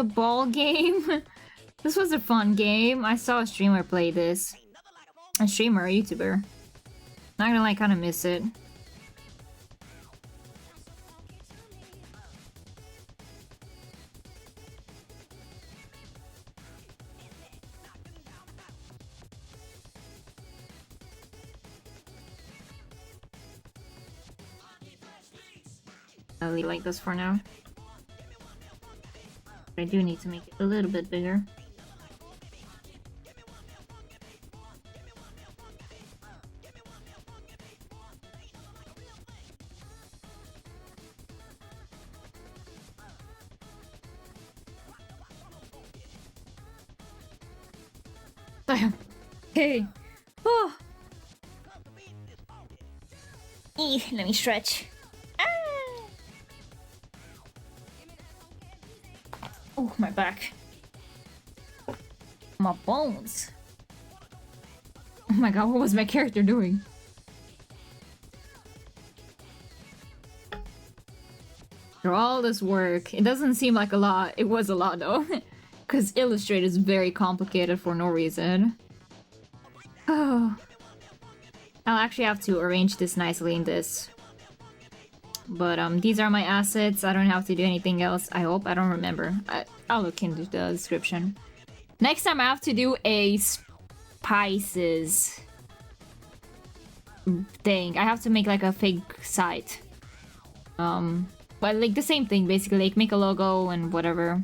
ball game? This was a fun game. I saw a streamer play this. A streamer, a YouTuber. Not gonna lie, kind of miss it. I'll leave like this for now. I do need to make it a little bit bigger. Hey. Oh. Let me stretch. Oh, my back. My bones. Oh my god, what was my character doing? After all this work, it doesn't seem like a lot. It was a lot though. Because Illustrator is very complicated for no reason. Oh. I'll actually have to arrange this nicely in this. But these are my assets. I don't have to do anything else. I hope. I don't remember. I'll look into the description. Next time I have to do a spices thing. I have to make like a fake site. But like the same thing basically. Like make a logo and whatever.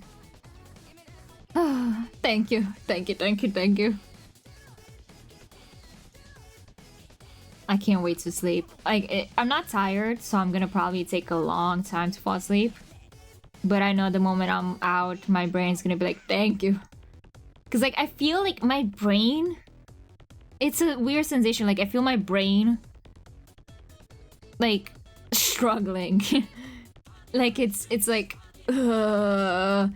Thank you. Thank you. Thank you. Thank you. I can't wait to sleep. I'm not tired, so I'm gonna probably take a long time to fall asleep. But I know the moment I'm out, my brain's gonna be like, thank you. Cause like I feel like my brain, it's a weird sensation. Like I feel my brain like struggling. Like it's like but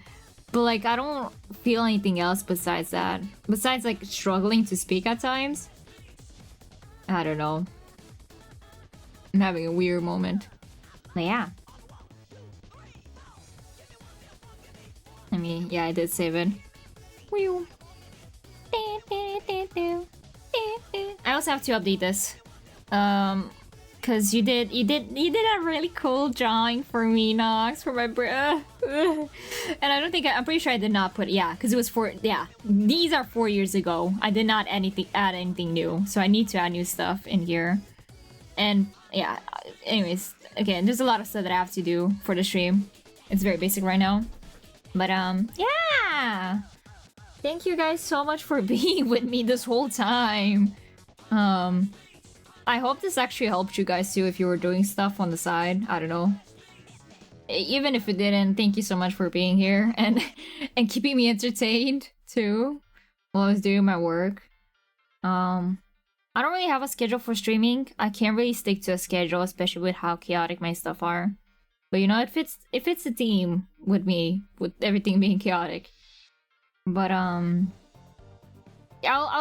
like I don't feel anything else besides that. Besides like struggling to speak at times. I don't know. I'm having a weird moment. But yeah. I mean, yeah, I did save it. Whew. I also have to update this. Cause you did a really cool drawing for me, Nox, for my and I don't think I'm pretty sure I did not put cause it was these are 4 years ago. I did not add anything new, so I need to add new stuff in here. And yeah, anyways, again, there's a lot of stuff that I have to do for the stream. It's very basic right now. But yeah. Thank you guys so much for being with me this whole time. I hope this actually helped you guys too if you were doing stuff on the side. I don't know. Even if it didn't, thank you so much for being here and keeping me entertained too while I was doing my work. I don't really have a schedule for streaming. I can't really stick to a schedule, especially with how chaotic my stuff are. But you know, it fits the theme with me, with everything being chaotic. But I'll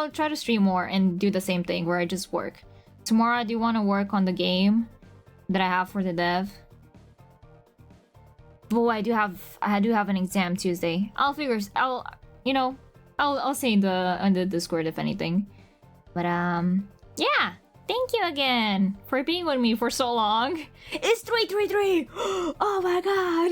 try to stream more and do the same thing where I just work. Tomorrow I do want to work on the game that I have for the dev. But I do have an exam Tuesday. I'll say in the Discord if anything. But yeah, thank you again for being with me for so long. It's 333. Oh my god.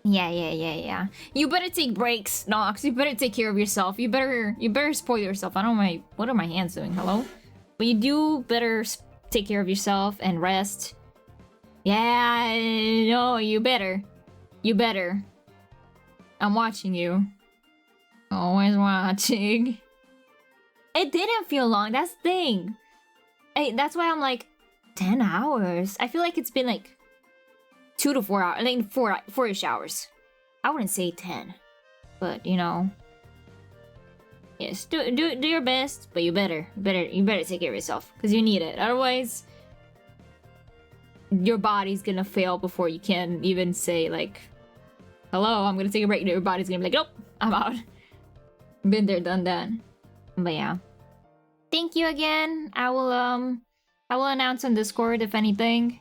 Yeah. You better take breaks, Nox. You better take care of yourself. You better spoil yourself. I don't know what are my hands doing? Hello? But you do better take care of yourself and rest. Yeah, no, you better. You better. I'm watching you. Always watching. It didn't feel long. That's the thing. That's why I'm like 10 hours. I feel like it's been like 2 to 4 hours, like 4-ish hours. I wouldn't say 10, but you know, yes, do your best, but you better take care of yourself because you need it. Otherwise, your body's gonna fail before you can even say like, "Hello, I'm gonna take a break." Your body's gonna be like, "Nope, I'm out." Been there, done that. But yeah, thank you again. I will I will announce on Discord if anything,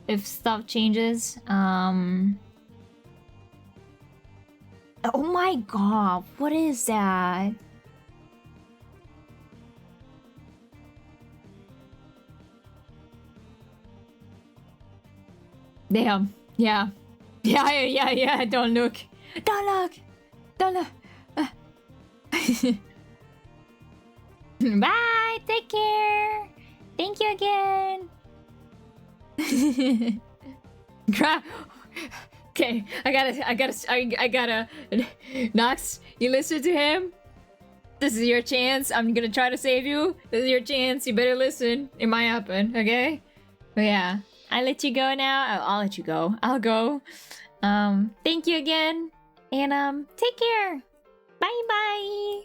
if stuff changes. Oh my god, what is that? Damn. Yeah. Yeah. Don't look. Don't look. Don't look. Bye. Take care. Thank you again. Okay, I gotta. Nox, you listen to him? This is your chance. I'm gonna try to save you. This is your chance. You better listen. It might happen, okay? But yeah, I let you go now. I'll let you go. I'll go. Thank you again. And take care. Bye bye.